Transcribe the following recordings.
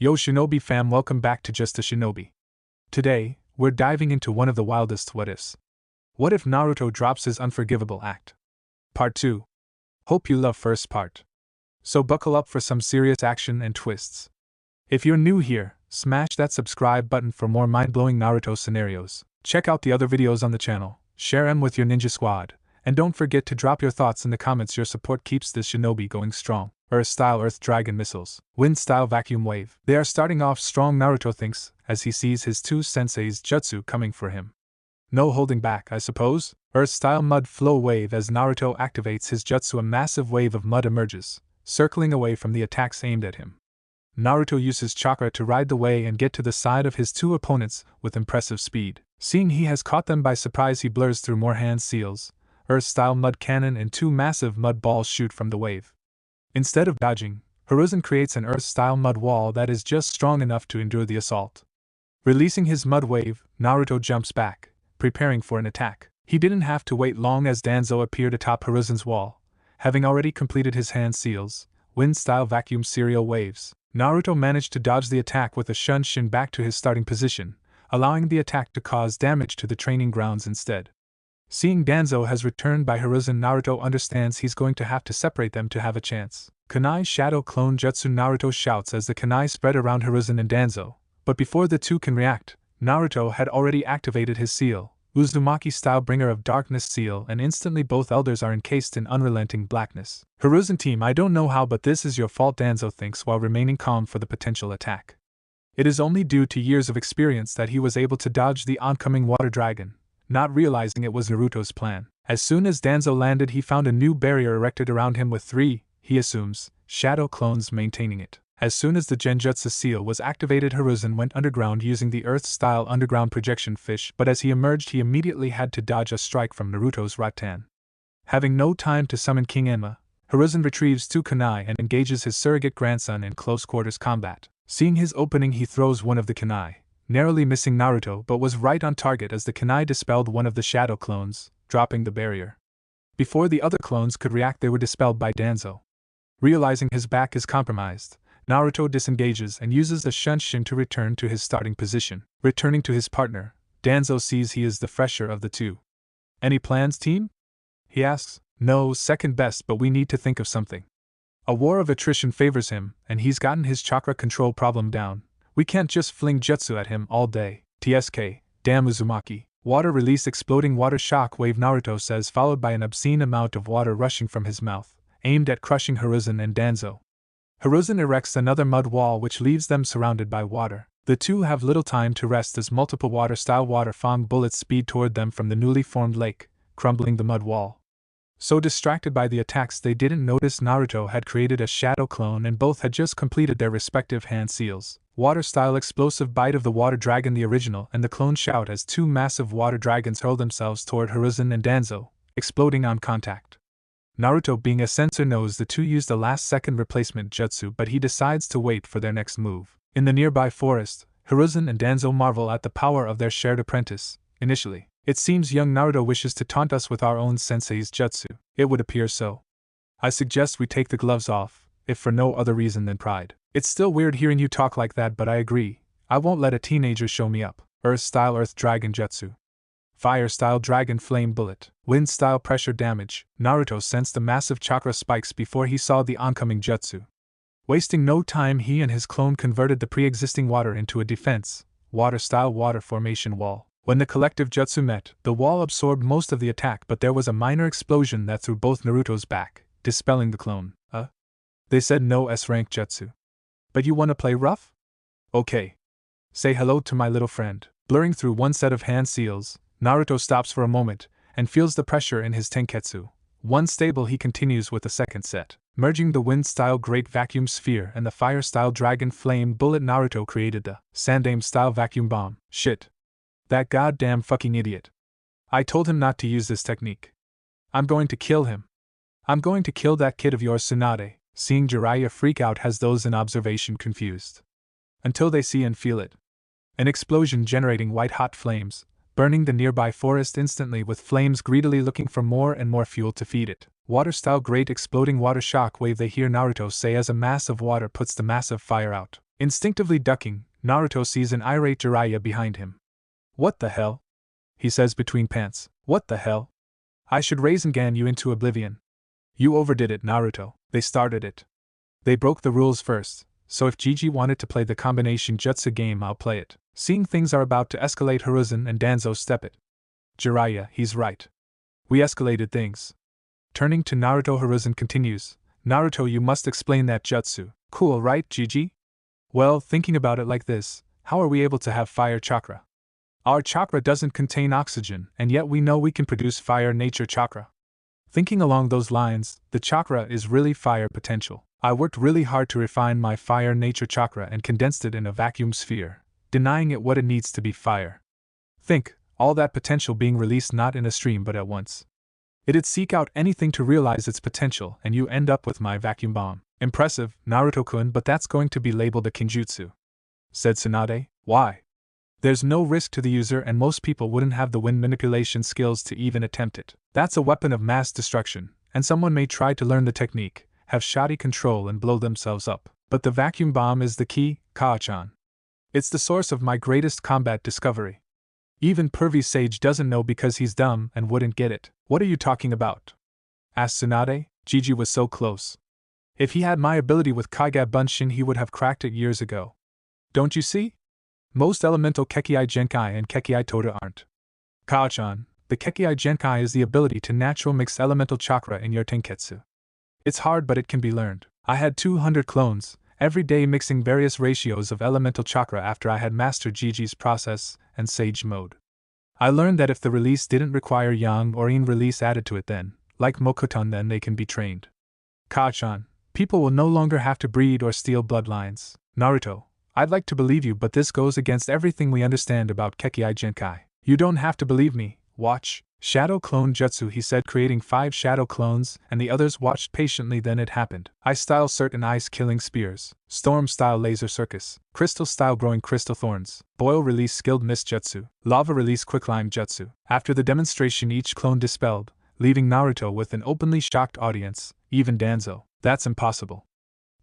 Yo Shinobi fam, welcome back to Just a Shinobi. Today, we're diving into one of the wildest what-ifs. What if Naruto drops his unforgivable act? Part 2. Hope you love first part. So buckle up for some serious action and twists. If you're new here, smash that subscribe button for more mind-blowing Naruto scenarios. Check out the other videos on the channel, share them with your ninja squad, and don't forget to drop your thoughts in the comments. Your support keeps this shinobi going strong. Earth-style Earth Dragon missiles, Wind-style Vacuum Wave. They are starting off strong, Naruto thinks, as he sees his two senseis jutsu coming for him. No holding back, I suppose. Earth-style Mud Flow Wave. As Naruto activates his jutsu, a massive wave of mud emerges, circling away from the attacks aimed at him. Naruto uses chakra to ride the wave and get to the side of his two opponents with impressive speed. Seeing he has caught them by surprise, he blurs through more hand seals, Earth-style Mud Cannon, and two massive mud balls shoot from the wave. Instead of dodging, Hiruzen creates an Earth-style mud wall that is just strong enough to endure the assault. Releasing his mud wave, Naruto jumps back, preparing for an attack. He didn't have to wait long as Danzo appeared atop Hiruzen's wall, having already completed his hand seals, Wind-style Vacuum Serial Waves. Naruto managed to dodge the attack with a shunshin back to his starting position, allowing the attack to cause damage to the training grounds instead. Seeing Danzo has returned by Hiruzen, Naruto understands he's going to have to separate them to have a chance. Kunai Shadow Clone Jutsu, Naruto shouts as the kunai spread around Hiruzen and Danzo, but before the two can react, Naruto had already activated his seal, Uzumaki-style Bringer of Darkness seal, and instantly both elders are encased in unrelenting blackness. Hiruzen team, I don't know how, but this is your fault, Danzo thinks while remaining calm for the potential attack. It is only due to years of experience that he was able to dodge the oncoming water dragon, not realizing it was Naruto's plan. As soon as Danzo landed, he found a new barrier erected around him with three, he assumes, shadow clones maintaining it. As soon as the Genjutsu seal was activated, Hiruzen went underground using the Earth-style underground projection fish, but as he emerged he immediately had to dodge a strike from Naruto's Rattan. Having no time to summon King Enma, Hiruzen retrieves two kunai and engages his surrogate grandson in close quarters combat. Seeing his opening, he throws one of the kunai, narrowly missing Naruto, but was right on target as the kunai dispelled one of the shadow clones, dropping the barrier. Before the other clones could react, they were dispelled by Danzo. Realizing his back is compromised, Naruto disengages and uses the shunshin to return to his starting position. Returning to his partner, Danzo sees he is the fresher of the two. Any plans, team? He asks. No, second best, but we need to think of something. A war of attrition favors him, and he's gotten his chakra control problem down. We can't just fling jutsu at him all day. TSK, damn Uzumaki. Water release, exploding water shock wave, Naruto says, followed by an obscene amount of water rushing from his mouth, aimed at crushing Hiruzen and Danzo. Hiruzen erects another mud wall which leaves them surrounded by water. The two have little time to rest as multiple water-style water fong bullets speed toward them from the newly formed lake, crumbling the mud wall. So distracted by the attacks they didn't notice Naruto had created a shadow clone and both had just completed their respective hand seals. Water-style explosive bite of the water dragon, the original, and the clone shout as two massive water dragons hurl themselves toward Hiruzen and Danzo, exploding on contact. Naruto, being a sensor, knows the two used a last-second replacement jutsu, but he decides to wait for their next move. In the nearby forest, Hiruzen and Danzo marvel at the power of their shared apprentice. Initially, it seems young Naruto wishes to taunt us with our own sensei's jutsu. It would appear so. I suggest we take the gloves off, if for no other reason than pride. It's still weird hearing you talk like that, but I agree. I won't let a teenager show me up. Earth-style Earth Dragon Jutsu. Fire-style Dragon Flame Bullet. Wind-style Pressure Damage. Naruto sensed the massive chakra spikes before he saw the oncoming jutsu. Wasting no time, he and his clone converted the pre-existing water into a defense, water-style Water Formation Wall. When the collective jutsu met, the wall absorbed most of the attack, but there was a minor explosion that threw both Naruto's back, dispelling the clone. They said no S-rank jutsu. But you wanna play rough? Okay. Say hello to my little friend. Blurring through one set of hand seals, Naruto stops for a moment, and feels the pressure in his tenketsu. Once stable, he continues with the second set. Merging the Wind-style Great Vacuum Sphere and the Fire-style Dragon Flame Bullet, Naruto created the Sandaime-style Vacuum Bomb. Shit. That goddamn fucking idiot. I told him not to use this technique. I'm going to kill him. I'm going to kill that kid of yours, Tsunade. Seeing Jiraiya freak out has those in observation confused. Until they see and feel it. An explosion generating white-hot flames, burning the nearby forest instantly, with flames greedily looking for more and more fuel to feed it. Water-style Great Exploding Water Shock Wave, they hear Naruto say as a mass of water puts the massive fire out. Instinctively ducking, Naruto sees an irate Jiraiya behind him. What the hell? He says between pants. What the hell? I should Rasengan you into oblivion. You overdid it, Naruto. They started it. They broke the rules first, so if Gigi wanted to play the combination jutsu game, I'll play it. Seeing things are about to escalate, Hiruzen and Danzo step it. Jiraiya, he's right. We escalated things. Turning to Naruto, Hiruzen continues, Naruto, you must explain that jutsu. Cool, right, Gigi? Well, thinking about it like this, how are we able to have fire chakra? Our chakra doesn't contain oxygen, and yet we know we can produce fire nature chakra. Thinking along those lines, the chakra is really fire potential. I worked really hard to refine my fire nature chakra and condensed it in a vacuum sphere, denying it what it needs to be fire. Think, all that potential being released not in a stream but at once. It'd seek out anything to realize its potential, and you end up with my vacuum bomb. Impressive, Naruto-kun, but that's going to be labeled a kinjutsu, said Tsunade. Why? There's no risk to the user, and most people wouldn't have the wind manipulation skills to even attempt it. That's a weapon of mass destruction, and someone may try to learn the technique, have shoddy control, and blow themselves up. But the vacuum bomb is the key, Kaa-chan. It's the source of my greatest combat discovery. Even Pervy Sage doesn't know because he's dumb and wouldn't get it. What are you talking about? Asked Tsunade. Gigi was so close. If he had my ability with Kaiga Bunshin, he would have cracked it years ago. Don't you see? Most elemental Kekii Genkai and Kekii Toda aren't. Kaa-chan, the Kekii Genkai is the ability to natural mix elemental chakra in your tenketsu. It's hard, but it can be learned. I had 200 clones, every day mixing various ratios of elemental chakra after I had mastered Gigi's process and Sage mode. I learned that if the release didn't require Yang or Yin release added to it, then, like Mokuton, then they can be trained. Kaa-chan, people will no longer have to breed or steal bloodlines. Naruto, I'd like to believe you, but this goes against everything we understand about Kekii Genkai. You don't have to believe me, watch. Shadow Clone Jutsu, he said, creating 5 shadow clones, and the others watched patiently. Then it happened. Ice-style certain ice-killing spears, storm-style laser circus, crystal-style growing crystal thorns, boil-release skilled mist jutsu, lava-release quicklime jutsu. After the demonstration, each clone dispelled, leaving Naruto with an openly shocked audience, even Danzo. That's impossible,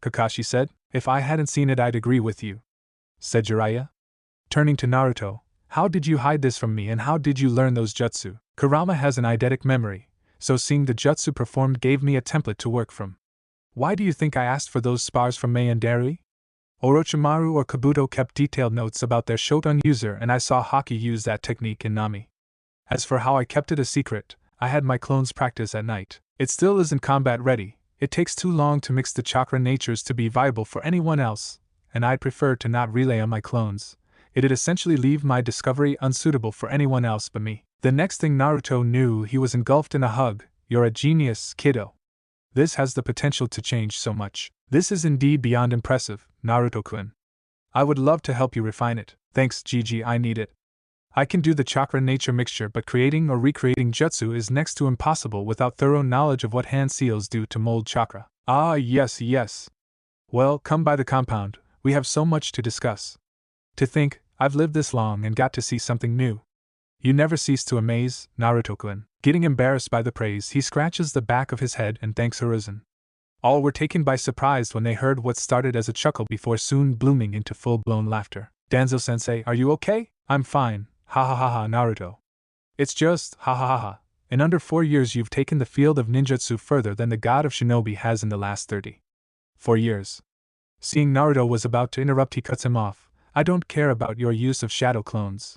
Kakashi said. If I hadn't seen it, I'd agree with you, said Jiraiya. Turning to Naruto, how did you hide this from me, and how did you learn those jutsu? Kurama has an eidetic memory, so seeing the jutsu performed gave me a template to work from. Why do you think I asked for those spars from Mei and Darui? Orochimaru or Kabuto kept detailed notes about their Shogun user, and I saw Haki use that technique in Nami. As for how I kept it a secret, I had my clones practice at night. It still isn't combat ready. It takes too long to mix the chakra natures to be viable for anyone else, and I'd prefer to not relay on my clones. It'd essentially leave my discovery unsuitable for anyone else but me. The next thing Naruto knew, he was engulfed in a hug. You're a genius, kiddo. This has the potential to change so much. This is indeed beyond impressive, Naruto-kun. I would love to help you refine it. Thanks, Gigi, I need it. I can do the chakra nature mixture, but creating or recreating jutsu is next to impossible without thorough knowledge of what hand seals do to mold chakra. Ah, yes, yes. Well, come by the compound. We have so much to discuss. To think, I've lived this long and got to see something new. You never cease to amaze, Naruto-kun. Getting embarrassed by the praise, he scratches the back of his head and thanks Hiruzen. All were taken by surprise when they heard what started as a chuckle before soon blooming into full-blown laughter. Danzo-sensei, are you okay? I'm fine, ha ha ha ha, Naruto. It's just, ha ha ha ha. In under 4 years you've taken the field of ninjutsu further than the god of shinobi has in the last 30. 4 years. Seeing Naruto was about to interrupt, he cuts him off. I don't care about your use of shadow clones.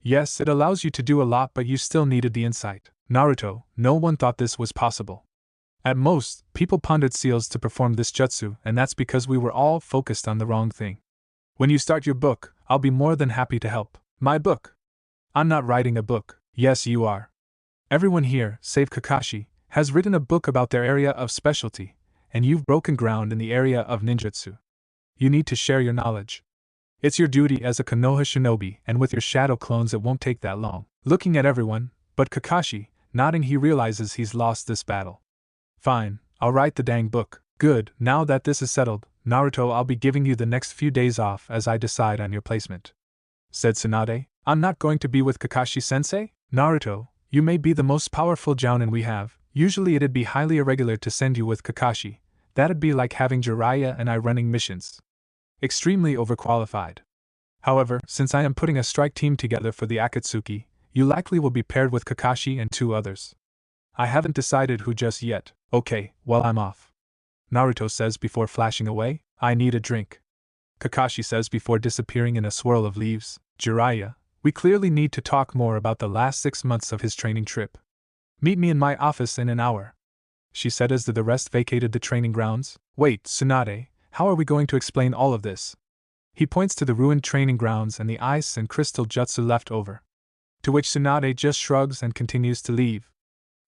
Yes, it allows you to do a lot, but you still needed the insight. Naruto, no one thought this was possible. At most, people pondered seals to perform this jutsu, and that's because we were all focused on the wrong thing. When you start your book, I'll be more than happy to help. My book? I'm not writing a book. Yes, you are. Everyone here, save Kakashi, has written a book about their area of specialty, and you've broken ground in the area of ninjutsu. You need to share your knowledge. It's your duty as a Konoha shinobi, and with your shadow clones it won't take that long. Looking at everyone, but Kakashi, nodding, he realizes he's lost this battle. Fine, I'll write the dang book. Good, now that this is settled, Naruto, I'll be giving you the next few days off as I decide on your placement, said Tsunade. I'm not going to be with Kakashi-sensei? Naruto, you may be the most powerful jounin we have. Usually it'd be highly irregular to send you with Kakashi. That'd be like having Jiraiya and I running missions. Extremely overqualified. However, since I am putting a strike team together for the Akatsuki, you likely will be paired with Kakashi and 2 others. I haven't decided who just yet. Okay, well, I'm off. Naruto says before flashing away. I need a drink. Kakashi says before disappearing in a swirl of leaves. Jiraiya, we clearly need to talk more about the last 6 months of his training trip. Meet me in my office in an hour, she said as the rest vacated the training grounds. Wait, Tsunade, how are we going to explain all of this? He points to the ruined training grounds and the ice and crystal jutsu left over. To which Tsunade just shrugs and continues to leave.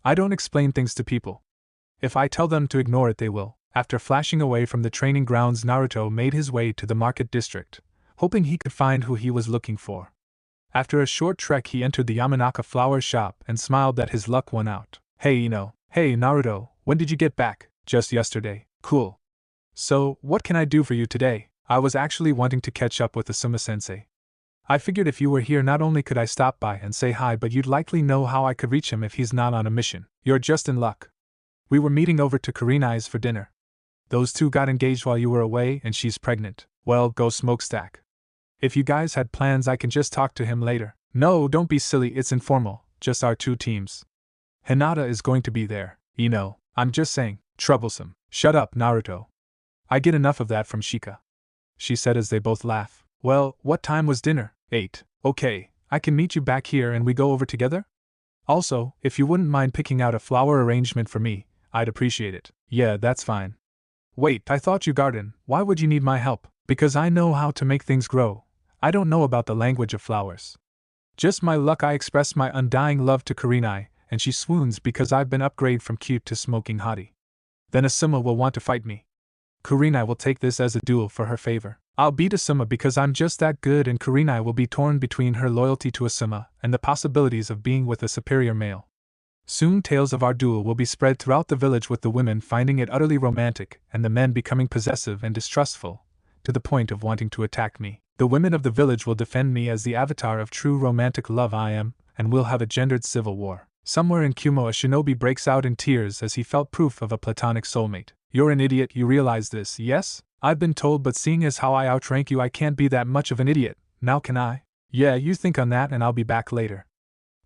I don't explain things to people. If I tell them to ignore it, they will. After flashing away from the training grounds, Naruto made his way to the market district, hoping he could find who he was looking for. After a short trek, he entered the Yamanaka flower shop and smiled that his luck won out. Hey Ino. Hey Naruto, when did you get back? Just yesterday. Cool. So, what can I do for you today? I was actually wanting to catch up with Asuma-sensei. I figured if you were here, not only could I stop by and say hi, but you'd likely know how I could reach him if he's not on a mission. You're just in luck. We were meeting over to Kurenai's for dinner. Those 2 got engaged while you were away and she's pregnant. Well, go smokestack. If you guys had plans, I can just talk to him later. No, don't be silly, it's informal, just our 2 teams. Hinata is going to be there, you know. I'm just saying, troublesome. Shut up, Naruto. I get enough of that from Shika, she said as they both laugh. Well, what time was dinner? 8. Okay, I can meet you back here and we go over together? Also, if you wouldn't mind picking out a flower arrangement for me, I'd appreciate it. Yeah, that's fine. Wait, I thought you garden. Why would you need my help? Because I know how to make things grow. I don't know about the language of flowers. Just my luck, I express my undying love to Kurenai, and she swoons because I've been upgraded from cute to smoking hottie. Then Asuma will want to fight me. Kurenai will take this as a duel for her favor. I'll beat Asuma because I'm just that good, and Kurenai will be torn between her loyalty to Asuma and the possibilities of being with a superior male. Soon tales of our duel will be spread throughout the village, with the women finding it utterly romantic and the men becoming possessive and distrustful, to the point of wanting to attack me. The women of the village will defend me as the avatar of true romantic love I am, and we'll have a gendered civil war. Somewhere in Kumo, a shinobi breaks out in tears as he felt proof of a platonic soulmate. You're an idiot, you realize this, yes? I've been told, but seeing as how I outrank you, I can't be that much of an idiot, now can I? Yeah, you think on that and I'll be back later.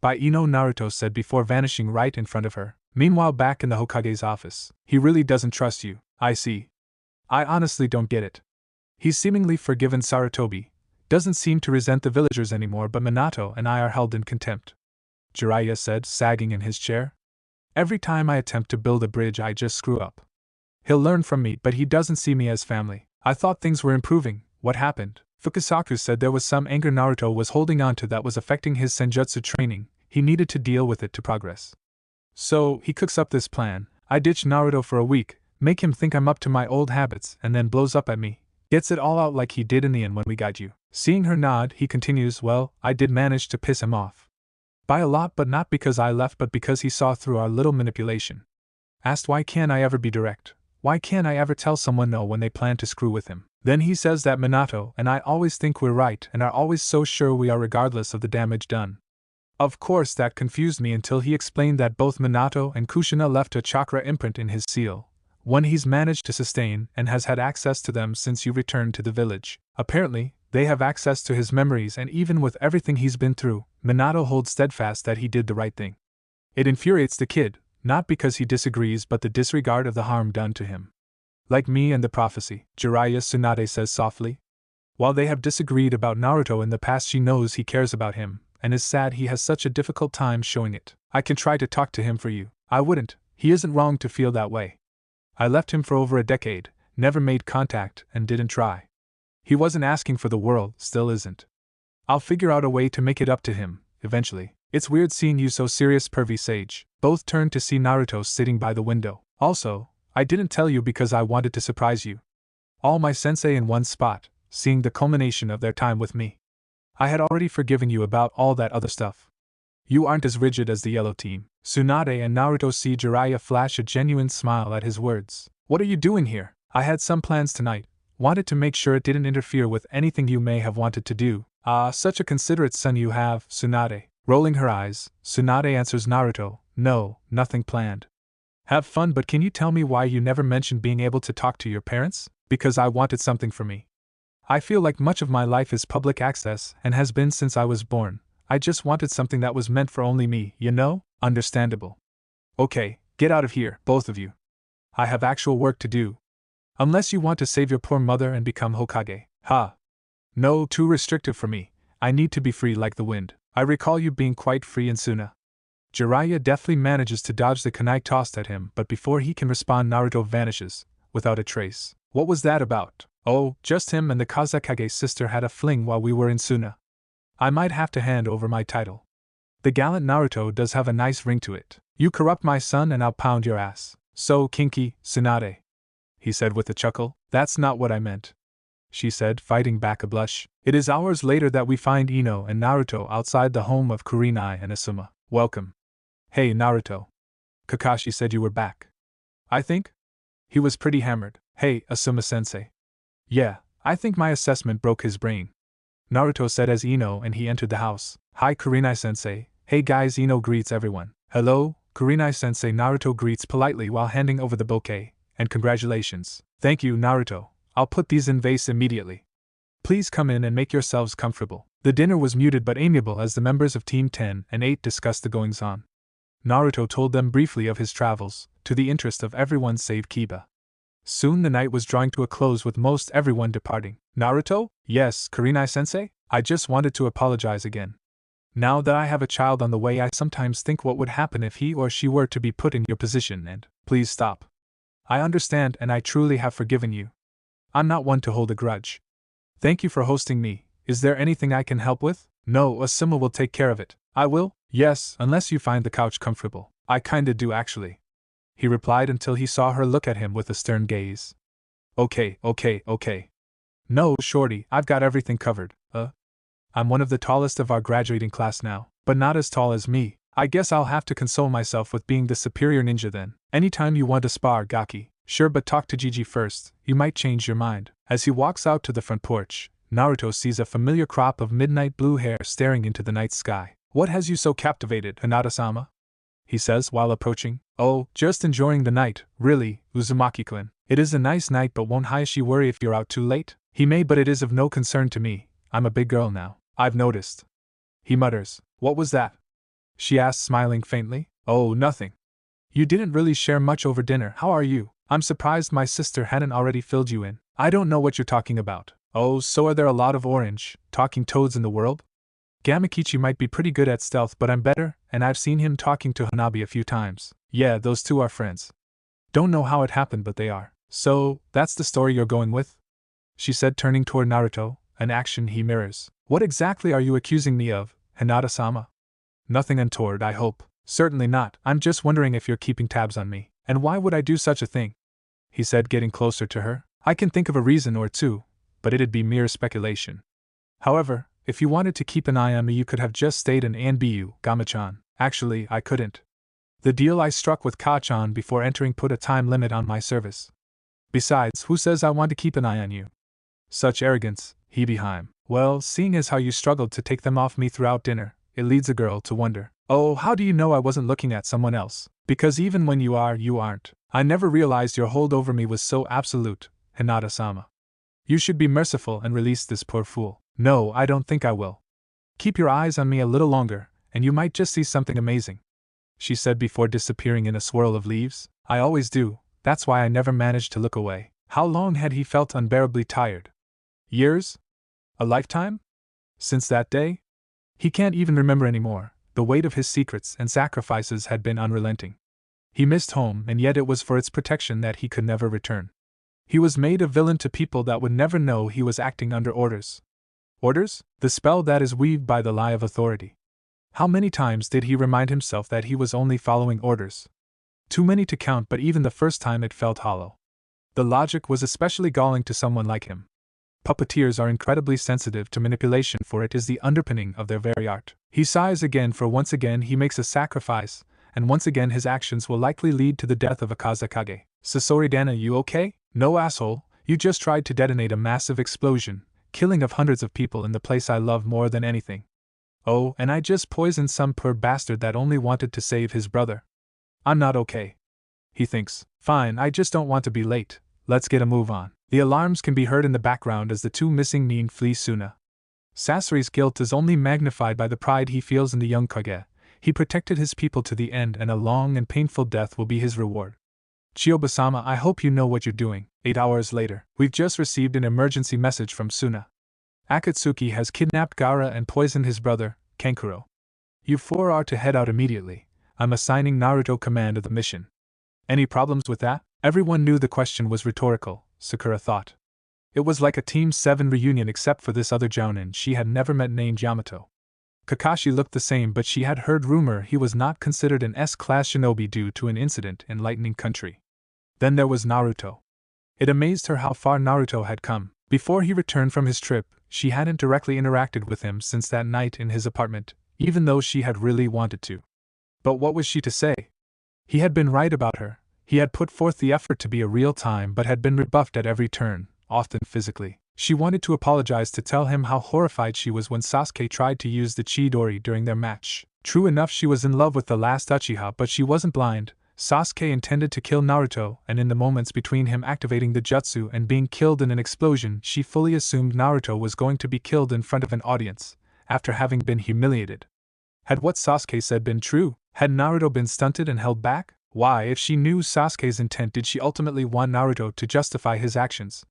Bye Ino, Naruto said before vanishing right in front of her. Meanwhile, back in the Hokage's office. He really doesn't trust you, I see. I honestly don't get it. He's seemingly forgiven Sarutobi, doesn't seem to resent the villagers anymore, but Minato and I are held in contempt. Jiraiya said, sagging in his chair. Every time I attempt to build a bridge, I just screw up. He'll learn from me, but he doesn't see me as family. I thought things were improving. What happened? Fukasaku said there was some anger Naruto was holding on to that was affecting his senjutsu training. He needed to deal with it to progress. So, he cooks up this plan. I ditch Naruto for a week, make him think I'm up to my old habits, and then blows up at me. Gets it all out like he did in the end when we got you. Seeing her nod, he continues, well, I did manage to piss him off. By a lot, but not because I left, but because he saw through our little manipulation. Asked why can't I ever be direct? Why can't I ever tell someone no when they plan to screw with him? Then he says that Minato and I always think we're right and are always so sure we are regardless of the damage done. Of course that confused me until he explained that both Minato and Kushina left a chakra imprint in his seal, one he's managed to sustain and has had access to them since you returned to the village. Apparently, they have access to his memories, and even with everything he's been through, Minato holds steadfast that he did the right thing. It infuriates the kid, not because he disagrees but the disregard of the harm done to him. Like me and the prophecy, Jiraiya Tsunade says softly. While they have disagreed about Naruto in the past, she knows he cares about him, and is sad he has such a difficult time showing it. I can try to talk to him for you. I wouldn't. He isn't wrong to feel that way. I left him for over a decade, never made contact, and didn't try. He wasn't asking for the world, still isn't. I'll figure out a way to make it up to him, eventually. It's weird seeing you so serious, pervy sage. Both turned to see Naruto sitting by the window. Also, I didn't tell you because I wanted to surprise you. All my sensei in one spot, seeing the culmination of their time with me. I had already forgiven you about all that other stuff. You aren't as rigid as the yellow team. Tsunade and Naruto see Jiraiya flash a genuine smile at his words. What are you doing here? I had some plans tonight. Wanted to make sure it didn't interfere with anything you may have wanted to do. Ah, such a considerate son you have, Tsunade. Rolling her eyes, Tsunade answers Naruto, no, nothing planned. Have fun, but can you tell me why you never mentioned being able to talk to your parents? Because I wanted something for me. I feel like much of my life is public access and has been since I was born. I just wanted something that was meant for only me, you know? Understandable. Okay, get out of here, both of you. I have actual work to do. Unless you want to save your poor mother and become Hokage. Ha! No, too restrictive for me. I need to be free like the wind. I recall you being quite free in Suna. Jiraiya deftly manages to dodge the kunai tossed at him, but before he can respond, Naruto vanishes, without a trace. What was that about? Oh, just him and the Kazekage's sister had a fling while we were in Suna. I might have to hand over my title. The gallant Naruto does have a nice ring to it. You corrupt my son and I'll pound your ass. So kinky, Tsunade. He said with a chuckle. That's not what I meant, she said, fighting back a blush. It is hours later that we find Ino and Naruto outside the home of Kurenai and Asuma. Welcome. Hey, Naruto. Kakashi said you were back. I think? He was pretty hammered. Hey, Asuma-sensei. Yeah, I think my assessment broke his brain, Naruto said as Ino and he entered the house. Hi, Kurenai-sensei. Hey guys, Ino greets everyone. Hello, Kurenai-sensei. Naruto greets politely while handing over the bouquet. And congratulations. Thank you, Naruto. I'll put these in vase immediately. Please come in and make yourselves comfortable. The dinner was muted but amiable as the members of Team 10 and 8 discussed the goings-on. Naruto told them briefly of his travels, to the interest of everyone save Kiba. Soon the night was drawing to a close with most everyone departing. Naruto? Yes, Kurenai-sensei? I just wanted to apologize again. Now that I have a child on the way, I sometimes think what would happen if he or she were to be put in your position and, please stop. I understand and I truly have forgiven you. I'm not one to hold a grudge. Thank you for hosting me. Is there anything I can help with? No, Asuma will take care of it. I will? Yes, unless you find the couch comfortable. I kinda do actually, he replied until he saw her look at him with a stern gaze. Okay. No, shorty, I've got everything covered. I'm one of the tallest of our graduating class now, but not as tall as me. I guess I'll have to console myself with being the superior ninja then. Anytime you want to spar, Gaki. Sure, but talk to Gigi first, you might change your mind. As he walks out to the front porch, Naruto sees a familiar crop of midnight blue hair staring into the night sky. What has you so captivated, Hinata-sama? He says while approaching. Oh, just enjoying the night, really, Uzumaki-kun. It is a nice night, but won't Hayashi worry if you're out too late? He may, but it is of no concern to me. I'm a big girl now. I've noticed. He mutters. What was that? She asks, smiling faintly. Oh, nothing. You didn't really share much over dinner. How are you? I'm surprised my sister hadn't already filled you in. I don't know what you're talking about. Oh, so are there a lot of orange, talking toads in the world? Gamakichi might be pretty good at stealth, but I'm better, and I've seen him talking to Hanabi a few times. Yeah, those two are friends. Don't know how it happened, but they are. So, that's the story you're going with? She said, turning toward Naruto, an action he mirrors. What exactly are you accusing me of, Hinata-sama? Nothing untoward, I hope. Certainly not. I'm just wondering if you're keeping tabs on me. And why would I do such a thing? He said, getting closer to her. I can think of a reason or two, but it'd be mere speculation. However, if you wanted to keep an eye on me, you could have just stayed in Anbu, Gama-chan. Actually, I couldn't. The deal I struck with Ka-chan before entering put a time limit on my service. Besides, who says I want to keep an eye on you? Such arrogance, Hebeheim. Well, seeing as how you struggled to take them off me throughout dinner, it leads a girl to wonder. Oh, how do you know I wasn't looking at someone else? Because even when you are, you aren't. I never realized your hold over me was so absolute, Hinata-sama. You should be merciful and release this poor fool. No, I don't think I will. Keep your eyes on me a little longer, and you might just see something amazing, she said before disappearing in a swirl of leaves. I always do, that's why I never managed to look away. How long had he felt unbearably tired? Years? A lifetime? Since that day? He can't even remember anymore. The weight of his secrets and sacrifices had been unrelenting. He missed home, and yet it was for its protection that he could never return. He was made a villain to people that would never know he was acting under orders. Orders? The spell that is weaved by the lie of authority. How many times did he remind himself that he was only following orders? Too many to count, but even the first time it felt hollow. The logic was especially galling to someone like him. Puppeteers are incredibly sensitive to manipulation, for it is the underpinning of their very art. He sighs again, for once again he makes a sacrifice, and once again his actions will likely lead to the death of a Kazekage. Sasori-dana, you okay? No, asshole, you just tried to detonate a massive explosion, killing of hundreds of people in the place I love more than anything. Oh, and I just poisoned some poor bastard that only wanted to save his brother. I'm not okay. He thinks. Fine, I just don't want to be late. Let's get a move on. The alarms can be heard in the background as the two missing nin flee Suna. Sasori's guilt is only magnified by the pride he feels in the young Kage. He protected his people to the end, and a long and painful death will be his reward. Chiyoba-sama, I hope you know what you're doing. 8 hours later, we've just received an emergency message from Suna. Akatsuki has kidnapped Gaara and poisoned his brother, Kankuro. You four are to head out immediately. I'm assigning Naruto command of the mission. Any problems with that? Everyone knew the question was rhetorical, Sakura thought. It was like a Team 7 reunion except for this other jounin she had never met named Yamato. Kakashi looked the same, but she had heard rumor he was not considered an S-class shinobi due to an incident in Lightning Country. Then there was Naruto. It amazed her how far Naruto had come. Before he returned from his trip, she hadn't directly interacted with him since that night in his apartment, even though she had really wanted to. But what was she to say? He had been right about her. He had put forth the effort to be a real time but had been rebuffed at every turn, often physically. She wanted to apologize, to tell him how horrified she was when Sasuke tried to use the Chidori during their match. True enough, she was in love with the last Uchiha, but she wasn't blind. Sasuke intended to kill Naruto, and in the moments between him activating the jutsu and being killed in an explosion, she fully assumed Naruto was going to be killed in front of an audience, after having been humiliated. Had what Sasuke said been true? Had Naruto been stunted and held back? Why, if she knew Sasuke's intent, did she ultimately want Naruto to justify his actions?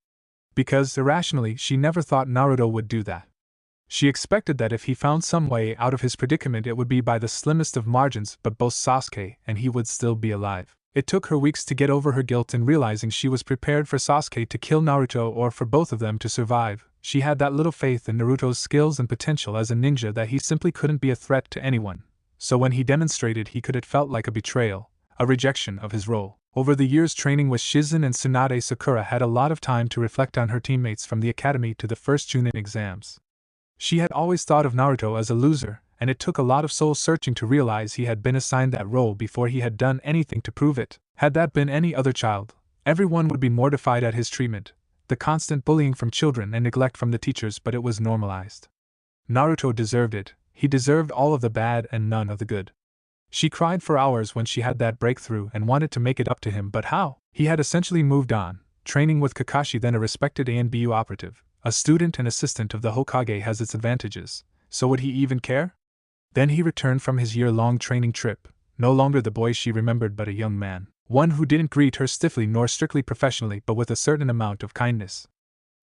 Because, irrationally, she never thought Naruto would do that. She expected that if he found some way out of his predicament, it would be by the slimmest of margins, but both Sasuke and he would still be alive. It took her weeks to get over her guilt in realizing she was prepared for Sasuke to kill Naruto or for both of them to survive. She had that little faith in Naruto's skills and potential as a ninja that he simply couldn't be a threat to anyone. So when he demonstrated he could, it felt like a betrayal, a rejection of his role. Over the years training with Shizen and Tsunade, Sakura had a lot of time to reflect on her teammates from the academy to the first Chunin exams. She had always thought of Naruto as a loser, and it took a lot of soul searching to realize he had been assigned that role before he had done anything to prove it. Had that been any other child, everyone would be mortified at his treatment, the constant bullying from children and neglect from the teachers, but it was normalized. Naruto deserved it. He deserved all of the bad and none of the good. She cried for hours when she had that breakthrough and wanted to make it up to him, but how? He had essentially moved on, training with Kakashi, then a respected ANBU operative. A student and assistant of the Hokage has its advantages, so would he even care? Then he returned from his year-long training trip, no longer the boy she remembered but a young man, one who didn't greet her stiffly nor strictly professionally but with a certain amount of kindness.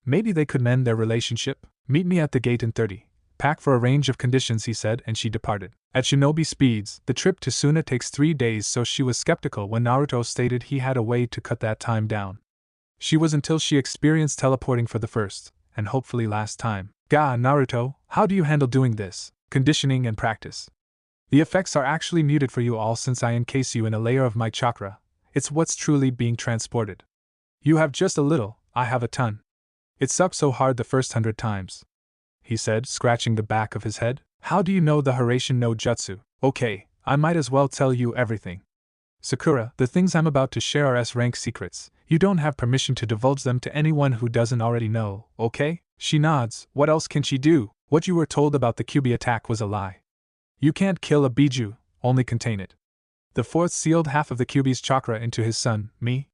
Maybe they could mend their relationship? Meet me at the gate in 30. Pack for a range of conditions, he said, and she departed. At shinobi speeds, the trip to Suna takes 3 days, so she was skeptical when Naruto stated he had a way to cut that time down. She was until she experienced teleporting for the first, and hopefully last time. Naruto, how do you handle doing this? Conditioning and practice. The effects are actually muted for you all since I encase you in a layer of my chakra. It's what's truly being transported. You have just a little, I have a ton. It sucked so hard the first 100 times. He said, scratching the back of his head. How do you know the Haraishin no Jutsu? Okay, I might as well tell you everything. Sakura, the things I'm about to share are S-rank secrets. You don't have permission to divulge them to anyone who doesn't already know, okay? She nods. What else can she do? What you were told about the Kyuubi attack was a lie. You can't kill a Biju, only contain it. The fourth sealed half of the Kyuubi's chakra into his son, me.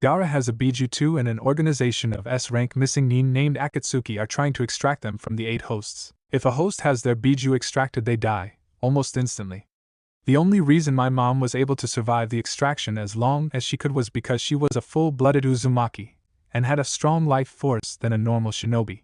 Gaara has a Biju too, and an organization of S-rank missing nin named Akatsuki are trying to extract them from the 8 hosts. If a host has their Biju extracted, they die, almost instantly. The only reason my mom was able to survive the extraction as long as she could was because she was a full-blooded Uzumaki, and had a strong life force than a normal shinobi.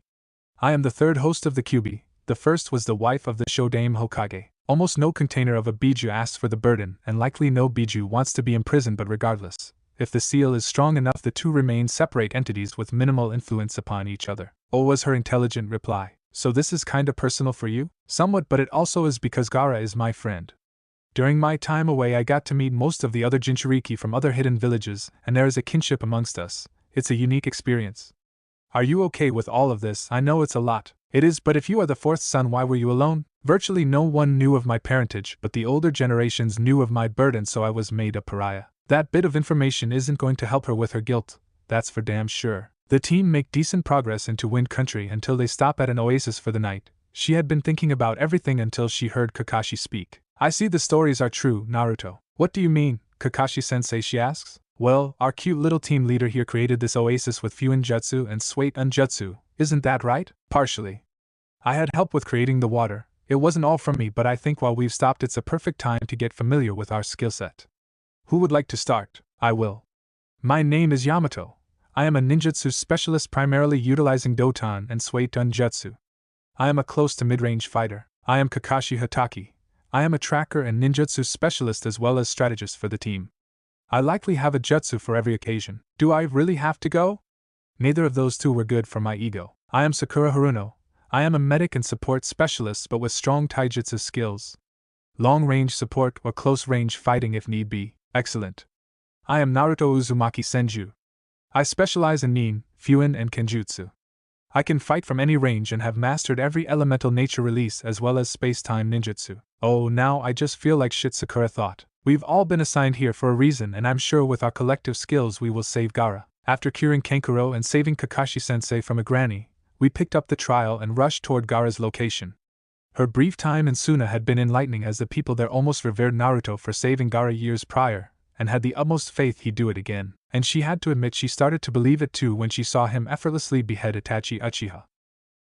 I am the 3rd host of the Kyuubi. The first was the wife of the Shodame Hokage. Almost no container of a Biju asks for the burden, and likely no Biju wants to be imprisoned, but regardless, if the seal is strong enough, the two remain separate entities with minimal influence upon each other. Oh, was her intelligent reply. So this is kinda personal for you? Somewhat, but it also is because Gaara is my friend. During my time away I got to meet most of the other Jinchuriki from other hidden villages, and there is a kinship amongst us. It's a unique experience. Are you okay with all of this? I know it's a lot. It is, but if you are the 4th son, why were you alone? Virtually no one knew of my parentage, but the older generations knew of my burden, so I was made a pariah. That bit of information isn't going to help her with her guilt, that's for damn sure. The team make decent progress into Wind Country until they stop at an oasis for the night. She had been thinking about everything until she heard Kakashi speak. I see the stories are true, Naruto. What do you mean, Kakashi-sensei, she asks? Well, our cute little team leader here created this oasis with Fuin Jutsu and Swait Unjutsu, isn't that right? Partially. I had help with creating the water. It wasn't all from me, but I think while we've stopped, it's a perfect time to get familiar with our skill set. Who would like to start? I will. My name is Yamato. I am a ninjutsu specialist primarily utilizing Doton and Suetun Jutsu. I am a close to mid-range fighter. I am Kakashi Hatake. I am a tracker and ninjutsu specialist as well as strategist for the team. I likely have a jutsu for every occasion. Do I really have to go? Neither of those two were good for my ego. I am Sakura Haruno. I am a medic and support specialist but with strong taijutsu skills. Long-range support or close-range fighting if need be. Excellent. I am Naruto Uzumaki Senju. I specialize in nin, fuin and kenjutsu. I can fight from any range and have mastered every elemental nature release as well as space-time ninjutsu. Oh, now I just feel like shit, Sakura thought. We've all been assigned here for a reason, and I'm sure with our collective skills we will save Gaara. After curing Kankuro and saving Kakashi-sensei from a granny, we picked up the trial and rushed toward Gaara's location. Her brief time in Suna had been enlightening as the people there almost revered Naruto for saving Gaara years prior, and had the utmost faith he'd do it again, and she had to admit she started to believe it too when she saw him effortlessly behead Itachi Uchiha.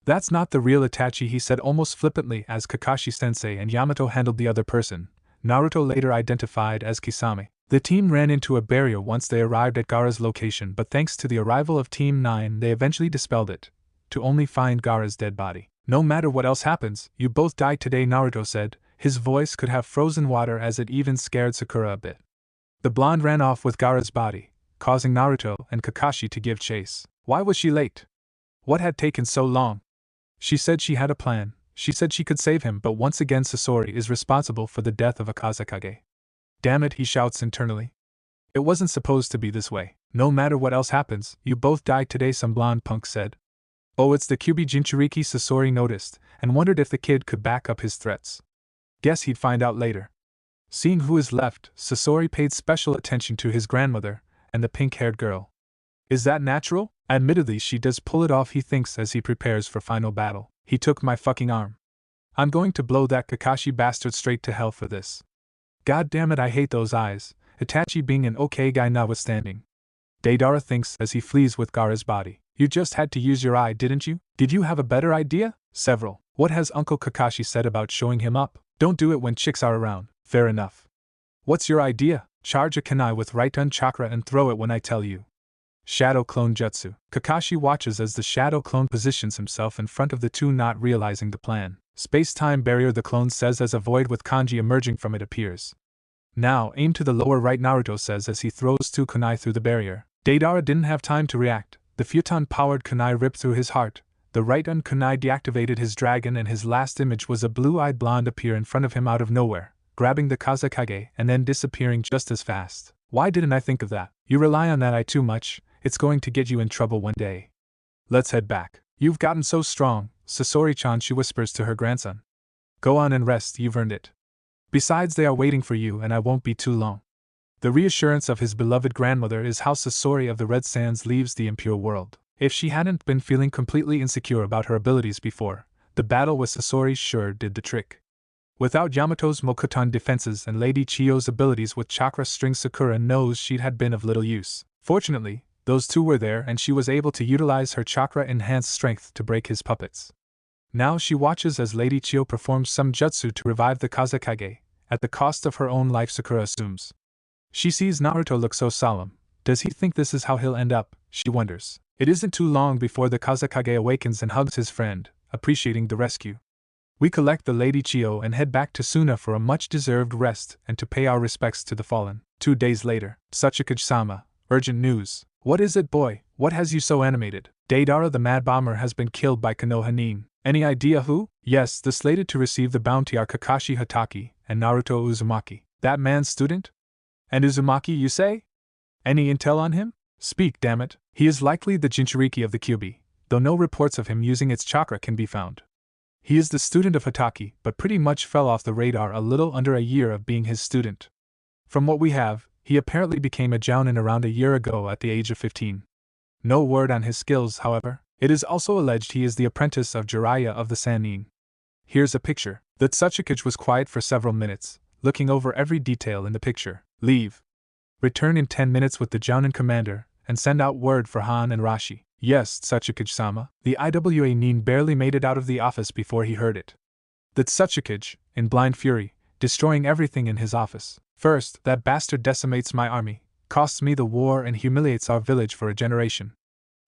That's not the real Itachi, he said almost flippantly as Kakashi-sensei and Yamato handled the other person, Naruto later identified as Kisame. The team ran into a barrier once they arrived at Gaara's location, but thanks to the arrival of Team 9 they eventually dispelled it, to only find Gaara's dead body. No matter what else happens, you both die today, Naruto said. His voice could have frozen water as it even scared Sakura a bit. The blonde ran off with Gaara's body, causing Naruto and Kakashi to give chase. Why was she late? What had taken so long? She said she had a plan. She said she could save him, but once again Sasori is responsible for the death of a Kazekage. Damn it, he shouts internally. It wasn't supposed to be this way. No matter what else happens, you both die today, some blonde punk said. Oh, it's the Kyuubi Jinchuriki, Sasori noticed, and wondered if the kid could back up his threats. Guess he'd find out later. Seeing who is left, Sasori paid special attention to his grandmother, and the pink-haired girl. Is that natural? Admittedly, she does pull it off, he thinks as he prepares for final battle. He took my fucking arm. I'm going to blow that Kakashi bastard straight to hell for this. God damn it, I hate those eyes, Itachi being an okay guy notwithstanding. Deidara thinks as he flees with Gaara's body. You just had to use your eye, didn't you? Did you have a better idea? Several. What has Uncle Kakashi said about showing him up? Don't do it when chicks are around. Fair enough. What's your idea? Charge a kunai with Raitun chakra and throw it when I tell you. Shadow Clone Jutsu. Kakashi watches as the Shadow Clone positions himself in front of the two, not realizing the plan. Space-time barrier, the clone says as a void with kanji emerging from it appears. Now aim to the lower right, Naruto says as he throws two kunai through the barrier. Deidara didn't have time to react. The futon-powered kunai ripped through his heart. The Raitun kunai deactivated his dragon, and his last image was a blue-eyed blonde appear in front of him out of nowhere, grabbing the Kazekage and then disappearing just as fast. Why didn't I think of that? You rely on that eye too much. It's going to get you in trouble one day. Let's head back. You've gotten so strong, Sasori-chan, she whispers to her grandson. Go on and rest, you've earned it. Besides, they are waiting for you and I won't be too long. The reassurance of his beloved grandmother is how Sasori of the Red Sands leaves the impure world. If she hadn't been feeling completely insecure about her abilities before, the battle with Sasori sure did the trick. Without Yamato's Mokuton defenses and Lady Chiyo's abilities with chakra string, Sakura knows she'd had been of little use. Fortunately, those two were there and she was able to utilize her chakra-enhanced strength to break his puppets. Now she watches as Lady Chiyo performs some jutsu to revive the Kazekage, at the cost of her own life, Sakura assumes. She sees Naruto look so solemn. Does he think this is how he'll end up, she wonders. It isn't too long before the Kazekage awakens and hugs his friend, appreciating the rescue. We collect the Lady Chiyo and head back to Suna for a much-deserved rest and to pay our respects to the fallen. 2 days later, Sachikage-sama, urgent news. What is it, boy? What has you so animated? Deidara the Mad Bomber has been killed by Konoha Nin. Any idea who? Yes, the slated to receive the bounty are Kakashi Hatake and Naruto Uzumaki. That man's student? And Uzumaki, you say? Any intel on him? Speak, damn it. He is likely the Jinchuriki of the Kyuubi, though no reports of him using its chakra can be found. He is the student of Hatake, but pretty much fell off the radar a little under a year of being his student. From what we have, he apparently became a jounin around a year ago at the age of 15. No word on his skills, however. It is also alleged he is the apprentice of Jiraiya of the Sannin. Here's a picture. The Tsuchikage was quiet for several minutes, looking over every detail in the picture. Leave. Return in 10 minutes with the Jounin commander, and send out word for Han and Rashi. Yes, Tsuchikage-sama. The IWA Nin barely made it out of the office before he heard it. The Tsuchikage, in blind fury, destroying everything in his office. First, that bastard decimates my army, costs me the war and humiliates our village for a generation.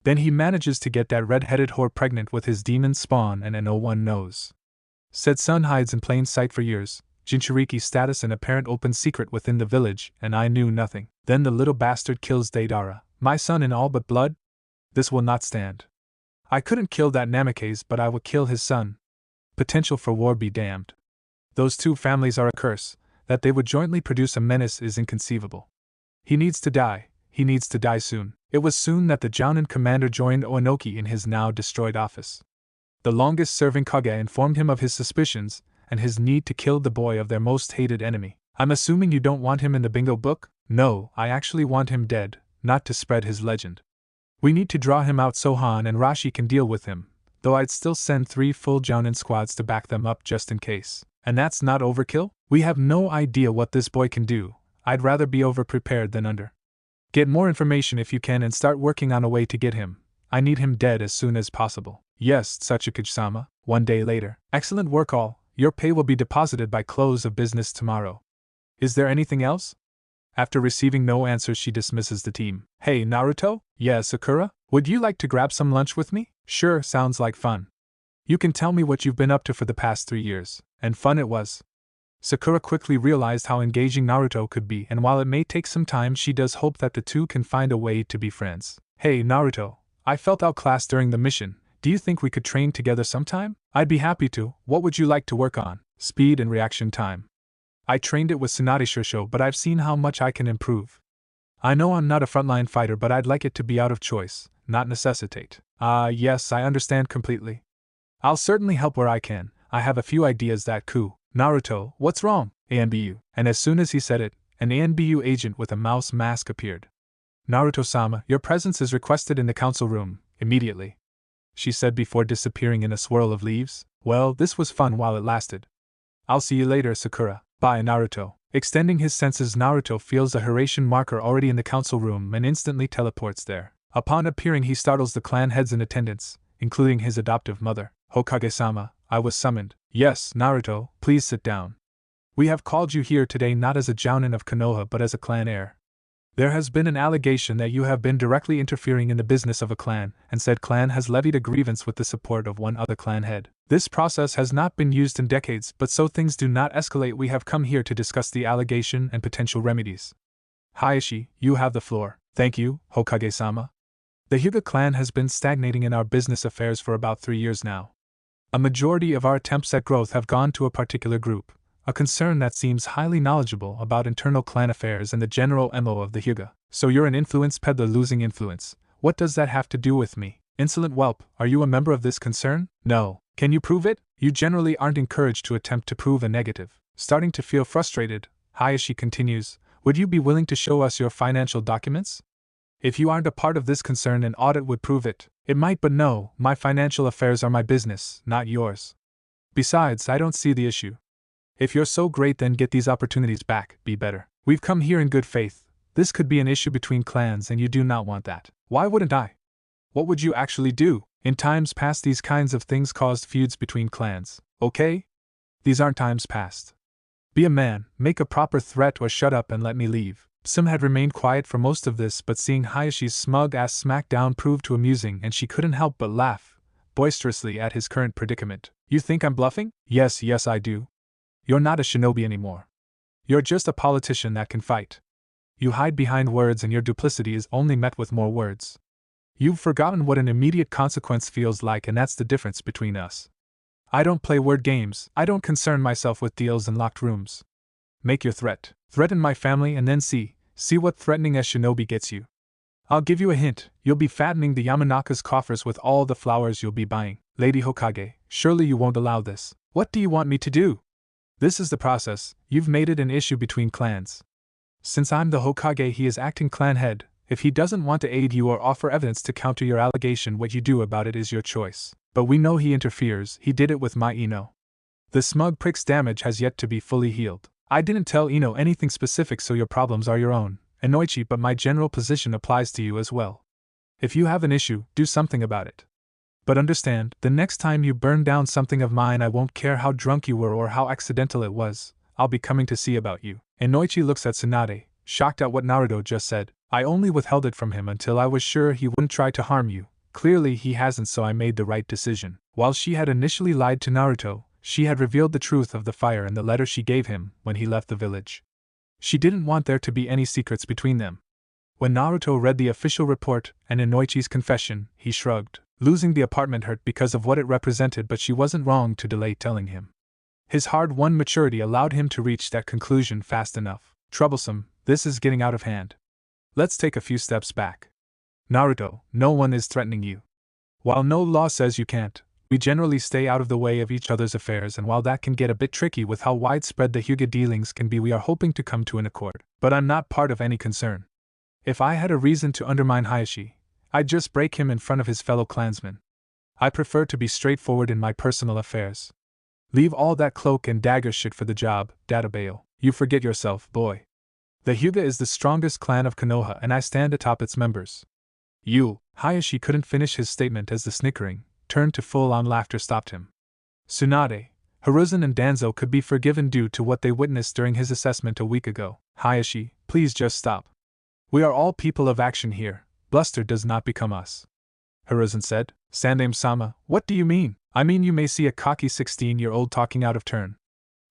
Then he manages to get that red-headed whore pregnant with his demon spawn and no one knows. Said son hides in plain sight for years, Jinchuriki status an apparent open secret within the village, and I knew nothing. Then the little bastard kills Deidara, my son in all but blood? This will not stand. I couldn't kill that Namikaze, but I will kill his son. Potential for war be damned. Those two families are a curse. That they would jointly produce a menace is inconceivable. He needs to die. He needs to die soon. It was soon that the Jounin commander joined Onoki in his now destroyed office. The longest-serving Kage informed him of his suspicions and his need to kill the boy of their most hated enemy. I'm assuming you don't want him in the bingo book? No, I actually want him dead, not to spread his legend. We need to draw him out so Han and Rashi can deal with him, though I'd still send 3 full Jounin squads to back them up just in case. And that's not overkill? We have no idea what this boy can do. I'd rather be over-prepared than under. Get more information if you can and start working on a way to get him. I need him dead as soon as possible. Yes, Tsuchikage-sama. 1 day later. Excellent work all. Your pay will be deposited by close of business tomorrow. Is there anything else? After receiving no answers, she dismisses the team. Hey, Naruto? Yeah, Sakura? Would you like to grab some lunch with me? Sure, sounds like fun. You can tell me what you've been up to for the past 3 years. And fun it was. Sakura quickly realized how engaging Naruto could be, and while it may take some time, she does hope that the two can find a way to be friends. Hey, Naruto, I felt outclassed during the mission. Do you think we could train together sometime? I'd be happy to. What would you like to work on? Speed and reaction time. I trained it with Tsunade Shosho, but I've seen how much I can improve. I know I'm not a frontline fighter, but I'd like it to be out of choice, not necessitate. Yes, I understand completely. I'll certainly help where I can. I have a few ideas that cool. Naruto, what's wrong? ANBU. And as soon as he said it, an ANBU agent with a mouse mask appeared. Naruto-sama, your presence is requested in the council room, immediately, she said before disappearing in a swirl of leaves. Well, this was fun while it lasted. I'll see you later, Sakura. Bye, Naruto. Extending his senses, Naruto feels a Hiraishin marker already in the council room and instantly teleports there. Upon appearing, he startles the clan heads in attendance, including his adoptive mother. Hokage-sama, I was summoned. Yes, Naruto, please sit down. We have called you here today not as a Jounin of Konoha but as a clan heir. There has been an allegation that you have been directly interfering in the business of a clan, and said clan has levied a grievance with the support of one other clan head. This process has not been used in decades, but so things do not escalate, we have come here to discuss the allegation and potential remedies. Hayashi, you have the floor. Thank you, Hokage-sama. The Hyuga clan has been stagnating in our business affairs for about 3 years now. A majority of our attempts at growth have gone to a particular group, a concern that seems highly knowledgeable about internal clan affairs and the general MO of the Hyuga. So you're an influence peddler losing influence. What does that have to do with me? Insolent whelp, are you a member of this concern? No. Can you prove it? You generally aren't encouraged to attempt to prove a negative. Starting to feel frustrated, Hayashi continues, would you be willing to show us your financial documents? If you aren't a part of this concern, an audit would prove it. It might, but no, my financial affairs are my business, not yours. Besides, I don't see the issue. If you're so great, then get these opportunities back, be better. We've come here in good faith. This could be an issue between clans and you do not want that. Why wouldn't I? What would you actually do? In times past, these kinds of things caused feuds between clans, okay? These aren't times past. Be a man, make a proper threat, or shut up and let me leave. Sim had remained quiet for most of this, but seeing Hayashi's smug-ass smackdown proved too amusing and she couldn't help but laugh boisterously at his current predicament. You think I'm bluffing? Yes, I do. You're not a shinobi anymore. You're just a politician that can fight. You hide behind words and your duplicity is only met with more words. You've forgotten what an immediate consequence feels like, and that's the difference between us. I don't play word games. I don't concern myself with deals in locked rooms. Make your threat. Threaten my family and then see what threatening as shinobi gets you. I'll give you a hint. You'll be fattening the Yamanaka's coffers with all the flowers you'll be buying. Lady Hokage, surely you won't allow this. What do you want me to do? This is the process. You've made it an issue between clans. Since I'm the Hokage, he is acting clan head. If he doesn't want to aid you or offer evidence to counter your allegation, what you do about it is your choice. But we know he interferes. He did it with my Ino. The smug prick's damage has yet to be fully healed. I didn't tell Ino anything specific, so your problems are your own, Inoichi, but my general position applies to you as well. If you have an issue, do something about it. But understand, the next time you burn down something of mine, I won't care how drunk you were or how accidental it was. I'll be coming to see about you. Inoichi looks at Tsunade, shocked at what Naruto just said. I only withheld it from him until I was sure he wouldn't try to harm you. Clearly he hasn't, so I made the right decision. While she had initially lied to Naruto, she had revealed the truth of the fire in the letter she gave him when he left the village. She didn't want there to be any secrets between them. When Naruto read the official report and Inoichi's confession, he shrugged. Losing the apartment hurt because of what it represented, but she wasn't wrong to delay telling him. His hard-won maturity allowed him to reach that conclusion fast enough. Troublesome, this is getting out of hand. Let's take a few steps back. Naruto, no one is threatening you. While no law says you can't, we generally stay out of the way of each other's affairs, and while that can get a bit tricky with how widespread the Hyuga dealings can be, we are hoping to come to an accord. But I'm not part of any concern. If I had a reason to undermine Hayashi, I'd just break him in front of his fellow clansmen. I prefer to be straightforward in my personal affairs. Leave all that cloak and dagger shit for the job, Databale. You forget yourself, boy. The Hyuga is the strongest clan of Konoha, and I stand atop its members. You. Hayashi couldn't finish his statement as the snickering, turned to full-on laughter, stopped him. Tsunade, Hiruzen and Danzo could be forgiven due to what they witnessed during his assessment a week ago. Hayashi, please just stop. We are all people of action here. Bluster does not become us. Hiruzen said. Sandaime-sama, what do you mean? I mean, you may see a cocky 16-year-old talking out of turn.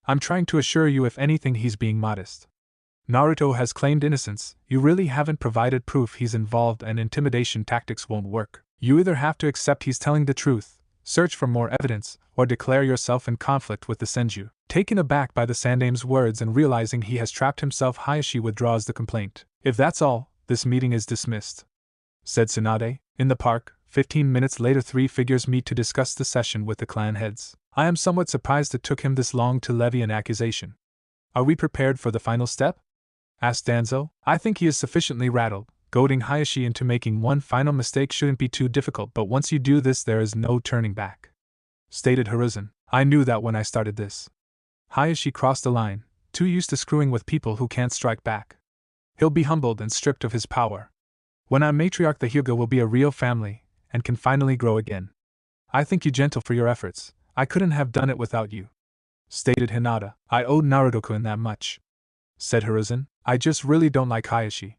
I'm trying to assure you, if anything, he's being modest. Naruto has claimed innocence. You really haven't provided proof he's involved, and intimidation tactics won't work. You either have to accept he's telling the truth, search for more evidence, or declare yourself in conflict with the Senju. Taken aback by the Sandaime's words and realizing he has trapped himself, Hayashi withdraws the complaint. If that's all, this meeting is dismissed, said Tsunade. In the park, 15 minutes later, three figures meet to discuss the session with the clan heads. I am somewhat surprised it took him this long to levy an accusation. Are we prepared for the final step? Asked Danzo. I think he is sufficiently rattled. Goading Hayashi into making one final mistake shouldn't be too difficult, but once you do this, there is no turning back, stated Hiruzen. I knew that when I started this. Hayashi crossed the line, too used to screwing with people who can't strike back. He'll be humbled and stripped of his power. When I'm matriarch, the Hyuga will be a real family, and can finally grow again. I think you gentle for your efforts. I couldn't have done it without you, stated Hinata. I owed Naruto-kun that much, said Hiruzen. I just really don't like Hayashi,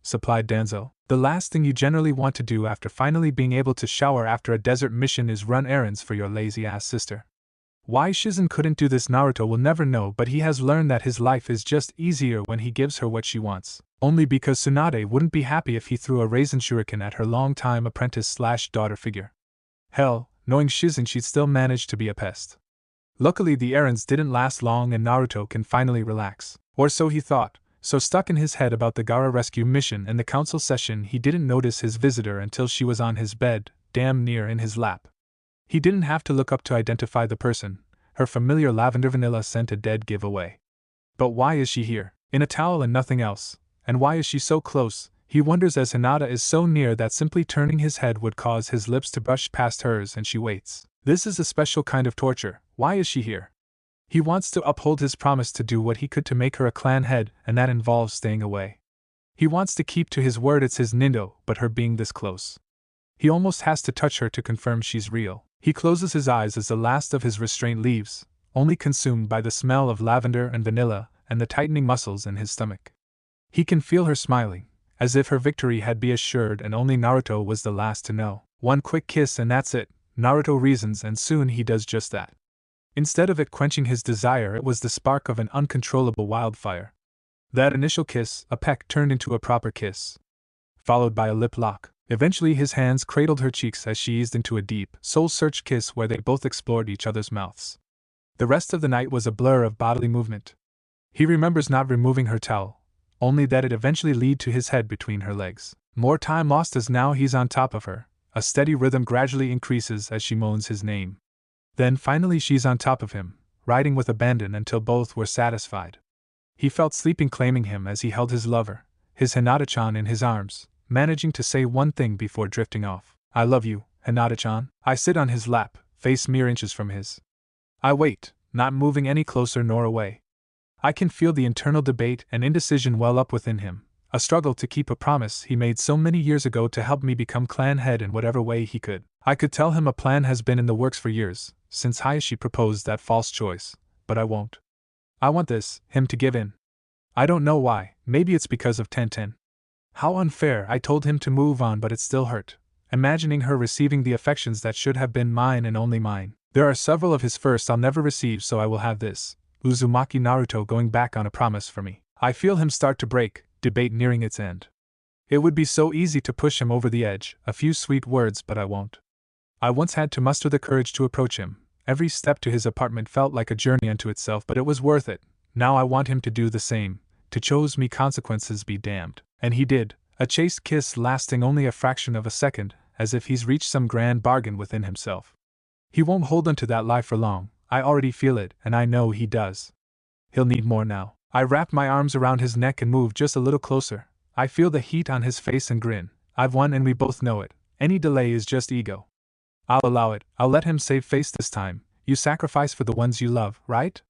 supplied Danzo. The last thing you generally want to do after finally being able to shower after a desert mission is run errands for your lazy-ass sister. Why Shizen couldn't do this, Naruto will never know, but he has learned that his life is just easier when he gives her what she wants. Only because Tsunade wouldn't be happy if he threw a raisin shuriken at her longtime apprentice/daughter figure. Hell, knowing Shizen, she'd still manage to be a pest. Luckily, the errands didn't last long and Naruto can finally relax. Or so he thought. So stuck in his head about the Gaara rescue mission and the council session, he didn't notice his visitor until she was on his bed, damn near in his lap. He didn't have to look up to identify the person. Her familiar lavender vanilla scent a dead giveaway. But why is she here, in a towel and nothing else? And why is she so close? He wonders as Hinata is so near that simply turning his head would cause his lips to brush past hers, and she waits. This is a special kind of torture. Why is she here? He wants to uphold his promise to do what he could to make her a clan head, and that involves staying away. He wants to keep to his word, it's his nindo, but her being this close. He almost has to touch her to confirm she's real. He closes his eyes as the last of his restraint leaves, only consumed by the smell of lavender and vanilla and the tightening muscles in his stomach. He can feel her smiling, as if her victory had been assured and only Naruto was the last to know. One quick kiss and that's it, Naruto reasons, and soon he does just that. Instead of it quenching his desire, it was the spark of an uncontrollable wildfire. That initial kiss, a peck, turned into a proper kiss, followed by a lip lock. Eventually his hands cradled her cheeks as she eased into a deep, soul-searched kiss where they both explored each other's mouths. The rest of the night was a blur of bodily movement. He remembers not removing her towel, only that it eventually led to his head between her legs. More time lost as now he's on top of her. A steady rhythm gradually increases as she moans his name. Then finally she's on top of him, riding with abandon until both were satisfied. He felt sleeping claiming him as he held his lover, his Hinata-chan, in his arms, managing to say one thing before drifting off. I love you, Hinata-chan. I sit on his lap, face mere inches from his. I wait, not moving any closer nor away. I can feel the internal debate and indecision well up within him, A struggle to keep a promise he made so many years ago to help me become clan head in whatever way he could. I could tell him a plan has been in the works for years, since Hayashi proposed that false choice, but I won't. I want him to give in. I don't know why, maybe it's because of Tenten. How unfair, I told him to move on, but it still hurt, imagining her receiving the affections that should have been mine and only mine. There are several of his first I'll never receive, so I will have this. Uzumaki Naruto going back on a promise for me. I feel him start to break, debate nearing its end. It would be so easy to push him over the edge, a few sweet words, but I won't. I once had to muster the courage to approach him. Every step to his apartment felt like a journey unto itself, but it was worth it. Now I want him to do the same. To chose me consequences be damned. And he did, a chaste kiss lasting only a fraction of a second, as if he's reached some grand bargain within himself. He won't hold on to that lie for long, I already feel it, and I know he does. He'll need more now. I wrap my arms around his neck and move just a little closer. I feel the heat on his face and grin. I've won and we both know it. Any delay is just ego. I'll allow it. I'll let him save face this time. You sacrifice for the ones you love, right?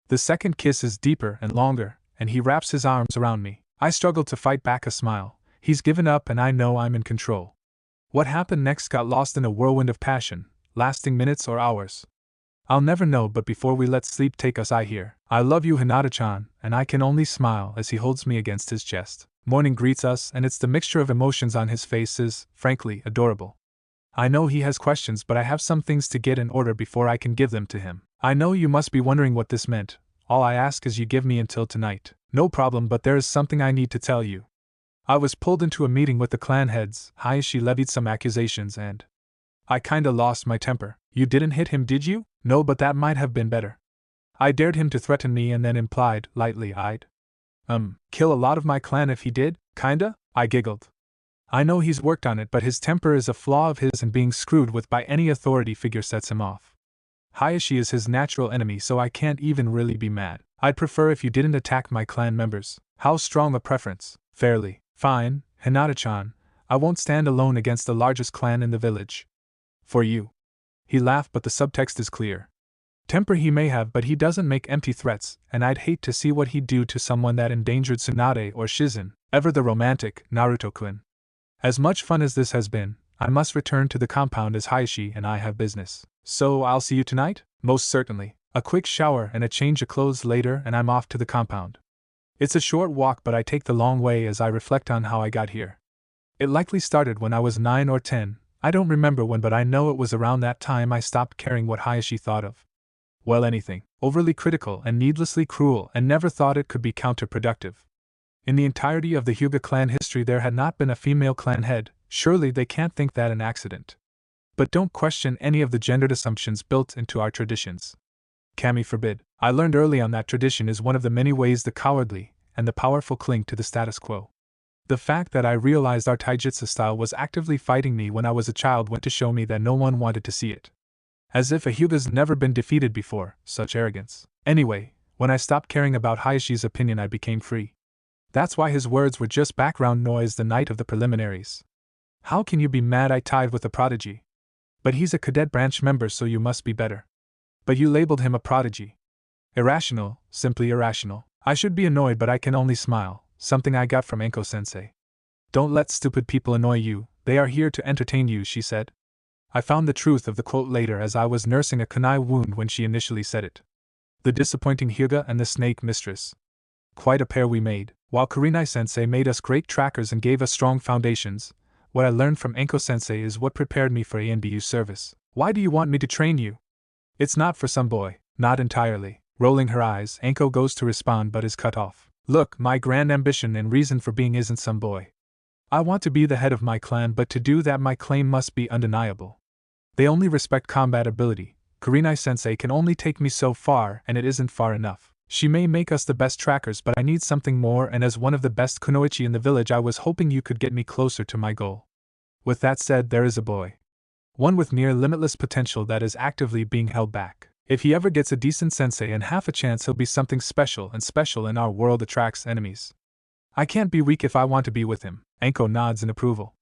The second kiss is deeper and longer, and he wraps his arms around me. I struggle to fight back a smile. He's given up and I know I'm in control. What happened next got lost in a whirlwind of passion, lasting minutes or hours. I'll never know, but before we let sleep take us, I hear, "I love you, Hinata-chan," and I can only smile as he holds me against his chest. Morning greets us, and it's the mixture of emotions on his face is, frankly, adorable. I know he has questions, but I have some things to get in order before I can give them to him. I know you must be wondering what this meant. All I ask is you give me until tonight. No problem, but there is something I need to tell you. I was pulled into a meeting with the clan heads. Hayashi levied some accusations and I kinda lost my temper. You didn't hit him, did you? No, but that might have been better. I dared him to threaten me and then implied, lightly, I'd kill a lot of my clan if he did, kinda? I giggled. I know he's worked on it, but his temper is a flaw of his, and being screwed with by any authority figure sets him off. Hayashi is his natural enemy, so I can't even really be mad. I'd prefer if you didn't attack my clan members. How strong a preference. Fairly. Fine, Hinata-chan. I won't stand alone against the largest clan in the village. For you. He laughed, but the subtext is clear. Temper he may have, but he doesn't make empty threats, and I'd hate to see what he'd do to someone that endangered Tsunade or Shizen, ever the romantic, Naruto-kun. As much fun as this has been, I must return to the compound as Hayashi and I have business. So I'll see you tonight? Most certainly. A quick shower and a change of clothes later and I'm off to the compound. It's a short walk, but I take the long way as I reflect on how I got here. It likely started when I was 9 or 10, I don't remember when, but I know it was around that time I stopped caring what Hayashi thought of. Well, anything. Overly critical and needlessly cruel, and never thought it could be counterproductive. In the entirety of the Hyuga clan history there had not been a female clan head. Surely they can't think that an accident. But don't question any of the gendered assumptions built into our traditions. Kami forbid. I learned early on that tradition is one of the many ways the cowardly and the powerful cling to the status quo. The fact that I realized our taijutsu style was actively fighting me when I was a child went to show me that no one wanted to see it. As if a Hyuga's never been defeated before, such arrogance. Anyway, when I stopped caring about Hayashi's opinion I became free. That's why his words were just background noise the night of the preliminaries. How can you be mad I tied with a prodigy? But he's a cadet branch member, so you must be better. But you labeled him a prodigy. Irrational, simply irrational. I should be annoyed, but I can only smile, something I got from Enko-sensei. Don't let stupid people annoy you, they are here to entertain you, she said. I found the truth of the quote later as I was nursing a kunai wound when she initially said it. The disappointing Hyuga and the snake mistress. Quite a pair we made. While Kurenai-sensei made us great trackers and gave us strong foundations, what I learned from Enko-sensei is what prepared me for ANBU service. Why do you want me to train you? It's not for some boy. Not entirely. Rolling her eyes, Enko goes to respond but is cut off. Look, my grand ambition and reason for being isn't some boy. I want to be the head of my clan, but to do that my claim must be undeniable. They only respect combat ability. Kurenai-sensei can only take me so far, and it isn't far enough. She may make us the best trackers, but I need something more, and as one of the best kunoichi in the village I was hoping you could get me closer to my goal. With that said, there is a boy. One with near limitless potential that is actively being held back. If he ever gets a decent sensei and half a chance, he'll be something special, and special in our world attracts enemies. I can't be weak if I want to be with him. Enko nods in approval.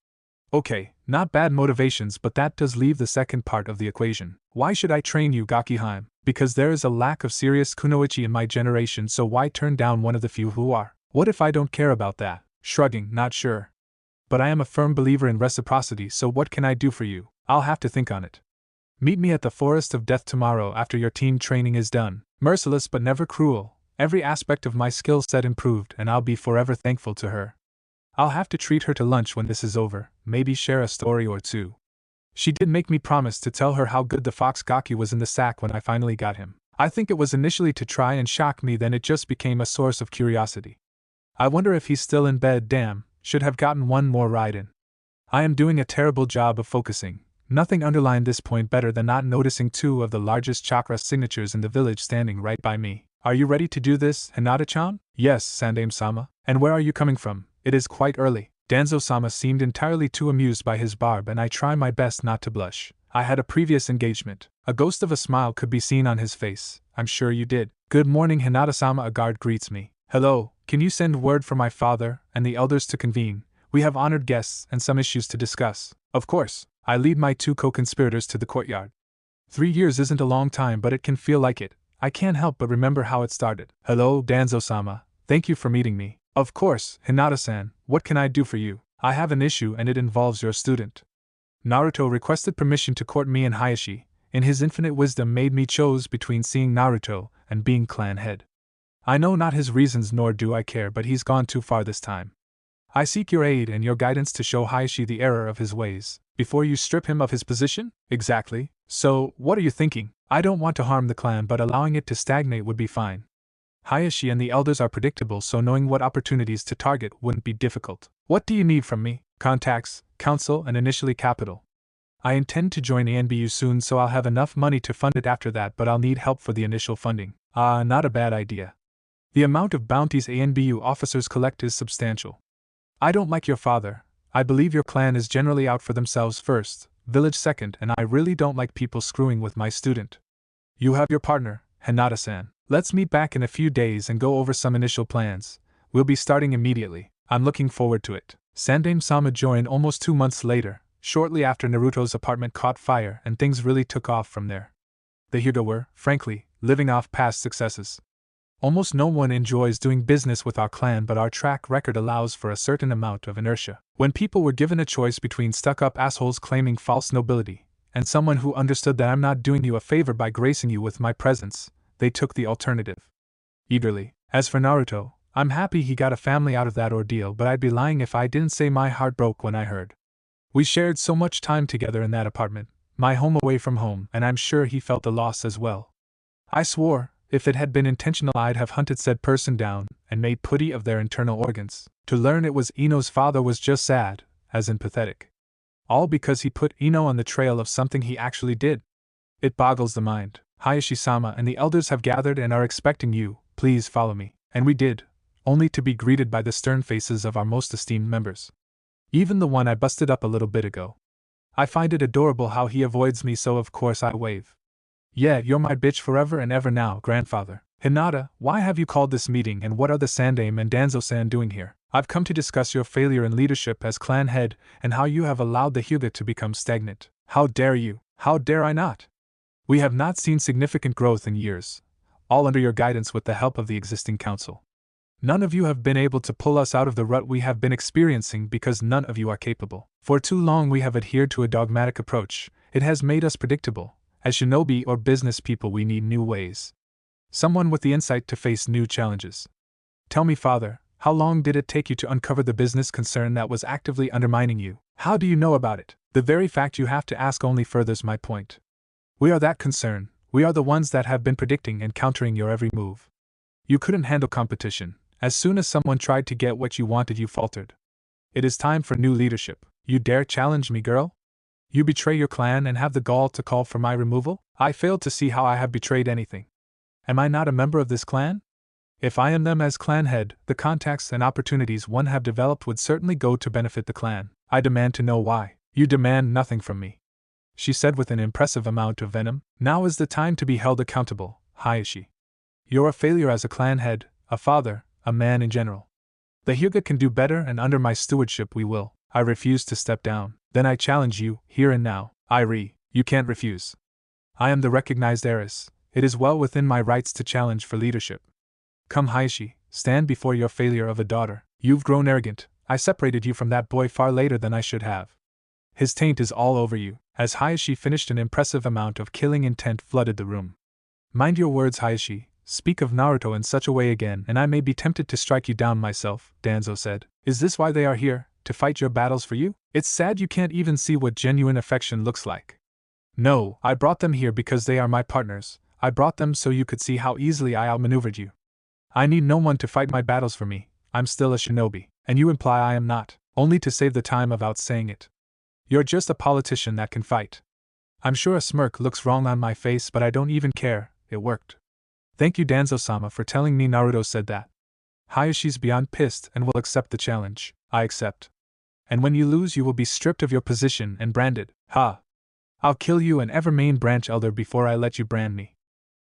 Okay, not bad motivations, but that does leave the second part of the equation. Why should I train you, Gakiheim? Because there is a lack of serious kunoichi in my generation, so why turn down one of the few who are? What if I don't care about that? shrugging, not sure. But I am a firm believer in reciprocity, so what can I do for you? I'll have to think on it. Meet me at the Forest of Death tomorrow after your team training is done. Merciless but never cruel, every aspect of my skill set improved, and I'll be forever thankful to her. I'll have to treat her to lunch when this is over, maybe share a story or two. She did make me promise to tell her how good the fox Gaki was in the sack when I finally got him. I think it was initially to try and shock me, then it just became a source of curiosity. I wonder if he's still in bed. Damn, should have gotten one more ride in. I am doing a terrible job of focusing. Nothing underlined this point better than not noticing two of the largest chakra signatures in the village standing right by me. Are you ready to do this, Hinata-chan? Yes, Sandaime-sama. And where are you coming from? It is quite early. Danzo-sama seemed entirely too amused by his barb, and I try my best not to blush. I had a previous engagement. A ghost of a smile could be seen on his face. I'm sure you did. Good morning, Hinata-sama. A guard greets me. Hello, can you send word for my father and the elders to convene? We have honored guests and some issues to discuss. Of course. I lead my two co-conspirators to the courtyard. 3 years isn't a long time, but it can feel like it. I can't help but remember how it started. Hello, Danzo-sama. Thank you for meeting me. Of course, Hinata-san. What can I do for you? I have an issue and it involves your student. Naruto requested permission to court me, and Hayashi, in his infinite wisdom, made me choose between seeing Naruto and being clan head. I know not his reasons, nor do I care, but he's gone too far this time. I seek your aid and your guidance to show Hayashi the error of his ways, before you strip him of his position? Exactly. So, what are you thinking? I don't want to harm the clan, but allowing it to stagnate would be fine. Hayashi and the elders are predictable, so knowing what opportunities to target wouldn't be difficult. What do you need from me? Contacts, counsel, and initially capital. I intend to join ANBU soon, so I'll have enough money to fund it after that, but I'll need help for the initial funding. Not a bad idea. The amount of bounties ANBU officers collect is substantial. I don't like your father. I believe your clan is generally out for themselves first, village second, and I really don't like people screwing with my student. You have your partner, Hinata-san. Let's meet back in a few days and go over some initial plans. We'll be starting immediately. I'm looking forward to it. Sandaime-sama joined almost 2 months later, shortly after Naruto's apartment caught fire, and things really took off from there. The Hyuga were, frankly, living off past successes. Almost no one enjoys doing business with our clan, but our track record allows for a certain amount of inertia. When people were given a choice between stuck-up assholes claiming false nobility, and someone who understood that I'm not doing you a favor by gracing you with my presence, they took the alternative eagerly. As for Naruto, I'm happy he got a family out of that ordeal, but I'd be lying if I didn't say my heart broke when I heard. We shared so much time together in that apartment, my home away from home, and I'm sure he felt the loss as well. I swore, if it had been intentional, I'd have hunted said person down and made putty of their internal organs. To learn it was Ino's father was just sad, as in pathetic. All because he put Ino on the trail of something he actually did. It boggles the mind. Hayashi-sama and the elders have gathered and are expecting you. Please follow me. And we did, only to be greeted by the stern faces of our most esteemed members. Even the one I busted up a little bit ago. I find it adorable how he avoids me, so of course I wave. Yeah, you're my bitch forever and ever now, grandfather. Hinata, why have you called this meeting, and what are the Sandaime and Danzo-san doing here? I've come to discuss your failure in leadership as clan head, and how you have allowed the Hyuga to become stagnant. How dare you? How dare I not? We have not seen significant growth in years, all under your guidance with the help of the existing council. None of you have been able to pull us out of the rut we have been experiencing because none of you are capable. For too long we have adhered to a dogmatic approach. It has made us predictable. As shinobi or business people, we need new ways. Someone with the insight to face new challenges. Tell me, father, how long did it take you to uncover the business concern that was actively undermining you? How do you know about it? The very fact you have to ask only furthers my point. We are that concern. We are the ones that have been predicting and countering your every move. You couldn't handle competition. As soon as someone tried to get what you wanted, you faltered. It is time for new leadership. You dare challenge me, girl? You betray your clan and have the gall to call for my removal? I fail to see how I have betrayed anything. Am I not a member of this clan? If I am them as clan head, the contacts and opportunities one have developed would certainly go to benefit the clan. I demand to know why. You demand nothing from me, she said with an impressive amount of venom. Now is the time to be held accountable, Hayashi. You're a failure as a clan head, a father, a man in general. The Hyuga can do better, and under my stewardship we will. I refuse to step down. Then I challenge you, here and now. You can't refuse. I am the recognized heiress. It is well within my rights to challenge for leadership. Come, Hayashi, stand before your failure of a daughter. You've grown arrogant, I separated you from that boy far later than I should have. His taint is all over you. As Hayashi finished, an impressive amount of killing intent flooded the room. Mind your words, Hayashi. Speak of Naruto in such a way again, and I may be tempted to strike you down myself, Danzo said. Is this why they are here, to fight your battles for you? It's sad you can't even see what genuine affection looks like. No, I brought them here because they are my partners. I brought them so you could see how easily I outmaneuvered you. I need no one to fight my battles for me. I'm still a shinobi, and you imply I am not, only to save the time of outsaying it. You're just a politician that can fight. I'm sure a smirk looks wrong on my face, but I don't even care. It worked. Thank you, Danzo-sama, for telling me Naruto said that. Hayashi's beyond pissed and will accept the challenge. I accept. And when you lose, you will be stripped of your position and branded. Ha! I'll kill you and ever main branch elder before I let you brand me.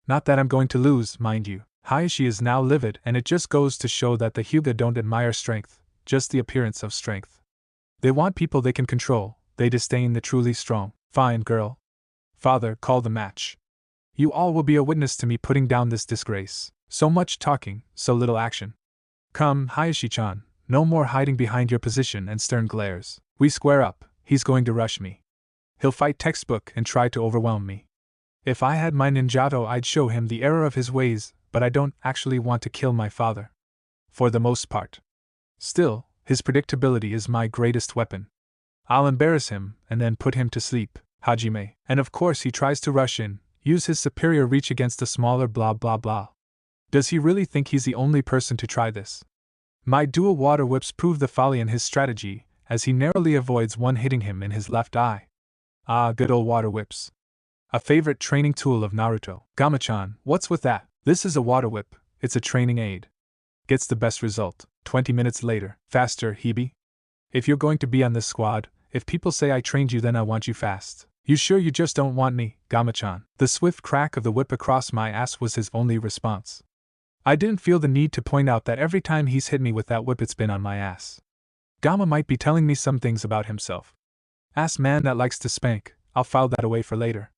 Not that I'm going to lose, mind you. Hayashi is now livid, and it just goes to show that the Hyuga don't admire strength, just the appearance of strength. They want people they can control, they disdain the truly strong. Fine, girl. Father, call the match. You all will be a witness to me putting down this disgrace. So much talking, so little action. Come, Hayashi-chan, no more hiding behind your position and stern glares. We square up. He's going to rush me. He'll fight textbook and try to overwhelm me. If I had my ninjato, I'd show him the error of his ways, but I don't actually want to kill my father. For the most part. Still, his predictability is my greatest weapon. I'll embarrass him and then put him to sleep, Hajime. And of course he tries to rush in, use his superior reach against a smaller blah blah blah. Does he really think he's the only person to try this? My dual water whips prove the folly in his strategy, as he narrowly avoids one hitting him in his left eye. Ah, good old water whips. A favorite training tool of Naruto. Gamachan, what's with that? This is a water whip, it's a training aid. Gets the best result. 20 minutes later. Faster, Hebe. If you're going to be on this squad, if people say I trained you, then I want you fast. You sure you just don't want me, Gamachan? The swift crack of the whip across my ass was his only response. I didn't feel the need to point out that every time he's hit me with that whip it's been on my ass. Gamma might be telling me some things about himself. Ass man that likes to spank, I'll file that away for later.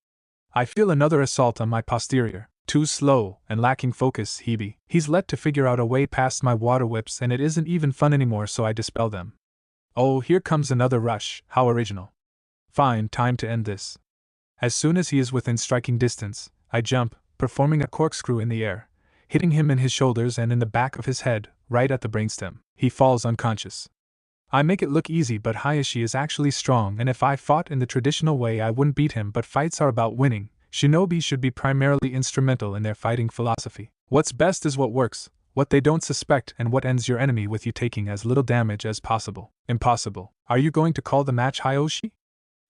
I feel another assault on my posterior. Too slow and lacking focus, Hebe. He's let to figure out a way past my water whips and it isn't even fun anymore, so I dispel them. Oh, here comes another rush, how original. Fine, time to end this. As soon as he is within striking distance, I jump, performing a corkscrew in the air, hitting him in his shoulders and in the back of his head, right at the brainstem. He falls unconscious. I make it look easy, but Hayashi is actually strong, and if I fought in the traditional way I wouldn't beat him, but fights are about winning. Shinobi should be primarily instrumental in their fighting philosophy. What's best is what works, what they don't suspect, and what ends your enemy with you taking as little damage as possible. Impossible. Are you going to call the match, Hayashi?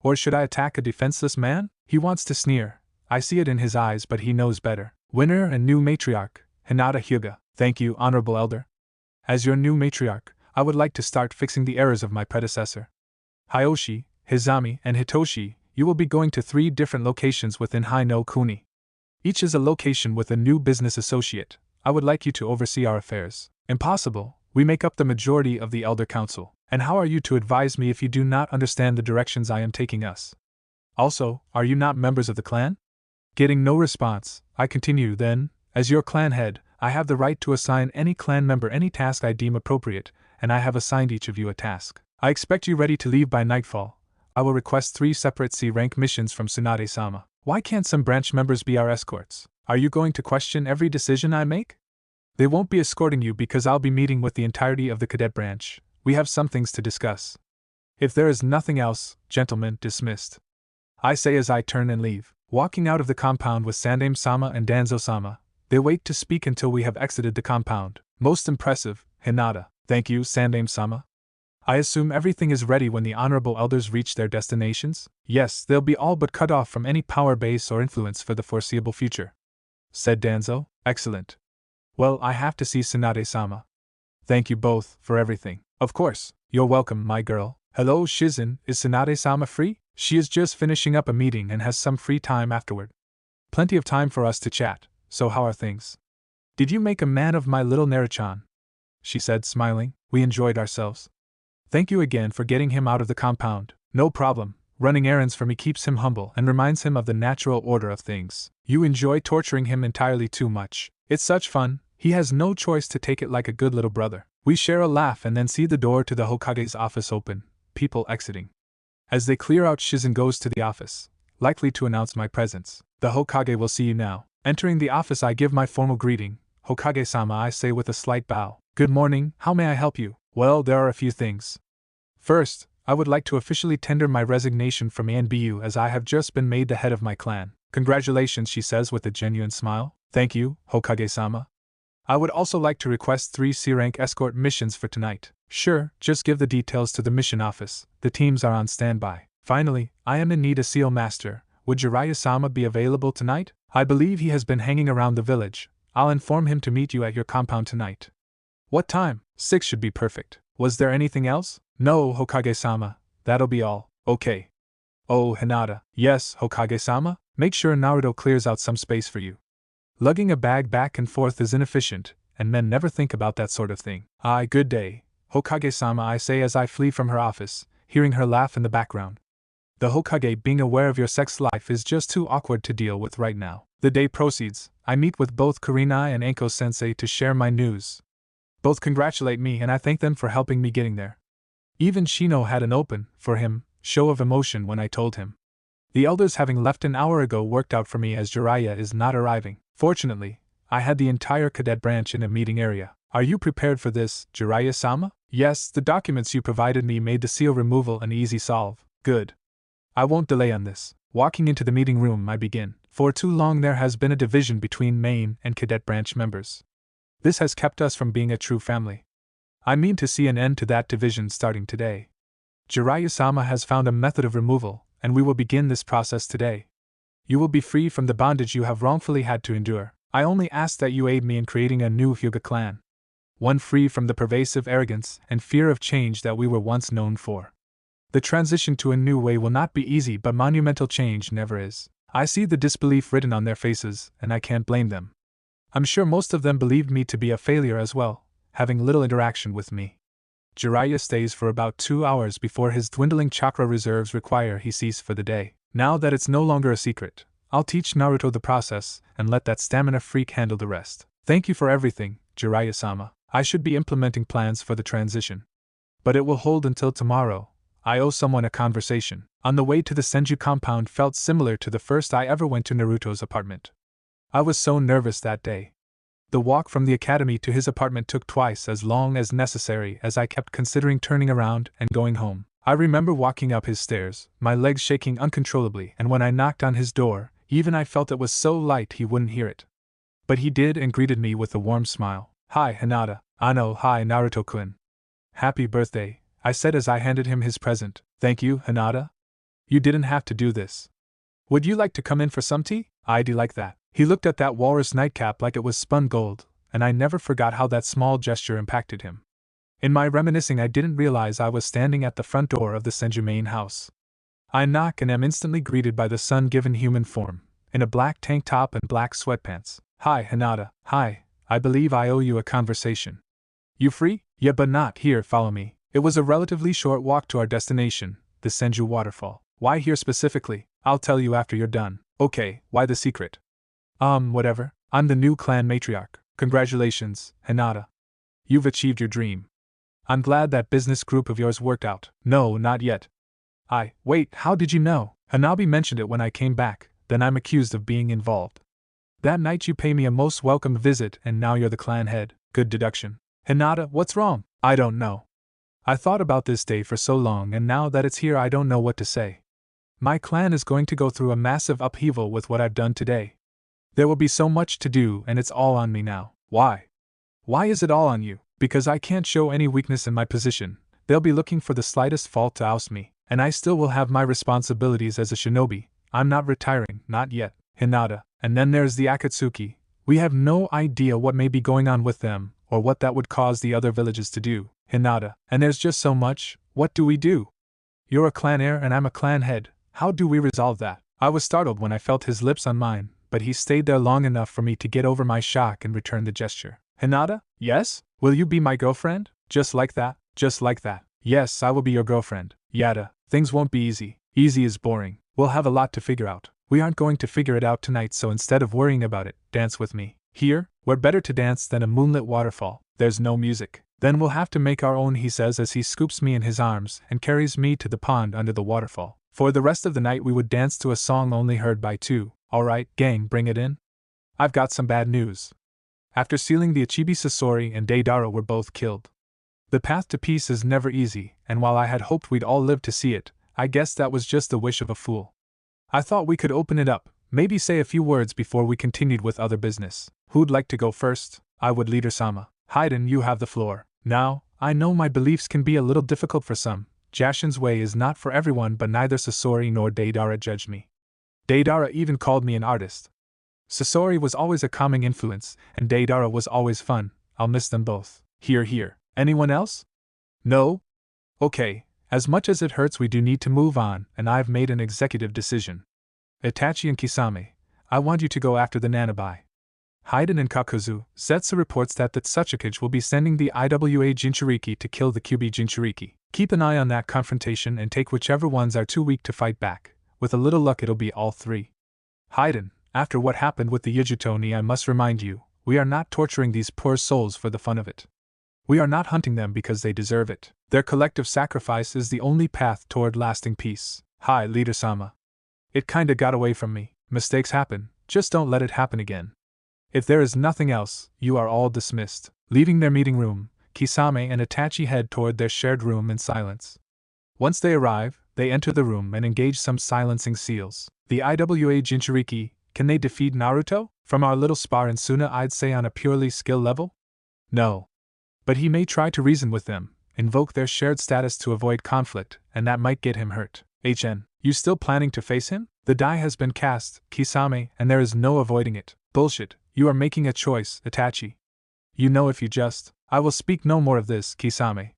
Or should I attack a defenseless man? He wants to sneer. I see it in his eyes, but he knows better. Winner and new matriarch, Hinata Hyuga. Thank you, Honorable Elder. As your new matriarch, I would like to start fixing the errors of my predecessor. Hayashi, Hizami, and Hitoshi, you will be going to 3 different locations within Hai no Kuni. Each is a location with a new business associate. I would like you to oversee our affairs. Impossible. We make up the majority of the Elder Council. And how are you to advise me if you do not understand the directions I am taking us? Also, are you not members of the clan? Getting no response, I continue then, as your clan head, I have the right to assign any clan member any task I deem appropriate, and I have assigned each of you a task. I expect you ready to leave by nightfall. I will request 3 separate C-rank missions from Tsunade-sama. Why can't some branch members be our escorts? Are you going to question every decision I make? They won't be escorting you because I'll be meeting with the entirety of the cadet branch. We have some things to discuss. If there is nothing else, gentlemen, dismissed. I say as I turn and leave. Walking out of the compound with Sandaime-sama and Danzo-sama, they wait to speak until we have exited the compound. Most impressive, Hinata. Thank you, Sandaime-sama. I assume everything is ready when the honorable elders reach their destinations? Yes, they'll be all but cut off from any power base or influence for the foreseeable future, said Danzo. Excellent. Well, I have to see Tsunade-sama. Thank you both for everything. Of course, you're welcome, my girl. Hello, Shizen, is Tsunade-sama free? She is just finishing up a meeting and has some free time afterward. Plenty of time for us to chat, so how are things? Did you make a man of my little Naruto-chan? She said, smiling. We enjoyed ourselves. Thank you again for getting him out of the compound. No problem. Running errands for me keeps him humble and reminds him of the natural order of things. You enjoy torturing him entirely too much. It's such fun, he has no choice to take it like a good little brother. We share a laugh and then see the door to the Hokage's office open, people exiting. As they clear out, Shizen goes to the office, likely to announce my presence. The Hokage will see you now. Entering the office, I give my formal greeting. Hokage-sama, I say with a slight bow. Good morning, how may I help you? Well, there are a few things. First, I would like to officially tender my resignation from ANBU as I have just been made the head of my clan. Congratulations, she says with a genuine smile. Thank you, Hokage-sama. I would also like to request 3 C-rank escort missions for tonight. Sure, just give the details to the mission office. The teams are on standby. Finally, I am in need a seal master. Would Jiraiya-sama be available tonight? I believe he has been hanging around the village. I'll inform him to meet you at your compound tonight. What time? 6 should be perfect. Was there anything else? No, Hokage-sama. That'll be all. Okay. Oh, Hinata. Yes, Hokage-sama? Make sure Naruto clears out some space for you. Lugging a bag back and forth is inefficient, and men never think about that sort of thing. Aye, good day, Hokage-sama, I say as I flee from her office, hearing her laugh in the background. The Hokage being aware of your sex life is just too awkward to deal with right now. The day proceeds. I meet with both Kurenai and Anko-sensei to share my news. Both congratulate me and I thank them for helping me getting there. Even Shino had an open, for him, show of emotion when I told him. The elders having left an hour ago worked out for me as Jiraiya is not arriving. Fortunately, I had the entire cadet branch in a meeting area. Are you prepared for this, Jiraiya-sama? Yes, the documents you provided me made the seal removal an easy solve. Good. I won't delay on this. Walking into the meeting room, I begin. For too long there has been a division between main and cadet branch members. This has kept us from being a true family. I mean to see an end to that division starting today. Jiraiya-sama has found a method of removal, and we will begin this process today. You will be free from the bondage you have wrongfully had to endure. I only ask that you aid me in creating a new Hyuga clan. One free from the pervasive arrogance and fear of change that we were once known for. The transition to a new way will not be easy, but monumental change never is. I see the disbelief written on their faces, and I can't blame them. I'm sure most of them believed me to be a failure as well, having little interaction with me. Jiraiya stays for about 2 hours before his dwindling chakra reserves require he cease for the day. Now that it's no longer a secret, I'll teach Naruto the process and let that stamina freak handle the rest. Thank you for everything, Jiraiya-sama. I should be implementing plans for the transition. But it will hold until tomorrow. I owe someone a conversation. On the way to the Senju compound felt similar to the first I ever went to Naruto's apartment. I was so nervous that day. The walk from the academy to his apartment took twice as long as necessary as I kept considering turning around and going home. I remember walking up his stairs, my legs shaking uncontrollably, and when I knocked on his door, even I felt it was so light he wouldn't hear it. But he did and greeted me with a warm smile. Hi, Hinata. Ano, hi, Naruto-kun. Happy birthday, I said as I handed him his present. Thank you, Hinata. You didn't have to do this. Would you like to come in for some tea? I'd like that. He looked at that walrus nightcap like it was spun gold, and I never forgot how that small gesture impacted him. In my reminiscing, I didn't realize I was standing at the front door of the Senju main house. I knock and am instantly greeted by the sun-given human form, in a black tank top and black sweatpants. Hi, Hinata. Hi, I believe I owe you a conversation. You free? Yeah, but not here, follow me. It was a relatively short walk to our destination, the Senju waterfall. Why here specifically? I'll tell you after you're done. Okay, why the secret? Whatever. I'm the new clan matriarch. Congratulations, Hinata. You've achieved your dream. I'm glad that business group of yours worked out. No, not yet. Wait, how did you know? Hanabi mentioned it when I came back, then I'm accused of being involved. That night you pay me a most welcome visit and now you're the clan head. Good deduction. Hinata, what's wrong? I don't know. I thought about this day for so long and now that it's here I don't know what to say. My clan is going to go through a massive upheaval with what I've done today. There will be so much to do and it's all on me now. Why? Why is it all on you? Because I can't show any weakness in my position. They'll be looking for the slightest fault to oust me, and I still will have my responsibilities as a shinobi. I'm not retiring, not yet, Hinata. And then there's the Akatsuki. We have no idea what may be going on with them, or what that would cause the other villages to do, Hinata. And there's just so much. What do we do? You're a clan heir and I'm a clan head. How do we resolve that? I was startled when I felt his lips on mine, but he stayed there long enough for me to get over my shock and return the gesture. Hinata? Yes? Will you be my girlfriend? Just like that? Just like that. Yes, I will be your girlfriend. Yada. Things won't be easy. Easy is boring. We'll have a lot to figure out. We aren't going to figure it out tonight, so instead of worrying about it, dance with me. Here, where better to dance than a moonlit waterfall. There's no music. Then we'll have to make our own, he says as he scoops me in his arms and carries me to the pond under the waterfall. For the rest of the night we would dance to a song only heard by two. Alright, gang, bring it in. I've got some bad news. After sealing the Ichibi, Sasori and Deidara were both killed. The path to peace is never easy, and while I had hoped we'd all live to see it, I guess that was just the wish of a fool. I thought we could open it up, maybe say a few words before we continued with other business. Who'd like to go first? I would, Leader-sama. Haiden, you have the floor. Now, I know my beliefs can be a little difficult for some. Jashin's way is not for everyone, but neither Sasori nor Deidara judged me. Deidara even called me an artist. Sasori was always a calming influence, and Deidara was always fun. I'll miss them both. Hear, hear. Anyone else? No? Okay, as much as it hurts, we do need to move on, and I've made an executive decision. Itachi and Kisame, I want you to go after the Nanabai. Haiden and Kakuzu, Zetsu reports that the Tsuchikage will be sending the IWA Jinchuriki to kill the Kyubi Jinchuriki. Keep an eye on that confrontation and take whichever ones are too weak to fight back. With a little luck it'll be all three. Haiden, after what happened with the Yujutoni, I must remind you, we are not torturing these poor souls for the fun of it. We are not hunting them because they deserve it. Their collective sacrifice is the only path toward lasting peace. Hi, Leader-sama. It kinda got away from me. Mistakes happen, just don't let it happen again. If there is nothing else, you are all dismissed. Leaving their meeting room, Kisame and Itachi head toward their shared room in silence. Once they arrive, they enter the room and engage some silencing seals. The IWA Jinchuriki, can they defeat Naruto? From our little spar in Suna, I'd say on a purely skill level? No. But he may try to reason with them, invoke their shared status to avoid conflict, and that might get him hurt. HN, you still planning to face him? The die has been cast, Kisame, and there is no avoiding it. Bullshit, you are making a choice, Itachi. You know if you just... I will speak no more of this, Kisame.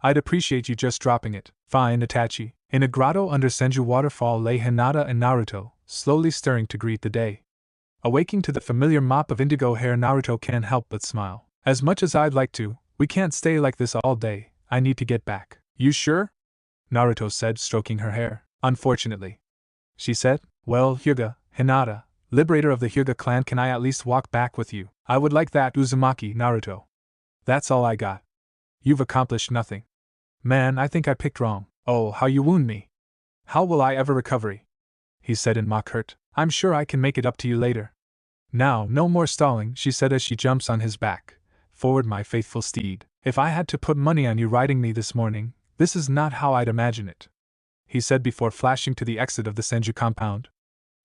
I'd appreciate you just dropping it. Fine, Itachi. In a grotto under Senju Waterfall lay Hinata and Naruto, slowly stirring to greet the day. Awaking to the familiar mop of indigo hair, Naruto can't help but smile. As much as I'd like to, we can't stay like this all day. I need to get back. You sure? Naruto said, stroking her hair. Unfortunately. She said, well, Hyuga, Hinata, liberator of the Hyuga clan, can I at least walk back with you? I would like that, Uzumaki, Naruto. That's all I got. You've accomplished nothing. Man, I think I picked wrong. Oh, how you wound me. How will I ever recover? He said in mock hurt. I'm sure I can make it up to you later. Now, no more stalling, she said as she jumps on his back. Forward, my faithful steed. If I had to put money on you riding me this morning, this is not how I'd imagine it, he said before flashing to the exit of the Senju compound.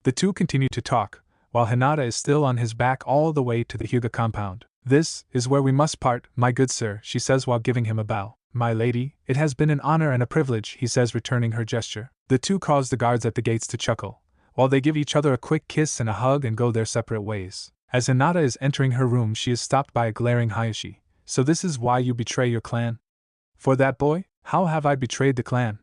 The two continue to talk, while Hinata is still on his back all the way to the Hyuga compound. This is where we must part, my good sir, she says while giving him a bow. My lady, it has been an honor and a privilege, he says, returning her gesture. The two cause the guards at the gates to chuckle, while they give each other a quick kiss and a hug and go their separate ways. As Hinata is entering her room, she is stopped by a glaring Hayashi. So this is why you betray your clan? For that boy? How have I betrayed the clan?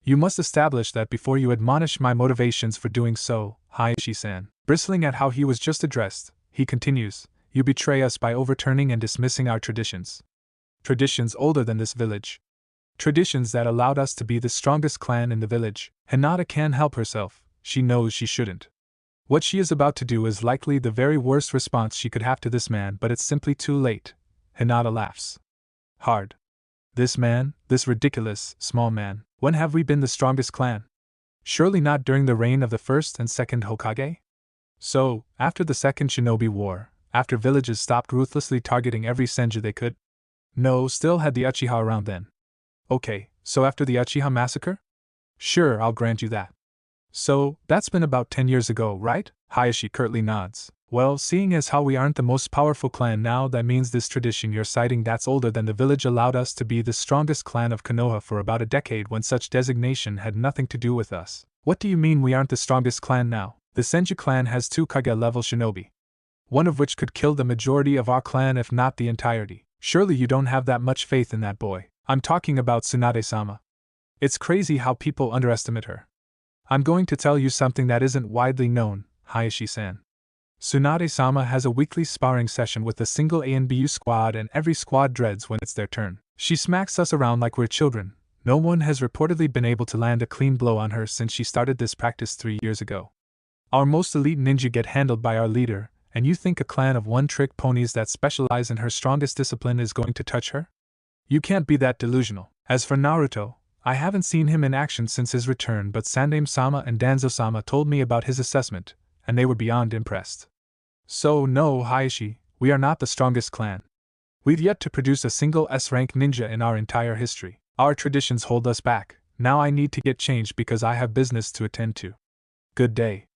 You must establish that before you admonish my motivations for doing so, Hayashi-san. Bristling at how he was just addressed, he continues, you betray us by overturning and dismissing our traditions. Traditions older than this village. Traditions that allowed us to be the strongest clan in the village. Hinata can't help herself, she knows she shouldn't. What she is about to do is likely the very worst response she could have to this man, but it's simply too late. Hinata laughs. Hard. This man, this ridiculous, small man, when have we been the strongest clan? Surely not during the reign of the first and second Hokage? So, after the second Shinobi War, after villages stopped ruthlessly targeting every Senju they could? No, still had the Uchiha around then. Okay, so after the Uchiha massacre? Sure, I'll grant you that. So, that's been about 10 years ago, right? Hayashi curtly nods. Well, seeing as how we aren't the most powerful clan now, that means this tradition you're citing that's older than the village allowed us to be the strongest clan of Konoha for about a decade when such designation had nothing to do with us. What do you mean we aren't the strongest clan now? The Senju clan has 2 Kage-level shinobi, one of which could kill the majority of our clan if not the entirety. Surely you don't have that much faith in that boy. I'm talking about Tsunade-sama. It's crazy how people underestimate her. I'm going to tell you something that isn't widely known, Hayashi-san. Tsunade-sama has a weekly sparring session with a single A and BU squad, and every squad dreads when it's their turn. She smacks us around like we're children. No one has reportedly been able to land a clean blow on her since she started this practice 3 years ago. Our most elite ninja get handled by our leader, and you think a clan of one-trick ponies that specialize in her strongest discipline is going to touch her? You can't be that delusional. As for Naruto, I haven't seen him in action since his return, but Sandaime-sama and Danzo-sama told me about his assessment, and they were beyond impressed. So no, Hayashi, we are not the strongest clan. We've yet to produce a single S-rank ninja in our entire history. Our traditions hold us back. Now I need to get changed because I have business to attend to. Good day.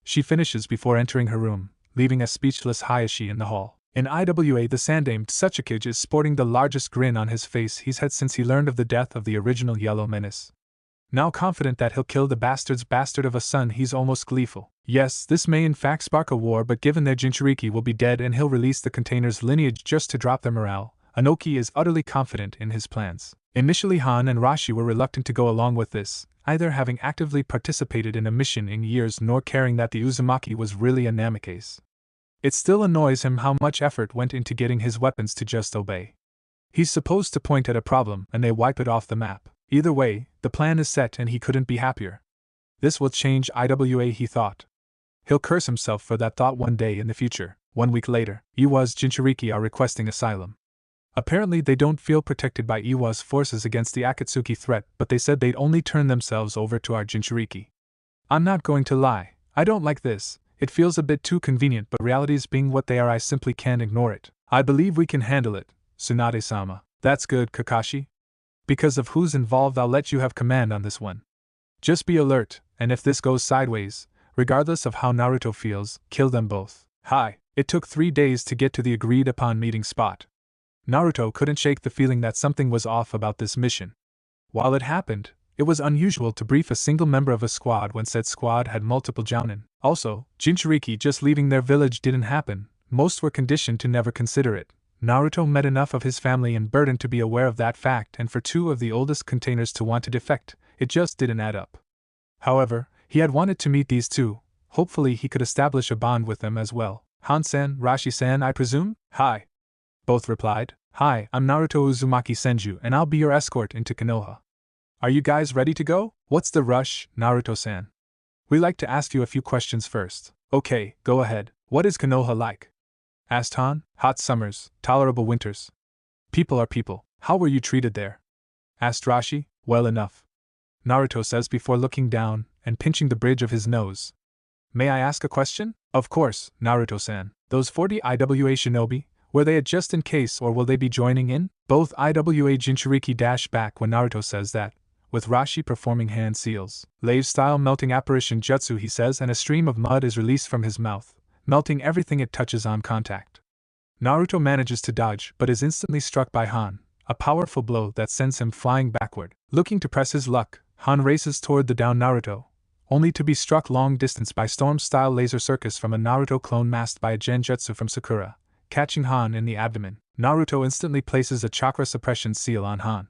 She finishes before entering her room, leaving a speechless Hayashi in the hall. In IWA, the Sandaime Tsuchikage is sporting the largest grin on his face he's had since he learned of the death of the original Yellow Menace. Now confident that he'll kill the bastard's bastard of a son, he's almost gleeful. Yes, this may in fact spark a war, but given their Jinchuriki will be dead and he'll release the container's lineage just to drop their morale, Anoki is utterly confident in his plans. Initially Han and Rashi were reluctant to go along with this, either having actively participated in a mission in years nor caring that the Uzumaki was really a Namikaze. It still annoys him how much effort went into getting his weapons to just obey. He's supposed to point at a problem and they wipe it off the map. Either way, the plan is set and he couldn't be happier. This will change IWA, he thought. He'll curse himself for that thought one day in the future. 1 week later, Iwa's Jinchuriki are requesting asylum. Apparently they don't feel protected by Iwa's forces against the Akatsuki threat, but they said they'd only turn themselves over to our Jinchuriki. I'm not going to lie, I don't like this. It feels a bit too convenient, but realities being what they are, I simply can't ignore it. I believe we can handle it, Tsunade-sama. That's good, Kakashi. Because of who's involved, I'll let you have command on this one. Just be alert, and if this goes sideways, regardless of how Naruto feels, kill them both. Hi. It took 3 days to get to the agreed upon meeting spot. Naruto couldn't shake the feeling that something was off about this mission. While it happened, it was unusual to brief a single member of a squad when said squad had multiple jounin. Also, Jinchuriki just leaving their village didn't happen, most were conditioned to never consider it. Naruto met enough of his family and burden to be aware of that fact, and for 2 of the oldest containers to want to defect, it just didn't add up. However, he had wanted to meet these 2, hopefully he could establish a bond with them as well. Han-san, Rashi-san, I presume? Hi. Both replied. Hi, I'm Naruto Uzumaki Senju and I'll be your escort into Konoha. Are you guys ready to go? What's the rush, Naruto-san? We'd like to ask you a few questions first. Okay, go ahead. What is Konoha like? Asked Han. Hot summers, tolerable winters. People are people. How were you treated there? Asked Rashi. Well enough. Naruto says before looking down and pinching the bridge of his nose. May I ask a question? Of course, Naruto-san. Those 40 IWA shinobi, were they a just in case or will they be joining in? Both IWA Jinchuriki dash back when Naruto says that, with Rashi performing hand seals. Lave-style melting apparition jutsu, he says, and a stream of mud is released from his mouth, melting everything it touches on contact. Naruto manages to dodge but is instantly struck by Han, a powerful blow that sends him flying backward. Looking to press his luck, Han races toward the down Naruto, only to be struck long distance by storm-style laser circus from a Naruto clone masked by a genjutsu from Sakura, catching Han in the abdomen. Naruto instantly places a chakra suppression seal on Han.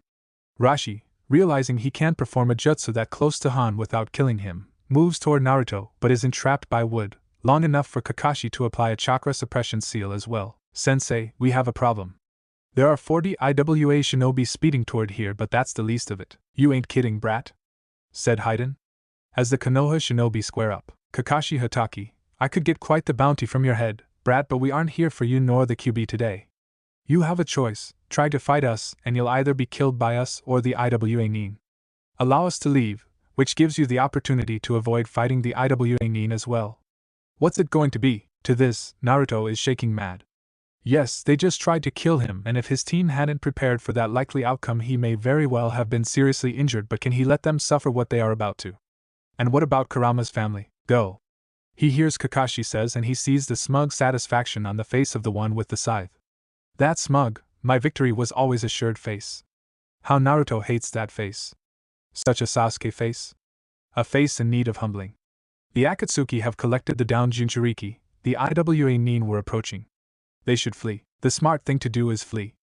Rashi, realizing he can't perform a jutsu that close to Han without killing him, moves toward Naruto but is entrapped by wood, long enough for Kakashi to apply a chakra suppression seal as well. Sensei, we have a problem. There are 40 IWA shinobi speeding toward here, but that's the least of it. You ain't kidding, brat? Said Haiden. As the Konoha shinobi square up. Kakashi Hatake, I could get quite the bounty from your head, brat, but we aren't here for you nor the QB today. You have a choice, try to fight us and you'll either be killed by us or the IWA Nin. Allow us to leave, which gives you the opportunity to avoid fighting the IWA Nin as well. What's it going to be? To this, Naruto is shaking mad. Yes, they just tried to kill him, and if his team hadn't prepared for that likely outcome he may very well have been seriously injured, but can he let them suffer what they are about to? And what about Kurama's family? Go. He hears Kakashi says and he sees the smug satisfaction on the face of the one with the scythe. That smug, my victory was always assured face. How Naruto hates that face. Such a Sasuke face. A face in need of humbling. The Akatsuki have collected the down Jinchuriki, the IWA Nin were approaching. They should flee. The smart thing to do is flee.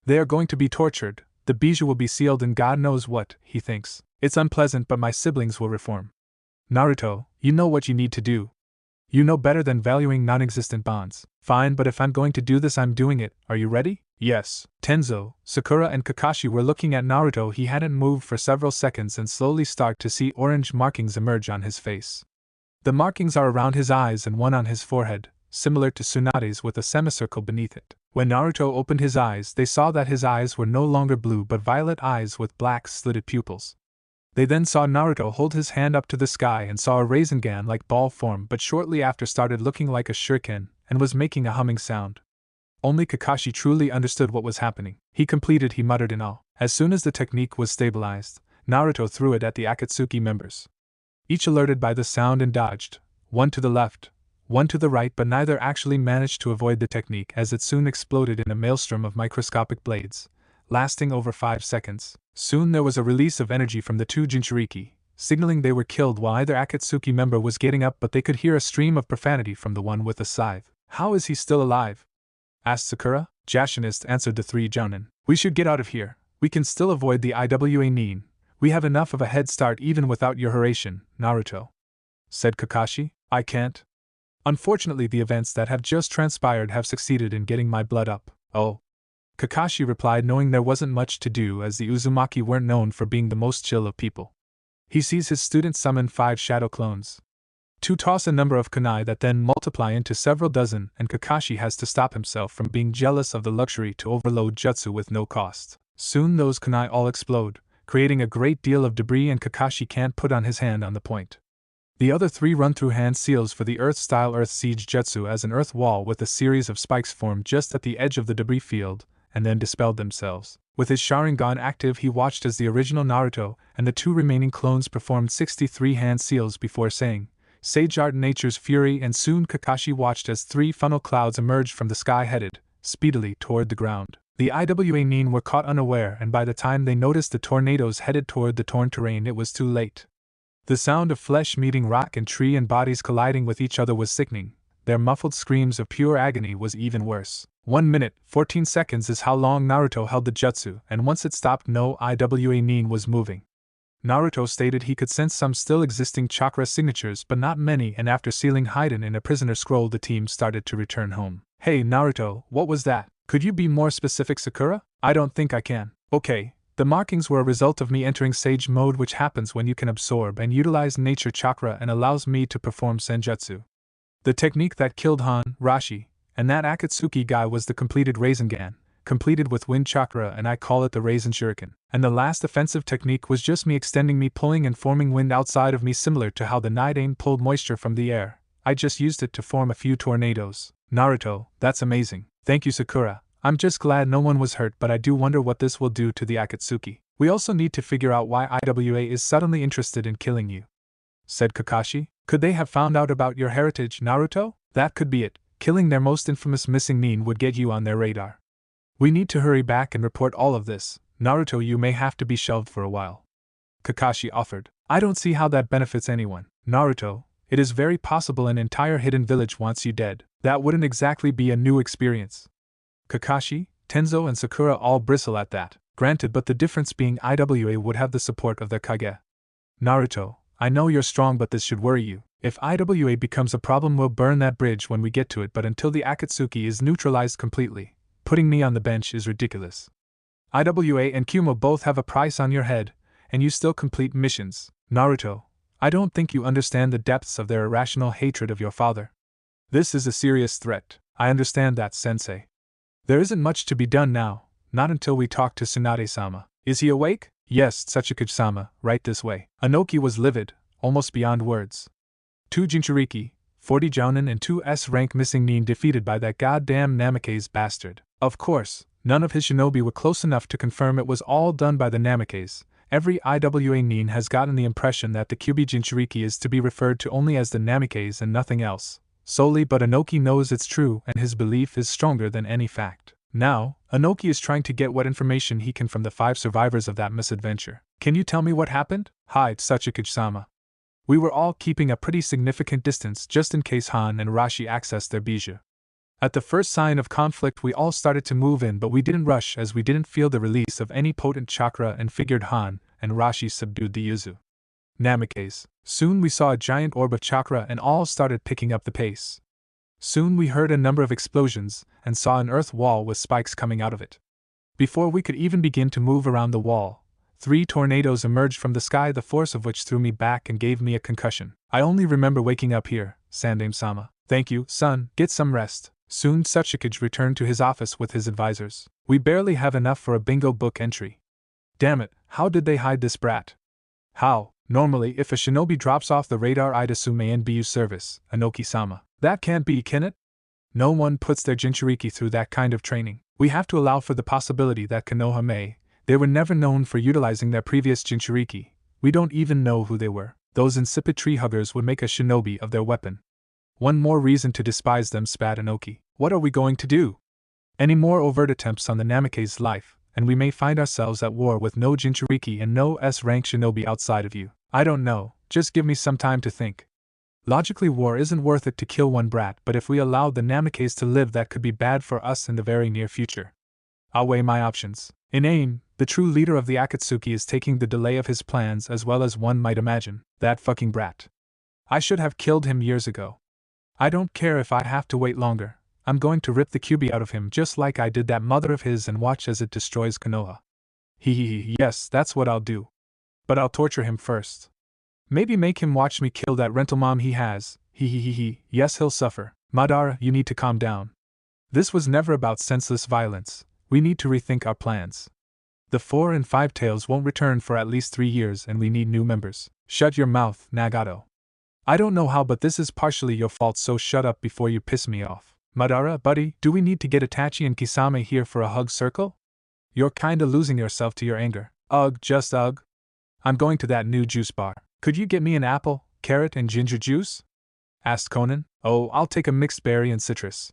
They are going to be tortured, the bijou will be sealed and God knows what, he thinks. It's unpleasant but my siblings will reform. Naruto, you know what you need to do. You know better than valuing non-existent bonds. Fine, but if I'm going to do this I'm doing it, are you ready? Yes. Tenzo, Sakura and Kakashi were looking at Naruto. He hadn't moved for several seconds and slowly start to see orange markings emerge on his face. The markings are around his eyes and one on his forehead, similar to Tsunade's with a semicircle beneath it. When Naruto opened his eyes, they saw that his eyes were no longer blue but violet eyes with black slitted pupils. They then saw Naruto hold his hand up to the sky and saw a Rasengan-like ball form, but shortly after started looking like a shuriken and was making a humming sound. Only Kakashi truly understood what was happening. He muttered in awe. As soon as the technique was stabilized, Naruto threw it at the Akatsuki members. Each alerted by the sound and dodged, one to the left, one to the right, but neither actually managed to avoid the technique as it soon exploded in a maelstrom of microscopic blades, lasting over 5 seconds. Soon there was a release of energy from the two Jinchuriki, signaling they were killed while either Akatsuki member was getting up, but they could hear a stream of profanity from the one with the scythe. "How is he still alive?" asked Sakura. Jashinist answered the three jounin. "We should get out of here. We can still avoid the Iwa Nin. We have enough of a head start even without your Hiraishin, Naruto," said Kakashi. "I can't. Unfortunately, the events that have just transpired have succeeded in getting my blood up." "Oh," Kakashi replied, knowing there wasn't much to do as the Uzumaki weren't known for being the most chill of people. He sees his students summon 5 shadow clones to toss a number of kunai that then multiply into several dozen, and Kakashi has to stop himself from being jealous of the luxury to overload jutsu with no cost. Soon those kunai all explode, creating a great deal of debris, and Kakashi can't put on his hand on the point. The other 3 run through hand seals for the Earth-style Earth Siege Jutsu as an earth wall with a series of spikes formed just at the edge of the debris field, and then dispelled themselves. With his Sharingan active, he watched as the original Naruto and the 2 remaining clones performed 63 hand seals before saying, "Sage art nature's fury," and soon Kakashi watched as 3 funnel clouds emerged from the sky headed, speedily, toward the ground. The Iwa Nin were caught unaware, and by the time they noticed the tornadoes headed toward the torn terrain, it was too late. The sound of flesh meeting rock and tree and bodies colliding with each other was sickening. Their muffled screams of pure agony was even worse. 1 minute, 14 seconds is how long Naruto held the jutsu, and once it stopped, no Iwa Nin was moving. Naruto stated he could sense some still existing chakra signatures but not many, and after sealing Haiden in a prisoner scroll, the team started to return home. "Hey Naruto, what was that? Could you be more specific, Sakura?" "I don't think I can." "Okay, the markings were a result of me entering Sage mode, which happens when you can absorb and utilize nature chakra and allows me to perform senjutsu. The technique that killed Han, Rashi, and that Akatsuki guy was the completed Rasengan, completed with wind chakra, and I call it the Rasen Shuriken. And the last offensive technique was just me extending, me pulling and forming wind outside of me, similar to how the Nidain pulled moisture from the air. I just used it to form a few tornadoes." "Naruto, that's amazing. Thank you, Sakura. I'm just glad no one was hurt, but I do wonder what this will do to the Akatsuki. We also need to figure out why Iwa is suddenly interested in killing you," said Kakashi. "Could they have found out about your heritage, Naruto? That could be it. Killing their most infamous missing nin would get you on their radar. We need to hurry back and report all of this. Naruto, you may have to be shelved for a while," Kakashi offered. "I don't see how that benefits anyone." "Naruto, it is very possible an entire hidden village wants you dead. That wouldn't exactly be a new experience." Kakashi, Tenzo, and Sakura all bristle at that. Granted, but the difference being Iwa would have the support of their Kage. "Naruto, I know you're strong, but this should worry you. If Iwa becomes a problem, we'll burn that bridge when we get to it, but until the Akatsuki is neutralized completely, putting me on the bench is ridiculous. Iwa and Kumo both have a price on your head, and you still complete missions. Naruto, I don't think you understand the depths of their irrational hatred of your father. This is a serious threat." "I understand that, sensei. There isn't much to be done now, not until we talk to Tsunade-sama." "Is he awake?" "Yes, Tsuchikage-sama, right this way." Anoki was livid, almost beyond words. 2 Jinchuriki, 40 jounin, and 2 S-rank missing nin defeated by that goddamn Namikaze bastard. Of course, none of his shinobi were close enough to confirm it was all done by the Namikaze. Every Iwa nin has gotten the impression that the Kyubi Jinchuriki is to be referred to only as the Namikaze and nothing else. Solely, but Anoki knows it's true, and his belief is stronger than any fact. Now, Anoki is trying to get what information he can from the 5 survivors of that misadventure. "Can you tell me what happened?" "Hi, Tsuchikage-sama. We were all keeping a pretty significant distance just in case Han and Rashi accessed their bijou. At the first sign of conflict, we all started to move in, but we didn't rush as we didn't feel the release of any potent chakra and figured Han and Rashi subdued the Yuzu Namikaze. Soon we saw a giant orb of chakra and all started picking up the pace. Soon we heard a number of explosions and saw an earth wall with spikes coming out of it. Before we could even begin to move around the wall, 3 tornadoes emerged from the sky, the force of which threw me back and gave me a concussion. I only remember waking up here, Sandaime-sama. Thank you, son, get some rest. Soon Tsuchikage returned to his office with his advisors. We barely have enough for a bingo book entry. Damn it, how did they hide this brat? How? Normally, if a shinobi drops off the radar, I'd assume ANBU service, Anoki-sama. That can't be, can it? No one puts their Jinchuriki through that kind of training. We have to allow for the possibility that Konoha may. They were never known for utilizing their previous Jinchuriki. We don't even know who they were. Those insipid tree huggers would make a shinobi of their weapon. One more reason to despise them, spat Anoki. What are we going to do? Any more overt attempts on the Namikaze's life, and we may find ourselves at war with no Jinchuriki and no S-rank shinobi outside of you. I don't know, just give me some time to think. Logically, war isn't worth it to kill one brat, but if we allowed the Namikaze to live, that could be bad for us in the very near future. I'll weigh my options. In aim, the true leader of the Akatsuki is taking the delay of his plans as well as one might imagine. That fucking brat. I should have killed him years ago. I don't care if I have to wait longer. I'm going to rip the QB out of him just like I did that mother of his and watch as it destroys Konoha. Yes, that's what I'll do. But I'll torture him first. Maybe make him watch me kill that rental mom he has. Yes, he'll suffer. Madara, you need to calm down. This was never about senseless violence. We need to rethink our plans. The 4 and 5 tails won't return for at least 3 years and we need new members. Shut your mouth, Nagato. I don't know how, but this is partially your fault, so shut up before you piss me off. Madara, buddy, do we need to get Itachi and Kisame here for a hug circle? You're kinda losing yourself to your anger. Ugh, just ugh. I'm going to that new juice bar. Could you get me an apple, carrot, and ginger juice? Asked Conan. Oh, I'll take a mixed berry and citrus,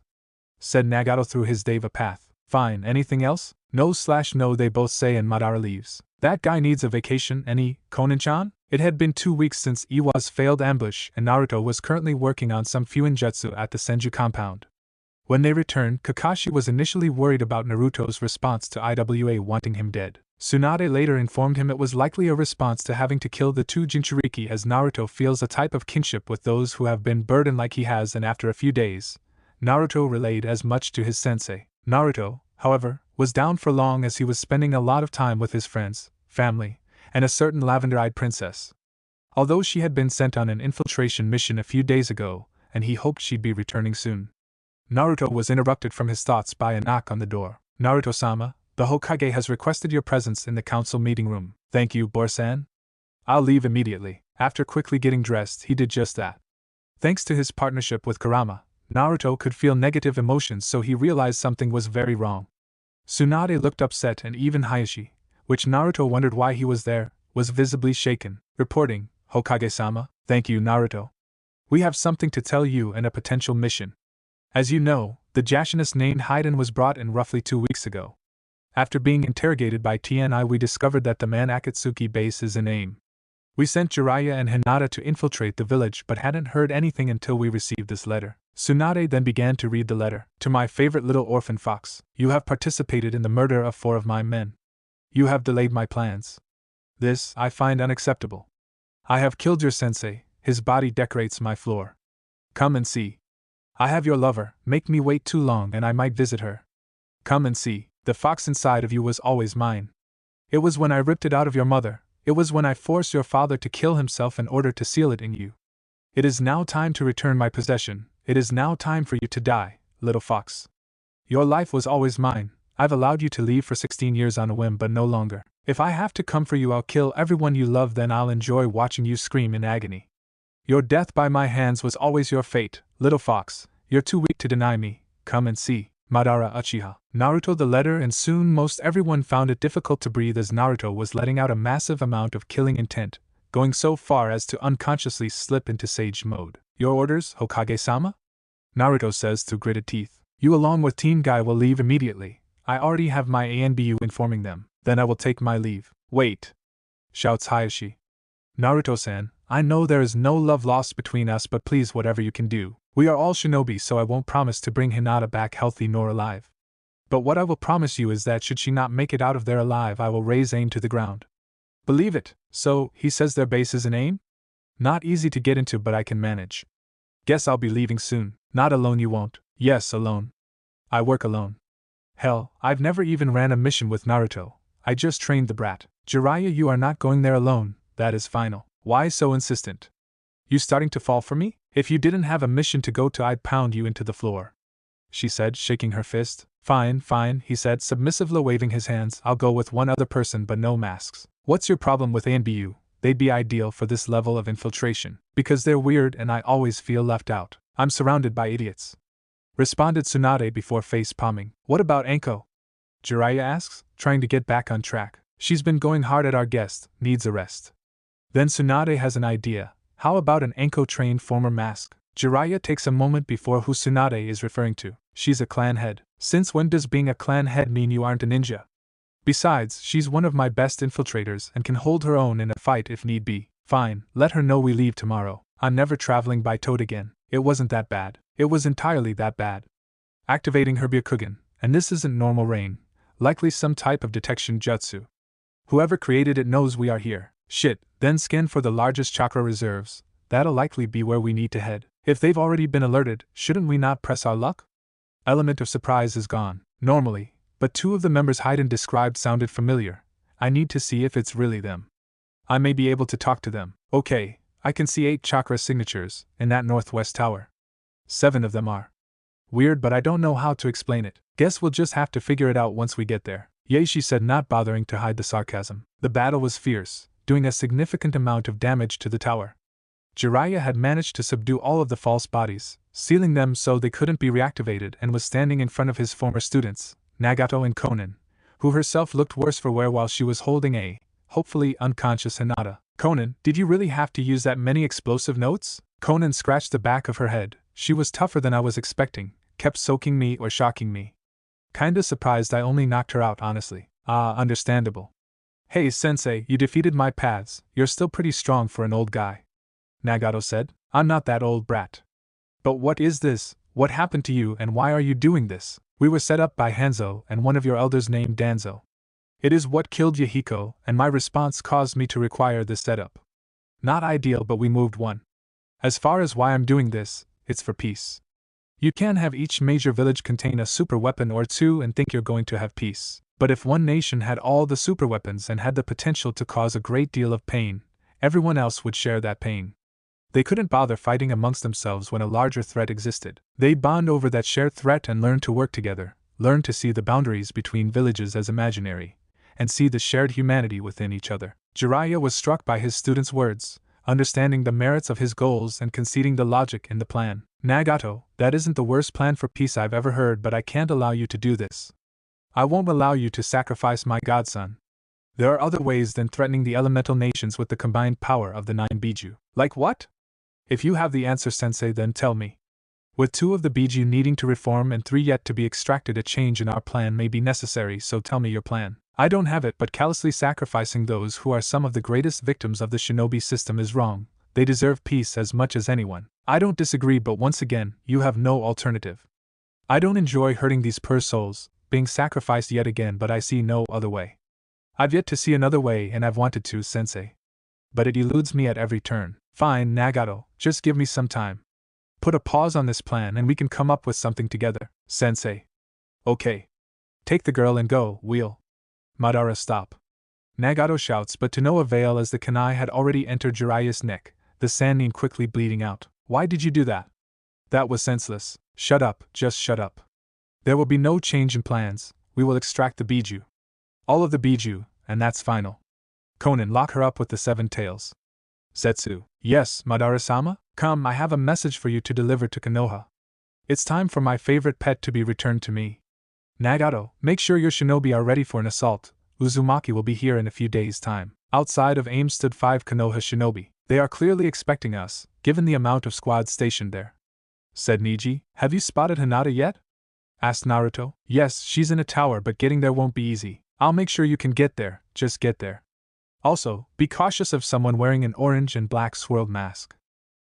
said Nagato through his Deva path. Fine, anything else? No, they both say, and Madara leaves. That guy needs a vacation, any, Conan-chan? It had been 2 weeks since Iwa's failed ambush, and Naruto was currently working on some Fuinjutsu at the Senju compound. When they returned, Kakashi was initially worried about Naruto's response to IWA wanting him dead. Tsunade later informed him it was likely a response to having to kill the 2 Jinchuriki, as Naruto feels a type of kinship with those who have been burdened like he has, and after a few days, Naruto relayed as much to his sensei. Naruto, however, was down for long as he was spending a lot of time with his friends, family, and a certain lavender-eyed princess. Although she had been sent on an infiltration mission a few days ago, and he hoped she'd be returning soon. Naruto was interrupted from his thoughts by a knock on the door. Naruto-sama, the Hokage has requested your presence in the council meeting room. Thank you, Borsan. I'll leave immediately. After quickly getting dressed, he did just that. Thanks to his partnership with Kurama, Naruto could feel negative emotions, so he realized something was very wrong. Tsunade looked upset, and even Hayashi, which Naruto wondered why he was there, was visibly shaken, reporting, Hokage-sama, thank you, Naruto. We have something to tell you and a potential mission. As you know, the Jashinist named Haiden was brought in roughly 2 weeks ago. After being interrogated by TNI, we discovered that the man Akatsuki base is in AIM. We sent Jiraiya and Hinata to infiltrate the village but hadn't heard anything until we received this letter. Tsunade then began to read the letter. To my favorite little orphan fox, you have participated in the murder of 4 of my men. You have delayed my plans. This, I find unacceptable. I have killed your sensei, his body decorates my floor. Come and see. I have your lover, make me wait too long and I might visit her. Come and see, the fox inside of you was always mine. It was when I ripped it out of your mother, it was when I forced your father to kill himself in order to seal it in you. It is now time to return my possession, it is now time for you to die, little fox. Your life was always mine, I've allowed you to leave for 16 years on a whim but no longer. If I have to come for you, I'll kill everyone you love, then I'll enjoy watching you scream in agony. Your death by my hands was always your fate, little fox, you're too weak to deny me, come and see. Madara Uchiha. Naruto the letter, and soon most everyone found it difficult to breathe as Naruto was letting out a massive amount of killing intent, going so far as to unconsciously slip into sage mode. Your orders, Hokage-sama? Naruto says through gritted teeth. You along with Team Guy will leave immediately. I already have my ANBU informing them. Then I will take my leave. Wait! Shouts Hayashi. Naruto-san, I know there is no love lost between us, but please, whatever you can do. We are all shinobi, so I won't promise to bring Hinata back healthy nor alive. But what I will promise you is that should she not make it out of there alive, I will raze AIM to the ground. Believe it. So, he says their base is in AIM? Not easy to get into, but I can manage. Guess I'll be leaving soon. Not alone you won't. Yes, alone. I work alone. Hell, I've never even ran a mission with Naruto. I just trained the brat. Jiraiya, you are not going there alone, that is final. Why so insistent? You starting to fall for me? If you didn't have a mission to go to, I'd pound you into the floor," she said, shaking her fist. Fine, fine, he said, submissively waving his hands. I'll go with one other person, but no masks. What's your problem with A and BU? They'd be ideal for this level of infiltration. Because they're weird and I always feel left out. I'm surrounded by idiots, responded Tsunade before face palming. What about Anko? Jiraiya asks, trying to get back on track. She's been going hard at our guest, needs a rest. Then Tsunade has an idea. How about an Anko-trained former mask? Jiraiya takes a moment before who Tsunade is referring to. She's a clan head. Since when does being a clan head mean you aren't a ninja? Besides, she's one of my best infiltrators and can hold her own in a fight if need be. Fine, let her know we leave tomorrow. I'm never traveling by Toad again. It wasn't that bad. It was entirely that bad. Activating her Byakugan, and this isn't normal rain. Likely some type of detection jutsu. Whoever created it knows we are here. Shit, then scan for the largest chakra reserves. That'll likely be where we need to head. If they've already been alerted, shouldn't we not press our luck? Element of surprise is gone, normally, but two of the members Haydn described sounded familiar. I need to see if it's really them. I may be able to talk to them. Okay, I can see 8 chakra signatures in that northwest tower. 7 of them are weird, but I don't know how to explain it. Guess we'll just have to figure it out once we get there. Yay, she said, not bothering to hide the sarcasm. The battle was fierce, doing a significant amount of damage to the tower. Jiraiya had managed to subdue all of the false bodies, sealing them so they couldn't be reactivated, and was standing in front of his former students, Nagato and Konan, who herself looked worse for wear while she was holding a, hopefully unconscious Hinata. Konan, did you really have to use that many explosive notes? Konan scratched the back of her head. She was tougher than I was expecting, kept soaking me or shocking me. Kinda surprised I only knocked her out, honestly. Ah, understandable. Hey sensei, you defeated my paths. You're still pretty strong for an old guy, Nagato said. I'm not that old brat. But what is this? What happened to you and why are you doing this? We were set up by Hanzo and one of your elders named Danzo. It is what killed Yahiko, and my response caused me to require this setup. Not ideal, but we moved one. As far as why I'm doing this, it's for peace. You can have each major village contain a super weapon or 2 and think you're going to have peace. But if one nation had all the super weapons and had the potential to cause a great deal of pain, everyone else would share that pain. They couldn't bother fighting amongst themselves when a larger threat existed. They'd bond over that shared threat and learn to work together, learn to see the boundaries between villages as imaginary, and see the shared humanity within each other. Jiraiya was struck by his student's words, understanding the merits of his goals and conceding the logic in the plan. Nagato, that isn't the worst plan for peace I've ever heard, but I can't allow you to do this. I won't allow you to sacrifice my godson. There are other ways than threatening the elemental nations with the combined power of the 9 Biju. Like what? If you have the answer, sensei, then tell me. With 2 of the Biju needing to reform and 3 yet to be extracted, a change in our plan may be necessary, so tell me your plan. I don't have it, but callously sacrificing those who are some of the greatest victims of the shinobi system is wrong. They deserve peace as much as anyone. I don't disagree, but once again, you have no alternative. I don't enjoy hurting these poor souls, being sacrificed yet again, but I see no other way. I've yet to see another way, and I've wanted to, sensei. But it eludes me at every turn. Fine, Nagato, just give me some time. Put a pause on this plan and we can come up with something together, sensei. Okay. Take the girl and go, wheel. Madara, stop. Nagato shouts, but to no avail as the kunai had already entered Jiraiya's neck, the sannin quickly bleeding out. Why did you do that? That was senseless. Shut up, just shut up. There will be no change in plans. We will extract the Biju. All of the Biju, and that's final. Konan, lock her up with the 7 tails. Zetsu. Yes, Madara-sama? Come, I have a message for you to deliver to Konoha. It's time for my favorite pet to be returned to me. Nagato, make sure your shinobi are ready for an assault. Uzumaki will be here in a few days' time. Outside of AIM stood 5 Konoha shinobi. They are clearly expecting us, given the amount of squads stationed there, said Niji. Have you spotted Hinata yet? Asked Naruto. Yes, she's in a tower, but getting there won't be easy. I'll make sure you can get there, just get there. Also, be cautious of someone wearing an orange and black swirled mask.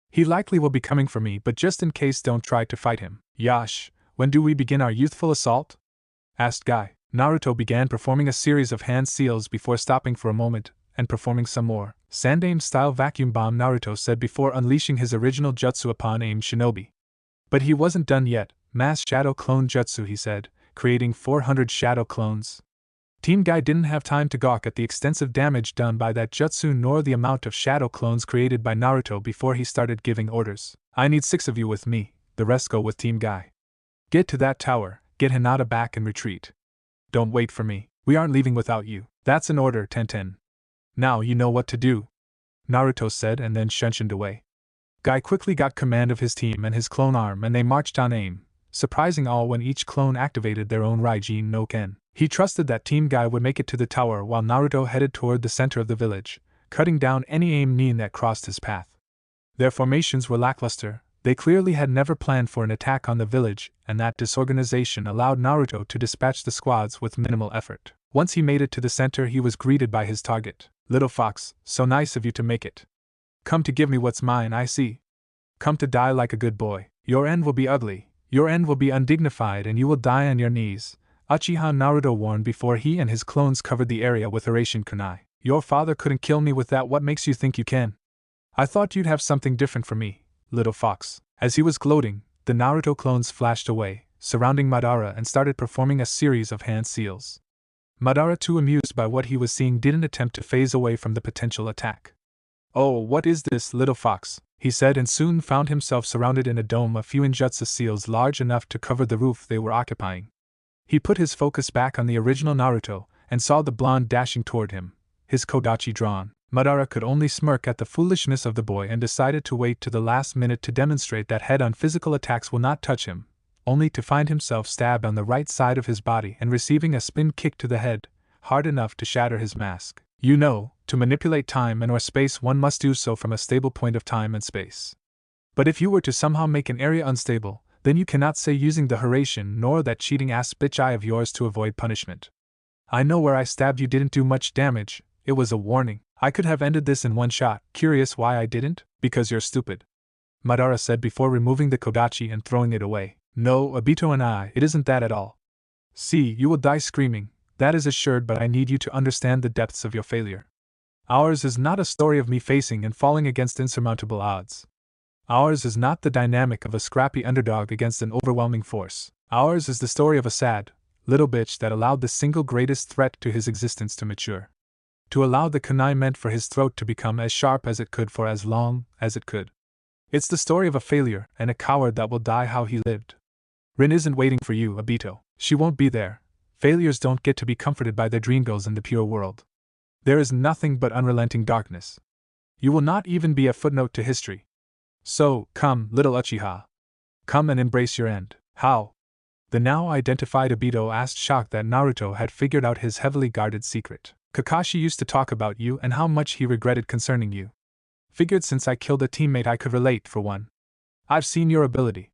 He likely will be coming for me, but just in case, don't try to fight him. Yash, when do we begin our youthful assault? Asked Guy. Naruto began performing a series of hand seals before stopping for a moment, and performing some more. Sandaime-style vacuum bomb, Naruto said before unleashing his original jutsu upon AIM shinobi. But he wasn't done yet. Mass shadow clone jutsu, he said, creating 400 shadow clones. Team Guy didn't have time to gawk at the extensive damage done by that jutsu nor the amount of shadow clones created by Naruto before he started giving orders. I need 6 of you with me, the rest go with Team Guy. Get to that tower, get Hinata back and retreat. Don't wait for me, we aren't leaving without you. That's an order, Tenten. Now you know what to do, Naruto said and then shunshined away. Guy quickly got command of his team and his clone arm and they marched on aim, surprising all when each clone activated their own Raijin no Ken. He trusted that Team Guy would make it to the tower while Naruto headed toward the center of the village, cutting down any aim nin that crossed his path. Their formations were lackluster, they clearly had never planned for an attack on the village, and that disorganization allowed Naruto to dispatch the squads with minimal effort. Once he made it to the center, he was greeted by his target. Little fox, so nice of you to make it. Come to give me what's mine, I see. Come to die like a good boy. Your end will be ugly, your end will be undignified, and you will die on your knees, Uchiha Naruto warned before he and his clones covered the area with Eurasian kunai. Your father couldn't kill me with that, what makes you think you can? I thought you'd have something different for me, little fox. As he was gloating, the Naruto clones flashed away, surrounding Madara and started performing a series of hand seals. Madara, too amused by what he was seeing, didn't attempt to phase away from the potential attack. Oh, what is this, little fox? He said, and soon found himself surrounded in a dome of few ninjutsu seals large enough to cover the roof they were occupying. He put his focus back on the original Naruto, and saw the blonde dashing toward him, his kodachi drawn. Madara could only smirk at the foolishness of the boy and decided to wait to the last minute to demonstrate that head-on physical attacks will not touch him, only to find himself stabbed on the right side of his body and receiving a spin kick to the head, hard enough to shatter his mask. You know, to manipulate time and or space one must do so from a stable point of time and space. But if you were to somehow make an area unstable, then you cannot say using the Eurasian nor that cheating-ass bitch eye of yours to avoid punishment. I know where I stabbed you didn't do much damage, it was a warning. I could have ended this in one shot. Curious why I didn't? Because you're stupid, Madara said before removing the kodachi and throwing it away. No, Obito and I, it isn't that at all. See, you will die screaming, that is assured, but I need you to understand the depths of your failure. Ours is not a story of me facing and falling against insurmountable odds. Ours is not the dynamic of a scrappy underdog against an overwhelming force. Ours is the story of a sad, little bitch that allowed the single greatest threat to his existence to mature. To allow the kunai meant for his throat to become as sharp as it could for as long as it could. It's the story of a failure and a coward that will die how he lived. Rin isn't waiting for you, Obito. She won't be there. Failures don't get to be comforted by their dream goals in the pure world. There is nothing but unrelenting darkness. You will not even be a footnote to history. So, come, little Uchiha. Come and embrace your end. How? The now identified Obito asked, shocked that Naruto had figured out his heavily guarded secret. Kakashi used to talk about you and how much he regretted concerning you. Figured since I killed a teammate I could relate, for one. I've seen your ability.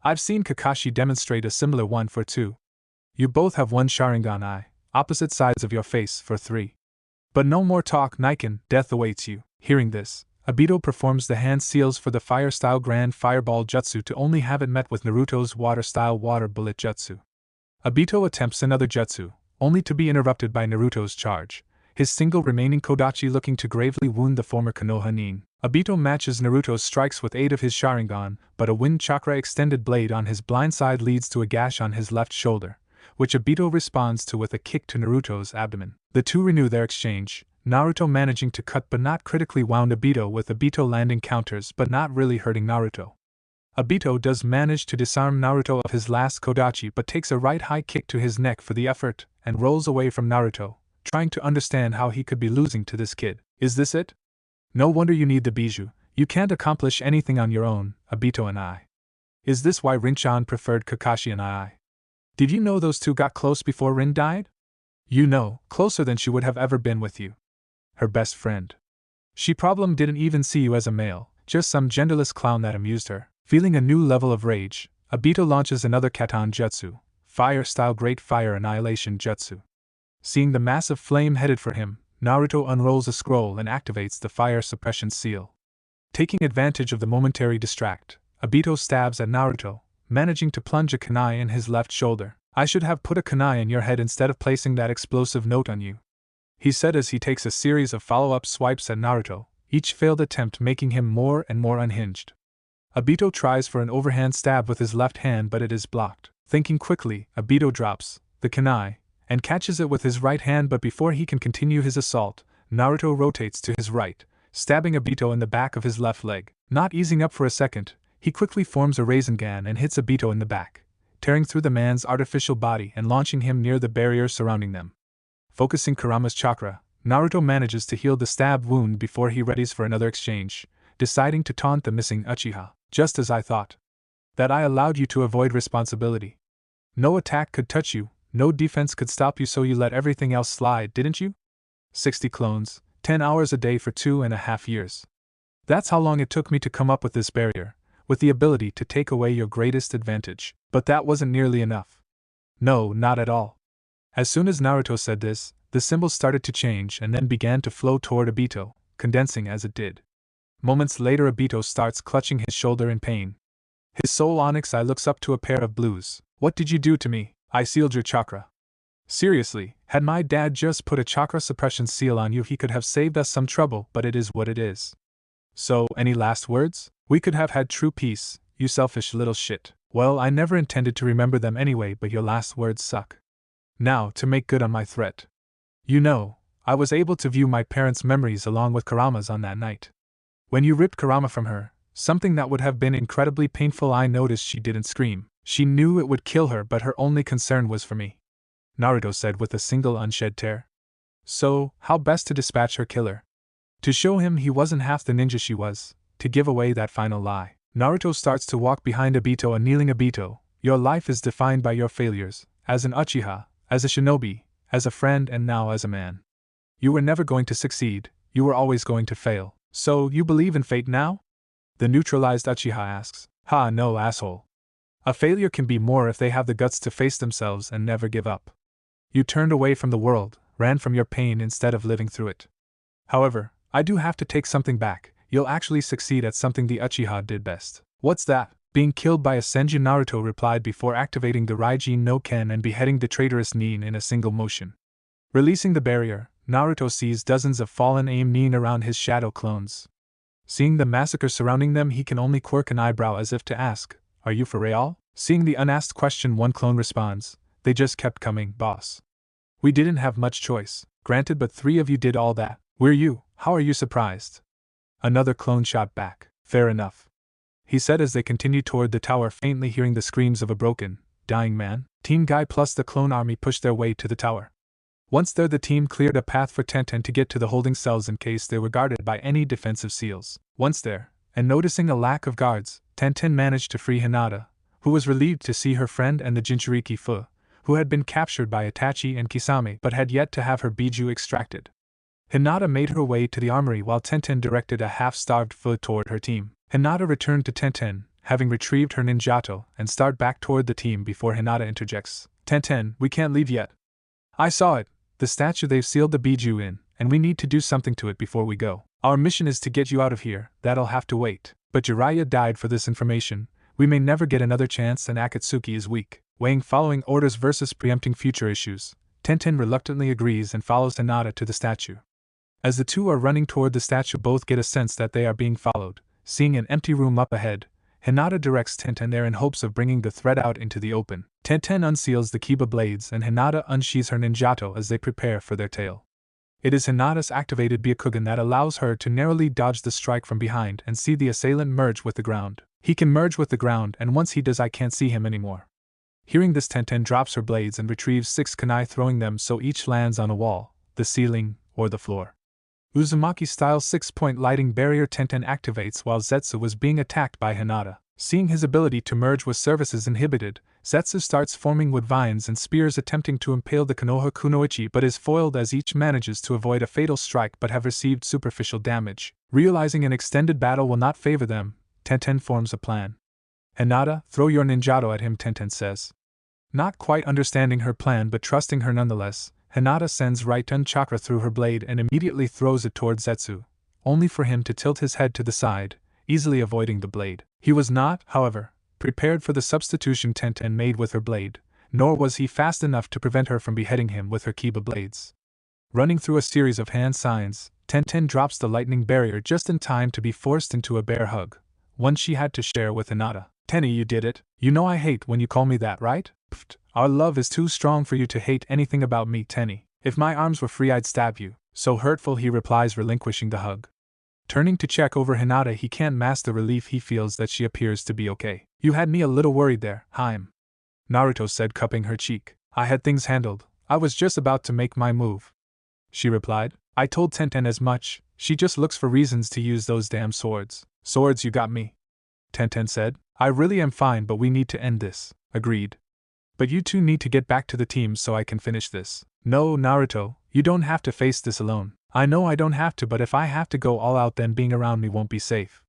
I've seen Kakashi demonstrate a similar one, for two. You both have one Sharingan eye, opposite sides of your face, for three. But no more talk, Niken, death awaits you. Hearing this, Obito performs the hand seals for the fire-style Grand Fireball Jutsu to only have it met with Naruto's water-style Water Bullet Jutsu. Obito attempts another jutsu, only to be interrupted by Naruto's charge, his single remaining kodachi looking to gravely wound the former Konoha nin. Obito matches Naruto's strikes with aid of his Sharingan, but a wind chakra extended blade on his blind side leads to a gash on his left shoulder, which Obito responds to with a kick to Naruto's abdomen. The two renew their exchange, Naruto managing to cut but not critically wound Obito, with Obito landing counters but not really hurting Naruto. Obito does manage to disarm Naruto of his last kodachi but takes a right high kick to his neck for the effort, and rolls away from Naruto, trying to understand how he could be losing to this kid. Is this it? No wonder you need the bijou, you can't accomplish anything on your own, Obito and I. Is this why Rin-chan preferred Kakashi and I? Did you know those two got close before Rin died? You know, closer than she would have ever been with you. Her best friend. She problem didn't even see you as a male, just some genderless clown that amused her. Feeling a new level of rage, Obito launches another Katan Jutsu, fire-style Great Fire Annihilation Jutsu. Seeing the massive flame headed for him, Naruto unrolls a scroll and activates the fire suppression seal. Taking advantage of the momentary distract, Obito stabs at Naruto, managing to plunge a kunai in his left shoulder. I should have put a kunai in your head instead of placing that explosive note on you, he said as he takes a series of follow-up swipes at Naruto, each failed attempt making him more and more unhinged. Obito tries for an overhand stab with his left hand but it is blocked. Thinking quickly, Obito drops the kunai, and catches it with his right hand, but before he can continue his assault, Naruto rotates to his right, stabbing Obito in the back of his left leg. Not easing up for a second, he quickly forms a Rasengan and hits Obito in the back, tearing through the man's artificial body and launching him near the barrier surrounding them. Focusing Kurama's chakra, Naruto manages to heal the stab wound before he readies for another exchange, deciding to taunt the missing Uchiha. Just as I thought. That I allowed you to avoid responsibility. No attack could touch you, no defense could stop you, so you let everything else slide, didn't you? 60 clones, 10 hours a day for 2.5 years. That's how long it took me to come up with this barrier, with the ability to take away your greatest advantage. But that wasn't nearly enough. No, not at all. As soon as Naruto said this, the symbol started to change and then began to flow toward Obito, condensing as it did. Moments later, Obito starts clutching his shoulder in pain. His soul onyx eye looks up to a pair of blues. What did you do to me? I sealed your chakra. Seriously, had my dad just put a chakra suppression seal on you, he could have saved us some trouble, but it is what it is. So, any last words? We could have had true peace, you selfish little shit. Well, I never intended to remember them anyway, but your last words suck. Now, to make good on my threat. You know, I was able to view my parents' memories along with Kurama's on that night. When you ripped Kurama from her, something that would have been incredibly painful, I noticed she didn't scream. She knew it would kill her, but her only concern was for me. Naruto said with a single unshed tear. So, how best to dispatch her killer? To show him he wasn't half the ninja she was, to give away that final lie. Naruto starts to walk behind Obito, and kneeling Obito, your life is defined by your failures, as an Uchiha, as a shinobi, as a friend, and now as a man. You were never going to succeed, you were always going to fail. So, you believe in fate now? The neutralized Uchiha asks. Ha, no, asshole. A failure can be more if they have the guts to face themselves and never give up. You turned away from the world, ran from your pain instead of living through it. However, I do have to take something back. You'll actually succeed at something the Uchiha did best. What's that? Being killed by a Senju, Naruto replied before activating the Raijin no Ken and beheading the traitorous Nin in a single motion. Releasing the barrier, Naruto sees dozens of fallen aim Nin around his shadow clones. Seeing the massacre surrounding them, he can only quirk an eyebrow as if to ask, are you for real? Seeing the unasked question, one clone responds, they just kept coming, boss. We didn't have much choice, granted, but 3 of you did all that. We're you, how are you surprised? Another clone shot back, fair enough. He said as they continued toward the tower, faintly hearing the screams of a broken, dying man. Team Guy plus the clone army pushed their way to the tower. Once there, the team cleared a path for Tenten to get to the holding cells in case they were guarded by any defensive seals. Once there, and noticing a lack of guards, Tenten managed to free Hinata, who was relieved to see her friend and the Jinchuriki Fu, who had been captured by Itachi and Kisame but had yet to have her Biju extracted. Hinata made her way to the armory while Tenten directed a half-starved Fu toward her team. Hinata returned to Tenten, having retrieved her ninjato, and started back toward the team before Hinata interjects. Tenten, we can't leave yet. I saw it. The statue, they've sealed the Biju in, and we need to do something to it before we go. Our mission is to get you out of here, that'll have to wait. But Jiraiya died for this information, we may never get another chance, and Akatsuki is weak. Weighing following orders versus preempting future issues, Tenten reluctantly agrees and follows Hinata to the statue. As the two are running toward the statue, both get a sense that they are being followed. Seeing an empty room up ahead, Hinata directs Tenten there in hopes of bringing the threat out into the open. Tenten unseals the Kiba blades and Hinata unsheathes her ninjato as they prepare for their tale. It is Hinata's activated Byakugan that allows her to narrowly dodge the strike from behind and see the assailant merge with the ground. He can merge with the ground, and once he does, I can't see him anymore. Hearing this, Tenten drops her blades and retrieves 6 kunai, throwing them so each lands on a wall, the ceiling, or the floor. Uzumaki-style 6-point lighting barrier Tenten activates while Zetsu was being attacked by Hinata. Seeing his ability to merge with services inhibited, Zetsu starts forming wood vines and spears attempting to impale the Konoha Kunoichi, but is foiled as each manages to avoid a fatal strike but have received superficial damage. Realizing an extended battle will not favor them, Tenten forms a plan. Hinata, throw your ninjato at him, Tenten says. Not quite understanding her plan but trusting her nonetheless, Hinata sends Raiten chakra through her blade and immediately throws it toward Zetsu, only for him to tilt his head to the side, easily avoiding the blade. He was not, however, prepared for the substitution Tenten made with her blade, nor was he fast enough to prevent her from beheading him with her Kiba blades. Running through a series of hand signs, Tenten drops the lightning barrier just in time to be forced into a bear hug, one she had to share with Hinata. Tenny, you did it. You know I hate when you call me that, right? Pfft, Our love is too strong for you to hate anything about me, Tenny. If my arms were free I'd stab you. So hurtful, he replies, relinquishing the hug. Turning to check over Hinata, he can't mask the relief he feels that she appears to be okay. You had me a little worried there, Haim, Naruto said, cupping her cheek. I had things handled. I was just about to make my move, she replied. I told Tenten as much. She just looks for reasons to use those damn swords. Swords, you got me, Tenten said. I really am fine, but we need to end this. Agreed. But you two need to get back to the team so I can finish this. No, Naruto, you don't have to face this alone. I know I don't have to, but if I have to go all out, then being around me won't be safe.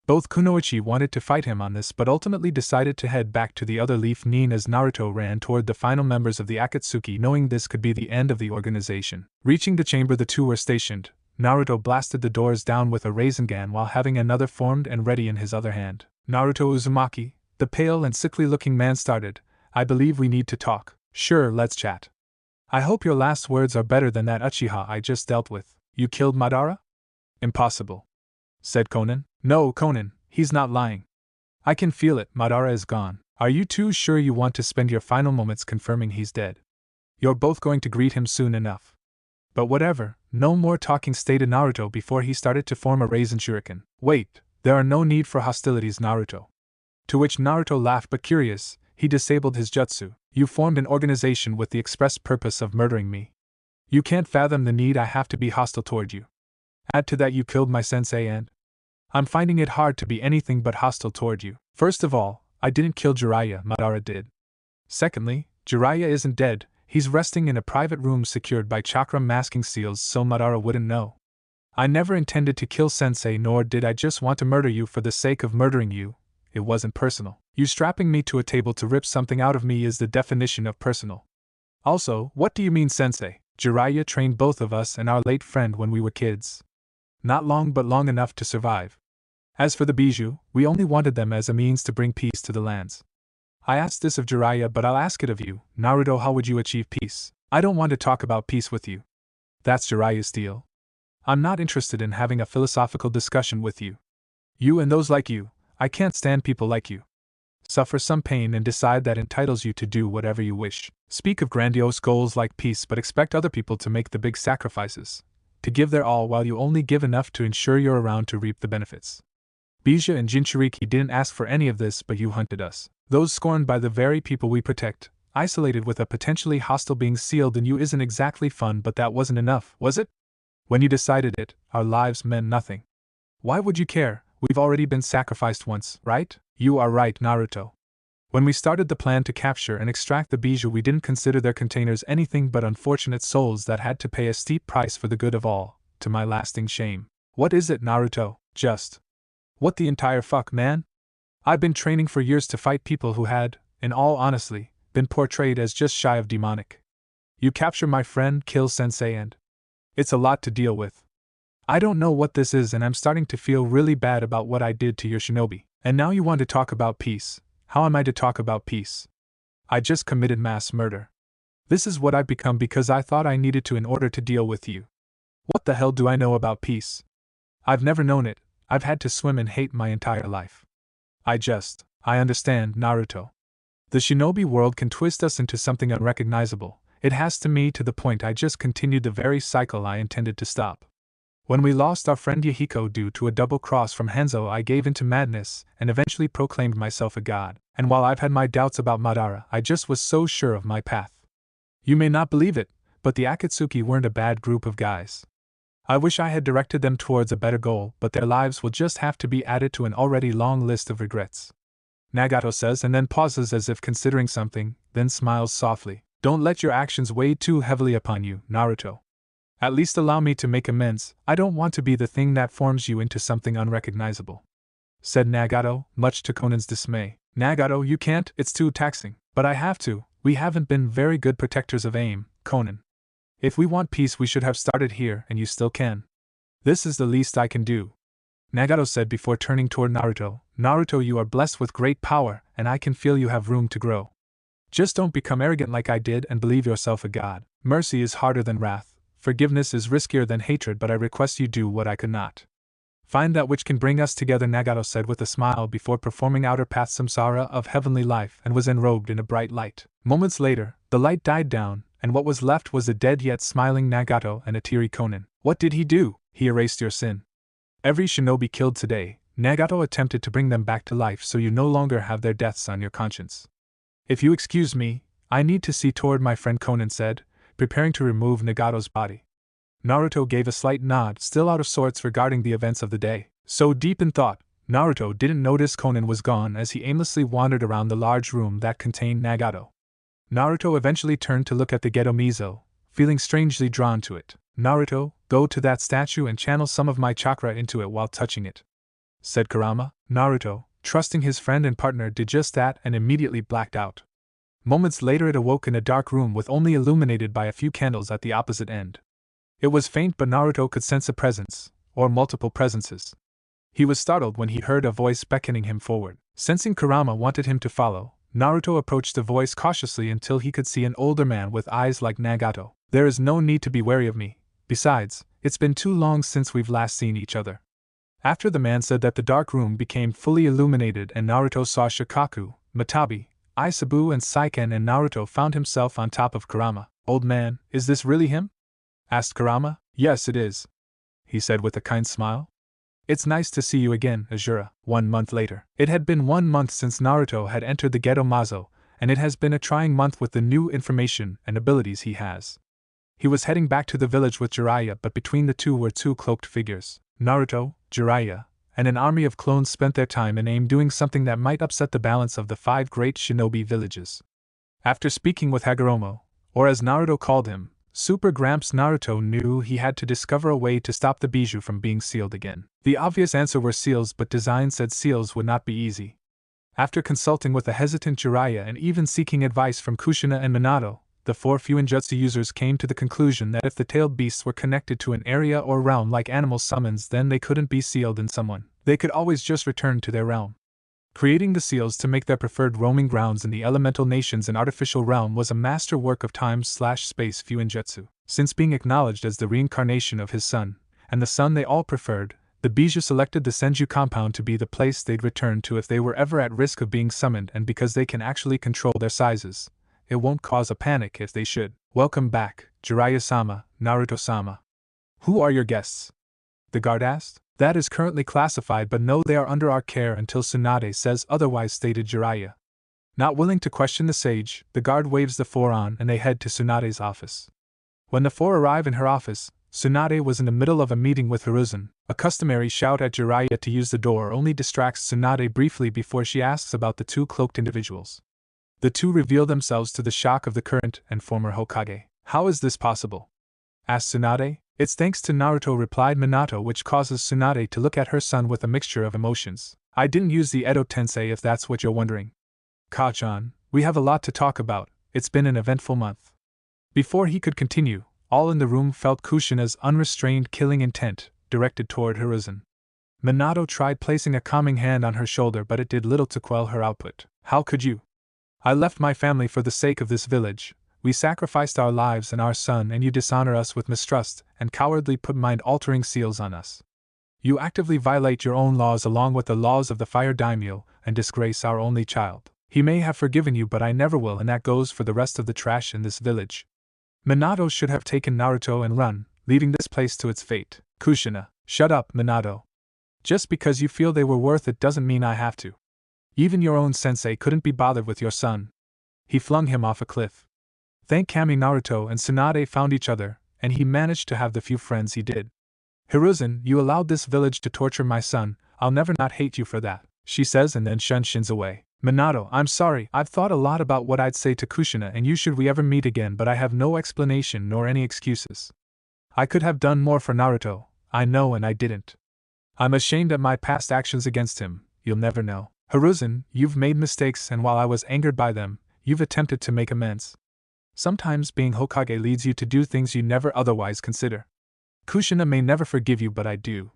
Both Kunoichi wanted to fight him on this, but ultimately decided to head back to the other Leaf Nin as Naruto ran toward the final members of the Akatsuki, knowing this could be the end of the organization. Reaching the chamber the two were stationed, Naruto blasted the doors down with a Rasengan while having another formed and ready in his other hand. Naruto Uzumaki, the pale and sickly-looking man, started. I believe we need to talk. Sure, let's chat. I hope your last words are better than that Uchiha I just dealt with. You killed Madara? Impossible, said Konan. No, Konan, he's not lying. I can feel it, Madara is gone. Are you two sure you want to spend your final moments confirming he's dead? You're both going to greet him soon enough. But whatever, no more talking, stated Naruto before he started to form a Rasen Shuriken. Wait, there are no need for hostilities, Naruto. To which Naruto laughed, but curious, he disabled his jutsu. You formed an organization with the express purpose of murdering me. You can't fathom the need I have to be hostile toward you. Add to that you killed my sensei and I'm finding it hard to be anything but hostile toward you. First of all, I didn't kill Jiraiya, Madara did. Secondly, Jiraiya isn't dead, he's resting in a private room secured by chakra masking seals so Madara wouldn't know. I never intended to kill sensei, nor did I just want to murder you for the sake of murdering you. It wasn't personal. You strapping me to a table to rip something out of me is the definition of personal. Also, what do you mean, sensei? Jiraiya trained both of us and our late friend when we were kids. Not long, but long enough to survive. As for the bijou, we only wanted them as a means to bring peace to the lands. I asked this of Jiraiya, but I'll ask it of you, Naruto. How would you achieve peace? I don't want to talk about peace with you. That's Jiraiya's deal. I'm not interested in having a philosophical discussion with you. You and those like you, I can't stand people like you. Suffer some pain and decide that entitles you to do whatever you wish. Speak of grandiose goals like peace, but expect other people to make the big sacrifices, to give their all while you only give enough to ensure you're around to reap the benefits. Bija and Jinchuriki didn't ask for any of this, but you hunted us. Those scorned by the very people we protect, isolated with a potentially hostile being sealed in you isn't exactly fun, but that wasn't enough, was it? When you decided it, our lives meant nothing. Why would you care? We've already been sacrificed once, right? You are right, Naruto. When we started the plan to capture and extract the bijou, we didn't consider their containers anything but unfortunate souls that had to pay a steep price for the good of all, to my lasting shame. What is it, Naruto? Just what the entire fuck, man? I've been training for years to fight people who had, in all honesty, been portrayed as just shy of demonic. You capture my friend, kill sensei, and it's a lot to deal with. I don't know what this is, and I'm starting to feel really bad about what I did to your shinobi. And now you want to talk about peace. How am I to talk about peace? I just committed mass murder. This is what I've become because I thought I needed to in order to deal with you. What the hell do I know about peace? I've never known it. I've had to swim in hate my entire life. I understand, Naruto. The shinobi world can twist us into something unrecognizable. It has to me to the point I just continued the very cycle I intended to stop. When we lost our friend Yahiko due to a double cross from Hanzo, I gave into madness and eventually proclaimed myself a god. And while I've had my doubts about Madara, I just was so sure of my path. You may not believe it, but the Akatsuki weren't a bad group of guys. I wish I had directed them towards a better goal, but their lives will just have to be added to an already long list of regrets. Nagato says, and then pauses as if considering something, then smiles softly. Don't let your actions weigh too heavily upon you, Naruto. At least allow me to make amends. I don't want to be the thing that forms you into something unrecognizable, said Nagato, much to Konan's dismay. Nagato, you can't, it's too taxing. But I have to. We haven't been very good protectors of AIM, Konan. If we want peace, we should have started here, and you still can. This is the least I can do, Nagato said before turning toward Naruto. Naruto, you are blessed with great power, and I can feel you have room to grow. Just don't become arrogant like I did and believe yourself a god. Mercy is harder than wrath. Forgiveness is riskier than hatred, but I request you do what I could not. Find that which can bring us together, Nagato said with a smile before performing outer path samsara of heavenly life and was enrobed in a bright light. Moments later, the light died down, and what was left was a dead yet smiling Nagato and a teary Konan. What did he do? He erased your sin. Every shinobi killed today, Nagato attempted to bring them back to life so you no longer have their deaths on your conscience. If you excuse me, I need to see toward my friend, Konan said, preparing to remove Nagato's body. Naruto gave a slight nod, still out of sorts regarding the events of the day. So deep in thought, Naruto didn't notice Konan was gone as he aimlessly wandered around the large room that contained Nagato. Naruto eventually turned to look at the Geto Mizo, feeling strangely drawn to it. Naruto, go to that statue and channel some of my chakra into it while touching it, said Kurama. Naruto, trusting his friend and partner, did just that and immediately blacked out. Moments later it awoke in a dark room with only illuminated by a few candles at the opposite end. It was faint, but Naruto could sense a presence, or multiple presences. He was startled when he heard a voice beckoning him forward. Sensing Kurama wanted him to follow, Naruto approached the voice cautiously until he could see an older man with eyes like Nagato. There is no need to be wary of me. Besides, it's been too long since we've last seen each other. After the man said that, the dark room became fully illuminated and Naruto saw Shikaku, Matabi, Isabu and Saiken, and Naruto found himself on top of Kurama. Old man, is this really him? Asked Kurama. Yes, it is, he said with a kind smile. It's nice to see you again, Azura. 1 month later. It had been 1 month since Naruto had entered the Geto Mazo, and it has been a trying month with the new information and abilities he has. He was heading back to the village with Jiraiya, but between the two were 2 cloaked figures. Naruto, Jiraiya, and an army of clones spent their time in aim doing something that might upset the balance of the 5 great shinobi villages. After speaking with Hagoromo, or as Naruto called him, Super Gramps, Naruto knew he had to discover a way to stop the bijou from being sealed again. The obvious answer were seals, but design said seals would not be easy. After consulting with a hesitant Jiraiya and even seeking advice from Kushina and Minato, the 4 Fuinjutsu users came to the conclusion that if the tailed beasts were connected to an area or realm like animal summons, then they couldn't be sealed in someone. They could always just return to their realm. Creating the seals to make their preferred roaming grounds in the elemental nations and artificial realm was a masterwork of time/space Fuinjutsu. Since being acknowledged as the reincarnation of his son, and the son they all preferred, the bijou selected the Senju compound to be the place they'd return to if they were ever at risk of being summoned, and because they can actually control their sizes, it won't cause a panic if they should. Welcome back, Jiraiya-sama, Naruto-sama. Who are your guests? The guard asked. That is currently classified, but no, they are under our care until Tsunade says otherwise, stated Jiraiya. Not willing to question the sage, the guard waves the 4 on and they head to Tsunade's office. When the 4 arrive in her office, Tsunade was in the middle of a meeting with Hiruzen. A customary shout at Jiraiya to use the door only distracts Tsunade briefly before she asks about the 2 cloaked individuals. The 2 reveal themselves to the shock of the current and former Hokage. How is this possible? Asked Tsunade. It's thanks to Naruto, replied Minato, which causes Tsunade to look at her son with a mixture of emotions. I didn't use the Edo Tensei if that's what you're wondering. Ka-chan, we have a lot to talk about, it's been an eventful month. Before he could continue, all in the room felt Kushina's unrestrained killing intent, directed toward Hiruzen. Minato tried placing a calming hand on her shoulder, but it did little to quell her output. How could you? I left my family for the sake of this village. We sacrificed our lives and our son, and you dishonor us with mistrust and cowardly put mind-altering seals on us. You actively violate your own laws along with the laws of the Fire Daimyo and disgrace our only child. He may have forgiven you, but I never will, and that goes for the rest of the trash in this village. Minato should have taken Naruto and run, leaving this place to its fate. Kushina, shut up, Minato. Just because you feel they were worth it doesn't mean I have to. Even your own sensei couldn't be bothered with your son. He flung him off a cliff. Thank Kami, Naruto and Tsunade found each other, and he managed to have the few friends he did. Hiruzen, you allowed this village to torture my son, I'll never not hate you for that, she says and then shins away. Minato, I'm sorry, I've thought a lot about what I'd say to Kushina and you should we ever meet again, but I have no explanation nor any excuses. I could have done more for Naruto, I know, and I didn't. I'm ashamed at my past actions against him, you'll never know. Hiruzen, you've made mistakes, and while I was angered by them, you've attempted to make amends. Sometimes being Hokage leads you to do things you never otherwise consider. Kushina may never forgive you, but I do.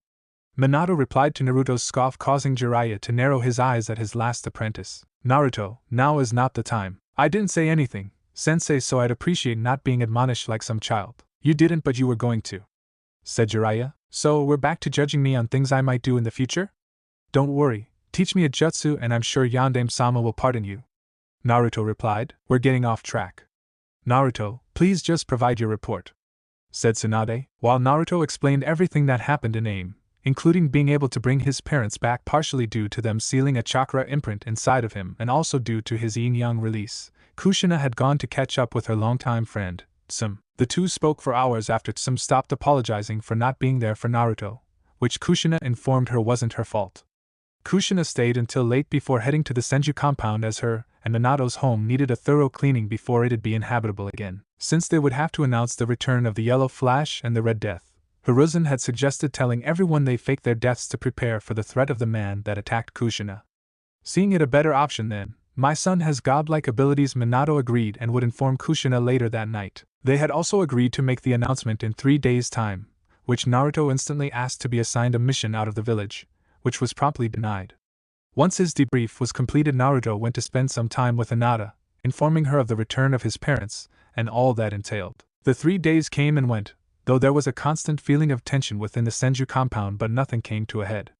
Minato replied to Naruto's scoff, causing Jiraiya to narrow his eyes at his last apprentice. Naruto, now is not the time. I didn't say anything, sensei, so I'd appreciate not being admonished like some child. You didn't, but you were going to, said Jiraiya. So we're back to judging me on things I might do in the future? Don't worry, teach me a jutsu and I'm sure Yandame-sama will pardon you. Naruto replied. We're getting off track. Naruto, please just provide your report, said Tsunade, while Naruto explained everything that happened in AIM, including being able to bring his parents back partially due to them sealing a chakra imprint inside of him and also due to his yin-yang release. Kushina had gone to catch up with her longtime friend, Tsum. The two spoke for hours after Tsum stopped apologizing for not being there for Naruto, which Kushina informed her wasn't her fault. Kushina stayed until late before heading to the Senju compound as her and Minato's home needed a thorough cleaning before it'd be inhabitable again. Since they would have to announce the return of the Yellow Flash and the Red Death, Hiruzen had suggested telling everyone they faked their deaths to prepare for the threat of the man that attacked Kushina. Seeing it a better option then, my son has godlike abilities. Minato agreed and would inform Kushina later that night. They had also agreed to make the announcement in 3 days' time, which Naruto instantly asked to be assigned a mission out of the village, which was promptly denied. Once his debrief was completed, Naruto went to spend some time with Hinata, informing her of the return of his parents and all that entailed. The 3 days came and went, though there was a constant feeling of tension within the Senju compound, but nothing came to a head.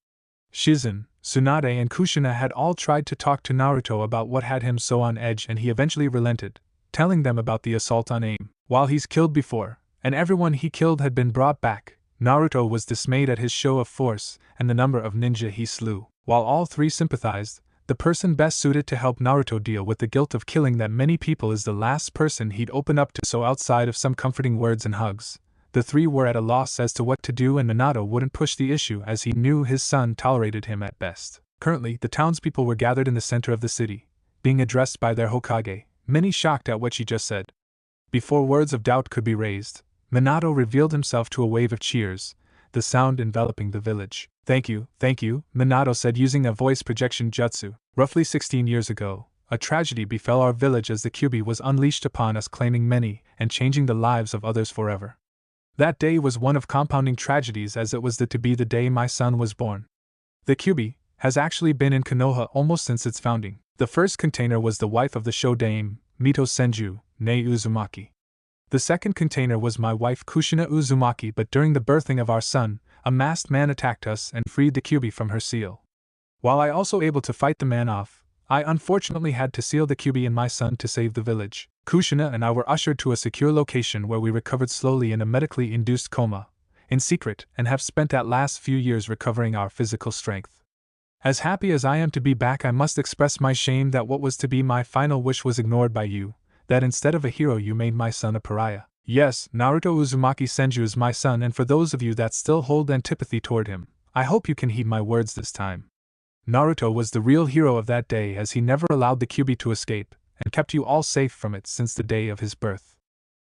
Shizen, Tsunade and Kushina had all tried to talk to Naruto about what had him so on edge, and he eventually relented, telling them about the assault on AIM. While he's killed before, and everyone he killed had been brought back, Naruto was dismayed at his show of force and the number of ninja he slew. While all three sympathized, the person best suited to help Naruto deal with the guilt of killing that many people is the last person he'd open up to. So outside of some comforting words and hugs, the three were at a loss as to what to do, and Minato wouldn't push the issue as he knew his son tolerated him at best. Currently, the townspeople were gathered in the center of the city, being addressed by their Hokage, many shocked at what she just said. Before words of doubt could be raised, Minato revealed himself to a wave of cheers, the sound enveloping the village. Thank you, Minato said using a voice projection jutsu. Roughly 16 years ago, a tragedy befell our village as the Kyuubi was unleashed upon us, claiming many and changing the lives of others forever. That day was one of compounding tragedies, as it was to be the day my son was born. The Kyuubi has actually been in Konoha almost since its founding. The first container was the wife of the show dame, Mito Senju, nee Uzumaki. The second container was my wife Kushina Uzumaki, but during the birthing of our son, a masked man attacked us and freed the Kyuubi from her seal. While I also able to fight the man off, I unfortunately had to seal the Kyuubi and my son to save the village. Kushina and I were ushered to a secure location where we recovered slowly in a medically induced coma, in secret, and have spent that last few years recovering our physical strength. As happy as I am to be back, I must express my shame that what was to be my final wish was ignored by you, that instead of a hero you made my son a pariah. Yes, Naruto Uzumaki Senju is my son, and for those of you that still hold antipathy toward him, I hope you can heed my words this time. Naruto was the real hero of that day, as he never allowed the Kyuubi to escape, and kept you all safe from it since the day of his birth.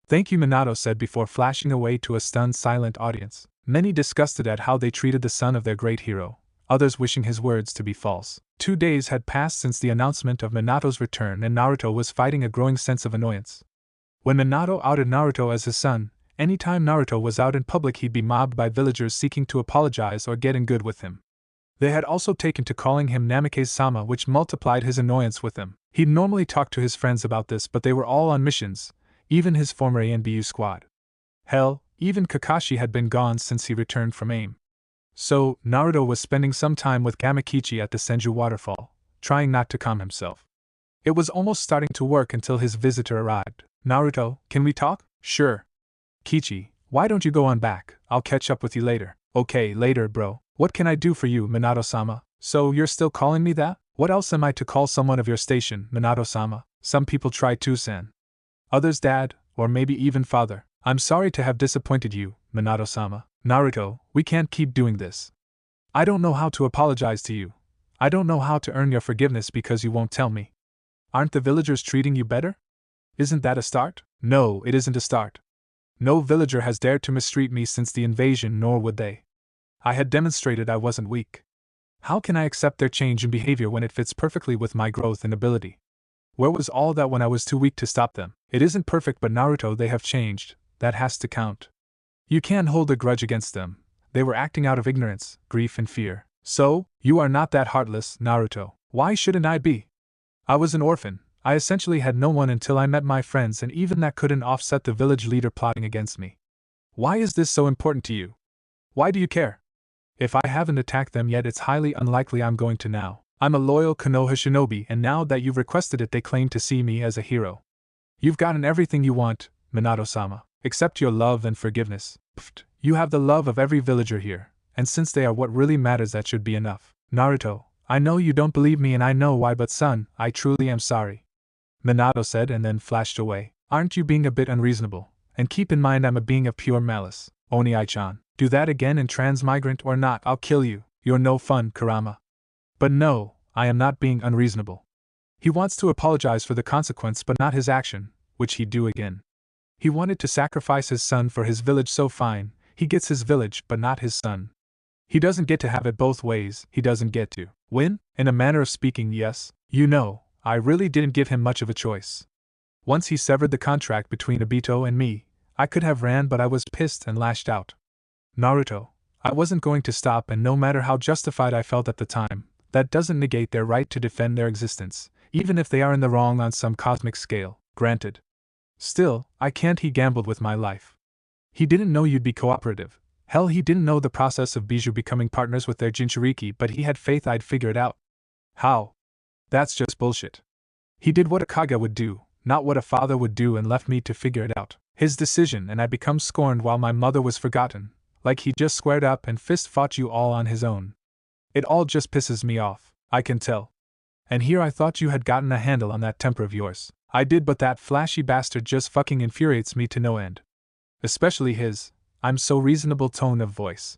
Thank you, Minato said before flashing away to a stunned silent audience, many disgusted at how they treated the son of their great hero, others wishing his words to be false. 2 days had passed since the announcement of Minato's return, and Naruto was fighting a growing sense of annoyance. When Minato outed Naruto as his son, anytime Naruto was out in public he'd be mobbed by villagers seeking to apologize or get in good with him. They had also taken to calling him Namikaze-sama, which multiplied his annoyance with them. He'd normally talk to his friends about this, but they were all on missions, even his former ANBU squad. Hell, even Kakashi had been gone since he returned from AIM. So, Naruto was spending some time with Gamakichi at the Senju waterfall, trying not to calm himself. It was almost starting to work until his visitor arrived. Naruto, can we talk? Sure. Kichi, why don't you go on back? I'll catch up with you later. Okay, later, bro. What can I do for you, Minato-sama? So you're still calling me that? What else am I to call someone of your station, Minato-sama? Some people try to, san. Others dad, or maybe even father. I'm sorry to have disappointed you, Minato-sama. Naruto, we can't keep doing this. I don't know how to apologize to you. I don't know how to earn your forgiveness because you won't tell me. Aren't the villagers treating you better? Isn't that a start? No, it isn't a start. No villager has dared to mistreat me since the invasion, nor would they. I had demonstrated I wasn't weak. How can I accept their change in behavior when it fits perfectly with my growth and ability? Where was all that when I was too weak to stop them? It isn't perfect, but Naruto, they have changed. That has to count. You can't hold a grudge against them. They were acting out of ignorance, grief, and fear. So, you are not that heartless, Naruto. Why shouldn't I be? I was an orphan. I essentially had no one until I met my friends, and even that couldn't offset the village leader plotting against me. Why is this so important to you? Why do you care? If I haven't attacked them yet, it's highly unlikely I'm going to now. I'm a loyal Konoha shinobi, and now that you've requested it, they claim to see me as a hero. You've gotten everything you want, Minato-sama, except your love and forgiveness. Pfft, you have the love of every villager here, and since they are what really matters, that should be enough. Naruto, I know you don't believe me and I know why, but son, I truly am sorry. Minato said and then flashed away. Aren't you being a bit unreasonable? And keep in mind I'm a being of pure malice. Oni-chan, do that again in transmigrant or not, I'll kill you. You're no fun, Kurama. But no, I am not being unreasonable. He wants to apologize for the consequence but not his action, which he'd do again. He wanted to sacrifice his son for his village, so fine, he gets his village but not his son. He doesn't get to have it both ways, he doesn't get to win, in a manner of speaking, yes. You know, I really didn't give him much of a choice. Once he severed the contract between Obito and me, I could have ran but I was pissed and lashed out. Naruto, I wasn't going to stop, and no matter how justified I felt at the time, that doesn't negate their right to defend their existence, even if they are in the wrong on some cosmic scale, granted. Still, I can't. He gambled with my life. He didn't know you'd be cooperative. Hell, he didn't know the process of Bijou becoming partners with their Jinchuriki, but he had faith I'd figure it out. How? That's just bullshit. He did what a Kage would do, not what a father would do, and left me to figure it out. His decision, and I become scorned while my mother was forgotten, like he just squared up and fist fought you all on his own. It all just pisses me off, I can tell. And here I thought you had gotten a handle on that temper of yours. I did, but that flashy bastard just fucking infuriates me to no end. Especially his, I'm so reasonable tone of voice.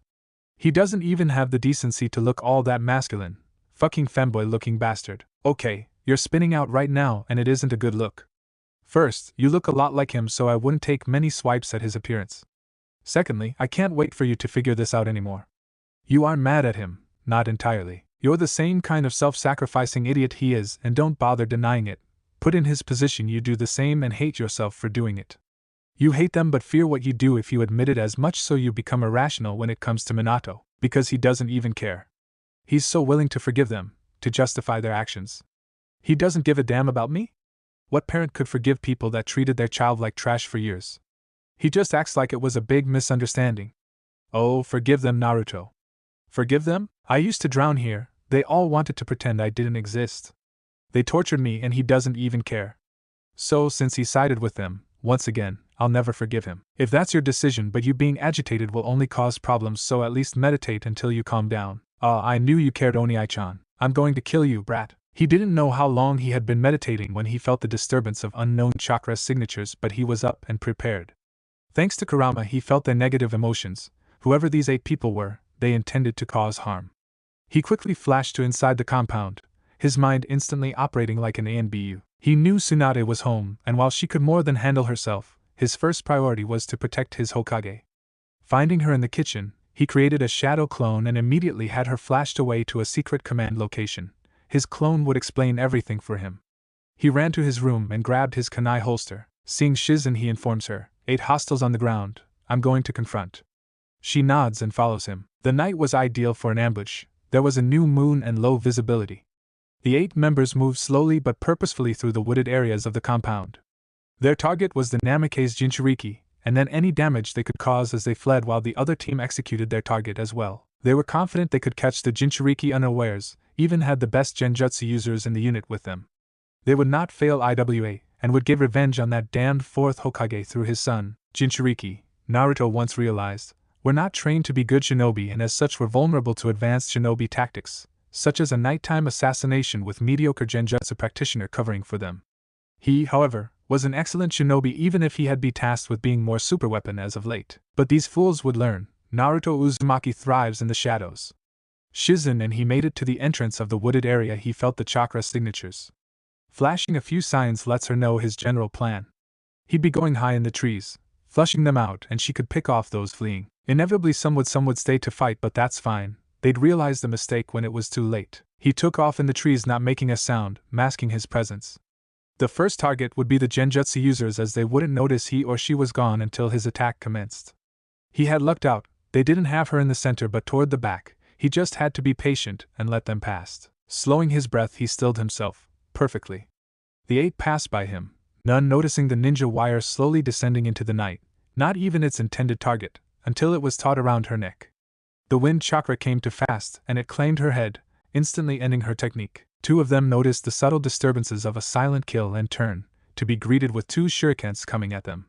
He doesn't even have the decency to look all that masculine, fucking femboy looking bastard. Okay, you're spinning out right now and it isn't a good look. First, you look a lot like him, so I wouldn't take many swipes at his appearance. Secondly, I can't wait for you to figure this out anymore. You aren't mad at him, not entirely. You're the same kind of self-sacrificing idiot he is, and don't bother denying it. Put in his position, you do the same and hate yourself for doing it. You hate them but fear what you do if you admit it, as much so you become irrational when it comes to Minato, because he doesn't even care. He's so willing to forgive them, to justify their actions. He doesn't give a damn about me? What parent could forgive people that treated their child like trash for years? He just acts like it was a big misunderstanding. Oh, forgive them, Naruto. Forgive them? I used to drown here. They all wanted to pretend I didn't exist. They tortured me and he doesn't even care. So, since he sided with them, once again, I'll never forgive him. If that's your decision, but you being agitated will only cause problems, so at least meditate until you calm down. I knew you cared, Oni-chan. I'm going to kill you, brat. He didn't know how long he had been meditating when he felt the disturbance of unknown chakra signatures, but he was up and prepared. Thanks to Kurama, he felt their negative emotions. Whoever these 8 people were, they intended to cause harm. He quickly flashed to inside the compound, his mind instantly operating like an ANBU. He knew Tsunade was home, and while she could more than handle herself, his first priority was to protect his Hokage. Finding her in the kitchen, he created a shadow clone and immediately had her flashed away to a secret command location. His clone would explain everything for him. He ran to his room and grabbed his kunai holster. Seeing Shizen, he informs her, 8 hostiles on the ground, I'm going to confront. She nods and follows him. The night was ideal for an ambush. There was a new moon and low visibility. The 8 members moved slowly but purposefully through the wooded areas of the compound. Their target was the Namikaze Jinchuriki, and then any damage they could cause as they fled, while the other team executed their target as well. They were confident they could catch the Jinchuriki unawares, even had the best genjutsu users in the unit with them. They would not fail IWA, and would get revenge on that damned 4th Hokage through his son, Jinchuriki. Naruto once realized, were not trained to be good shinobi, and as such were vulnerable to advanced shinobi tactics, such as a nighttime assassination with mediocre genjutsu practitioner covering for them. He, however, was an excellent shinobi, even if he had been tasked with being more superweapon as of late. But these fools would learn. Naruto Uzumaki thrives in the shadows. Shizen and he made it to the entrance of the wooded area. He felt the chakra signatures. Flashing a few signs lets her know his general plan. He'd be going high in the trees, flushing them out, and she could pick off those fleeing. Inevitably some would stay to fight, but that's fine. They'd realize the mistake when it was too late. He took off in the trees, not making a sound, masking his presence. The first target would be the genjutsu users, as they wouldn't notice he or she was gone until his attack commenced. He had lucked out. They didn't have her in the center but toward the back. He just had to be patient and let them pass. Slowing his breath, he stilled himself perfectly. The 8 passed by him, none noticing the ninja wire slowly descending into the night, not even its intended target, until it was taut around her neck. The wind chakra came too fast and it claimed her head. instantly ending her technique. Two of them noticed the subtle disturbances of a silent kill and turn, to be greeted with two shurikens coming at them.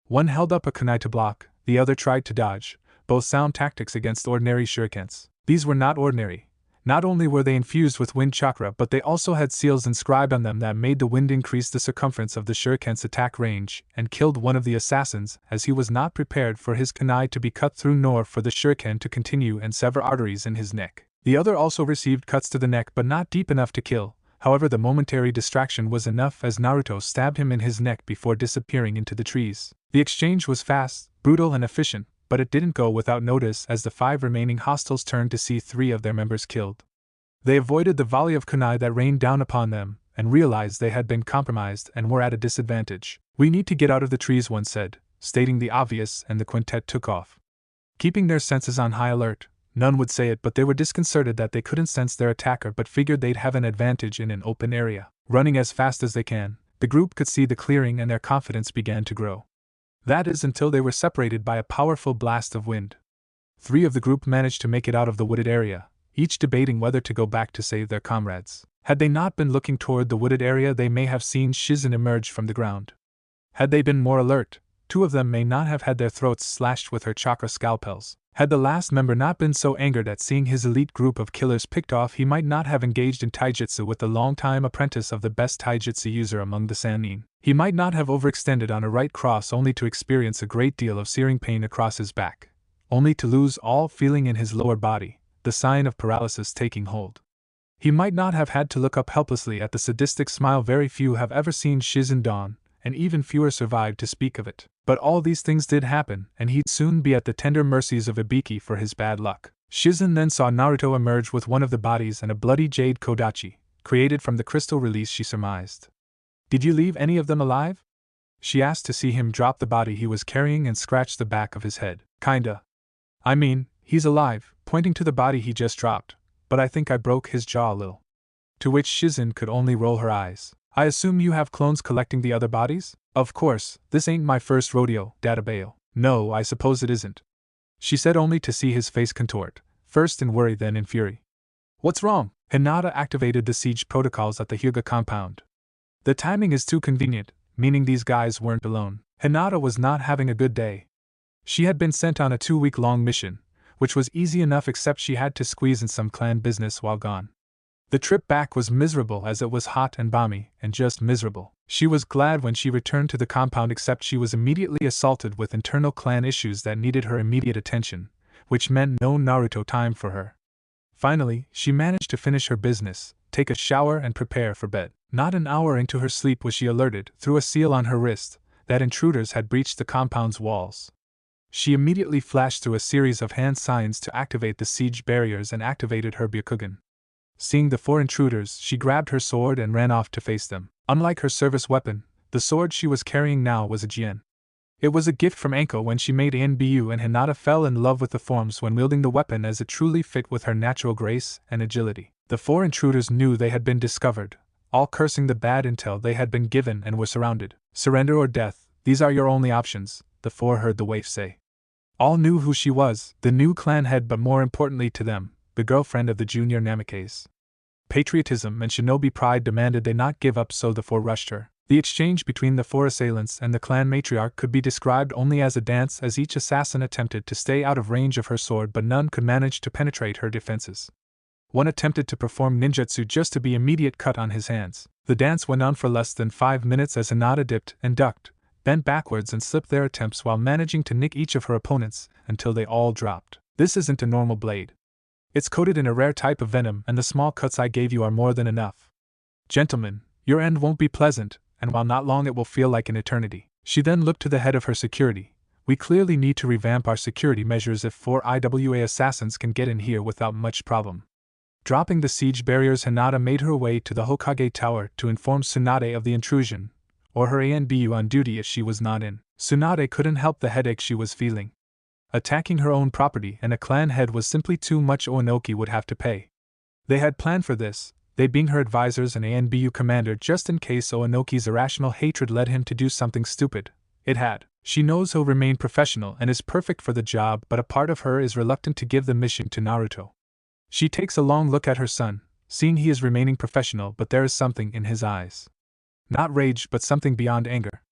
One held up a kunai to block, the other tried to dodge, both sound tactics against ordinary shurikens. These were not ordinary. Not only were they infused with wind chakra, but they also had seals inscribed on them that made the wind increase the circumference of the shuriken's attack range, and killed one of the assassins, as he was not prepared for his kunai to be cut through nor for the shuriken to continue and sever arteries in his neck. The other also received cuts to the neck but not deep enough to kill. However, the momentary distraction was enough as Naruto stabbed him in his neck before disappearing into the trees. The exchange was fast, brutal and efficient, but it didn't go without notice as the 5 remaining hostiles turned to see 3 of their members killed. They avoided the volley of kunai that rained down upon them, and realized they had been compromised and were at a disadvantage. "We need to get out of the trees," one said, stating the obvious, and the quintet took off. Keeping their senses on high alert, none would say it, but they were disconcerted that they couldn't sense their attacker but figured they'd have an advantage in an open area. Running as fast as they can, the group could see the clearing and their confidence began to grow. That is, until they were separated by a powerful blast of wind. 3 of the group managed to make it out of the wooded area, each debating whether to go back to save their comrades. Had they not been looking toward the wooded area, they may have seen Shizen emerge from the ground. Had they been more alert, 2 of them may not have had their throats slashed with her chakra scalpels. Had the last member not been so angered at seeing his elite group of killers picked off, he might not have engaged in taijutsu with the long-time apprentice of the best taijutsu user among the Sannin. He might not have overextended on a right cross only to experience a great deal of searing pain across his back, only to lose all feeling in his lower body, the sign of paralysis taking hold. He might not have had to look up helplessly at the sadistic smile. Very few have ever seen Shizen dawn, and even fewer survived to speak of it. But all these things did happen, and he'd soon be at the tender mercies of Ibiki for his bad luck. Shizen then saw Naruto emerge with one of the bodies and a bloody jade kodachi, created from the crystal release she surmised. "Did you leave any of them alive?" she asked to see him drop the body he was carrying and scratch the back of his head. "Kinda. I mean, he's alive," pointing to the body he just dropped, "but I think I broke his jaw a little." To which Shizen could only roll her eyes. "I assume you have clones collecting the other bodies?" "Of course, this ain't my first rodeo, Databeo." "No, I suppose it isn't," she said, only to see his face contort, first in worry then in fury. "What's wrong?" Hinata activated the siege protocols at the Hyuga compound. "The timing is too convenient," meaning these guys weren't alone. Hinata was not having a good day. She had been sent on a 2-week-long mission, which was easy enough except she had to squeeze in some clan business while gone. The trip back was miserable as it was hot and balmy, and just miserable. She was glad when she returned to the compound, except she was immediately assaulted with internal clan issues that needed her immediate attention, which meant no Naruto time for her. Finally, she managed to finish her business, take a shower and prepare for bed. Not an hour into her sleep was she alerted, through a seal on her wrist, that intruders had breached the compound's walls. She immediately flashed through a series of hand signs to activate the siege barriers and activated her Byakugan. Seeing the 4 intruders, she grabbed her sword and ran off to face them. Unlike her service weapon, the sword she was carrying now was a jien. It was a gift from Anko when she made Anbu, and Hinata fell in love with the forms when wielding the weapon as it truly fit with her natural grace and agility. The 4 intruders knew they had been discovered, all cursing the bad intel they had been given, and were surrounded. "Surrender or death, these are your only options," the 4 heard the waif say. All knew who she was, the new clan head, but more importantly to them, the girlfriend of the junior Namikaze. Patriotism and shinobi pride demanded they not give up, so the 4 rushed her. The exchange between the 4 assailants and the clan matriarch could be described only as a dance, as each assassin attempted to stay out of range of her sword, but none could manage to penetrate her defenses. One attempted to perform ninjutsu just to be immediate cut on his hands. The dance went on for less than 5 minutes as Hinata dipped and ducked, bent backwards and slipped their attempts while managing to nick each of her opponents until they all dropped. "This isn't a normal blade. It's coated in a rare type of venom, and the small cuts I gave you are more than enough. Gentlemen, your end won't be pleasant, and while not long it will feel like an eternity." She then looked to the head of her security. "We clearly need to revamp our security measures if 4 IWA assassins can get in here without much problem." Dropping the siege barriers, Hinata made her way to the Hokage Tower to inform Tsunade of the intrusion, or her Anbu on duty if she was not in. Tsunade couldn't help the headache she was feeling. Attacking her own property and a clan head was simply too much. Onoki would have to pay. They had planned for this, they being her advisors and Anbu commander, just in case Onoki's irrational hatred led him to do something stupid. It had. She knows he'll remain professional and is perfect for the job, but a part of her is reluctant to give the mission to Naruto. She takes a long look at her son, seeing he is remaining professional, but there is something in his eyes. Not rage, but something beyond anger.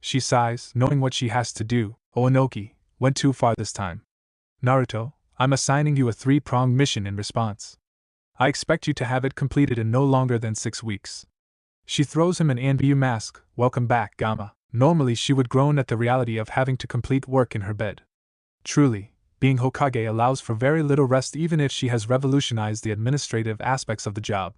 She sighs, knowing what she has to do. Onoki went too far this time. Naruto, I'm assigning you a 3-pronged mission in response. I expect you to have it completed in no longer than 6 weeks. She throws him an Anbu mask. Welcome back, Gamma. Normally she would groan at the reality of having to complete work in her bed. Truly, being Hokage allows for very little rest even if she has revolutionized the administrative aspects of the job.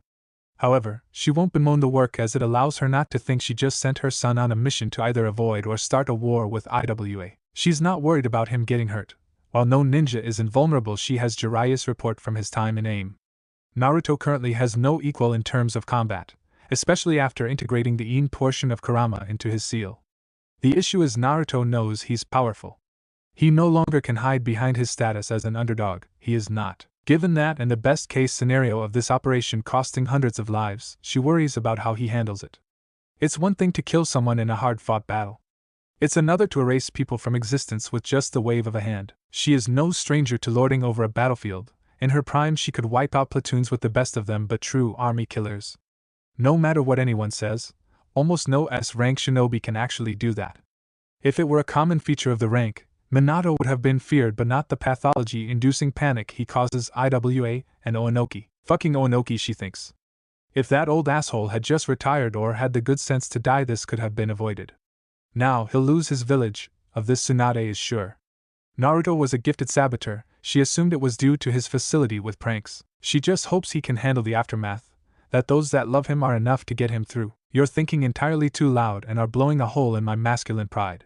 However, she won't bemoan the work as it allows her not to think she just sent her son on a mission to either avoid or start a war with IWA. She's not worried about him getting hurt. While no ninja is invulnerable, she has Jiraiya's report from his time in AIM. Naruto currently has no equal in terms of combat, especially after integrating the Yin portion of Kurama into his seal. The issue is Naruto knows he's powerful. He no longer can hide behind his status as an underdog. He is not. Given that and the best-case scenario of this operation costing hundreds of lives, she worries about how he handles it. It's one thing to kill someone in a hard-fought battle. It's another to erase people from existence with just the wave of a hand. She is no stranger to lording over a battlefield. In her prime she could wipe out platoons with the best of them, but true army killers. No matter what anyone says, almost no S-rank shinobi can actually do that. If it were a common feature of the rank, Minato would have been feared, but not the pathology-inducing panic he causes IWA and Onoki. Fucking Onoki, she thinks. If that old asshole had just retired or had the good sense to die, this could have been avoided. Now he'll lose his village, of this Tsunade is sure. Naruto was a gifted saboteur. She assumed it was due to his facility with pranks. She just hopes he can handle the aftermath, that those that love him are enough to get him through. You're thinking entirely too loud and are blowing a hole in my masculine pride.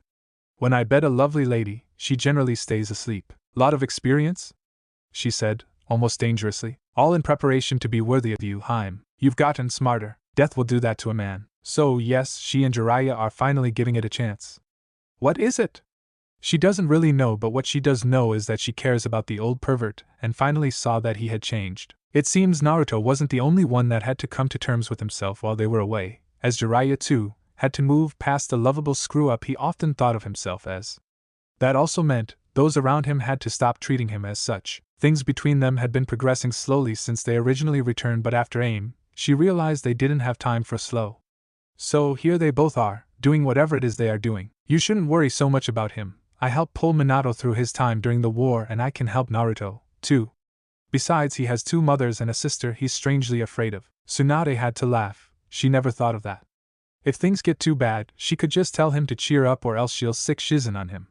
When I bed a lovely lady, she generally stays asleep. Lot of experience? She said, almost dangerously. All in preparation to be worthy of you, Haim. You've gotten smarter. Death will do that to a man. So yes, she and Jiraiya are finally giving it a chance. What is it? She doesn't really know, but what she does know is that she cares about the old pervert and finally saw that he had changed. It seems Naruto wasn't the only one that had to come to terms with himself while they were away, as Jiraiya too had to move past the lovable screw-up he often thought of himself as. That also meant those around him had to stop treating him as such. Things between them had been progressing slowly since they originally returned, but after AIM, she realized they didn't have time for slow. So here they both are, doing whatever it is they are doing. You shouldn't worry so much about him. I helped pull Minato through his time during the war, and I can help Naruto, too. Besides, he has 2 mothers and a sister he's strangely afraid of. Tsunade had to laugh. She never thought of that. If things get too bad, she could just tell him to cheer up, or else she'll sick shizen on him.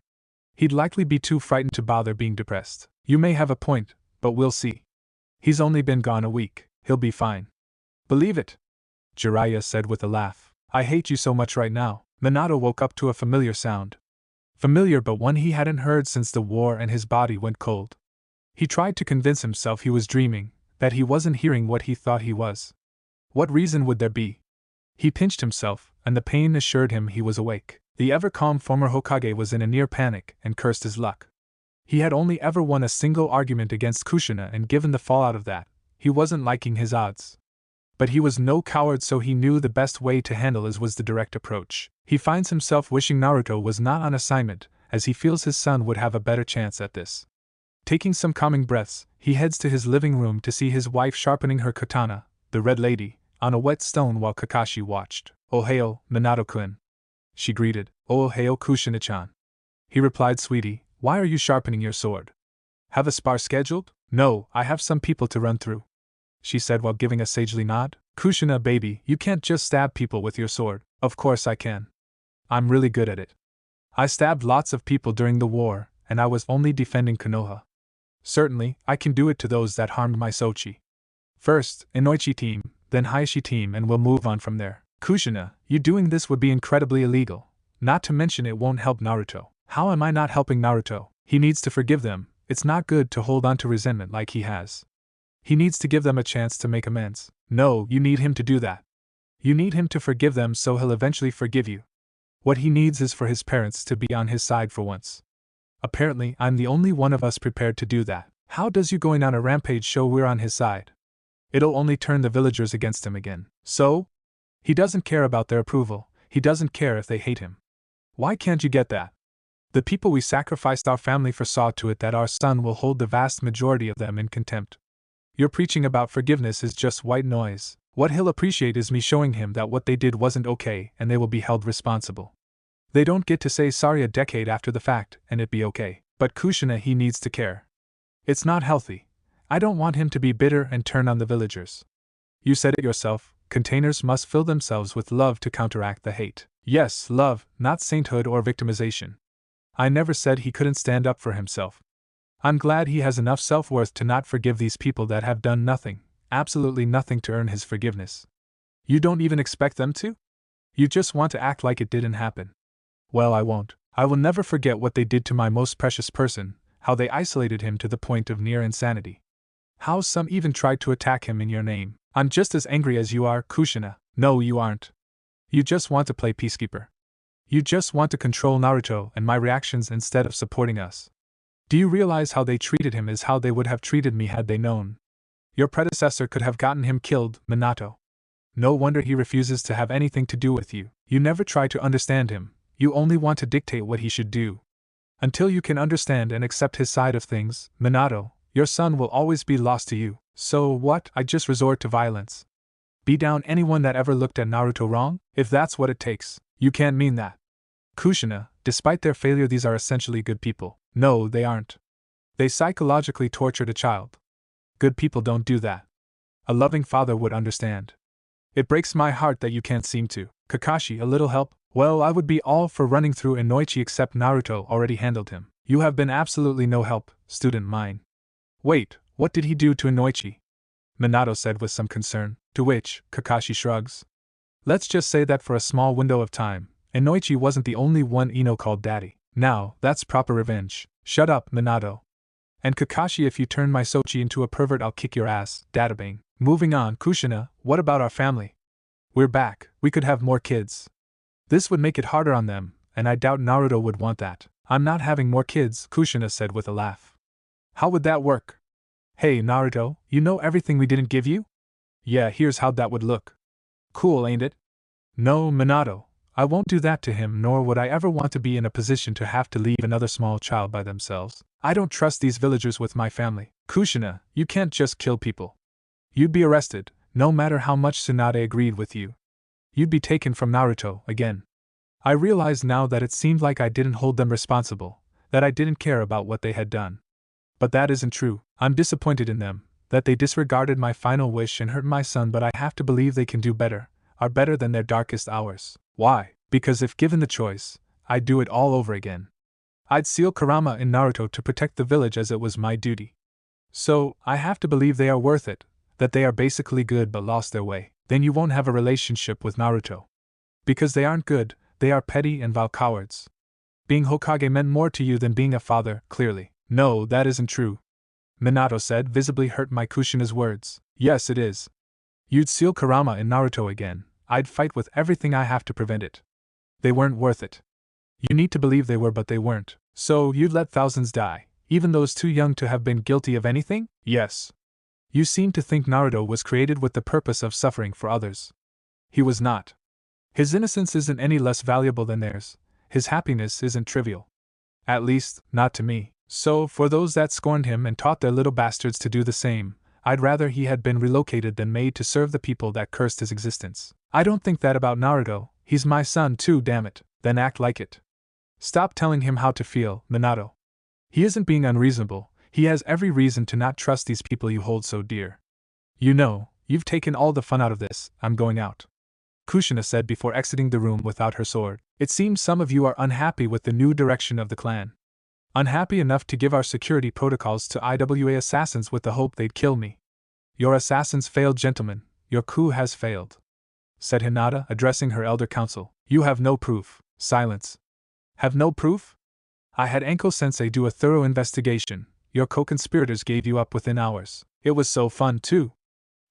He'd likely be too frightened to bother being depressed. You may have a point, but we'll see. He's only been gone a week. He'll be fine. Believe it, Jiraiya said with a laugh. I hate you so much right now. Minato woke up to a familiar sound. Familiar, but one he hadn't heard since the war, and his body went cold. He tried to convince himself he was dreaming, that he wasn't hearing what he thought he was. What reason would there be? He pinched himself, and the pain assured him he was awake. The ever-calm former Hokage was in a near panic and cursed his luck. He had only ever won a single argument against Kushina, and given the fallout of that, he wasn't liking his odds. But he was no coward, so he knew the best way to handle it was the direct approach. He finds himself wishing Naruto was not on assignment, as he feels his son would have a better chance at this. Taking some calming breaths, he heads to his living room to see his wife sharpening her katana, the Red Lady, on a wet stone while Kakashi watched. "Ohio, Minato-kun," she greeted. "Ohio, Kushina-chan." He replied, "Sweetie, why are you sharpening your sword? Have a spar scheduled?" "No, I have some people to run through," she said while giving a sagely nod. "Kushina, baby, you can't just stab people with your sword." "Of course I can. I'm really good at it. I stabbed lots of people during the war, and I was only defending Konoha. Certainly, I can do it to those that harmed my Sochi. First, Inoichi team, then Hayashi team, and we'll move on from there." "Kushina, you doing this would be incredibly illegal. Not to mention it won't help Naruto." "How am I not helping Naruto? He needs to forgive them. It's not good to hold on to resentment like he has. He needs to give them a chance to make amends." "No, you need him to do that. You need him to forgive them so he'll eventually forgive you. What he needs is for his parents to be on his side for once. Apparently, I'm the only one of us prepared to do that. How does you going on a rampage show we're on his side? It'll only turn the villagers against him again." "So? He doesn't care about their approval. He doesn't care if they hate him. Why can't you get that? The people we sacrificed our family for saw to it that our son will hold the vast majority of them in contempt. Your preaching about forgiveness is just white noise. What he'll appreciate is me showing him that what they did wasn't okay and they will be held responsible. They don't get to say sorry a decade after the fact and it be okay. But Kushina, he needs to care. It's not healthy. I don't want him to be bitter and turn on the villagers. You said it yourself, containers must fill themselves with love to counteract the hate. Yes, love, not sainthood or victimization. I never said he couldn't stand up for himself. I'm glad he has enough self-worth to not forgive these people that have done nothing, absolutely nothing to earn his forgiveness. You don't even expect them to? You just want to act like it didn't happen. Well, I won't. I will never forget what they did to my most precious person, how they isolated him to the point of near insanity. How some even tried to attack him in your name. I'm just as angry as you are, Kushina. No, you aren't. You just want to play peacekeeper. You just want to control Naruto and my reactions instead of supporting us. Do you realize how they treated him is how they would have treated me had they known? Your predecessor could have gotten him killed, Minato. No wonder he refuses to have anything to do with you. You never try to understand him, you only want to dictate what he should do. Until you can understand and accept his side of things, Minato, your son will always be lost to you. So what? I just resort to violence. Beat down anyone that ever looked at Naruto wrong? If that's what it takes. You can't mean that. Kushina, despite their failure, these are essentially good people. No, they aren't. They psychologically tortured a child. Good people don't do that. A loving father would understand. It breaks my heart that you can't seem to. Kakashi, a little help? Well, I would be all for running through Inoichi except Naruto already handled him. You have been absolutely no help, student mine. Wait, what did he do to Inoichi? Minato said with some concern, to which Kakashi shrugs. Let's just say that for a small window of time, Inoichi wasn't the only one Ino called daddy. Now, that's proper revenge. Shut up, Minato. And Kakashi, if you turn my Sochi into a pervert, I'll kick your ass, Databang. Moving on, Kushina, what about our family? We're back, we could have more kids. This would make it harder on them, and I doubt Naruto would want that. I'm not having more kids, Kushina said with a laugh. How would that work? Hey, Naruto, you know everything we didn't give you? Yeah, here's how that would look. Cool, ain't it? No, Minato. I won't do that to him, nor would I ever want to be in a position to have to leave another small child by themselves. I don't trust these villagers with my family. Kushina, you can't just kill people. You'd be arrested, no matter how much Tsunade agreed with you. You'd be taken from Naruto, again. I realized now that it seemed like I didn't hold them responsible, that I didn't care about what they had done. But that isn't true. I'm disappointed in them, that they disregarded my final wish and hurt my son, but I have to believe they can do better, are better than their darkest hours. Why? Because if given the choice, I'd do it all over again. I'd seal Kurama in Naruto to protect the village as it was my duty. So, I have to believe they are worth it, that they are basically good but lost their way. Then you won't have a relationship with Naruto. Because they aren't good, they are petty and vile cowards. Being Hokage meant more to you than being a father, clearly. No, that isn't true. Minato said, visibly hurt by Kushina's words. Yes, it is. You'd seal Kurama in Naruto again. I'd fight with everything I have to prevent it. They weren't worth it. You need to believe they were, but they weren't. So, you'd let thousands die, even those too young to have been guilty of anything? Yes. You seem to think Naruto was created with the purpose of suffering for others. He was not. His innocence isn't any less valuable than theirs. His happiness isn't trivial. At least, not to me. So, for those that scorned him and taught their little bastards to do the same, I'd rather he had been relocated than made to serve the people that cursed his existence. I don't think that about Naruto. He's my son too, damn it. Then act like it. Stop telling him how to feel, Minato. He isn't being unreasonable. He has every reason to not trust these people you hold so dear. You know, you've taken all the fun out of this. I'm going out. Kushina said before exiting the room without her sword. It seems some of you are unhappy with the new direction of the clan. Unhappy enough to give our security protocols to IWA assassins with the hope they'd kill me. Your assassins failed, gentlemen. Your coup has failed, said Hinata, addressing her elder council. You have no proof. Silence. Have no proof? I had Anko-sensei do a thorough investigation. Your co-conspirators gave you up within hours. It was so fun, too.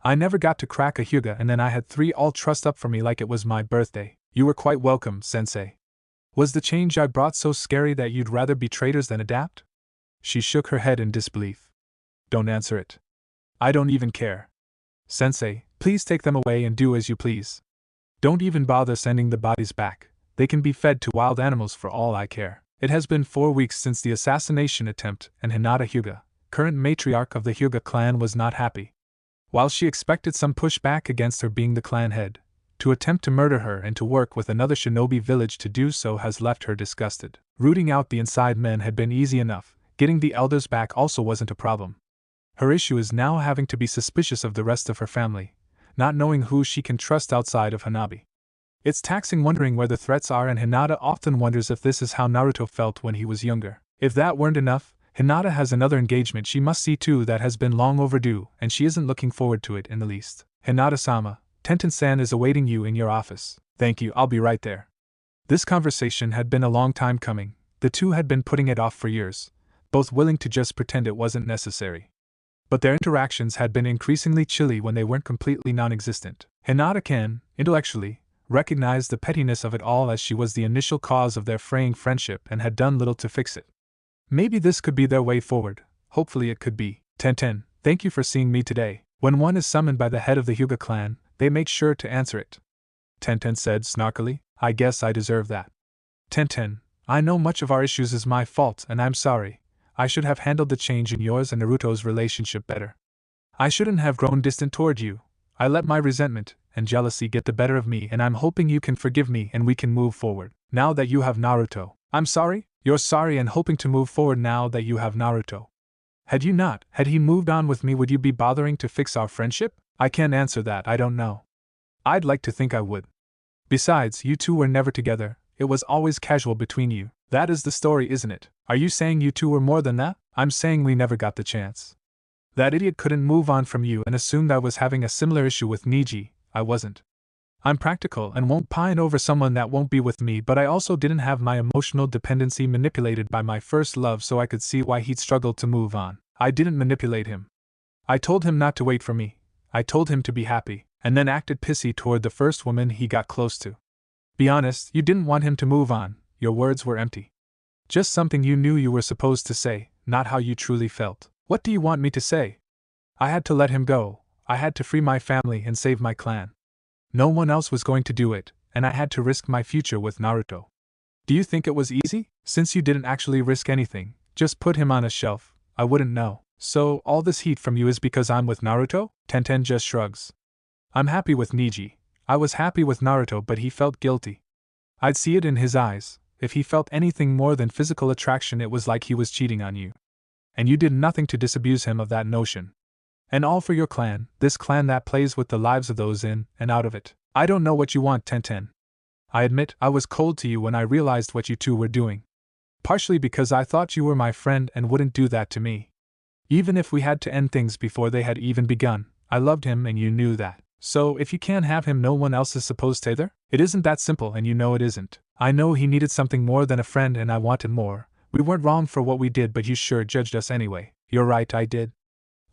I never got to crack a Hyuga, and then I had 3 all trussed up for me like it was my birthday. You were quite welcome, sensei. Was the change I brought so scary that you'd rather be traitors than adapt? She shook her head in disbelief. Don't answer it. I don't even care. Sensei, please take them away and do as you please. Don't even bother sending the bodies back. They can be fed to wild animals for all I care. It has been 4 weeks since the assassination attempt, and Hinata Hyuga, current matriarch of the Hyuga clan, was not happy. While she expected some pushback against her being the clan head, to attempt to murder her and to work with another shinobi village to do so has left her disgusted. Rooting out the inside men had been easy enough, getting the elders back also wasn't a problem. Her issue is now having to be suspicious of the rest of her family, not knowing who she can trust outside of Hanabi. It's taxing wondering where the threats are, and Hinata often wonders if this is how Naruto felt when he was younger. If that weren't enough, Hinata has another engagement she must see too that has been long overdue, and she isn't looking forward to it in the least. Hinata-sama, Tenten-san is awaiting you in your office. Thank you, I'll be right there. This conversation had been a long time coming. The two had been putting it off for years, both willing to just pretend it wasn't necessary. But their interactions had been increasingly chilly when they weren't completely non-existent. Hinata can, intellectually, recognize the pettiness of it all, as she was the initial cause of their fraying friendship and had done little to fix it. Maybe this could be their way forward. Hopefully it could be. Tenten, thank you for seeing me today. When one is summoned by the head of the Hyuga clan, they make sure to answer it. Tenten said snarkily. I guess I deserve that. Tenten, I know much of our issues is my fault and I'm sorry. I should have handled the change in yours and Naruto's relationship better. I shouldn't have grown distant toward you. I let my resentment and jealousy get the better of me, and I'm hoping you can forgive me and we can move forward. Now that you have Naruto. I'm sorry? You're sorry and hoping to move forward now that you have Naruto. Had he moved on with me, would you be bothering to fix our friendship? I can't answer that, I don't know. I'd like to think I would. Besides, you two were never together, it was always casual between you. That is the story, isn't it? Are you saying you two were more than that? I'm saying we never got the chance. That idiot couldn't move on from you and assumed I was having a similar issue with Niji. I wasn't. I'm practical and won't pine over someone that won't be with me, but I also didn't have my emotional dependency manipulated by my first love, so I could see why he'd struggled to move on. I didn't manipulate him. I told him not to wait for me. I told him to be happy, and then acted pissy toward the first woman he got close to. Be honest, you didn't want him to move on. Your words were empty. Just something you knew you were supposed to say, not how you truly felt. What do you want me to say? I had to let him go. I had to free my family and save my clan. No one else was going to do it, and I had to risk my future with Naruto. Do you think it was easy? Since you didn't actually risk anything, just put him on a shelf, I wouldn't know. So, all this heat from you is because I'm with Naruto? Tenten just shrugs. I'm happy with Niji. I was happy with Naruto, but he felt guilty. I'd see it in his eyes. If he felt anything more than physical attraction, it was like he was cheating on you. And you did nothing to disabuse him of that notion. And all for your clan, this clan that plays with the lives of those in and out of it. I don't know what you want, Tenten. I admit I was cold to you when I realized what you two were doing. Partially because I thought you were my friend and wouldn't do that to me. Even if we had to end things before they had even begun, I loved him and you knew that. So if you can't have him, no one else is supposed to either? It isn't that simple, and you know it isn't. I know he needed something more than a friend and I wanted more. We weren't wrong for what we did, but you sure judged us anyway. You're right, I did.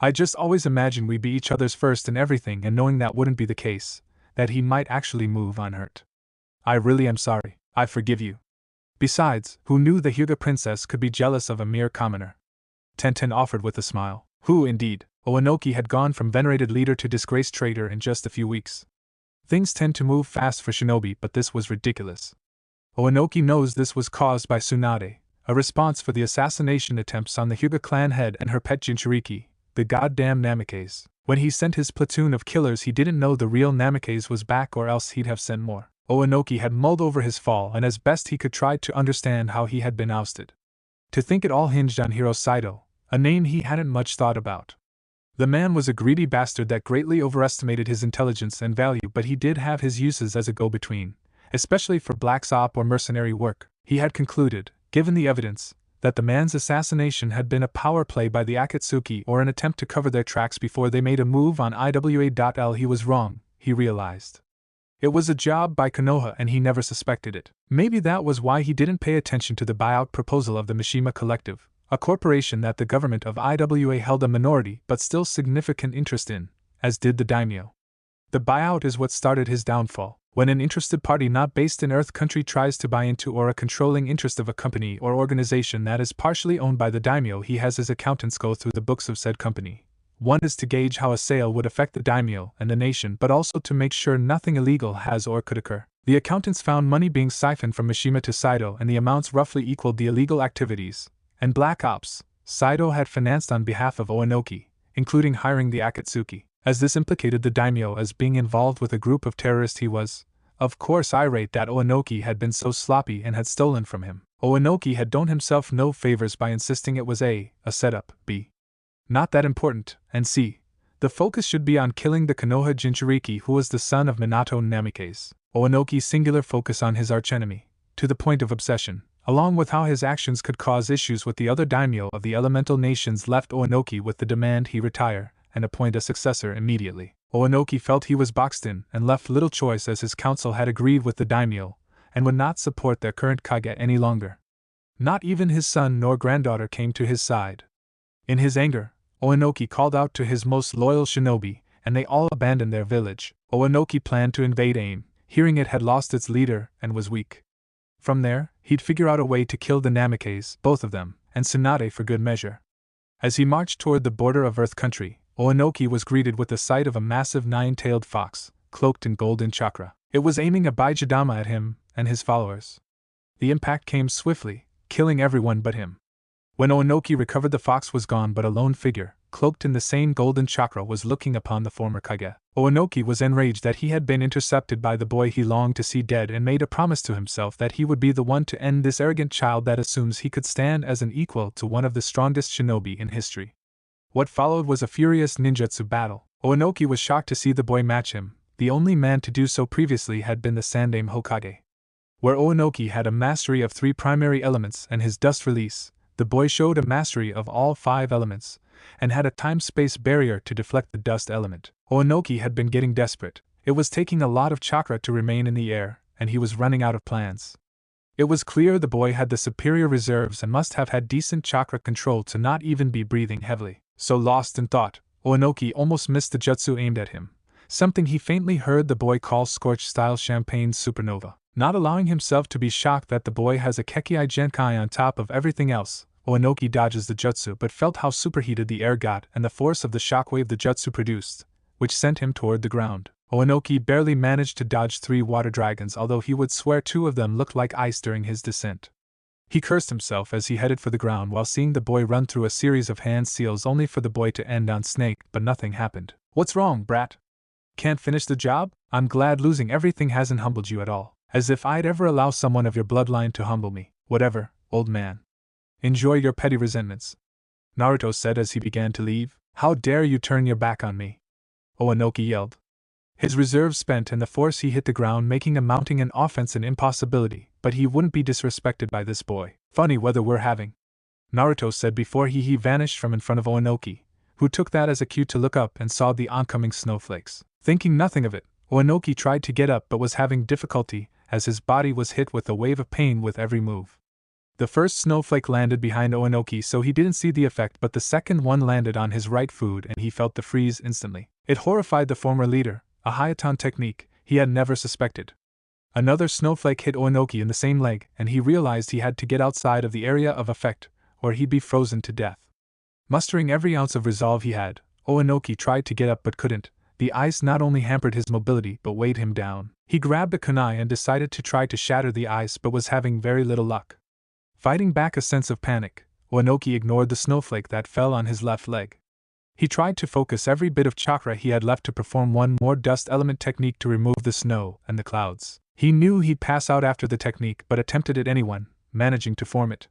I just always imagined we'd be each other's first in everything, and knowing that wouldn't be the case, that he might actually move unhurt. I really am sorry. I forgive you. Besides, who knew the Hyuga princess could be jealous of a mere commoner? Tenten offered with a smile. Who indeed? Oanoki had gone from venerated leader to disgraced traitor in just a few weeks. Things tend to move fast for shinobi, but this was ridiculous. Oanoki knows this was caused by Tsunade, a response for the assassination attempts on the Hyuga clan head and her pet Jinchuriki, the goddamn Namikaze. When he sent his platoon of killers, he didn't know the real Namikaze was back, or else he'd have sent more. Oanoki had mulled over his fall and as best he could tried to understand how he had been ousted. To think it all hinged on Hiro Saito, a name he hadn't much thought about. The man was a greedy bastard that greatly overestimated his intelligence and value, but he did have his uses as a go-between, especially for black op or mercenary work. He had concluded, given the evidence, that the man's assassination had been a power play by the Akatsuki or an attempt to cover their tracks before they made a move on IWA.L. He was wrong, he realized. It was a job by Konoha and he never suspected it. Maybe that was why he didn't pay attention to the buyout proposal of the Mishima Collective, a corporation that the government of IWA held a minority but still significant interest in, as did the daimyo. The buyout is what started his downfall. When an interested party not based in Earth Country tries to buy into or a controlling interest of a company or organization that is partially owned by the daimyo, he has his accountants go through the books of said company. One is to gauge how a sale would affect the daimyo and the nation, but also to make sure nothing illegal has or could occur. The accountants found money being siphoned from Mishima to Saito, and the amounts roughly equaled the illegal activities and black ops Saito had financed on behalf of Oanoki, including hiring the Akatsuki. as this implicated the daimyo as being involved with a group of terrorists. He was, of course, irate that Oenoki had been so sloppy and had stolen from him. Oenoki had done himself no favors by insisting it was a setup, b, not that important, and c, the focus should be on killing the Konoha Jinchuriki, who was the son of Minato Namikaze. Oenoki's singular focus on his archenemy, to the point of obsession, along with how his actions could cause issues with the other daimyo of the elemental nations, left Oenoki with the demand he retire and appoint a successor immediately. Oenoki felt he was boxed in and left little choice, as his council had agreed with the daimyo and would not support their current kage any longer. Not even his son nor granddaughter came to his side. In his anger, Oenoki called out to his most loyal shinobi, and they all abandoned their village. Oenoki planned to invade Ain, hearing it had lost its leader and was weak. From there, he'd figure out a way to kill the Namikaze, both of them, and Tsunade for good measure. As he marched toward the border of Earth Country, Oenoki was greeted with the sight of a massive nine-tailed fox, cloaked in golden chakra. It was aiming a Baijidama at him and his followers. The impact came swiftly, killing everyone but him. When Oenoki recovered, the fox was gone, but a lone figure, cloaked in the same golden chakra, was looking upon the former kage. Oenoki was enraged that he had been intercepted by the boy he longed to see dead, and made a promise to himself that he would be the one to end this arrogant child that assumes he could stand as an equal to one of the strongest shinobi in history. What followed was a furious ninjutsu battle. Oenoki was shocked to see the boy match him. The only man to do so previously had been the Sandaime Hokage. Where Oenoki had a mastery of 3 primary elements and his dust release, the boy showed a mastery of all 5 elements, and had a time-space barrier to deflect the dust element. Oenoki had been getting desperate. It was taking a lot of chakra to remain in the air, and he was running out of plans. It was clear the boy had the superior reserves and must have had decent chakra control to not even be breathing heavily. So lost in thought, Oenoki almost missed the jutsu aimed at him, something he faintly heard the boy call scorch-style champagne supernova. Not allowing himself to be shocked that the boy has a Kekkei Genkai on top of everything else, Oenoki dodges the jutsu, but felt how superheated the air got and the force of the shockwave the jutsu produced, which sent him toward the ground. Oenoki barely managed to dodge 3 water dragons, although he would swear 2 of them looked like ice during his descent. He cursed himself as he headed for the ground while seeing the boy run through a series of hand seals, only for the boy to end on Snake, but nothing happened. "What's wrong, brat? Can't finish the job? I'm glad losing everything hasn't humbled you at all. As if I'd ever allow someone of your bloodline to humble me. Whatever, old man. Enjoy your petty resentments," Naruto said as he began to leave. "How dare you turn your back on me?" Oenoki yelled. His reserves spent and the force he hit the ground, making a mounting an offense an impossibility, but he wouldn't be disrespected by this boy. "Funny weather we're having," Naruto said before he vanished from in front of Oenoki, who took that as a cue to look up and saw the oncoming snowflakes. Thinking nothing of it, Oenoki tried to get up but was having difficulty, as his body was hit with a wave of pain with every move. The first snowflake landed behind Oenoki, so he didn't see the effect, but the second one landed on his right foot and he felt the freeze instantly. It horrified the former leader, a Hayaton technique he had never suspected. Another snowflake hit Oenoki in the same leg, and he realized he had to get outside of the area of effect, or he'd be frozen to death. Mustering every ounce of resolve he had, Oenoki tried to get up but couldn't. The ice not only hampered his mobility but weighed him down. He grabbed a kunai and decided to try to shatter the ice, but was having very little luck. Fighting back a sense of panic, Oenoki ignored the snowflake that fell on his left leg. He tried to focus every bit of chakra he had left to perform one more dust element technique to remove the snow and the clouds. He knew he'd pass out after the technique, but attempted it anyway, managing to form it.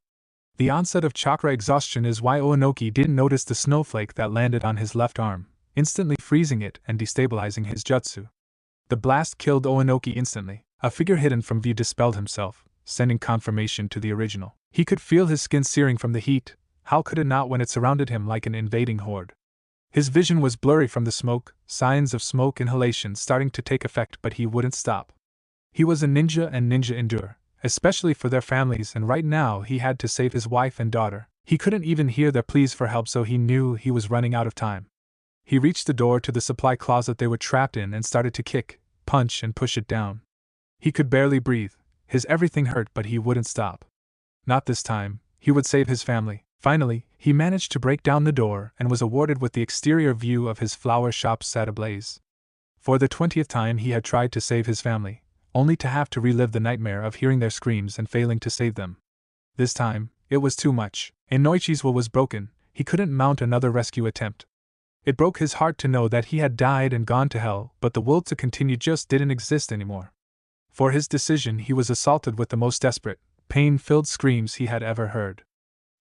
The onset of chakra exhaustion is why Oenoki didn't notice the snowflake that landed on his left arm, instantly freezing it and destabilizing his jutsu. The blast killed Oenoki instantly. A figure hidden from view dispelled himself, sending confirmation to the original. He could feel his skin searing from the heat. How could it not when it surrounded him like an invading horde? His vision was blurry from the smoke, signs of smoke inhalation starting to take effect, but he wouldn't stop. He was a ninja and ninja endure, especially for their families, and right now he had to save his wife and daughter. He couldn't even hear their pleas for help, so he knew he was running out of time. He reached the door to the supply closet they were trapped in and started to kick, punch and push it down. He could barely breathe. His everything hurt, but he wouldn't stop. Not this time. He would save his family. Finally, he managed to break down the door and was awarded with the exterior view of his flower shop set ablaze. For the 20th time he had tried to save his family, only to have to relive the nightmare of hearing their screams and failing to save them. This time, it was too much. Inoichi's will was broken. He couldn't mount another rescue attempt. It broke his heart to know that he had died and gone to hell, but the will to continue just didn't exist anymore. For his decision, he was assaulted with the most desperate, pain-filled screams he had ever heard.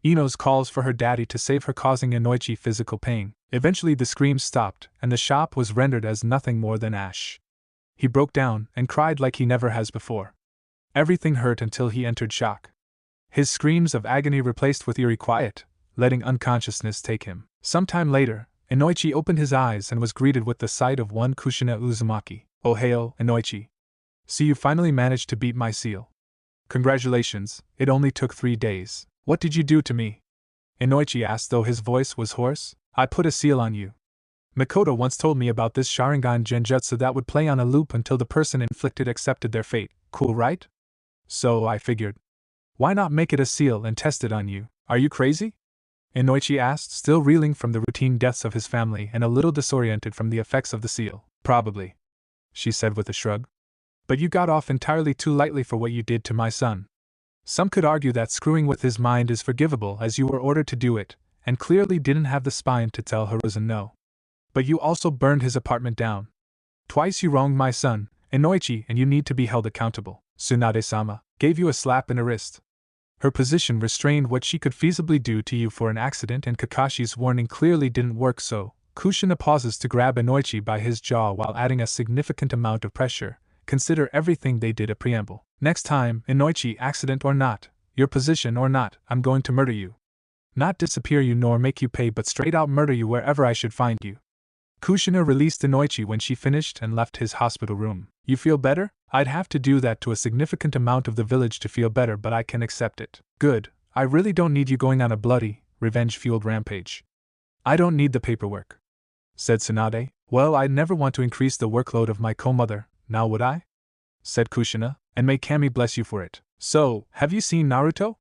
Ino's calls for her daddy to save her causing Inoichi physical pain. Eventually the screams stopped, and the shop was rendered as nothing more than ash. He broke down and cried like he never has before. Everything hurt until he entered shock. His screams of agony replaced with eerie quiet, letting unconsciousness take him. Sometime later, Inoichi opened his eyes and was greeted with the sight of one Kushina Uzumaki. "Oh hail, Inoichi. See, you finally managed to beat my seal. Congratulations, it only took 3 days. What did you do to me?" Inoichi asked, though his voice was hoarse. "I put a seal on you. Makoto once told me about this Sharingan genjutsu that would play on a loop until the person inflicted accepted their fate. Cool, right? So I figured, why not make it a seal and test it on you? Are you crazy?" Inoichi asked, still reeling from the routine deaths of his family and a little disoriented from the effects of the seal. "Probably," she said with a shrug. "But you got off entirely too lightly for what you did to my son. Some could argue that screwing with his mind is forgivable as you were ordered to do it, and clearly didn't have the spine to tell Hiruzen no. But you also burned his apartment down. Twice you wronged my son, Inoichi, and you need to be held accountable. Tsunade-sama gave you a slap in the wrist. Her position restrained what she could feasibly do to you for an accident, and Kakashi's warning clearly didn't work, so Kushina pauses to grab Inoichi by his jaw while adding a significant amount of pressure. Consider everything they did a preamble. Next time, Inoichi, accident or not, your position or not, I'm going to murder you. Not disappear you nor make you pay, but straight out murder you wherever I should find you." Kushina released Inoichi when she finished and left his hospital room. "You feel better? I'd have to do that to a significant amount of the village to feel better, but I can accept it." "Good. I really don't need you going on a bloody, revenge-fueled rampage." "I don't need the paperwork," said Tsunade. "Well, I'd never want to increase the workload of my co-mother, now would I?" said Kushina, "and may Kami bless you for it. So, have you seen Naruto?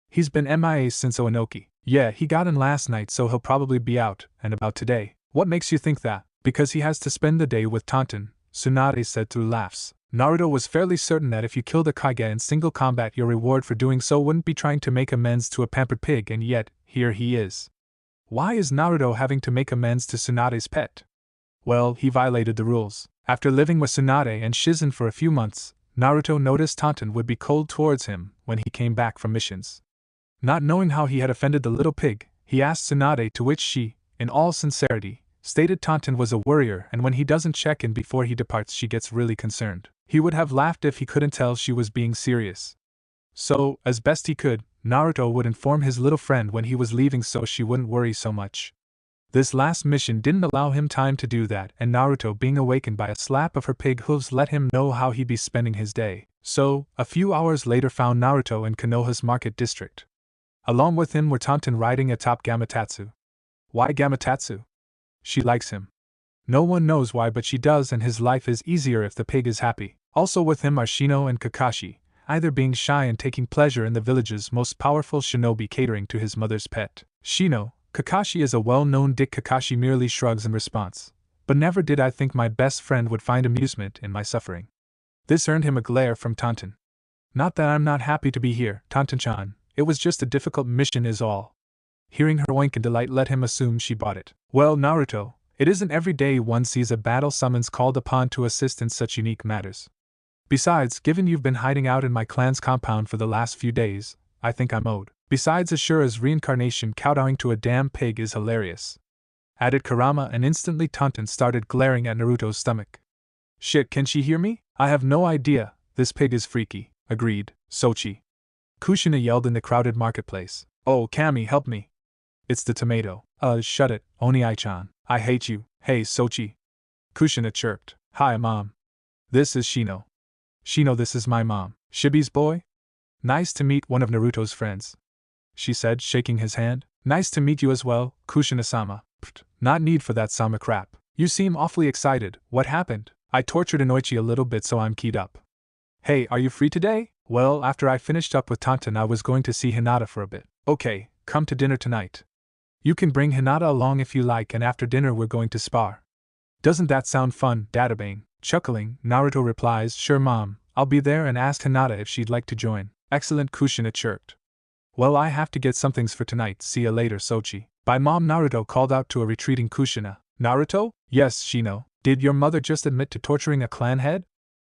He's been MIA since Oenoki." "Yeah, he got in last night, so he'll probably be out and about today." "What makes you think that?" "Because he has to spend the day with Tantan," Tsunade said through laughs. "Naruto was fairly certain that if you killed a Kage in single combat, your reward for doing so wouldn't be trying to make amends to a pampered pig, and yet, here he is. Why is Naruto having to make amends to Tsunade's pet?" "Well, he violated the rules. After living with Tsunade and Shizen for a few months, Naruto noticed Tantan would be cold towards him when he came back from missions. Not knowing how he had offended the little pig, he asked Tsunade, to which she, in all sincerity, stated Tantan was a worrier, and when he doesn't check in before he departs she gets really concerned. He would have laughed if he couldn't tell she was being serious. So, as best he could, Naruto would inform his little friend when he was leaving so she wouldn't worry so much. This last mission didn't allow him time to do that, and Naruto, being awakened by a slap of her pig hooves, let him know how he'd be spending his day. So, a few hours later found Naruto in Konoha's market district. Along with him were Tantan riding atop Gamatsu. Why Gamatsu? She likes him. No one knows why, but she does, and his life is easier if the pig is happy. Also with him are Shino and Kakashi, either being shy and taking pleasure in the village's most powerful shinobi catering to his mother's pet. Shino, Kakashi is a well-known dick. Kakashi merely shrugs in response. "But never did I think my best friend would find amusement in my suffering." This earned him a glare from Tantan. "Not that I'm not happy to be here, Tantan-chan, it was just a difficult mission is all." Hearing her oink in delight let him assume she bought it. "Well, Naruto, it isn't every day one sees a battle summons called upon to assist in such unique matters. Besides, given you've been hiding out in my clan's compound for the last few days, I think I'm owed. Besides, Ashura's reincarnation kowtowing to a damn pig is hilarious," added Kurama, and instantly Tantan started glaring at Naruto's stomach. "Shit, can she hear me? I have no idea, this pig is freaky," agreed Sochi. Kushina yelled in the crowded marketplace. "Oh, Kami, help me. It's the tomato." Shut it, Oni-chan. I hate you." "Hey, Sochi." Kushina chirped. "Hi, Mom. This is Shino." "Shino, this is my mom. Shibi's boy?" "Nice to meet one of Naruto's friends," she said, shaking his hand. "Nice to meet you as well, Kushina-sama." "Pfft, not need for that sama crap. You seem awfully excited. What happened?" "I tortured Inoichi a little bit, so I'm keyed up." "Hey, are you free today?" "Well, after I finished up with Tantan I was going to see Hinata for a bit." "Okay, come to dinner tonight. You can bring Hinata along if you like, and after dinner we're going to spar." "Doesn't that sound fun, Databane?" Chuckling, Naruto replies, "Sure, Mom, I'll be there, and ask Hinata if she'd like to join." "Excellent," Kushina chirped. "Well, I have to get some things for tonight, see ya later, Sochi." "Bye, Mom," Naruto called out to a retreating Kushina. Naruto? Yes, Shino. Did your mother just admit to torturing a clan head?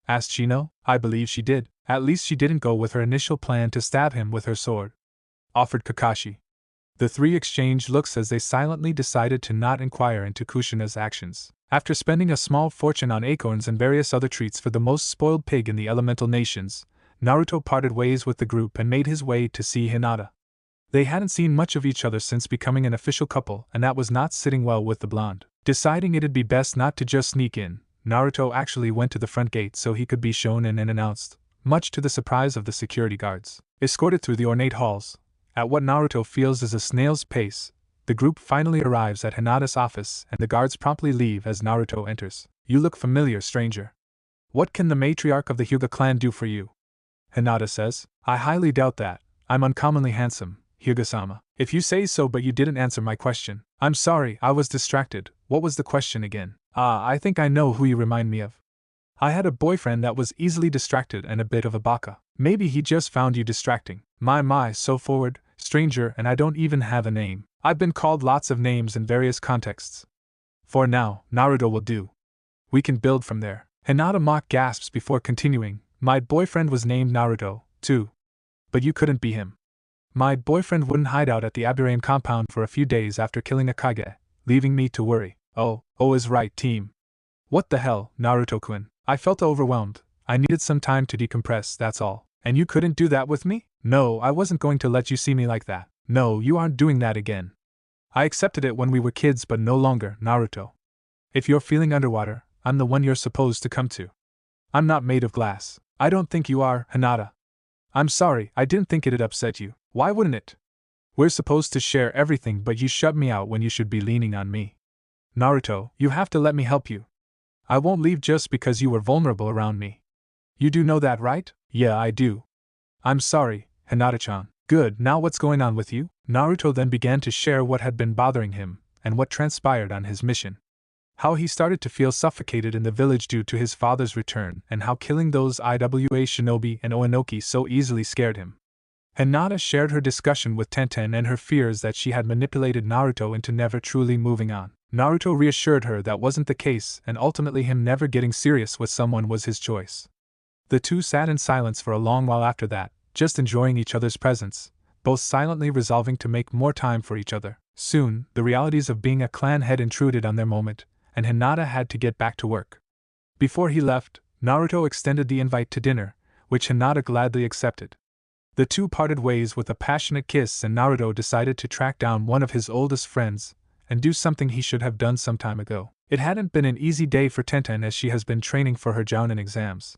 Asked Shino. I believe she did. At least she didn't go with her initial plan to stab him with her sword, offered Kakashi. The three exchanged looks as they silently decided to not inquire into Kushina's actions. After spending a small fortune on acorns and various other treats for the most spoiled pig in the elemental nations, Naruto parted ways with the group and made his way to see Hinata. They hadn't seen much of each other since becoming an official couple, and that was not sitting well with the blonde. Deciding it'd be best not to just sneak in, Naruto actually went to the front gate so he could be shown in and announced, much to the surprise of the security guards. Escorted through the ornate halls, at what Naruto feels is a snail's pace, the group finally arrives at Hinata's office and the guards promptly leave as Naruto enters. You look familiar, stranger. What can the matriarch of the Hyuga clan do for you? Hinata says. I highly doubt that. I'm uncommonly handsome, Hyuga-sama. If you say so, but you didn't answer my question. I'm sorry, I was distracted. What was the question again? I think I know who you remind me of. I had a boyfriend that was easily distracted and a bit of a baka. Maybe he just found you distracting. My, so forward, stranger, and I don't even have a name. I've been called lots of names in various contexts. For now, Naruto will do. We can build from there. Hinata mock gasps before continuing. My boyfriend was named Naruto, too. But you couldn't be him. My boyfriend wouldn't hide out at the Aburame compound for a few days after killing Akage, leaving me to worry. Oh is right, team. What the hell, Naruto-kun? I felt overwhelmed. I needed some time to decompress, that's all. And you couldn't do that with me? No, I wasn't going to let you see me like that. No, you aren't doing that again. I accepted it when we were kids, but no longer, Naruto. If you're feeling underwater, I'm the one you're supposed to come to. I'm not made of glass. I don't think you are, Hinata. I'm sorry, I didn't think it'd upset you. Why wouldn't it? We're supposed to share everything, but you shut me out when you should be leaning on me. Naruto, you have to let me help you. I won't leave just because you were vulnerable around me. You do know that, right? Yeah, I do. I'm sorry, Hinata-chan. Good, now what's going on with you? Naruto then began to share what had been bothering him, and what transpired on his mission. How he started to feel suffocated in the village due to his father's return, and how killing those IWA shinobi and Oinoki so easily scared him. Hinata shared her discussion with Tenten and her fears that she had manipulated Naruto into never truly moving on. Naruto reassured her that wasn't the case, and ultimately him never getting serious with someone was his choice. The two sat in silence for a long while after that, just enjoying each other's presence, both silently resolving to make more time for each other. Soon, the realities of being a clan head intruded on their moment, and Hinata had to get back to work. Before he left, Naruto extended the invite to dinner, which Hinata gladly accepted. The two parted ways with a passionate kiss, and Naruto decided to track down one of his oldest friends, and do something he should have done some time ago. It hadn't been an easy day for Tenten as she has been training for her Jounin exams.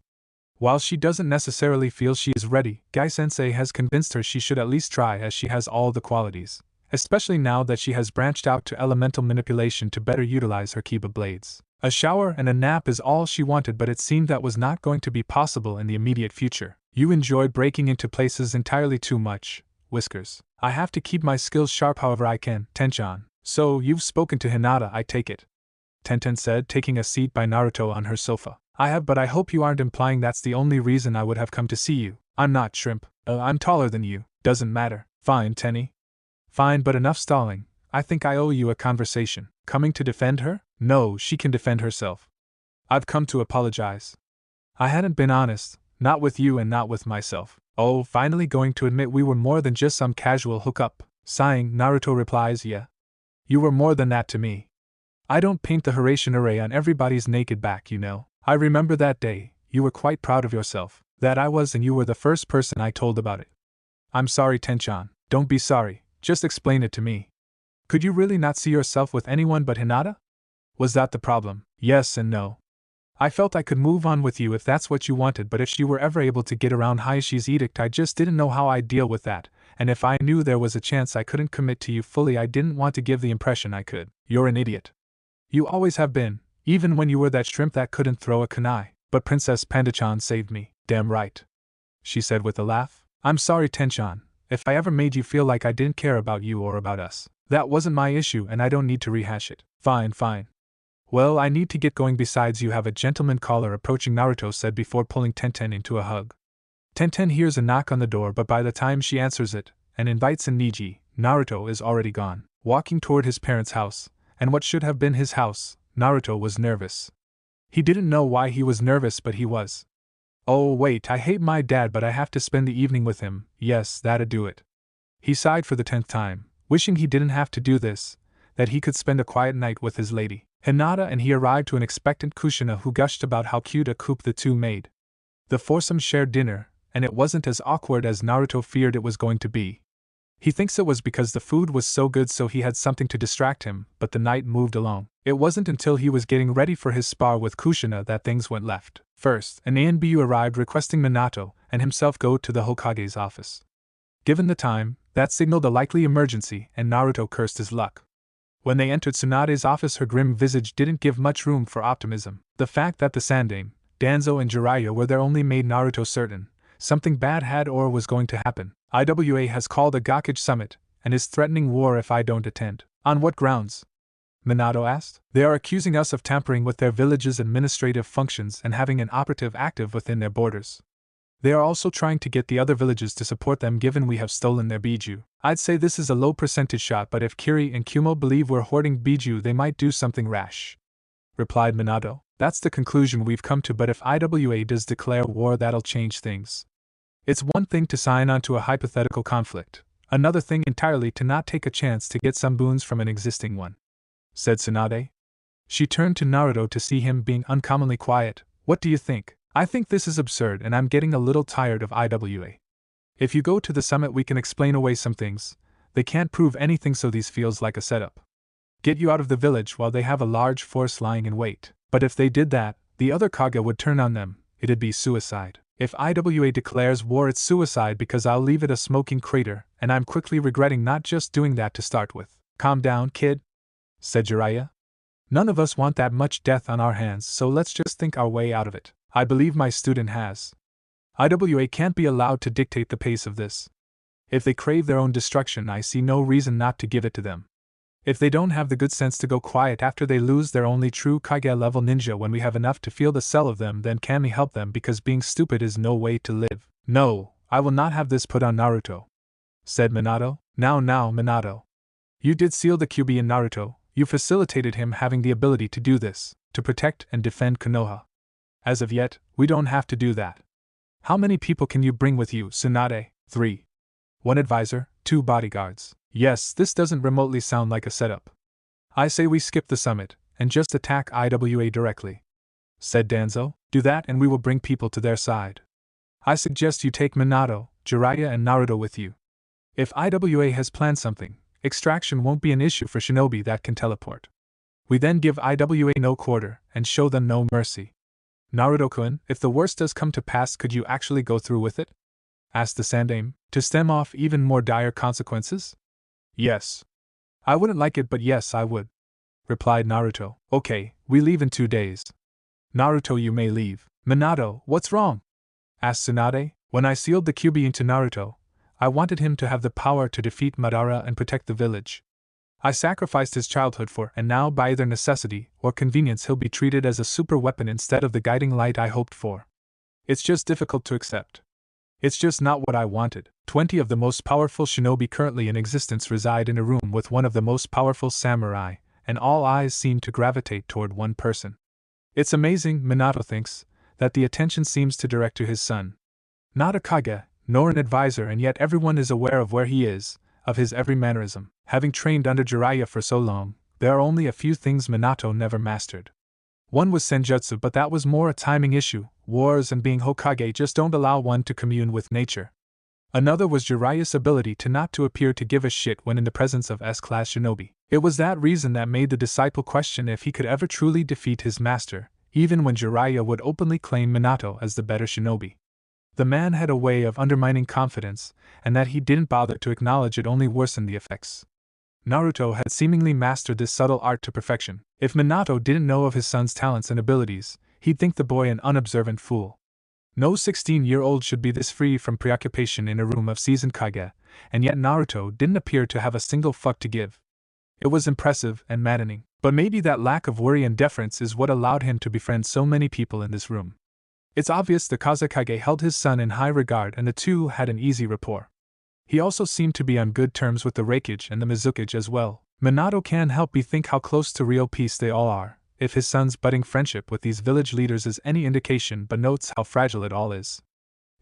While she doesn't necessarily feel she is ready, Gai-sensei has convinced her she should at least try, as she has all the qualities, especially now that she has branched out to elemental manipulation to better utilize her Kiba blades. A shower and a nap is all she wanted, but it seemed that was not going to be possible in the immediate future. You enjoy breaking into places entirely too much, Whiskers. I have to keep my skills sharp however I can, Tenchan. So, you've spoken to Hinata, I take it. Tenten said, taking a seat by Naruto on her sofa. I have, but I hope you aren't implying that's the only reason I would have come to see you. I'm not, Shrimp. I'm taller than you. Doesn't matter. Fine, Tenny. Fine, but enough stalling. I think I owe you a conversation. Coming to defend her? No, she can defend herself. I've come to apologize. I hadn't been honest, not with you and not with myself. Oh, finally going to admit we were more than just some casual hookup. Sighing, Naruto replies, yeah. You were more than that to me. I don't paint the Horatian array on everybody's naked back, you know. I remember that day, you were quite proud of yourself. That I was, and you were the first person I told about it. I'm sorry, Tenchan. Don't be sorry, just explain it to me. Could you really not see yourself with anyone but Hinata? Was that the problem? Yes and no. I felt I could move on with you if that's what you wanted, but if she were ever able to get around Hayashi's edict, I just didn't know how I'd deal with that, and if I knew there was a chance I couldn't commit to you fully, I didn't want to give the impression I could. You're an idiot. You always have been, even when you were that shrimp that couldn't throw a kunai. But Princess Panda-chan saved me. Damn right. She said with a laugh. I'm sorry, Tenchan, if I ever made you feel like I didn't care about you or about us. That wasn't my issue and I don't need to rehash it. Fine. Well, I need to get going, besides you have a gentleman caller approaching, Naruto said before pulling Tenten into a hug. Tenten hears a knock on the door, but by the time she answers it and invites in Niji, Naruto is already gone. Walking toward his parents' house, and what should have been his house, Naruto was nervous. He didn't know why he was nervous, but he was. Oh wait, I hate my dad, but I have to spend the evening with him. Yes, that'd do it. He sighed for the 10th time, wishing he didn't have to do this, that he could spend a quiet night with his lady. Hinata and he arrived to an expectant Kushina who gushed about how cute a coupe the two made. The foursome shared dinner, and it wasn't as awkward as Naruto feared it was going to be. He thinks it was because the food was so good so he had something to distract him, but the night moved along. It wasn't until he was getting ready for his spar with Kushina that things went left. First, an ANBU arrived requesting Minato and himself go to the Hokage's office. Given the time, that signaled a likely emergency, and Naruto cursed his luck. When they entered Tsunade's office, her grim visage didn't give much room for optimism. The fact that the Sandaime, Danzo and Jiraiya were there only made Naruto certain something bad had or was going to happen. IWA has called a Gakage summit, and is threatening war if I don't attend. On what grounds? Minato asked. They are accusing us of tampering with their village's administrative functions and having an operative active within their borders. They are also trying to get the other villages to support them given we have stolen their biju. I'd say this is a low percentage shot, but if Kiri and Kumo believe we're hoarding biju, they might do something rash, replied Minato. That's the conclusion we've come to, but if IWA does declare war, that'll change things. It's one thing to sign on to a hypothetical conflict, another thing entirely to not take a chance to get some boons from an existing one, said Tsunade. She turned to Naruto to see him being uncommonly quiet. What do you think? I think this is absurd and I'm getting a little tired of IWA. If you go to the summit we can explain away some things. They can't prove anything, so these feels like a setup. Get you out of the village while they have a large force lying in wait. But if they did that, the other Kage would turn on them. It'd be suicide. If IWA declares war, it's suicide because I'll leave it a smoking crater, and I'm quickly regretting not just doing that to start with. Calm down, kid, said Jiraiya. None of us want that much death on our hands, so let's just think our way out of it. I believe my student has. IWA can't be allowed to dictate the pace of this. If they crave their own destruction, I see no reason not to give it to them. If they don't have the good sense to go quiet after they lose their only true Kage-level ninja when we have enough to feel the cell of them, then can we help them, because being stupid is no way to live. No, I will not have this put on Naruto, said Minato. Now, Minato. You did seal the QB in Naruto, you facilitated him having the ability to do this, to protect and defend Konoha. As of yet, we don't have to do that. How many people can you bring with you, Tsunade? 3. 1 advisor, 2 bodyguards. Yes, this doesn't remotely sound like a setup. I say we skip the summit, and just attack IWA directly, said Danzo. Do that and we will bring people to their side. I suggest you take Minato, Jiraiya and Naruto with you. If IWA has planned something, extraction won't be an issue for shinobi that can teleport. We then give IWA no quarter, and show them no mercy. Naruto-kun, if the worst does come to pass, could you actually go through with it? Asked the Sandaime, to stem off even more dire consequences? Yes. I wouldn't like it, but yes, I would, replied Naruto. Okay, we leave in 2 days. Naruto, you may leave. Minato, what's wrong? Asked Tsunade. When I sealed the QB into Naruto, I wanted him to have the power to defeat Madara and protect the village. I sacrificed his childhood for, and now by either necessity or convenience he'll be treated as a super weapon instead of the guiding light I hoped for. It's just difficult to accept. It's just not what I wanted. 20 of the most powerful shinobi currently in existence reside in a room with one of the most powerful samurai, and all eyes seem to gravitate toward one person. It's amazing, Minato thinks, that the attention seems to direct to his son. Not a Kage, nor an advisor, and yet everyone is aware of where he is, of his every mannerism. Having trained under Jiraiya for so long, there are only a few things Minato never mastered. One was senjutsu, but that was more a timing issue. Wars and being Hokage just don't allow one to commune with nature. Another was Jiraiya's ability to not to appear to give a shit when in the presence of S-class shinobi. It was that reason that made the disciple question if he could ever truly defeat his master, even when Jiraiya would openly claim Minato as the better shinobi. The man had a way of undermining confidence, and that he didn't bother to acknowledge it only worsened the effects. Naruto had seemingly mastered this subtle art to perfection. If Minato didn't know of his son's talents and abilities, he'd think the boy an unobservant fool. No 16-year-old should be this free from preoccupation in a room of seasoned Kage, and yet Naruto didn't appear to have a single fuck to give. It was impressive and maddening, but maybe that lack of worry and deference is what allowed him to befriend so many people in this room. It's obvious the Kazekage held his son in high regard and the two had an easy rapport. He also seemed to be on good terms with the Raikage and the Mizukage as well. Minato can't help but think how close to real peace they all are, if his son's budding friendship with these village leaders is any indication, but notes how fragile it all is.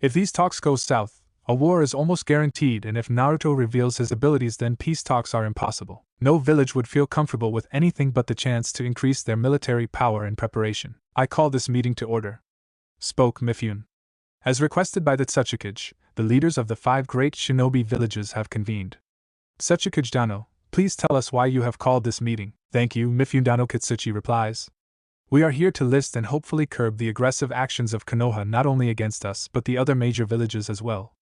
If these talks go south, a war is almost guaranteed, and if Naruto reveals his abilities, then peace talks are impossible. No village would feel comfortable with anything but the chance to increase their military power and preparation. I call this meeting to order, spoke Mifune. As requested by the Tsuchikage, the leaders of the 5 great shinobi villages have convened. Tsuchikage Dano, please tell us why you have called this meeting. Thank you, Mifune Dano, Kitsuchi replies. We are here to list and hopefully curb the aggressive actions of Konoha not only against us but the other major villages as well.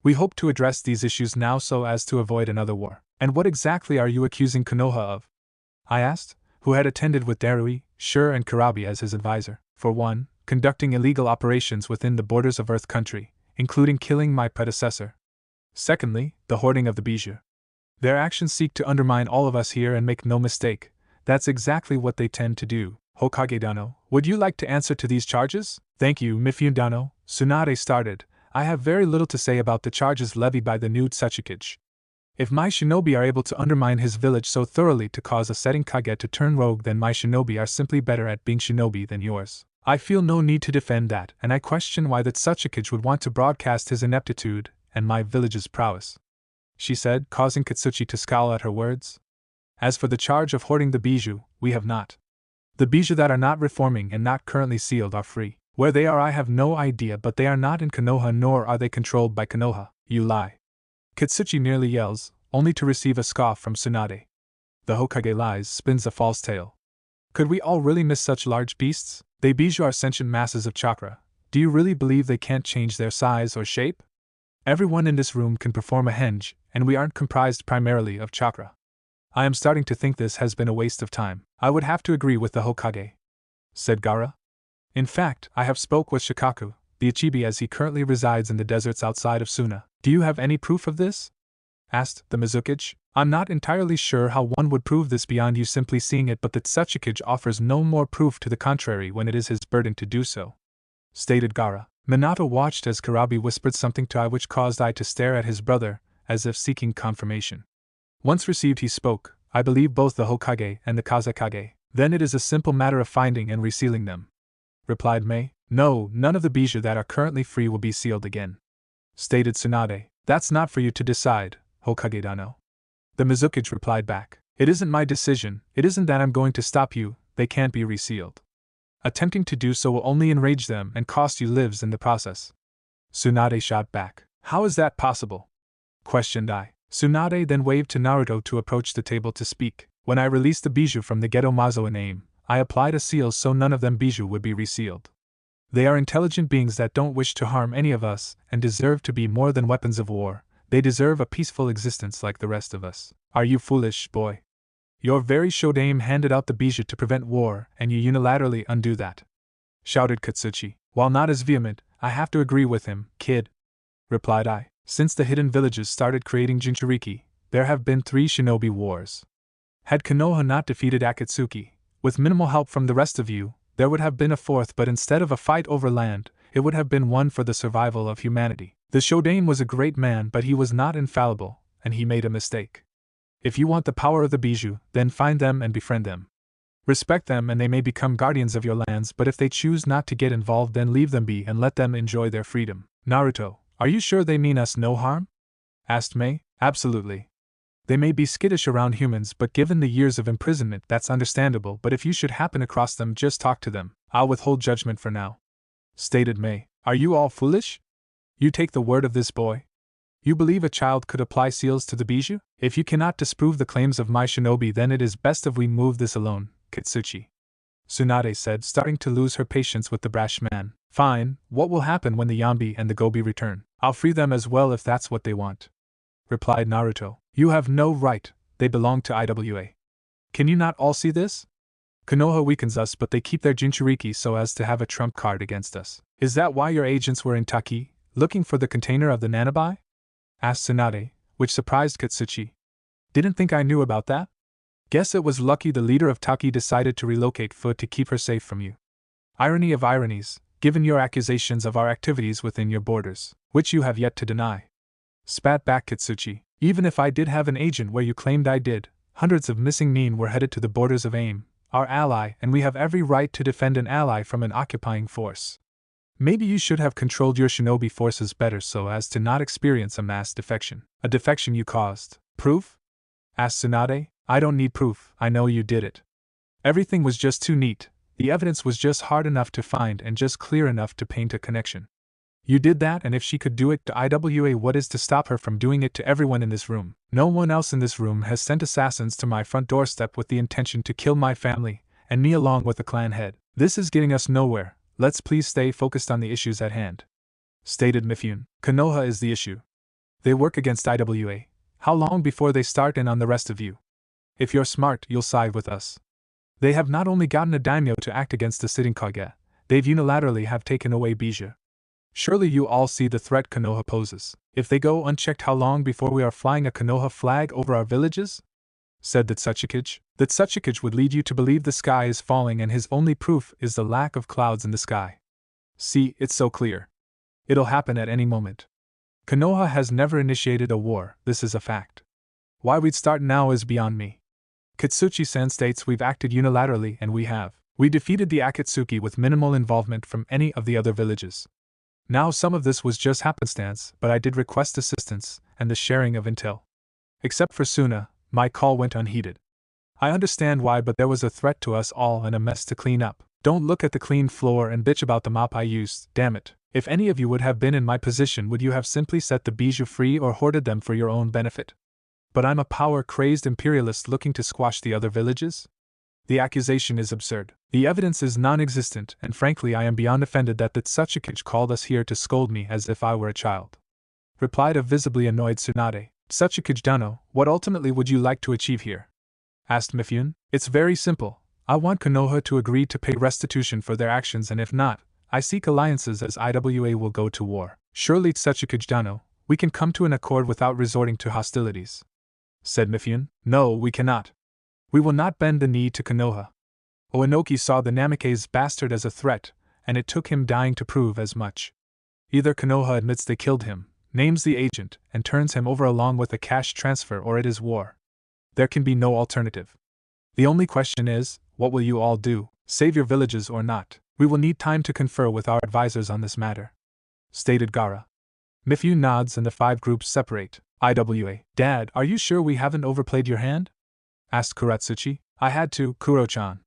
We hope to address these issues now so as to avoid another war. And what exactly are you accusing Konoha of? I asked, who had attended with Darui, Shure and Karabi as his advisor. For one, conducting illegal operations within the borders of Earth Country, including killing my predecessor. Secondly, the hoarding of the bijou. Their actions seek to undermine all of us here, and make no mistake, that's exactly what they tend to do. Hokage Dano, would you like to answer to these charges? Thank you, Mifune Dano, Tsunade started. I have very little to say about the charges levied by the new Tsuchikage. If my shinobi are able to undermine his village so thoroughly to cause a setting Kage to turn rogue, then my shinobi are simply better at being shinobi than yours. I feel no need to defend that, and I question why the Tsuchikage would want to broadcast his ineptitude and my village's prowess, she said, causing Kitsuchi to scowl at her words. As for the charge of hoarding the bijou, we have not. The bijou that are not reforming and not currently sealed are free. Where they are I have no idea, but they are not in Konoha, nor are they controlled by Konoha. You lie. Kitsuchi nearly yells, only to receive a scoff from Tsunade. The Hokage lies, spins a false tale. Could we all really miss such large beasts? They bijou are sentient masses of chakra. Do you really believe they can't change their size or shape? Everyone in this room can perform a henge, and we aren't comprised primarily of chakra. I am starting to think this has been a waste of time. I would have to agree with the Hokage, said Gaara. In fact, I have spoke with Shikaku, the Ichibi, as he currently resides in the deserts outside of Suna. Do you have any proof of this? Asked the Mizukage. I'm not entirely sure how one would prove this beyond you simply seeing it, but the Tsuchikage offers no more proof to the contrary when it is his burden to do so, stated Gaara. Minato watched as Karabi whispered something to I, which caused I to stare at his brother, as if seeking confirmation. Once received he spoke, I believe both the Hokage and the Kazekage. Then it is a simple matter of finding and resealing them, replied Mei. No, none of the bijou that are currently free will be sealed again, stated Tsunade. That's not for you to decide, Hokage Dano. The Mizukage replied back. It isn't my decision, it isn't that I'm going to stop you, they can't be resealed. Attempting to do so will only enrage them and cost you lives in the process. Tsunade shot back. How is that possible? Questioned I. Tsunade then waved to Naruto to approach the table to speak. When I released the bijou from the Geto Mazo in aim, I applied a seal so none of them bijou would be resealed. They are intelligent beings that don't wish to harm any of us and deserve to be more than weapons of war. They deserve a peaceful existence like the rest of us. Are you foolish, boy? Your very Shodaime handed out the bijou to prevent war, and you unilaterally undo that, shouted Katsuchi. While not as vehement, I have to agree with him, kid, replied I. Since the hidden villages started creating Jinchuriki, there have been 3 shinobi wars. Had Konoha not defeated Akatsuki, with minimal help from the rest of you, there would have been a 4th, but instead of a fight over land, it would have been one for the survival of humanity. The Shodaime was a great man, but he was not infallible, and he made a mistake. If you want the power of the bijou, then find them and befriend them. Respect them and they may become guardians of your lands, but if they choose not to get involved, then leave them be and let them enjoy their freedom. Naruto, are you sure they mean us no harm? Asked Mei. Absolutely. They may be skittish around humans, but given the years of imprisonment, that's understandable, but if you should happen across them, just talk to them. I'll withhold judgment for now, stated Mei. Are you all foolish? You take the word of this boy? You believe a child could apply seals to the bijou? If you cannot disprove the claims of my shinobi, then it is best if we move this alone, Kitsuchi, Tsunade said, starting to lose her patience with the brash man. Fine, what will happen when the Yambi and the Gobi return? I'll free them as well if that's what they want, replied Naruto. You have no right, they belong to IWA. Can you not all see this? Konoha weakens us, but they keep their Jinchuriki so as to have a trump card against us. Is that why your agents were in Taki, looking for the container of the Nanabai? Asked Tsunade, which surprised Katsuchi. Didn't think I knew about that? Guess it was lucky the leader of Taki decided to relocate Foot to keep her safe from you. Irony of ironies, given your accusations of our activities within your borders, which you have yet to deny. Spat back Katsuchi. Even if I did have an agent where you claimed I did, Hundreds of missing nin were headed to the borders of AIM, our ally, and we have every right to defend an ally from an occupying force. Maybe you should have controlled your shinobi forces better so as to not experience a mass defection. A defection you caused. Proof? Asked Tsunade. I don't need proof, I know you did it. Everything was just too neat, the evidence was just hard enough to find and just clear enough to paint a connection. You did that, and if she could do it to IWA, what is to stop her from doing it to everyone in this room? No one else in this room has sent assassins to my front doorstep with the intention to kill my family, and me along with the clan head. This is getting us nowhere. Let's please stay focused on the issues at hand. Stated Mifune. Konoha is the issue. They work against IWA. How long before they start in on the rest of you? If you're smart, you'll side with us. They have not only gotten a daimyo to act against the sitting Kage, they've unilaterally have taken away Bijou. Surely you all see the threat Konoha poses. If they go unchecked, how long before we are flying a Konoha flag over our villages? Said the Tsuchikage. The Tsuchikage would lead you to believe the sky is falling and his only proof is the lack of clouds in the sky. See, it's so clear. It'll happen at any moment. Konoha has never initiated a war, this is a fact. Why we'd start now is beyond me. Kitsuchi-san states we've acted unilaterally, and we have. We defeated the Akatsuki with minimal involvement from any of the other villages. Now some of this was just happenstance, but I did request assistance, and the sharing of intel. Except for Suna, my call went unheeded. I understand why, but there was a threat to us all and a mess to clean up. Don't look at the clean floor and bitch about the mop I used, damn it. If any of you would have been in my position, would you have simply set the bijou free or hoarded them for your own benefit? But I'm a power-crazed imperialist looking to squash the other villages? The accusation is absurd. The evidence is non-existent, and frankly I am beyond offended that the Tsuchikage called us here to scold me as if I were a child. Replied a visibly annoyed Tsunade. Tsuchikage Dano, what ultimately would you like to achieve here? Asked Mifune. It's very simple. I want Konoha to agree to pay restitution for their actions, and if not, I seek alliances as IWA will go to war. Surely Tsuchikage Dano, we can come to an accord without resorting to hostilities. Said Mifune. No, we cannot. We will not bend the knee to Konoha. Oenoki saw the Namikaze's bastard as a threat, and it took him dying to prove as much. Either Konoha admits they killed him, names the agent, and turns him over along with a cash transfer, or it is war. There can be no alternative. The only question is, what will you all do, save your villages or not? We will need time to confer with our advisors on this matter. Stated Gaara. Mifune nods and the 5 groups separate. IWA. Dad, are you sure we haven't overplayed your hand? Asked Kuratsuchi. I had to, Kuro-chan.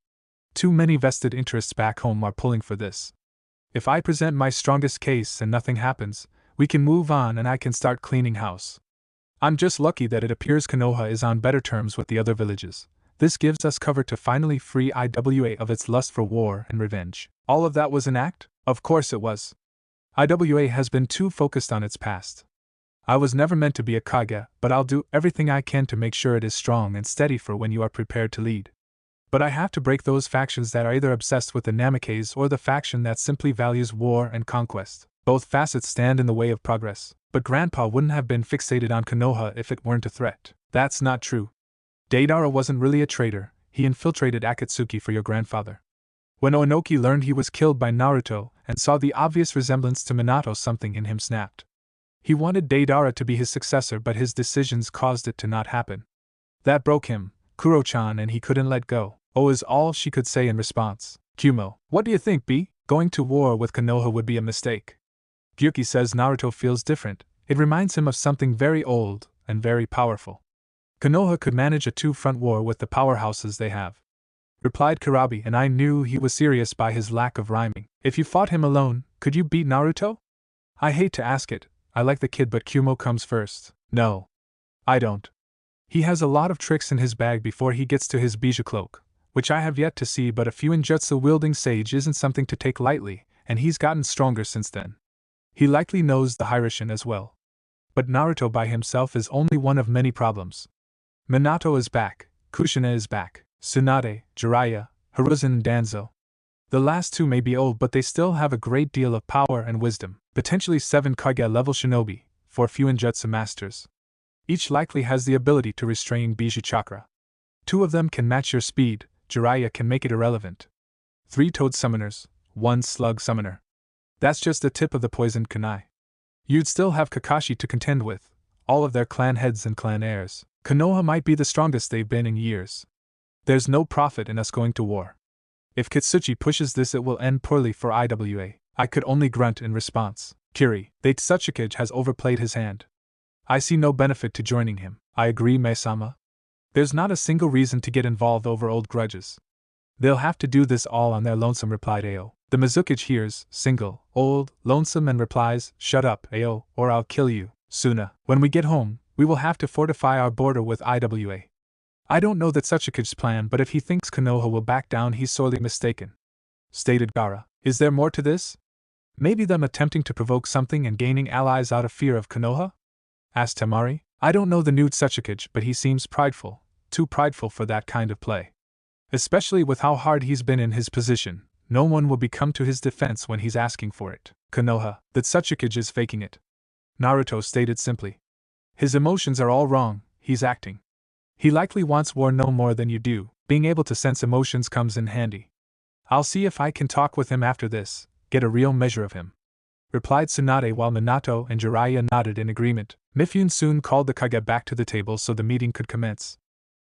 Too many vested interests back home are pulling for this. If I present my strongest case and nothing happens, we can move on and I can start cleaning house. I'm just lucky that it appears Konoha is on better terms with the other villages. This gives us cover to finally free IWA of its lust for war and revenge. All of that was an act? Of course it was. IWA has been too focused on its past. I was never meant to be a Kage, but I'll do everything I can to make sure it is strong and steady for when you are prepared to lead. But I have to break those factions that are either obsessed with the Namikaze or the faction that simply values war and conquest. Both facets stand in the way of progress, but Grandpa wouldn't have been fixated on Konoha if it weren't a threat. That's not true. Deidara wasn't really a traitor, he infiltrated Akatsuki for your grandfather. When Oenoki learned he was killed by Naruto and saw the obvious resemblance to Minato, something in him snapped. He wanted Deidara to be his successor, but his decisions caused it to not happen. That broke him, Kuro-chan, and he couldn't let go. Oh is all she could say in response. Kumo, what do you think, B? Going to war with Konoha would be a mistake. Gyuki says Naruto feels different. It reminds him of something very old and very powerful. Konoha could manage a 2-front war with the powerhouses they have. Replied Kurabi, and I knew he was serious by his lack of rhyming. If you fought him alone, could you beat Naruto? I hate to ask it. I like the kid, but Kumo comes first. No. I don't. He has a lot of tricks in his bag before he gets to his bijou cloak, which I have yet to see, but a Fuinjutsu-wielding sage isn't something to take lightly, and he's gotten stronger since then. He likely knows the Hiraishin as well. But Naruto by himself is only one of many problems. Minato is back, Kushina is back, Tsunade, Jiraiya, Hiruzen and Danzo. The last 2 may be old, but they still have a great deal of power and wisdom, potentially 7 Kage-level shinobi, 4 Fuinjutsu masters. Each likely has the ability to restrain bijou chakra. 2 of them can match your speed, Jiraiya can make it irrelevant. 3 toad summoners, 1 slug summoner. That's just the tip of the poisoned kunai. You'd still have Kakashi to contend with, all of their clan heads and clan heirs. Konoha might be the strongest they've been in years. There's no profit in us going to war. If Kitsuchi pushes this, it will end poorly for IWA. I could only grunt in response. Kiri, the Tsuchikage has overplayed his hand. I see no benefit to joining him. I agree, Maesama. There's not a single reason to get involved over old grudges. They'll have to do this all on their lonesome, replied Ao. The Mizukage hears, single, old, lonesome, and replies, shut up, Ao, or I'll kill you. Suna, when we get home, we will have to fortify our border with IWA. I don't know the Tsuchikage's plan, but if he thinks Konoha will back down, he's sorely mistaken. Stated Gaara. Is there more to this? Maybe them attempting to provoke something and gaining allies out of fear of Konoha? Asked Temari. I don't know the new Tsuchikage, but he seems prideful, too prideful for that kind of play. Especially with how hard he's been in his position, no one will come to his defense when he's asking for it. Konoha, the Tsuchikage is faking it. Naruto stated simply. His emotions are all wrong, he's acting. He likely wants war no more than you do. Being able to sense emotions comes in handy. I'll see if I can talk with him after this, get a real measure of him. Replied Tsunade while Minato and Jiraiya nodded in agreement. Mifune soon called the Kage back to the table so the meeting could commence.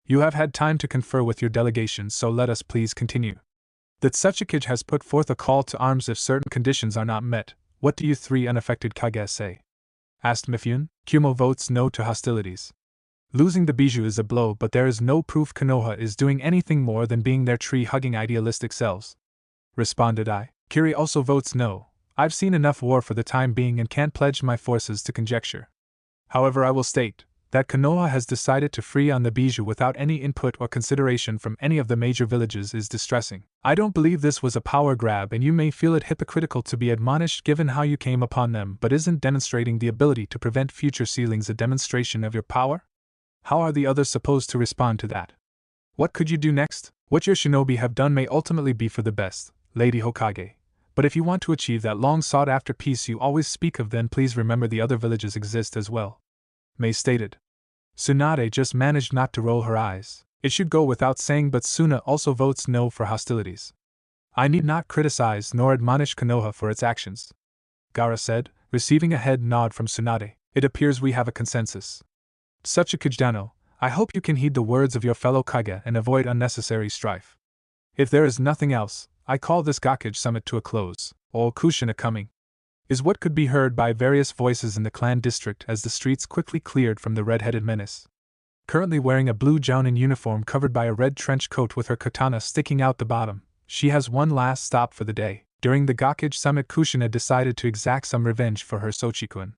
You have had time to confer with your delegation, so let us please continue. The Tsuchikage has put forth a call to arms if certain conditions are not met. What do you three unaffected Kage say? Asked Mifune. Kumo votes no to hostilities. Losing the Bijou is a blow, but there is no proof Konoha is doing anything more than being their tree-hugging idealistic selves. Responded I. Kiri also votes no. I've seen enough war for the time being and can't pledge my forces to conjecture. However, I will state that Konoha has decided to free on the Bijou without any input or consideration from any of the major villages is distressing. I don't believe this was a power grab, and you may feel it hypocritical to be admonished given how you came upon them, but isn't demonstrating the ability to prevent future sealings a demonstration of your power? How are the others supposed to respond to that? What could you do next? What your shinobi have done may ultimately be for the best, Lady Hokage. But if you want to achieve that long-sought-after peace you always speak of, then please remember the other villages exist as well. Mei stated. Tsunade just managed not to roll her eyes. It should go without saying, but Suna also votes no for hostilities. I need not criticize nor admonish Konoha for its actions, Gaara said, receiving a head nod from Tsunade. It appears we have a consensus. Tsuchikage Dano, I hope you can heed the words of your fellow Kage and avoid unnecessary strife. If there is nothing else, I call this Gakage summit to a close. All Kushina coming, is what could be heard by various voices in the clan district as the streets quickly cleared from the red-headed menace. Currently wearing a blue jounin uniform covered by a red trench coat with her katana sticking out the bottom, she has one last stop for the day. During the Gakage summit, Kushina decided to exact some revenge for her Sochikun.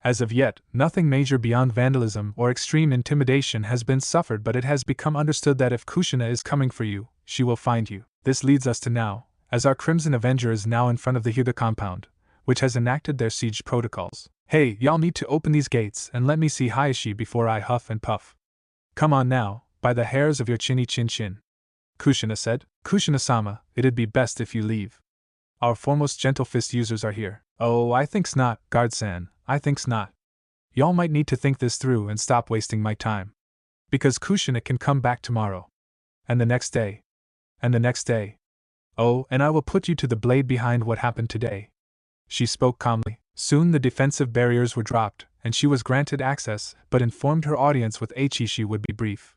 As of yet, nothing major beyond vandalism or extreme intimidation has been suffered, but it has become understood that if Kushina is coming for you, she will find you. This leads us to now, as our Crimson Avenger is now in front of the Hyuga compound, which has enacted their siege protocols. Hey, y'all need to open these gates and let me see Hayashi before I huff and puff. Come on now, by the hairs of your chinny chin chin. Kushina said. Kushina-sama, it'd be best if you leave. Our foremost gentle fist users are here. Oh, I think's not, Guard-san, I think's not. Y'all might need to think this through and stop wasting my time. Because Kushina can come back tomorrow. And the next day. And the next day. Oh, and I will put you to the blade behind what happened today. She spoke calmly. Soon the defensive barriers were dropped, and she was granted access, but informed her audience with Eiichi would be brief.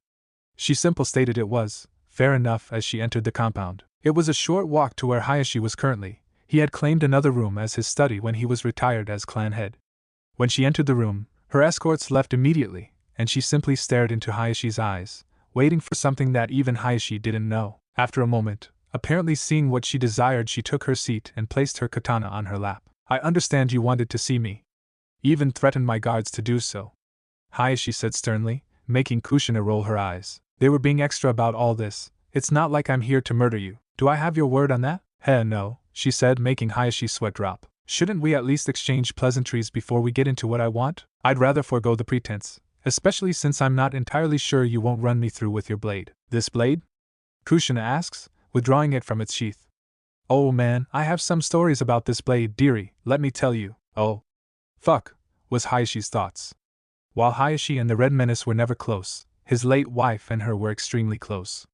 She simply stated it was fair enough as she entered the compound. It was a short walk to where Hayashi was currently. He had claimed another room as his study when he was retired as clan head. When she entered the room, her escorts left immediately, and she simply stared into Hayashi's eyes, waiting for something that even Hayashi didn't know. After a moment, apparently seeing what she desired, she took her seat and placed her katana on her lap. I understand you wanted to see me. Even threatened my guards to do so, Hayashi said sternly, making Kushina roll her eyes. They were being extra about all this. It's not like I'm here to murder you. Do I have your word on that? No, she said, making Hayashi's sweat drop. Shouldn't we at least exchange pleasantries before we get into what I want? I'd rather forego the pretense, especially since I'm not entirely sure you won't run me through with your blade. This blade? Kushina asks, withdrawing it from its sheath. Oh man, I have some stories about this blade, dearie, let me tell you. Oh. Fuck, was Hayashi's thoughts. While Hayashi and the Red Menace were never close, his late wife and her were extremely close.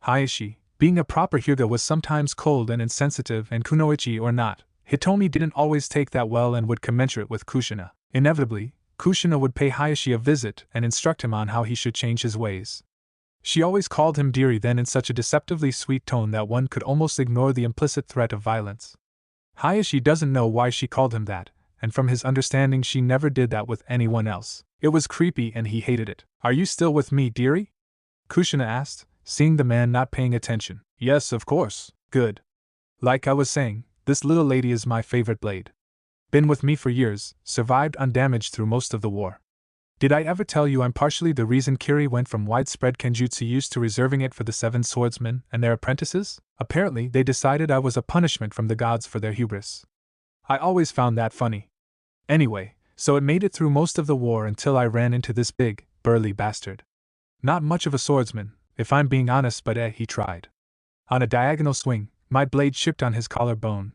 Hayashi, being a proper Hyuga, was sometimes cold and insensitive, and kunoichi or not, Hitomi didn't always take that well and would commensurate with Kushina. Inevitably, Kushina would pay Hayashi a visit and instruct him on how he should change his ways. She always called him dearie then in such a deceptively sweet tone that one could almost ignore the implicit threat of violence. Hayashi doesn't know why she called him that, and from his understanding she never did that with anyone else. It was creepy and he hated it. "Are you still with me, dearie?" Kushina asked, seeing the man not paying attention. "Yes, of course." "Good. Like I was saying, this little lady is my favorite blade. Been with me for years, survived undamaged through most of the war. Did I ever tell you I'm partially the reason Kiri went from widespread kenjutsu use to reserving it for the 7 swordsmen and their apprentices? Apparently they decided I was a punishment from the gods for their hubris. I always found that funny. Anyway, so it made it through most of the war until I ran into this big, burly bastard. Not much of a swordsman, if I'm being honest, but he tried. On a diagonal swing, my blade chipped on his collarbone.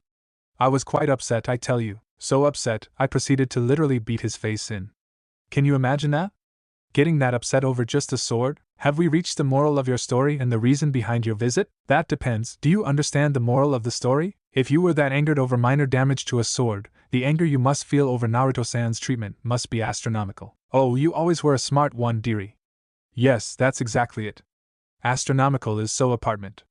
I was quite upset, I tell you, so upset I proceeded to literally beat his face in. Can you imagine that? Getting that upset over just a sword? Have we reached the moral of your story and the reason behind your visit? That depends. Do you understand the moral of the story? If you were that angered over minor damage to a sword, the anger you must feel over Naruto-san's treatment must be astronomical. Oh, you always were a smart one, dearie. Yes, that's exactly it. Astronomical is so apartment.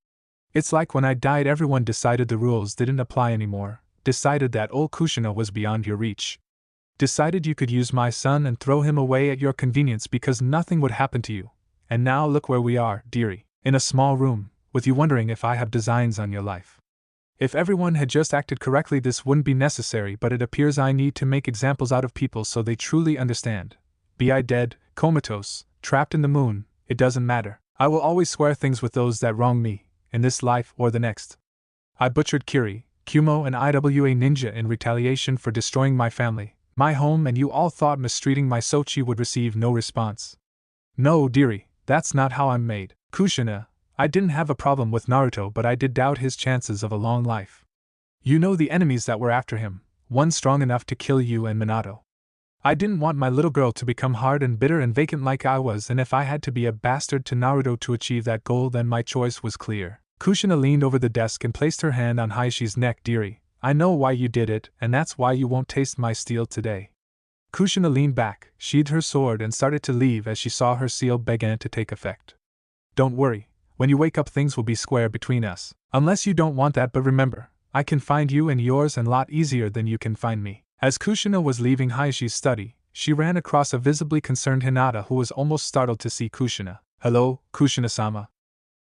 It's like when I died everyone decided the rules didn't apply anymore, decided that old Kushina was beyond your reach. Decided you could use my son and throw him away at your convenience because nothing would happen to you. And now look where we are, dearie, in a small room, with you wondering if I have designs on your life. If everyone had just acted correctly this wouldn't be necessary, but it appears I need to make examples out of people so they truly understand. Be I dead, comatose, trapped in the moon, it doesn't matter. I will always swear things with those that wrong me, in this life or the next. I butchered Kiri, Kumo and IWA Ninja in retaliation for destroying my family, my home, and you all thought mistreating my Sochi would receive no response. No, dearie, that's not how I'm made. Kushina, I didn't have a problem with Naruto, but I did doubt his chances of a long life. You know the enemies that were after him, one strong enough to kill you and Minato. I didn't want my little girl to become hard and bitter and vacant like I was, and if I had to be a bastard to Naruto to achieve that goal, then my choice was clear. Kushina leaned over the desk and placed her hand on Hayashi's neck. Dearie, I know why you did it, and that's why you won't taste my steel today. Kushina leaned back, sheathed her sword, and started to leave as she saw her seal began to take effect. Don't worry, when you wake up things will be square between us. Unless you don't want that, but remember, I can find you and yours and lot easier than you can find me. As Kushina was leaving Hayashi's study, she ran across a visibly concerned Hinata who was almost startled to see Kushina. Hello, Kushina-sama.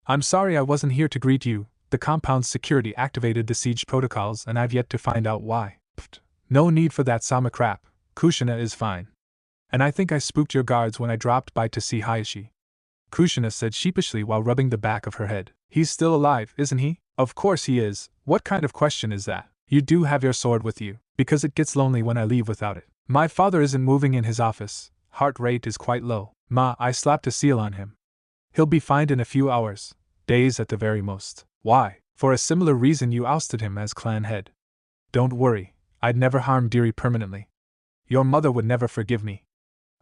I'm sorry I wasn't here to greet you. The compound's security activated the siege protocols and I've yet to find out why. Pfft. No need for that sama crap. Kushina is fine. And I think I spooked your guards when I dropped by to see Hayashi. Kushina said sheepishly while rubbing the back of her head. He's still alive, isn't he? Of course he is. What kind of question is that? You do have your sword with you, because it gets lonely when I leave without it. My father isn't moving in his office. Heart rate is quite low. Ma, I slapped a seal on him. He'll be fine in a few hours. Days at the very most. Why? For a similar reason you ousted him as clan head. Don't worry, I'd never harm Dearie permanently. Your mother would never forgive me.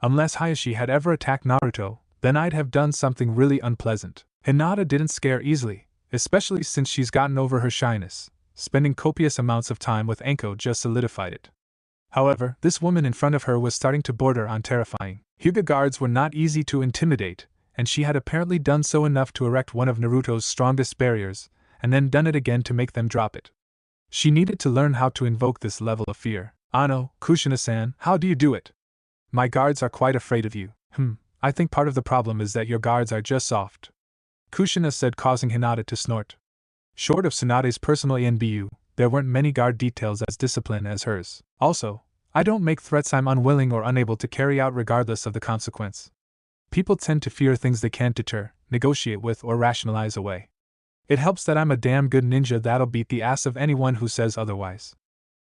Unless Hayashi had ever attacked Naruto, then I'd have done something really unpleasant. Hinata didn't scare easily, especially since she's gotten over her shyness. Spending copious amounts of time with Anko just solidified it. However, this woman in front of her was starting to border on terrifying. Hyuga guards were not easy to intimidate, and she had apparently done so enough to erect one of Naruto's strongest barriers, and then done it again to make them drop it. She needed to learn how to invoke this level of fear. Ano, Kushina-san, how do you do it? My guards are quite afraid of you. I think part of the problem is that your guards are just soft. Kushina said, causing Hinata to snort. Short of Tsunade's personal ENBU, there weren't many guard details as disciplined as hers. Also, I don't make threats I'm unwilling or unable to carry out regardless of the consequence. People tend to fear things they can't deter, negotiate with, or rationalize away. It helps that I'm a damn good ninja that'll beat the ass of anyone who says otherwise.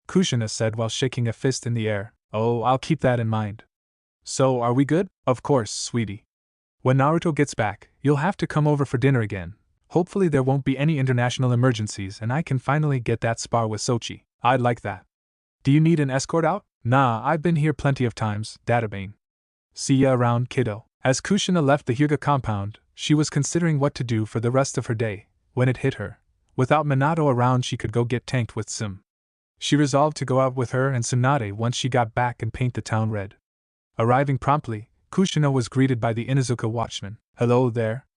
Kushina said while shaking a fist in the air. Oh, I'll keep that in mind. So, are we good? Of course, sweetie. When Naruto gets back, you'll have to come over for dinner again. Hopefully there won't be any international emergencies and I can finally get that spar with Sochi. I'd like that. Do you need an escort out? Nah, I've been here plenty of times, Databane. See ya around, kiddo. As Kushina left the Hyuga compound, she was considering what to do for the rest of her day, when it hit her. Without Minato around she could go get tanked with Sim. She resolved to go out with her and Tsunade once she got back and paint the town red. Arriving promptly, Kushina was greeted by the Inuzuka watchman. "Hello there.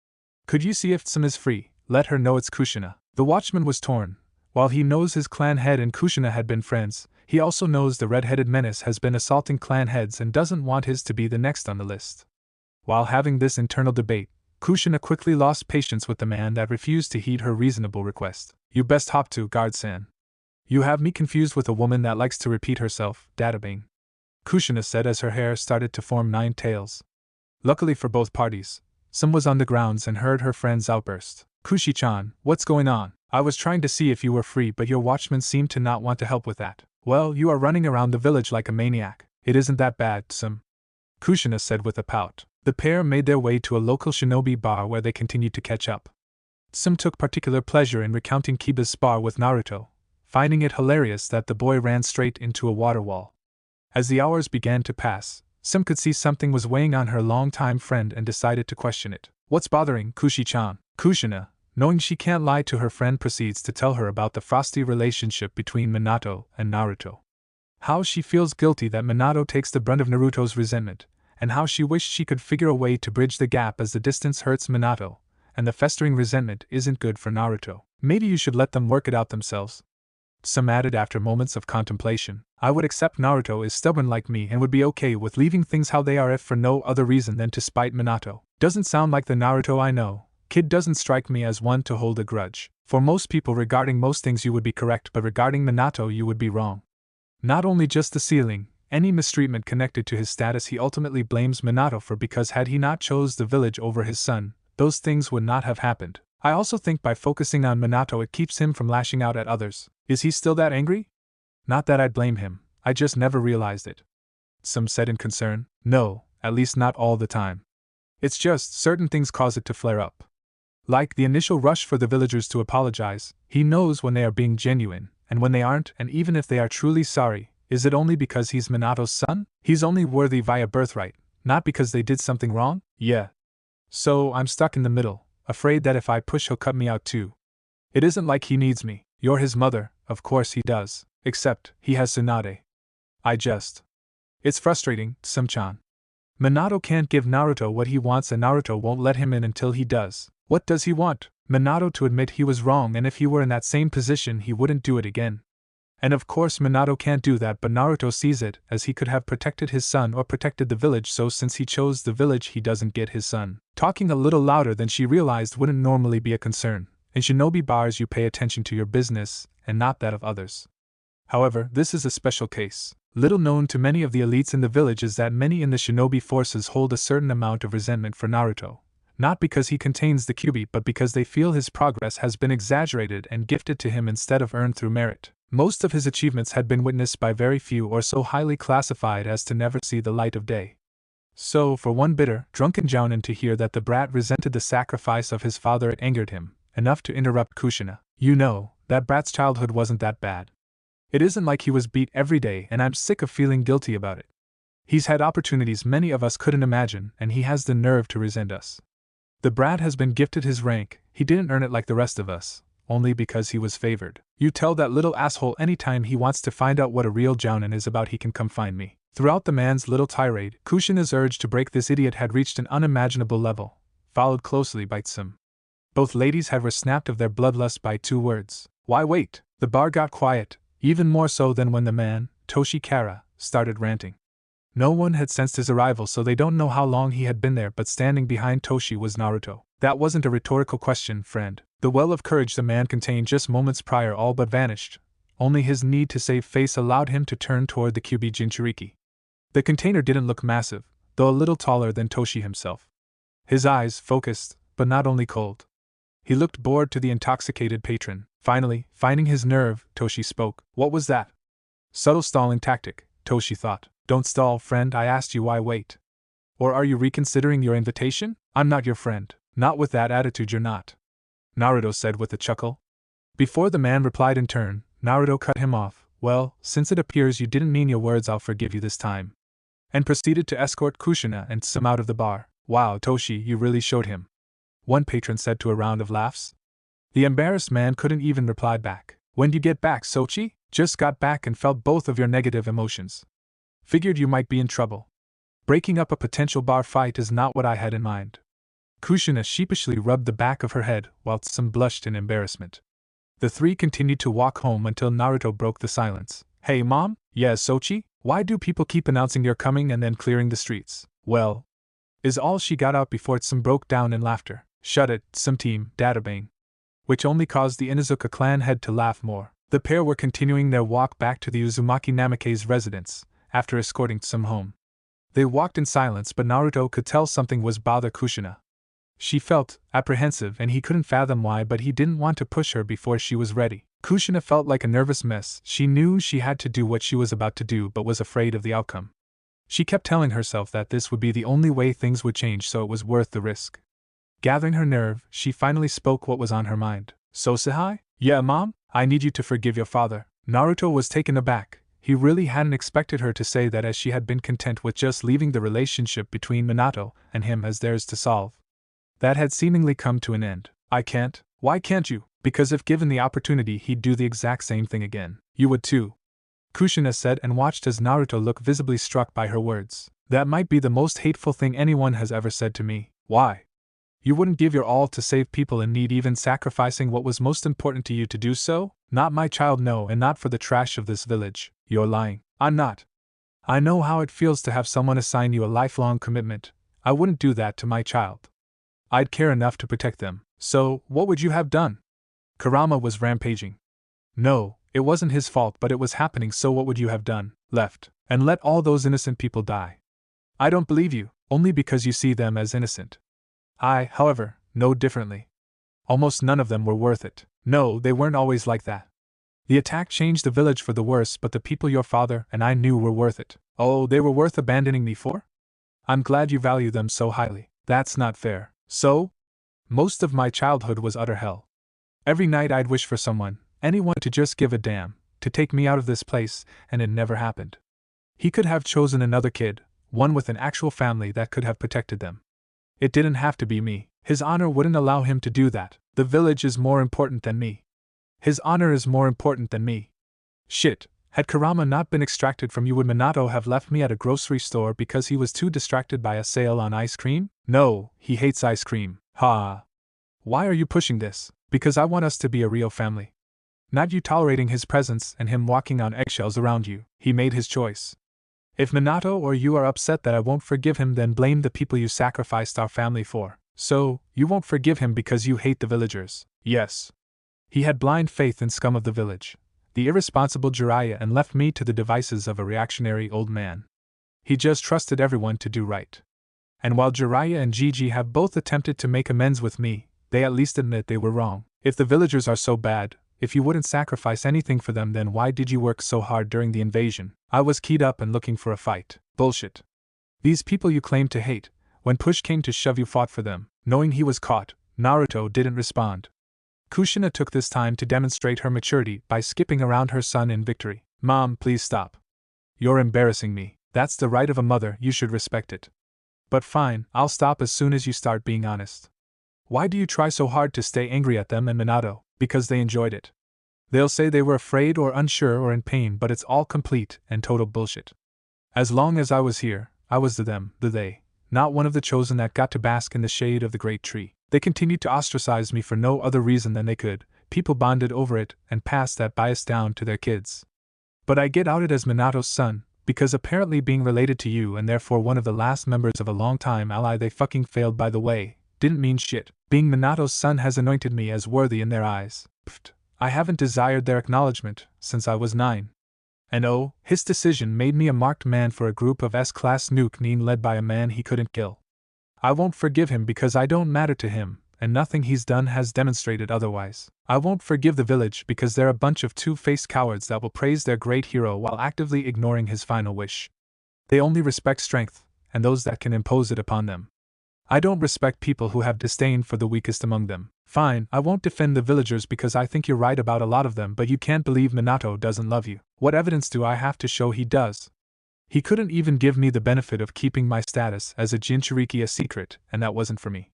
Could you see if Tsum is free? Let her know it's Kushina." The watchman was torn. While he knows his clan head and Kushina had been friends, he also knows the red-headed menace has been assaulting clan heads and doesn't want his to be the next on the list. While having this internal debate, Kushina quickly lost patience with the man that refused to heed her reasonable request. "You best hop to, guard-san. You have me confused with a woman that likes to repeat herself, databing," Kushina said as her hair started to form 9 tails. Luckily for both parties, Tsum was on the grounds and heard her friend's outburst. "Kushi-chan, what's going on? I was trying to see if you were free, but your watchman seemed to not want to help with that." "Well, you are running around the village like a maniac. It isn't that bad, Tsum," Kushina said with a pout. The pair made their way to a local shinobi bar where they continued to catch up. Tsum took particular pleasure in recounting Kiba's spar with Naruto, finding it hilarious that the boy ran straight into a water wall. As the hours began to pass, Tsum could see something was weighing on her longtime friend and decided to question it. "What's bothering Kushi-chan?" Kushina, knowing she can't lie to her friend, proceeds to tell her about the frosty relationship between Minato and Naruto. How she feels guilty that Minato takes the brunt of Naruto's resentment, and how she wished she could figure a way to bridge the gap as the distance hurts Minato, and the festering resentment isn't good for Naruto. "Maybe you should let them work it out themselves," Tsum added after moments of contemplation. "I would accept Naruto is stubborn like me and would be okay with leaving things how they are if for no other reason than to spite Minato. Doesn't sound like the Naruto I know. Kid doesn't strike me as one to hold a grudge. For most people regarding most things you would be correct, but regarding Minato you would be wrong. Not only just the ceiling, any mistreatment connected to his status he ultimately blames Minato for, because had he not chose the village over his son, those things would not have happened. I also think by focusing on Minato it keeps him from lashing out at others. Is he still that angry? Not that I'd blame him, I just never realized it," Tsum said in concern. "No, at least not all the time. It's just certain things cause it to flare up. Like the initial rush for the villagers to apologize. He knows when they are being genuine, and when they aren't, and even if they are truly sorry, is it only because he's Minato's son? He's only worthy via birthright, not because they did something wrong? Yeah. So I'm stuck in the middle, afraid that if I push he'll cut me out too. It isn't like he needs me. You're his mother, of course he does, except he has Tsunade. It's frustrating, Tsum-chan. Minato can't give Naruto what he wants and Naruto won't let him in until he does. What does he want? Minato to admit he was wrong, and if he were in that same position he wouldn't do it again. And of course Minato can't do that, but Naruto sees it as he could have protected his son or protected the village, so since he chose the village he doesn't get his son. Talking a little louder than she realized wouldn't normally be a concern. In shinobi bars you pay attention to your business, and not that of others. However, this is a special case. Little known to many of the elites in the village is that many in the shinobi forces hold a certain amount of resentment for Naruto. Not because he contains the Kyuubi, but because they feel his progress has been exaggerated and gifted to him instead of earned through merit. Most of his achievements had been witnessed by very few or so highly classified as to never see the light of day. So, for one bitter, drunken jounin to hear that the brat resented the sacrifice of his father, it angered him, enough to interrupt Kushina. You know, that brat's childhood wasn't that bad. It isn't like he was beat every day, and I'm sick of feeling guilty about it. He's had opportunities many of us couldn't imagine, and he has the nerve to resent us. The brat has been gifted his rank, he didn't earn it like the rest of us, only because he was favored. You tell that little asshole anytime he wants to find out what a real jounin is about he can come find me. Throughout the man's little tirade, Kushina's urge to break this idiot had reached an unimaginable level, followed closely by Tsum. Both ladies were snapped of their bloodlust by 2 words. Why wait? The bar got quiet, even more so than when the man, Toshi Kara, started ranting. No one had sensed his arrival, so they don't know how long he had been there, but standing behind Toshi was Naruto. That wasn't a rhetorical question, friend. The well of courage the man contained just moments prior all but vanished. Only his need to save face allowed him to turn toward the Kyuubi Jinchuriki. The container didn't look massive, though a little taller than Toshi himself. His eyes focused, but not only cold. He looked bored to the intoxicated patron. Finally, finding his nerve, Toshi spoke. What was that? Subtle stalling tactic, Toshi thought. Don't stall, friend, I asked you why wait. Or are you reconsidering your invitation? I'm not your friend. Not with that attitude you're not, Naruto said with a chuckle. Before the man replied in turn, Naruto cut him off. Well, since it appears you didn't mean your words, I'll forgive you this time. And proceeded to escort Kushina and Tsum out of the bar. Wow, Toshi, you really showed him, one patron said to a round of laughs. The embarrassed man couldn't even reply back. When'd you get back, Sochi? Just got back and felt both of your negative emotions. Figured you might be in trouble. Breaking up a potential bar fight is not what I had in mind. Kushina sheepishly rubbed the back of her head while Tsum blushed in embarrassment. The three continued to walk home until Naruto broke the silence. Hey mom? Yeah, Sochi? Why do people keep announcing you're coming and then clearing the streets? Well, is all she got out before Tsum broke down in laughter. Shut it, Tsum team, databang. Which only caused the Inuzuka clan head to laugh more. The pair were continuing their walk back to the Uzumaki Namake's residence, after escorting Tsum home. They walked in silence, but Naruto could tell something was bothering Kushina. She felt apprehensive and he couldn't fathom why, but he didn't want to push her before she was ready. Kushina felt like a nervous mess. She knew she had to do what she was about to do but was afraid of the outcome. She kept telling herself that this would be the only way things would change, so it was worth the risk. Gathering her nerve, she finally spoke what was on her mind. So Sahai? Yeah, Mom? I need you to forgive your father. Naruto was taken aback. He really hadn't expected her to say that, as she had been content with just leaving the relationship between Minato and him as theirs to solve. That had seemingly come to an end. I can't. Why can't you? Because if given the opportunity, he'd do the exact same thing again. You would too, Kushina said, and watched as Naruto looked visibly struck by her words. That might be the most hateful thing anyone has ever said to me. Why? You wouldn't give your all to save people in need, even sacrificing what was most important to you to do so? Not my child, no, and not for the trash of this village. You're lying. I'm not. I know how it feels to have someone assign you a lifelong commitment. I wouldn't do that to my child. I'd care enough to protect them. So, what would you have done? Kurama was rampaging. No, it wasn't his fault, but it was happening, so what would you have done? Left, and let all those innocent people die. I don't believe you, only because you see them as innocent. I, however, know differently. Almost none of them were worth it. No, they weren't always like that. The attack changed the village for the worse, but the people your father and I knew were worth it. Oh, they were worth abandoning me for? I'm glad you value them so highly. That's not fair. So? Most of my childhood was utter hell. Every night I'd wish for someone, anyone, to just give a damn, to take me out of this place, and it never happened. He could have chosen another kid, one with an actual family that could have protected them. It didn't have to be me. His honor wouldn't allow him to do that. The village is more important than me. His honor is more important than me. Shit, had Kurama not been extracted from you, would Minato have left me at a grocery store because he was too distracted by a sale on ice cream? No, he hates ice cream. Ha! Why are you pushing this? Because I want us to be a real family. Not you tolerating his presence and him walking on eggshells around you. He made his choice. If Minato or you are upset that I won't forgive him, then blame the people you sacrificed our family for. So, you won't forgive him because you hate the villagers. Yes. He had blind faith in scum of the village, the irresponsible Jiraiya, and left me to the devices of a reactionary old man. He just trusted everyone to do right. And while Jiraiya and Gigi have both attempted to make amends with me, they at least admit they were wrong. If the villagers are so bad, if you wouldn't sacrifice anything for them, then why did you work so hard during the invasion? I was keyed up and looking for a fight. Bullshit. These people you claim to hate, when push came to shove, you fought for them. Knowing he was caught, Naruto didn't respond. Kushina took this time to demonstrate her maturity by skipping around her son in victory. Mom, please stop. You're embarrassing me. That's the right of a mother, you should respect it. But fine, I'll stop as soon as you start being honest. Why do you try so hard to stay angry at them and Minato? Because they enjoyed it. They'll say they were afraid or unsure or in pain, but it's all complete and total bullshit. As long as I was here, I was the them, the they, not one of the chosen that got to bask in the shade of the great tree. They continued to ostracize me for no other reason than they could. People bonded over it and passed that bias down to their kids. But I get outed as Minato's son, because apparently being related to you and therefore one of the last members of a long-time ally they fucking failed, by the way, didn't mean shit. Being Minato's son has anointed me as worthy in their eyes. Pfft. I haven't desired their acknowledgement since I was 9. And oh, his decision made me a marked man for a group of S-class nuke neen led by a man he couldn't kill. I won't forgive him because I don't matter to him, and nothing he's done has demonstrated otherwise. I won't forgive the village because they're a bunch of two-faced cowards that will praise their great hero while actively ignoring his final wish. They only respect strength, and those that can impose it upon them. I don't respect people who have disdain for the weakest among them. Fine, I won't defend the villagers because I think you're right about a lot of them, but you can't believe Minato doesn't love you. What evidence do I have to show he does? He couldn't even give me the benefit of keeping my status as a Jinchuriki a secret, and that wasn't for me.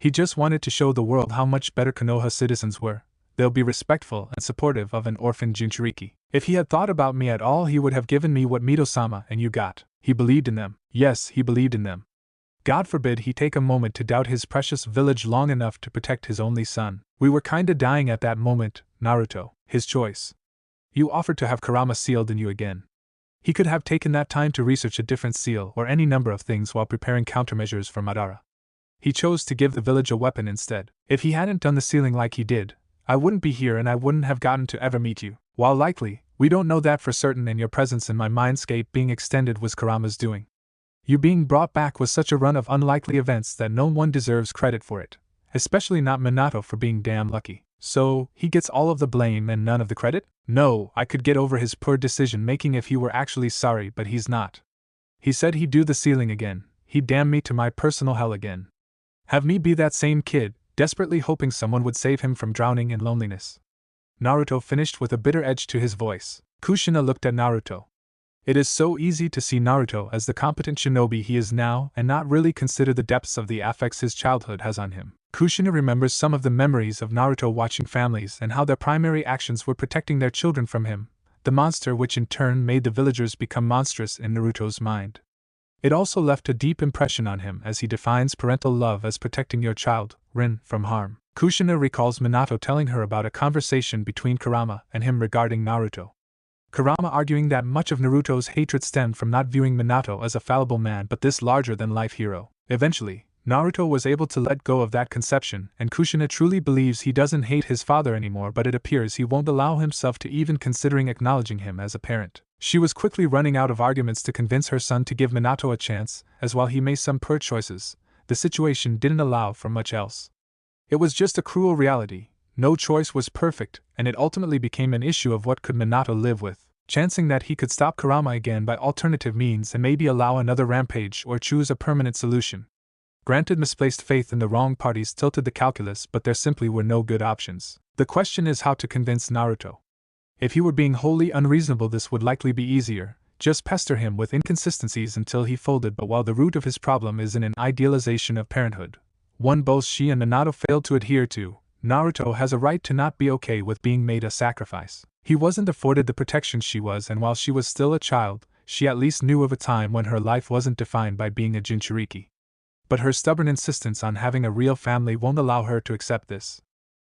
He just wanted to show the world how much better Konoha citizens were. They'll be respectful and supportive of an orphan Jinchuriki. If he had thought about me at all, he would have given me what Mito-sama and you got. He believed in them. Yes, he believed in them. God forbid he take a moment to doubt his precious village long enough to protect his only son. We were kinda dying at that moment, Naruto. His choice. You offered to have Kurama sealed in you again. He could have taken that time to research a different seal or any number of things while preparing countermeasures for Madara. He chose to give the village a weapon instead. If he hadn't done the sealing like he did, I wouldn't be here and I wouldn't have gotten to ever meet you. While likely, we don't know that for certain, and your presence in my mindscape being extended was Kurama's doing. You being brought back was such a run of unlikely events that no one deserves credit for it, especially not Minato for being damn lucky. So, he gets all of the blame and none of the credit? No, I could get over his poor decision making if he were actually sorry, but he's not. He said he'd do the sealing again, he'd damn me to my personal hell again. Have me be that same kid, desperately hoping someone would save him from drowning in loneliness. Naruto finished with a bitter edge to his voice. Kushina looked at Naruto. It is so easy to see Naruto as the competent shinobi he is now and not really consider the depths of the affects his childhood has on him. Kushina remembers some of the memories of Naruto watching families and how their primary actions were protecting their children from him, the monster which in turn made the villagers become monstrous in Naruto's mind. It also left a deep impression on him as he defines parental love as protecting your child, Rin, from harm. Kushina recalls Minato telling her about a conversation between Kurama and him regarding Naruto. Kurama arguing that much of Naruto's hatred stemmed from not viewing Minato as a fallible man but this larger-than-life hero. Eventually, Naruto was able to let go of that conception, and Kushina truly believes he doesn't hate his father anymore, but it appears he won't allow himself to even considering acknowledging him as a parent. She was quickly running out of arguments to convince her son to give Minato a chance, as while he made some poor choices, the situation didn't allow for much else. It was just a cruel reality. No choice was perfect, and it ultimately became an issue of what could Minato live with, chancing that he could stop Kurama again by alternative means and maybe allow another rampage or choose a permanent solution. Granted, misplaced faith in the wrong parties tilted the calculus, but there simply were no good options. The question is how to convince Naruto. If he were being wholly unreasonable, this would likely be easier. Just pester him with inconsistencies until he folded, but while the root of his problem is in an idealization of parenthood, one both she and Minato failed to adhere to, Naruto has a right to not be okay with being made a sacrifice. He wasn't afforded the protection she was, and while she was still a child, she at least knew of a time when her life wasn't defined by being a Jinchuriki. But her stubborn insistence on having a real family won't allow her to accept this.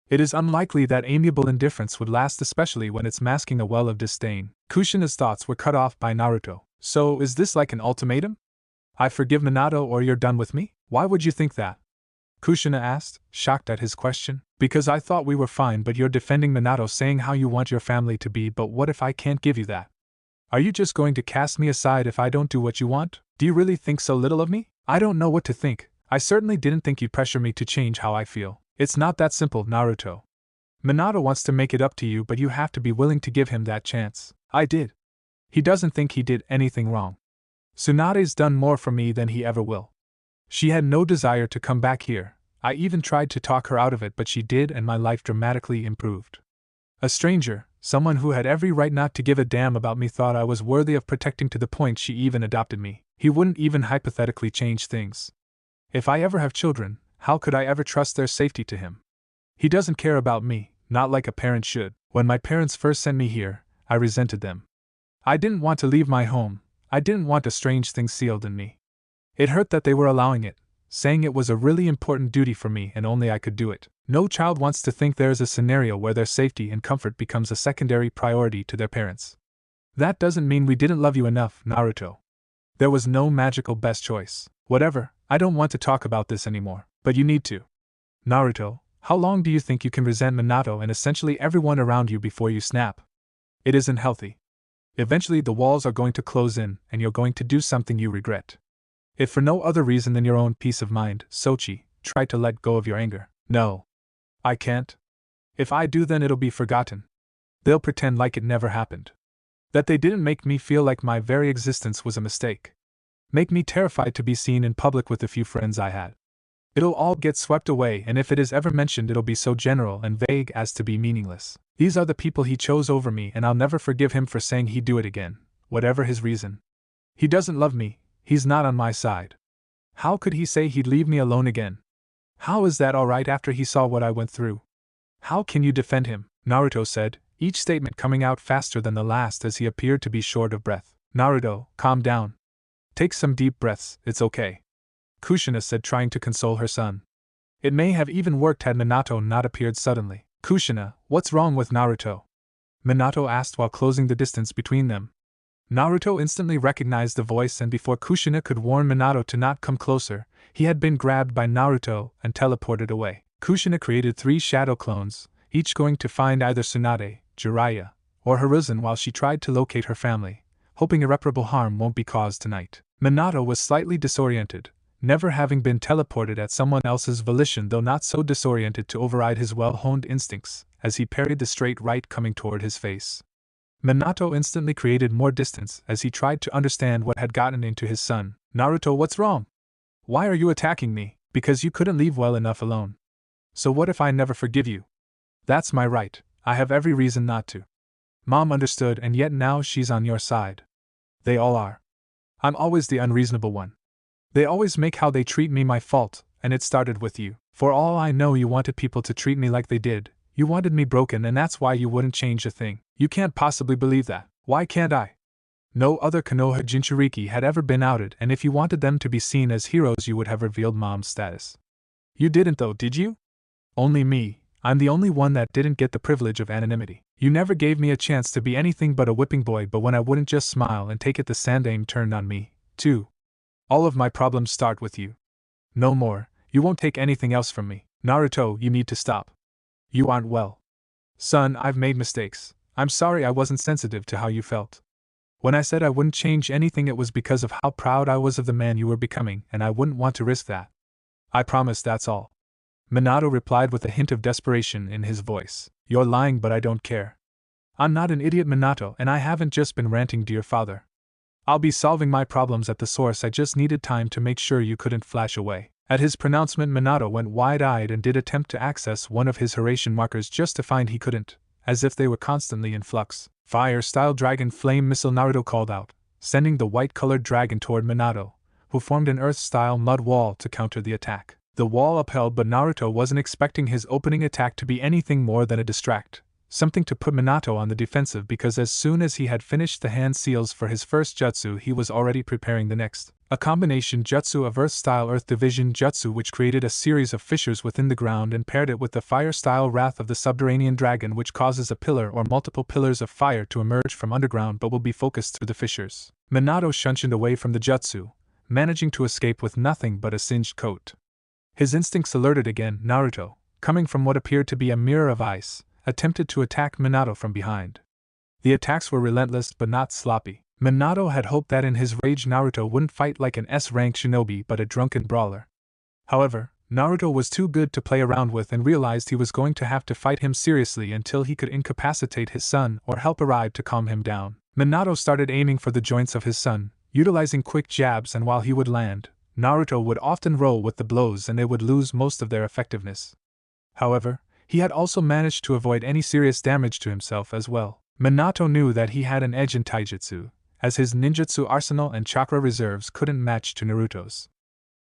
It is unlikely that amiable indifference would last, especially when it's masking a well of disdain. Kushina's thoughts were cut off by Naruto. So, is this like an ultimatum? I forgive Minato or you're done with me? Why would you think that? Kushina asked, shocked at his question. Because I thought we were fine, but you're defending Minato, saying how you want your family to be, but what if I can't give you that? Are you just going to cast me aside if I don't do what you want? Do you really think so little of me? I don't know what to think. I certainly didn't think you'd pressure me to change how I feel. It's not that simple, Naruto. Minato wants to make it up to you, but you have to be willing to give him that chance. I did. He doesn't think he did anything wrong. Tsunade's done more for me than he ever will. She had no desire to come back here. I even tried to talk her out of it, but she did, and my life dramatically improved. A stranger, someone who had every right not to give a damn about me, thought I was worthy of protecting to the point she even adopted me. He wouldn't even hypothetically change things. If I ever have children, how could I ever trust their safety to him? He doesn't care about me, not like a parent should. When my parents first sent me here, I resented them. I didn't want to leave my home. I didn't want a strange thing sealed in me. It hurt that they were allowing it, saying it was a really important duty for me and only I could do it. No child wants to think there is a scenario where their safety and comfort becomes a secondary priority to their parents. That doesn't mean we didn't love you enough, Naruto. There was no magical best choice. Whatever, I don't want to talk about this anymore, but you need to. Naruto, how long do you think you can resent Minato and essentially everyone around you before you snap? It isn't healthy. Eventually the walls are going to close in and you're going to do something you regret. If for no other reason than your own peace of mind, Sochi, try to let go of your anger. No. I can't. If I do, then it'll be forgotten. They'll pretend like it never happened. That they didn't make me feel like my very existence was a mistake. Make me terrified to be seen in public with the few friends I had. It'll all get swept away, and if it is ever mentioned, it'll be so general and vague as to be meaningless. These are the people he chose over me, and I'll never forgive him for saying he'd do it again, whatever his reason. He doesn't love me. He's not on my side. How could he say he'd leave me alone again? How is that alright after he saw what I went through? How can you defend him? Naruto said, each statement coming out faster than the last as he appeared to be short of breath. Naruto, calm down. Take some deep breaths, it's okay, Kushina said, trying to console her son. It may have even worked had Minato not appeared suddenly. Kushina, what's wrong with Naruto? Minato asked while closing the distance between them. Naruto instantly recognized the voice, and before Kushina could warn Minato to not come closer, he had been grabbed by Naruto and teleported away. Kushina created 3 shadow clones, each going to find either Tsunade, Jiraiya, or Hiruzen while she tried to locate her family, hoping irreparable harm won't be caused tonight. Minato was slightly disoriented, never having been teleported at someone else's volition, though not so disoriented to override his well-honed instincts, as he parried the straight right coming toward his face. Minato instantly created more distance as he tried to understand what had gotten into his son. Naruto, what's wrong? Why are you attacking me? Because you couldn't leave well enough alone. So what if I never forgive you? That's my right, I have every reason not to. Mom understood, and yet now she's on your side. They all are. I'm always the unreasonable one. They always make how they treat me my fault, and it started with you. For all I know, you wanted people to treat me like they did. You wanted me broken, and that's why you wouldn't change a thing. You can't possibly believe that. Why can't I? No other Konoha Jinchuriki had ever been outed, and if you wanted them to be seen as heroes, you would have revealed Mom's status. You didn't though, did you? Only me. I'm the only one that didn't get the privilege of anonymity. You never gave me a chance to be anything but a whipping boy, but when I wouldn't just smile and take it, the Sandaime turned on me, too. All of my problems start with you. No more, you won't take anything else from me. Naruto, you need to stop. You aren't well. Son, I've made mistakes. I'm sorry I wasn't sensitive to how you felt. When I said I wouldn't change anything, it was because of how proud I was of the man you were becoming, and I wouldn't want to risk that. I promise, that's all. Minato replied with a hint of desperation in his voice. You're lying, but I don't care. I'm not an idiot, Minato, and I haven't just been ranting to your father. I'll be solving my problems at the source. I just needed time to make sure you couldn't flash away. At his pronouncement, Minato went wide-eyed and did attempt to access one of his Horatian markers, just to find he couldn't, as if they were constantly in flux. Fire-style dragon flame missile, Naruto called out, sending the white-colored dragon toward Minato, who formed an earth-style mud wall to counter the attack. The wall upheld, but Naruto wasn't expecting his opening attack to be anything more than a distract, something to put Minato on the defensive, because as soon as he had finished the hand seals for his first jutsu, he was already preparing the next. A combination jutsu of earth-style earth division jutsu, which created a series of fissures within the ground, and paired it with the fire-style wrath of the subterranean dragon, which causes a pillar or multiple pillars of fire to emerge from underground but will be focused through the fissures. Minato shunshined away from the jutsu, managing to escape with nothing but a singed coat. His instincts alerted again. Naruto, coming from what appeared to be a mirror of ice, attempted to attack Minato from behind. The attacks were relentless but not sloppy. Minato had hoped that in his rage Naruto wouldn't fight like an S-rank shinobi but a drunken brawler. However, Naruto was too good to play around with and realized he was going to have to fight him seriously until he could incapacitate his son or help arrive to calm him down. Minato started aiming for the joints of his son, utilizing quick jabs, and while he would land, Naruto would often roll with the blows and they would lose most of their effectiveness. However, he had also managed to avoid any serious damage to himself as well. Minato knew that he had an edge in taijutsu, as his ninjutsu arsenal and chakra reserves couldn't match to Naruto's.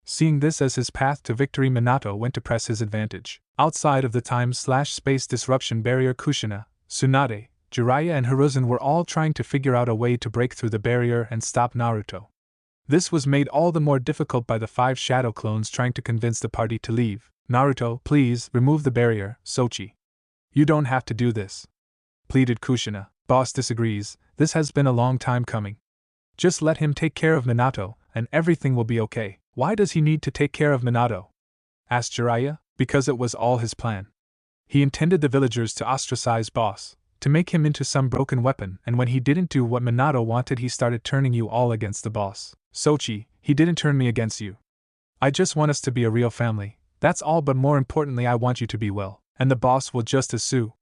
Seeing this as his path to victory, Minato went to press his advantage. Outside of the time/space disruption barrier, Kushina, Tsunade, Jiraiya and Hiruzen were all trying to figure out a way to break through the barrier and stop Naruto. This was made all the more difficult by the 5 shadow clones trying to convince the party to leave. Naruto, please, remove the barrier, Sochi. You don't have to do this, pleaded Kushina. Boss disagrees, this has been a long time coming. Just let him take care of Minato, and everything will be okay. Why does he need to take care of Minato? Asked Jiraiya. Because it was all his plan. He intended the villagers to ostracize Boss, to make him into some broken weapon, and when he didn't do what Minato wanted, he started turning you all against the boss. Sochi, he didn't turn me against you. I just want us to be a real family, that's all, but more importantly I want you to be well, and the boss will just as sue.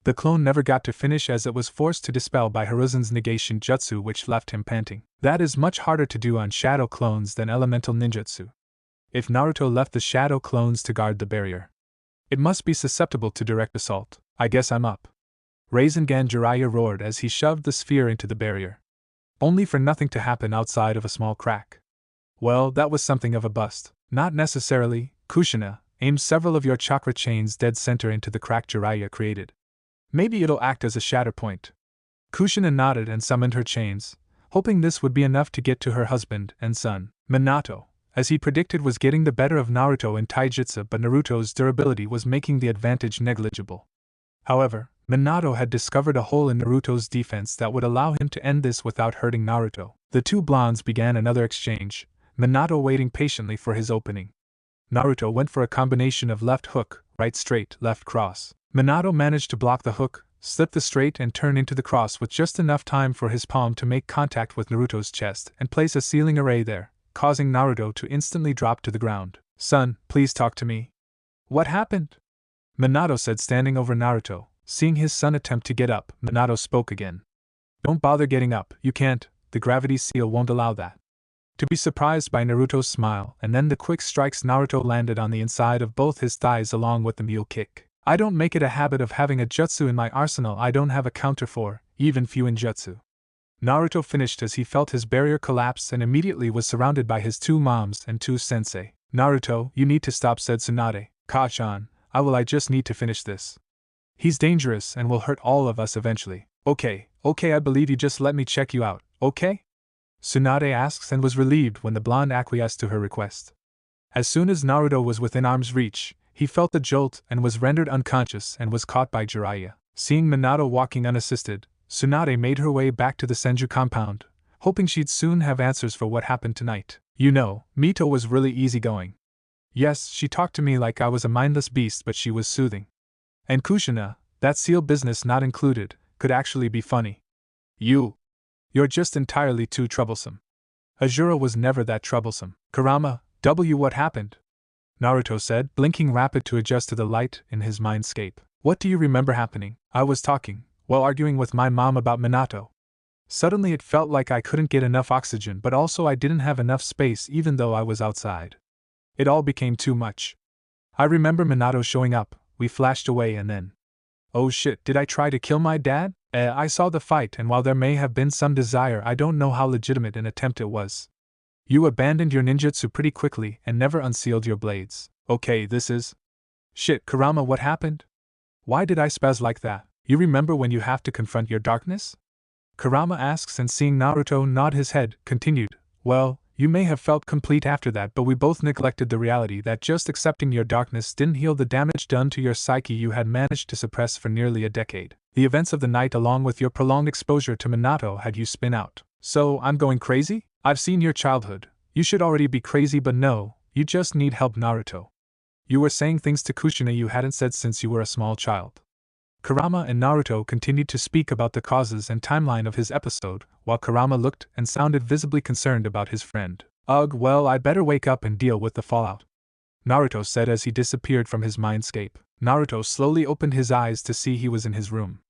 The clone never got to finish as it was forced to dispel by Hiruzen's negation jutsu, which left him panting. That is much harder to do on shadow clones than elemental ninjutsu. If Naruto left the shadow clones to guard the barrier, it must be susceptible to direct assault. I guess I'm up. Rasengan, Jiraiya roared as he shoved the sphere into the barrier, only for nothing to happen outside of a small crack. Well, that was something of a bust. Not necessarily. Kushina, aim several of your chakra chains dead center into the crack Jiraiya created. Maybe it'll act as a shatter point. Kushina nodded and summoned her chains, hoping this would be enough to get to her husband and son. Minato, as he predicted, was getting the better of Naruto in taijutsu, but Naruto's durability was making the advantage negligible. However, Minato had discovered a hole in Naruto's defense that would allow him to end this without hurting Naruto. The two blondes began another exchange, Minato waiting patiently for his opening. Naruto went for a combination of left hook, right straight, left cross. Minato managed to block the hook, slip the straight and turn into the cross with just enough time for his palm to make contact with Naruto's chest and place a sealing array there, causing Naruto to instantly drop to the ground. "Son, please talk to me." "What happened?" Minato said, standing over Naruto. Seeing his son attempt to get up, Minato spoke again. "Don't bother getting up, you can't, the gravity seal won't allow that." To be surprised by Naruto's smile and then the quick strikes, Naruto landed on the inside of both his thighs along with the mule kick. "I don't make it a habit of having a jutsu in my arsenal I don't have a counter for, even Fuinjutsu." Naruto finished as he felt his barrier collapse and immediately was surrounded by his two moms and two sensei. "Naruto, you need to stop," said Tsunade. "Ka-chan, I just need to finish this. He's dangerous and will hurt all of us eventually." Okay, I believe you, just let me check you out, okay?" Tsunade asks and was relieved when the blonde acquiesced to her request. As soon as Naruto was within arm's reach, he felt a jolt and was rendered unconscious and was caught by Jiraiya. Seeing Minato walking unassisted, Tsunade made her way back to the Senju compound, hoping she'd soon have answers for what happened tonight. "You know, Mito was really easygoing. Yes, she talked to me like I was a mindless beast, but she was soothing. And Kushina, that seal business not included, could actually be funny. You're just entirely too troublesome." Azura was never that troublesome. "Kurama, what happened?" Naruto said, blinking rapid to adjust to the light in his mindscape. "What do you remember happening?" "I was talking, while arguing with my mom about Minato. Suddenly it felt like I couldn't get enough oxygen, but also I didn't have enough space even though I was outside. It all became too much. I remember Minato showing up, we flashed away and then... Oh shit, did I try to kill my dad? I saw the fight, and while there may have been some desire, I don't know how legitimate an attempt it was. You abandoned your ninjutsu pretty quickly and never unsealed your blades. Okay, this is... Shit, Kurama, what happened? Why did I spaz like that? You remember when you have to confront your darkness?" Kurama asks, and seeing Naruto nod his head, continued, "Well, you may have felt complete after that, but we both neglected the reality that just accepting your darkness didn't heal the damage done to your psyche you had managed to suppress for nearly a decade. The events of the night along with your prolonged exposure to Minato had you spin out. So, I'm going crazy? I've seen your childhood. You should already be crazy, but no, you just need help, Naruto. You were saying things to Kushina you hadn't said since you were a small child." Kurama and Naruto continued to speak about the causes and timeline of his episode, while Kurama looked and sounded visibly concerned about his friend. "Ugh, well, I'd better wake up and deal with the fallout," Naruto said as he disappeared from his mindscape. Naruto slowly opened his eyes to see he was in his room.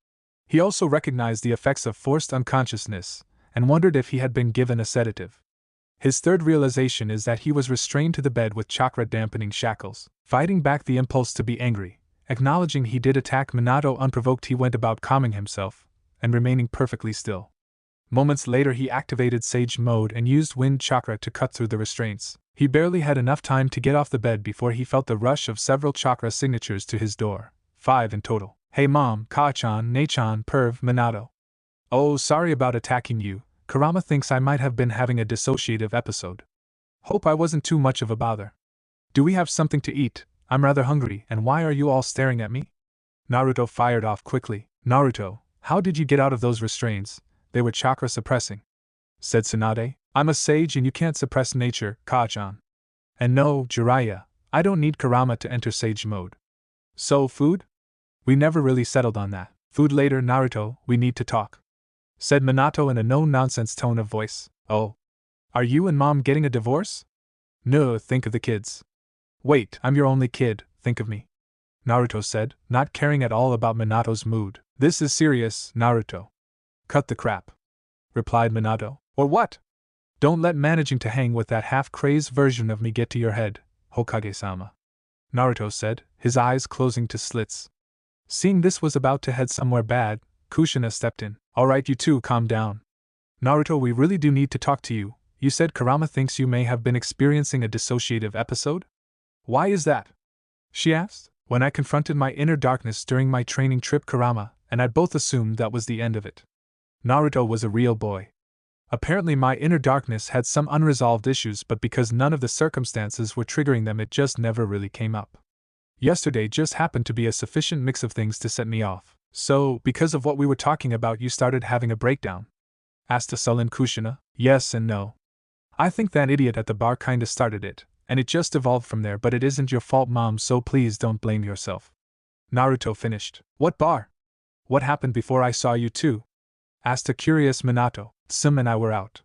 He also recognized the effects of forced unconsciousness, and wondered if he had been given a sedative. His third realization is that he was restrained to the bed with chakra-dampening shackles. Fighting back the impulse to be angry, acknowledging he did attack Minato unprovoked, he went about calming himself, and remaining perfectly still. Moments later he activated Sage Mode and used Wind Chakra to cut through the restraints. He barely had enough time to get off the bed before he felt the rush of several chakra signatures to his door. 5 in total. "Hey mom, Ka-chan, Ne-chan, Perv, Minato. Oh, sorry about attacking you. Kurama thinks I might have been having a dissociative episode. Hope I wasn't too much of a bother. Do we have something to eat? I'm rather hungry, and why are you all staring at me?" Naruto fired off quickly. "Naruto, how did you get out of those restraints? They were chakra suppressing," said Tsunade. "I'm a sage and you can't suppress nature, Ka-chan. And no, Jiraiya, I don't need Kurama to enter Sage Mode. So, food? We never really settled on that. Food later, Naruto, we need to talk," said Minato in a no-nonsense tone of voice. "Oh. Are you and Mom getting a divorce?" "No, think of the kids." "Wait, I'm your only kid, think of me," Naruto said, not caring at all about Minato's mood. "This is serious, Naruto." "Cut the crap," replied Minato. "Or what? Don't let managing to hang with that half-crazed version of me get to your head, Hokage-sama," Naruto said, his eyes closing to slits. Seeing this was about to head somewhere bad, Kushina stepped in. "Alright, you two, calm down. Naruto, we really do need to talk to you. You said Kurama thinks you may have been experiencing a dissociative episode? Why is that?" she asked. "When I confronted my inner darkness during my training trip, Kurama and I both assumed that was the end of it. Naruto was a real boy. Apparently my inner darkness had some unresolved issues, but because none of the circumstances were triggering them, it just never really came up. Yesterday just happened to be a sufficient mix of things to set me off. So, because of what we were talking about, you started having a breakdown? Asked a sullen Kushina. Yes and no. I think that idiot at the bar kinda started it, and it just evolved from there, but it isn't your fault, Mom, so please don't blame yourself. Naruto finished. What bar? What happened before I saw you too? Asked a curious Minato. Sim and I were out.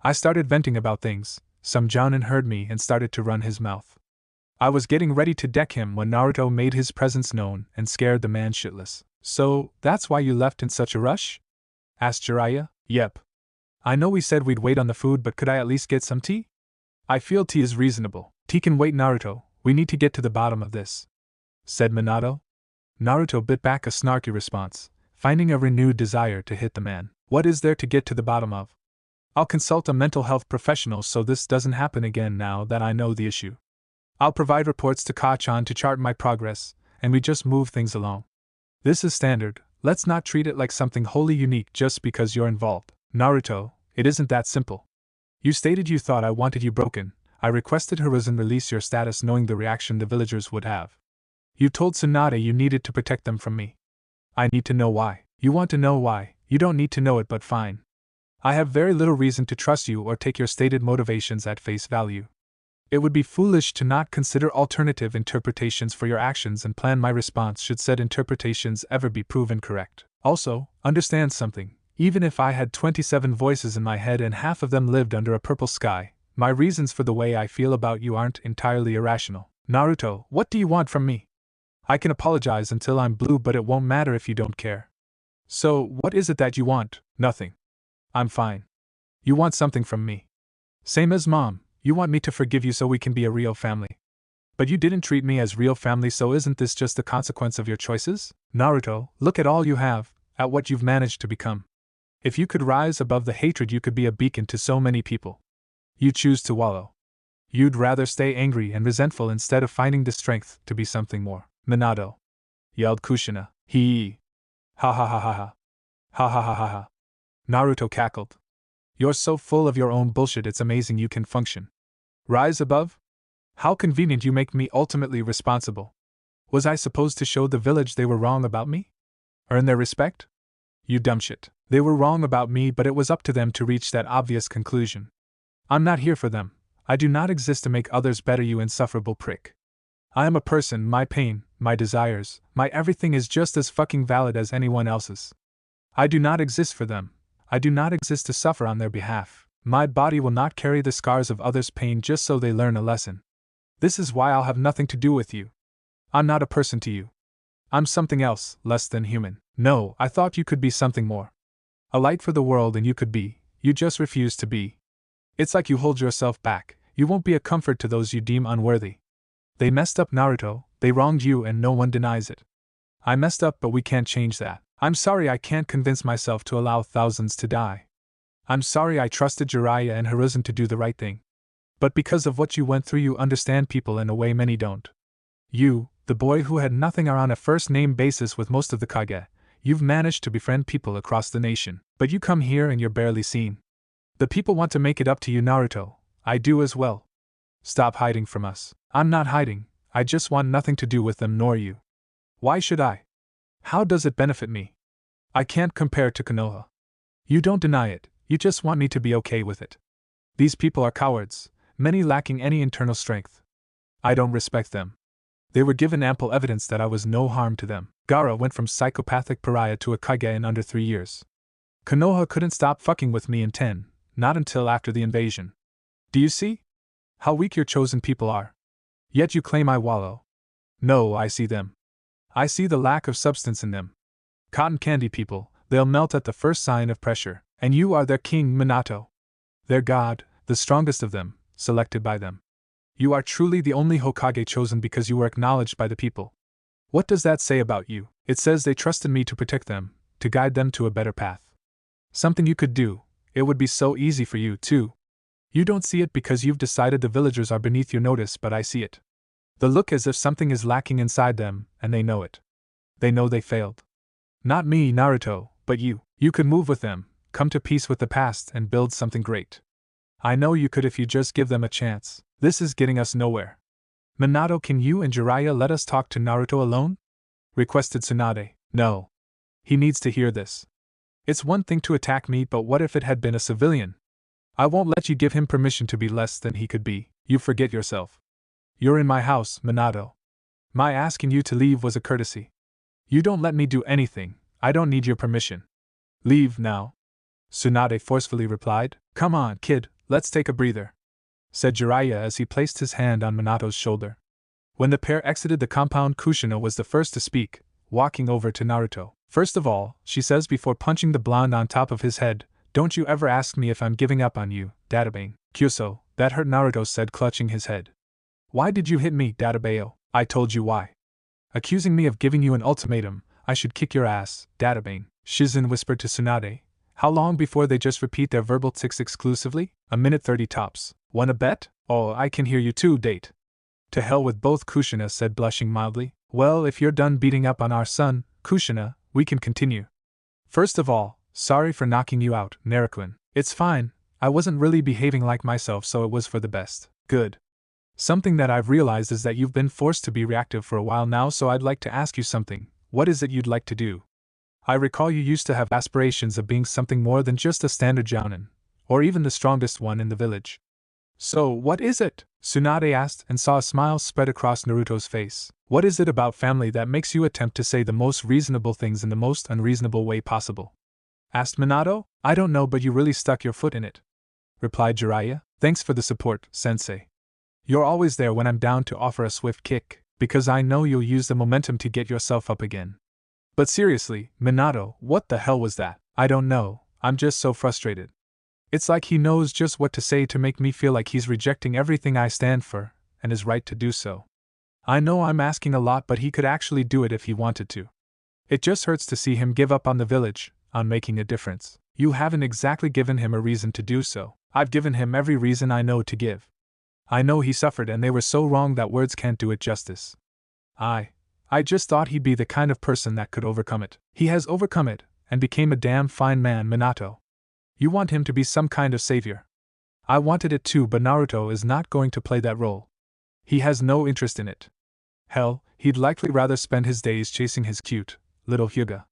I started venting about things. Some Jounin heard me and started to run his mouth. I was getting ready to deck him when Naruto made his presence known and scared the man shitless. So, that's why you left in such a rush? Asked Jiraiya. Yep. I know we said we'd wait on the food, but could I at least get some tea? I feel tea is reasonable. Tea can wait, Naruto. We need to get to the bottom of this, said Minato. Naruto bit back a snarky response, finding a renewed desire to hit the man. What is there to get to the bottom of? I'll consult a mental health professional so this doesn't happen again now that I know the issue. I'll provide reports to Kachan to chart my progress, and we just move things along. This is standard, let's not treat it like something wholly unique just because you're involved. Naruto, it isn't that simple. You stated you thought I wanted you broken. I requested Hiruzen release your status knowing the reaction the villagers would have. You told Tsunade you needed to protect them from me. I need to know why. You want to know why, you don't need to know it, but fine. I have very little reason to trust you or take your stated motivations at face value. It would be foolish to not consider alternative interpretations for your actions and plan my response should said interpretations ever be proven correct. Also, understand something. Even if I had 27 voices in my head and half of them lived under a purple sky, my reasons for the way I feel about you aren't entirely irrational. Naruto, what do you want from me? I can apologize until I'm blue, but it won't matter if you don't care. So, what is it that you want? Nothing. I'm fine. You want something from me. Same as Mom, you want me to forgive you so we can be a real family. But you didn't treat me as real family, so isn't this just the consequence of your choices? Naruto, look at all you have, at what you've managed to become. If you could rise above the hatred, you could be a beacon to so many people. You choose to wallow. You'd rather stay angry and resentful instead of finding the strength to be something more. Minato, yelled Kushina. Hee. Ha ha ha ha ha. Ha ha ha ha ha. Naruto cackled. You're so full of your own bullshit, it's amazing you can function. Rise above? How convenient you make me ultimately responsible. Was I supposed to show the village they were wrong about me? Earn their respect? You dumb shit. They were wrong about me, but it was up to them to reach that obvious conclusion. I'm not here for them. I do not exist to make others better, you insufferable prick. I am a person, my pain, my desires, my everything is just as fucking valid as anyone else's. I do not exist for them. I do not exist to suffer on their behalf. My body will not carry the scars of others' pain just so they learn a lesson. This is why I'll have nothing to do with you. I'm not a person to you. I'm something else, less than human. No, I thought you could be something more. A light for the world, and you could be. You just refuse to be. It's like you hold yourself back. You won't be a comfort to those you deem unworthy. They messed up, Naruto. They wronged you and no one denies it. I messed up, but we can't change that. I'm sorry I can't convince myself to allow thousands to die. I'm sorry I trusted Jiraiya and Hiruzen to do the right thing. But because of what you went through, you understand people in a way many don't. You, the boy who had nothing, are on a first-name basis with most of the Kage. You've managed to befriend people across the nation. But you come here and you're barely seen. The people want to make it up to you, Naruto. I do as well. Stop hiding from us. I'm not hiding. I just want nothing to do with them nor you. Why should I? How does it benefit me? I can't compare to Konoha. You don't deny it, you just want me to be okay with it. These people are cowards, many lacking any internal strength. I don't respect them. They were given ample evidence that I was no harm to them. Gaara went from psychopathic pariah to a Kage in under 3 years. Konoha couldn't stop fucking with me in 10, not until after the invasion. Do you see? How weak your chosen people are. Yet you claim I wallow. No, I see them. I see the lack of substance in them. Cotton candy people, they'll melt at the first sign of pressure, and you are their king, Minato. Their god, the strongest of them, selected by them. You are truly the only Hokage chosen because you were acknowledged by the people. What does that say about you? It says they trusted me to protect them, to guide them to a better path. Something you could do. It would be so easy for you, too. You don't see it because you've decided the villagers are beneath your notice, but I see it. They look as if something is lacking inside them, and they know it. They know they failed. Not me, Naruto, but you. You could move with them, come to peace with the past and build something great. I know you could if you just give them a chance. This is getting us nowhere. Minato, can you and Jiraiya let us talk to Naruto alone? Requested Tsunade. No. He needs to hear this. It's one thing to attack me, but what if it had been a civilian? I won't let you give him permission to be less than he could be. You forget yourself. You're in my house, Minato. My asking you to leave was a courtesy. You don't let me do anything. I don't need your permission. Leave now. Tsunade forcefully replied. Come on, kid, let's take a breather, said Jiraiya as he placed his hand on Minato's shoulder. When the pair exited the compound, Kushina was the first to speak, walking over to Naruto. First of all, she says before punching the blonde on top of his head, don't you ever ask me if I'm giving up on you, Databane. Kyuso, that hurt, Naruto said, clutching his head. Why did you hit me, Databeo? I told you why. Accusing me of giving you an ultimatum, I should kick your ass, Databane, Shizen whispered to Tsunade. How long before they just repeat their verbal tics exclusively? A minute 30 tops. Want a bet? Oh, I can hear you too, date. To hell with both, Kushina said, blushing mildly. Well, if you're done beating up on our son, Kushina, we can continue. First of all, sorry for knocking you out, Naruto. It's fine, I wasn't really behaving like myself, so it was for the best. Good. Something that I've realized is that you've been forced to be reactive for a while now, so I'd like to ask you something. What is it you'd like to do? I recall you used to have aspirations of being something more than just a standard jounin, or even the strongest one in the village. So, what is it? Tsunade asked and saw a smile spread across Naruto's face. What is it about family that makes you attempt to say the most reasonable things in the most unreasonable way possible? Asked Minato. I don't know, but you really stuck your foot in it, replied Jiraiya. Thanks for the support, sensei. You're always there when I'm down to offer a swift kick, because I know you'll use the momentum to get yourself up again. But seriously, Minato, what the hell was that? I don't know, I'm just so frustrated. It's like he knows just what to say to make me feel like he's rejecting everything I stand for, and is right to do so. I know I'm asking a lot, but he could actually do it if he wanted to. It just hurts to see him give up on the village, on making a difference. You haven't exactly given him a reason to do so. I've given him every reason I know to give. I know he suffered and they were so wrong that words can't do it justice. I just thought he'd be the kind of person that could overcome it. He has overcome it, and became a damn fine man, Minato. You want him to be some kind of savior. I wanted it too, but Naruto is not going to play that role. He has no interest in it. Hell, he'd likely rather spend his days chasing his cute, little Hyuga.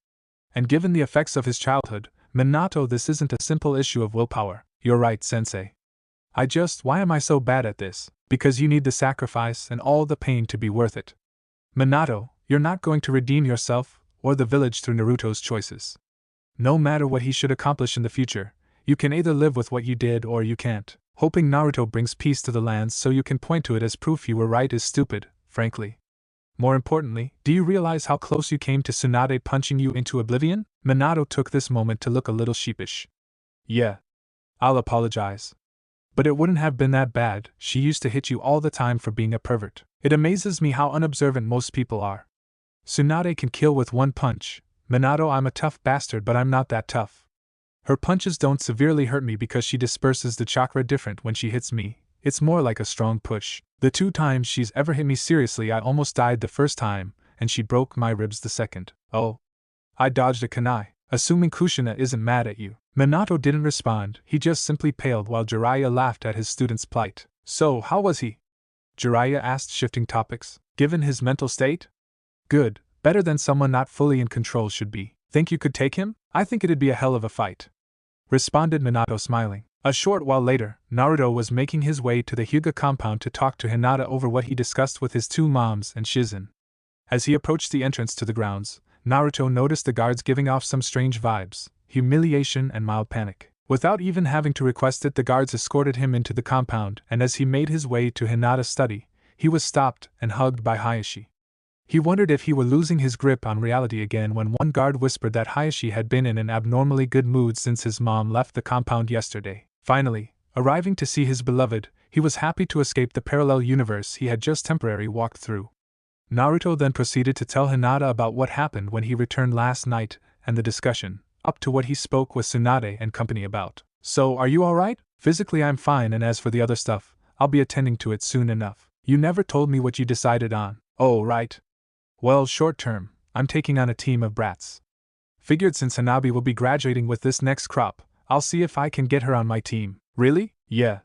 And given the effects of his childhood, Minato, this isn't a simple issue of willpower. You're right, sensei. Why am I so bad at this? Because you need the sacrifice and all the pain to be worth it. Minato, you're not going to redeem yourself, or the village through Naruto's choices. No matter what he should accomplish in the future, you can either live with what you did or you can't. Hoping Naruto brings peace to the lands so you can point to it as proof you were right is stupid, frankly. More importantly, do you realize how close you came to Tsunade punching you into oblivion? Minato took this moment to look a little sheepish. Yeah. I'll apologize. But it wouldn't have been that bad. She used to hit you all the time for being a pervert. It amazes me how unobservant most people are. Tsunade can kill with one punch. Minato, I'm a tough bastard, but I'm not that tough. Her punches don't severely hurt me because she disperses the chakra different when she hits me. It's more like a strong push. The 2 times she's ever hit me seriously, I almost died the first time, and she broke my ribs the second. Oh. I dodged a kunai. Assuming Kushina isn't mad at you. Minato didn't respond, he just simply paled while Jiraiya laughed at his student's plight. So, how was he? Jiraiya asked, shifting topics. Given his mental state? Good, better than someone not fully in control should be. Think you could take him? I think it'd be a hell of a fight, responded Minato, smiling. A short while later, Naruto was making his way to the Hyuga compound to talk to Hinata over what he discussed with his 2 moms and Shizen. As he approached the entrance to the grounds, Naruto noticed the guards giving off some strange vibes, humiliation and mild panic. Without even having to request it, the guards escorted him into the compound, and as he made his way to Hinata's study, he was stopped and hugged by Hayashi. He wondered if he were losing his grip on reality again when one guard whispered that Hayashi had been in an abnormally good mood since his mom left the compound yesterday. Finally, arriving to see his beloved, he was happy to escape the parallel universe he had just temporarily walked through. Naruto then proceeded to tell Hinata about what happened when he returned last night, and the discussion, up to what he spoke with Tsunade and company about. So, are you alright? Physically I'm fine, and as for the other stuff, I'll be attending to it soon enough. You never told me what you decided on. Oh, right. Well, short term, I'm taking on a team of brats. Figured since Hanabi will be graduating with this next crop, I'll see if I can get her on my team. Really? Yeah.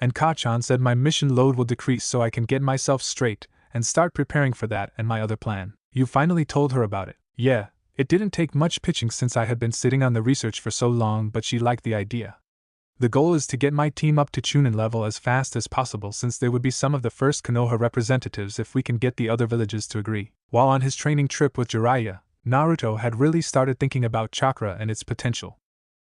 And Ka-chan said my mission load will decrease so I can get myself straight and start preparing for that and my other plan. You finally told her about it. Yeah, it didn't take much pitching since I had been sitting on the research for so long, but she liked the idea. The goal is to get my team up to Chunin level as fast as possible since they would be some of the first Konoha representatives if we can get the other villages to agree. While on his training trip with Jiraiya, Naruto had really started thinking about chakra and its potential.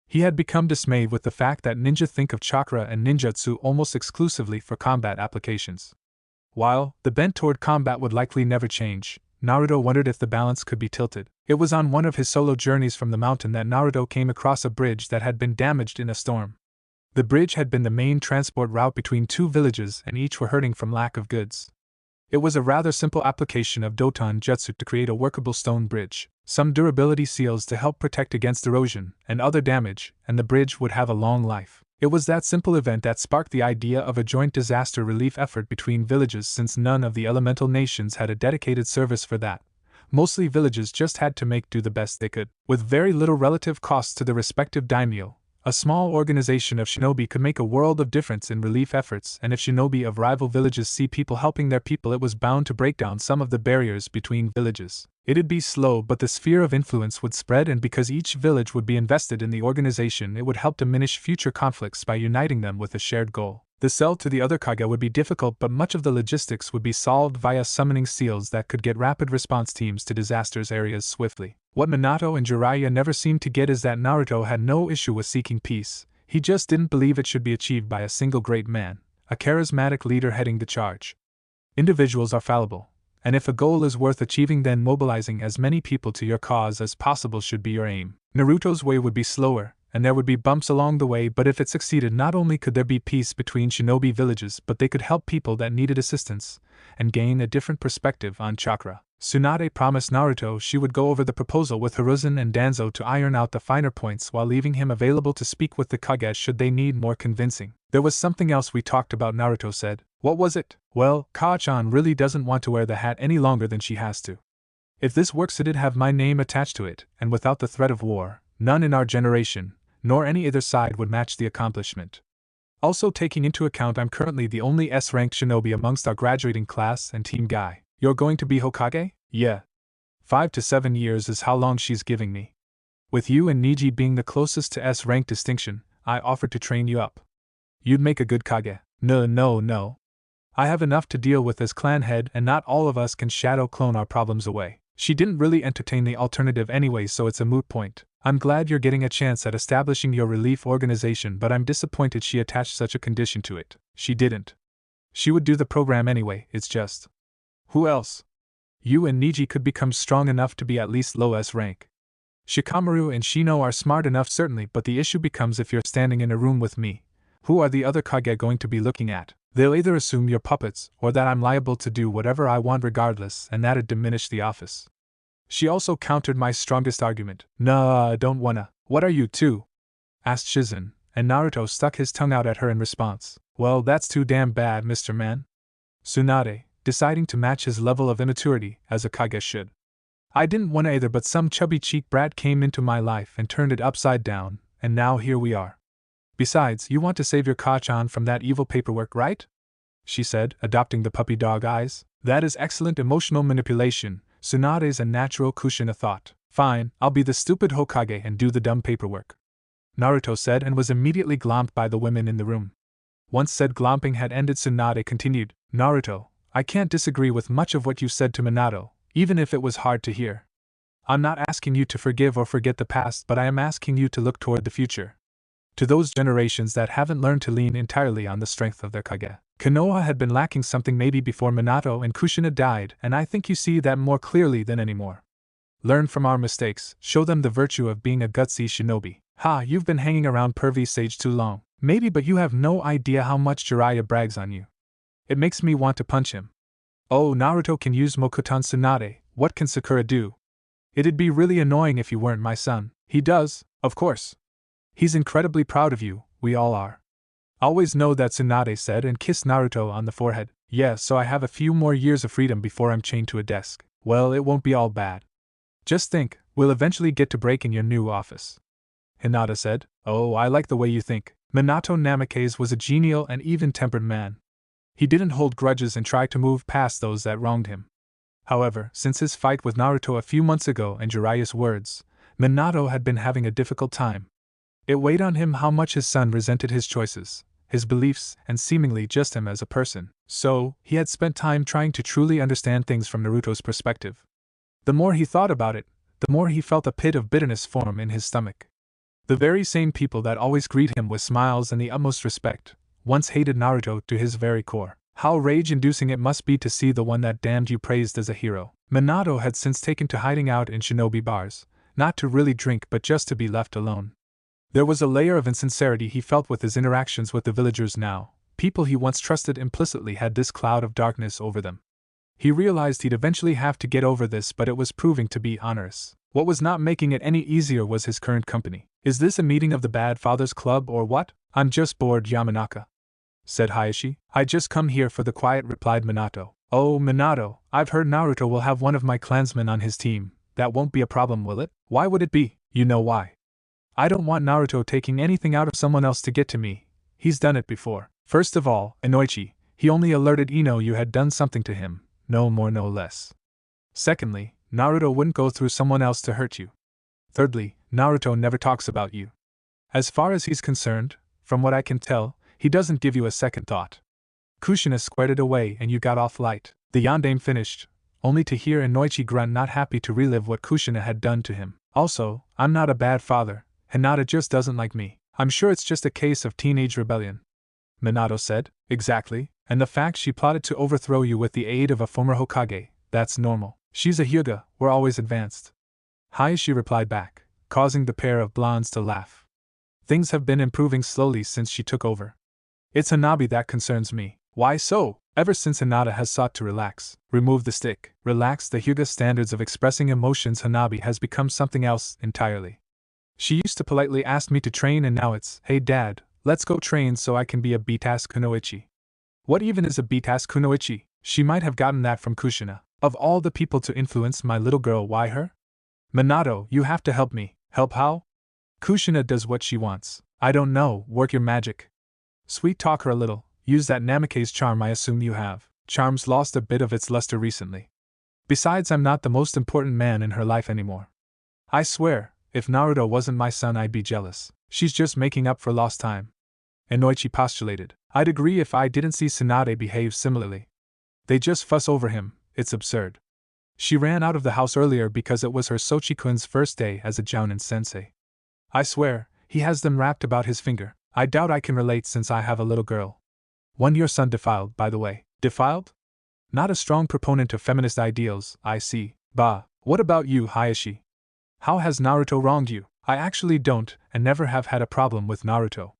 He had become dismayed with the fact that ninja think of chakra and ninjutsu almost exclusively for combat applications. While the bent toward combat would likely never change, Naruto wondered if the balance could be tilted. It was on one of his solo journeys from the mountain that Naruto came across a bridge that had been damaged in a storm. The bridge had been the main transport route between two villages and each were hurting from lack of goods. It was a rather simple application of Doton Jutsu to create a workable stone bridge, some durability seals to help protect against erosion and other damage, and the bridge would have a long life. It was that simple event that sparked the idea of a joint disaster relief effort between villages since none of the elemental nations had a dedicated service for that. Mostly villages just had to make do the best they could. With very little relative cost to the respective daimyo, a small organization of shinobi could make a world of difference in relief efforts, and if shinobi of rival villages see people helping their people, it was bound to break down some of the barriers between villages. It'd be slow, but the sphere of influence would spread, and because each village would be invested in the organization, it would help diminish future conflicts by uniting them with a shared goal. The sell to the other kage would be difficult, but much of the logistics would be solved via summoning seals that could get rapid response teams to disasters areas swiftly. What Minato and Jiraiya never seemed to get is that Naruto had no issue with seeking peace. He just didn't believe it should be achieved by a single great man, a charismatic leader heading the charge. Individuals are fallible, and if a goal is worth achieving, then mobilizing as many people to your cause as possible should be your aim. Naruto's way would be slower, and there would be bumps along the way, but if it succeeded, not only could there be peace between shinobi villages, but they could help people that needed assistance, and gain a different perspective on chakra. Tsunade promised Naruto she would go over the proposal with Hiruzen and Danzo to iron out the finer points while leaving him available to speak with the Kage should they need more convincing. There was something else we talked about, Naruto said. What was it? Well, Ka-chan really doesn't want to wear the hat any longer than she has to. If this works, it'd have my name attached to it, and without the threat of war, none in our generation, nor any other side, would match the accomplishment. Also, taking into account I'm currently the only S-ranked shinobi amongst our graduating class and team guy. You're going to be Hokage? Yeah. 5 to 7 years is how long she's giving me. With you and Niji being the closest to S-rank distinction, I offered to train you up. You'd make a good Kage. No. I have enough to deal with as clan head, and not all of us can shadow clone our problems away. She didn't really entertain the alternative anyway, so it's a moot point. I'm glad you're getting a chance at establishing your relief organization, but I'm disappointed she attached such a condition to it. She didn't. She would do the program anyway, it's just. Who else? You and Niji could become strong enough to be at least low S rank. Shikamaru and Shino are smart enough certainly, but the issue becomes if you're standing in a room with me, who are the other Kage going to be looking at? They'll either assume you're puppets, or that I'm liable to do whatever I want regardless, and that'd diminish the office. She also countered my strongest argument. Nah, don't wanna. What are you two? Asked Shizen, and Naruto stuck his tongue out at her in response. Well, that's too damn bad, Mr. Man. Tsunade, deciding to match his level of immaturity, as a Kage should. I didn't want either, but some chubby-cheeked brat came into my life and turned it upside down, and now here we are. Besides, you want to save your Ka-chan from that evil paperwork, right? She said, adopting the puppy dog eyes. That is excellent emotional manipulation. Tsunade's a natural Kushina thought. Fine, I'll be the stupid Hokage and do the dumb paperwork. Naruto said, and was immediately glomped by the women in the room. Once said glomping had ended, Tsunade continued, Naruto, I can't disagree with much of what you said to Minato, even if it was hard to hear. I'm not asking you to forgive or forget the past, but I am asking you to look toward the future. To those generations that haven't learned to lean entirely on the strength of their Kage. Konoha had been lacking something maybe before Minato and Kushina died, and I think you see that more clearly than anymore. Learn from our mistakes, show them the virtue of being a gutsy shinobi. Ha, you've been hanging around pervy sage too long. Maybe, but you have no idea how much Jiraiya brags on you. It makes me want to punch him. Oh, Naruto can use Mokutan Tsunade, what can Sakura do? It'd be really annoying if you weren't my son. He does, of course. He's incredibly proud of you, we all are. Always know that, Tsunade said and kissed Naruto on the forehead. Yeah, so I have a few more years of freedom before I'm chained to a desk. Well, it won't be all bad. Just think, we'll eventually get to break in your new office. Hinata said. Oh, I like the way you think. Minato Namikaze was a genial and even-tempered man. He didn't hold grudges and try to move past those that wronged him. However, since his fight with Naruto a few months ago and Jiraiya's words, Minato had been having a difficult time. It weighed on him how much his son resented his choices, his beliefs, and seemingly just him as a person. So, he had spent time trying to truly understand things from Naruto's perspective. The more he thought about it, the more he felt a pit of bitterness form in his stomach. The very same people that always greet him with smiles and the utmost respect, once hated Naruto to his very core. How rage-inducing it must be to see the one that damned you praised as a hero. Minato had since taken to hiding out in shinobi bars, not to really drink but just to be left alone. There was a layer of insincerity he felt with his interactions with the villagers now. People he once trusted implicitly had this cloud of darkness over them. He realized he'd eventually have to get over this, but it was proving to be onerous. What was not making it any easier was his current company. Is this a meeting of the Bad Fathers Club or what? I'm just bored, Yamanaka, said Hayashi. I just come here for the quiet, replied Minato. Oh, Minato, I've heard Naruto will have one of my clansmen on his team. That won't be a problem, will it? Why would it be? You know why. I don't want Naruto taking anything out of someone else to get to me. He's done it before. First of all, Inoichi, he only alerted Ino you had done something to him, no more no less. Secondly, Naruto wouldn't go through someone else to hurt you. Thirdly, Naruto never talks about you. As far as he's concerned, from what I can tell, he doesn't give you a second thought. Kushina squared it away and you got off light. The yandame finished, only to hear Inoichi grunt, not happy to relive what Kushina had done to him. Also, I'm not a bad father. Hinata just doesn't like me. I'm sure it's just a case of teenage rebellion. Minato said. Exactly, and the fact she plotted to overthrow you with the aid of a former Hokage, that's normal. She's a Hyuga, we're always advanced. Hayashi replied back, causing the pair of blondes to laugh. Things have been improving slowly since she took over. It's Hanabi that concerns me. Why so? Ever since Hinata has sought to remove the stick, relax the Hyuga standards of expressing emotions, Hanabi has become something else entirely. She used to politely ask me to train and now it's, hey dad, let's go train so I can be a B-task kunoichi. What even is a B-task kunoichi? She might have gotten that from Kushina. Of all the people to influence my little girl, why her? Minato, you have to help me. Help how? Kushina does what she wants. I don't know, work your magic. Sweet talk her a little, use that Namikaze charm I assume you have. Charm's lost a bit of its luster recently. Besides, I'm not the most important man in her life anymore. I swear, if Naruto wasn't my son I'd be jealous. She's just making up for lost time. Inoichi postulated. I'd agree if I didn't see Tsunade behave similarly. They just fuss over him, it's absurd. She ran out of the house earlier because it was her Sochi-kun's first day as a Jounin sensei. I swear, he has them wrapped about his finger. I doubt I can relate since I have a little girl. One your son defiled, by the way. Defiled? Not a strong proponent of feminist ideals, I see. Bah, what about you, Hayashi? How has Naruto wronged you? I actually don't, and never have had a problem with Naruto.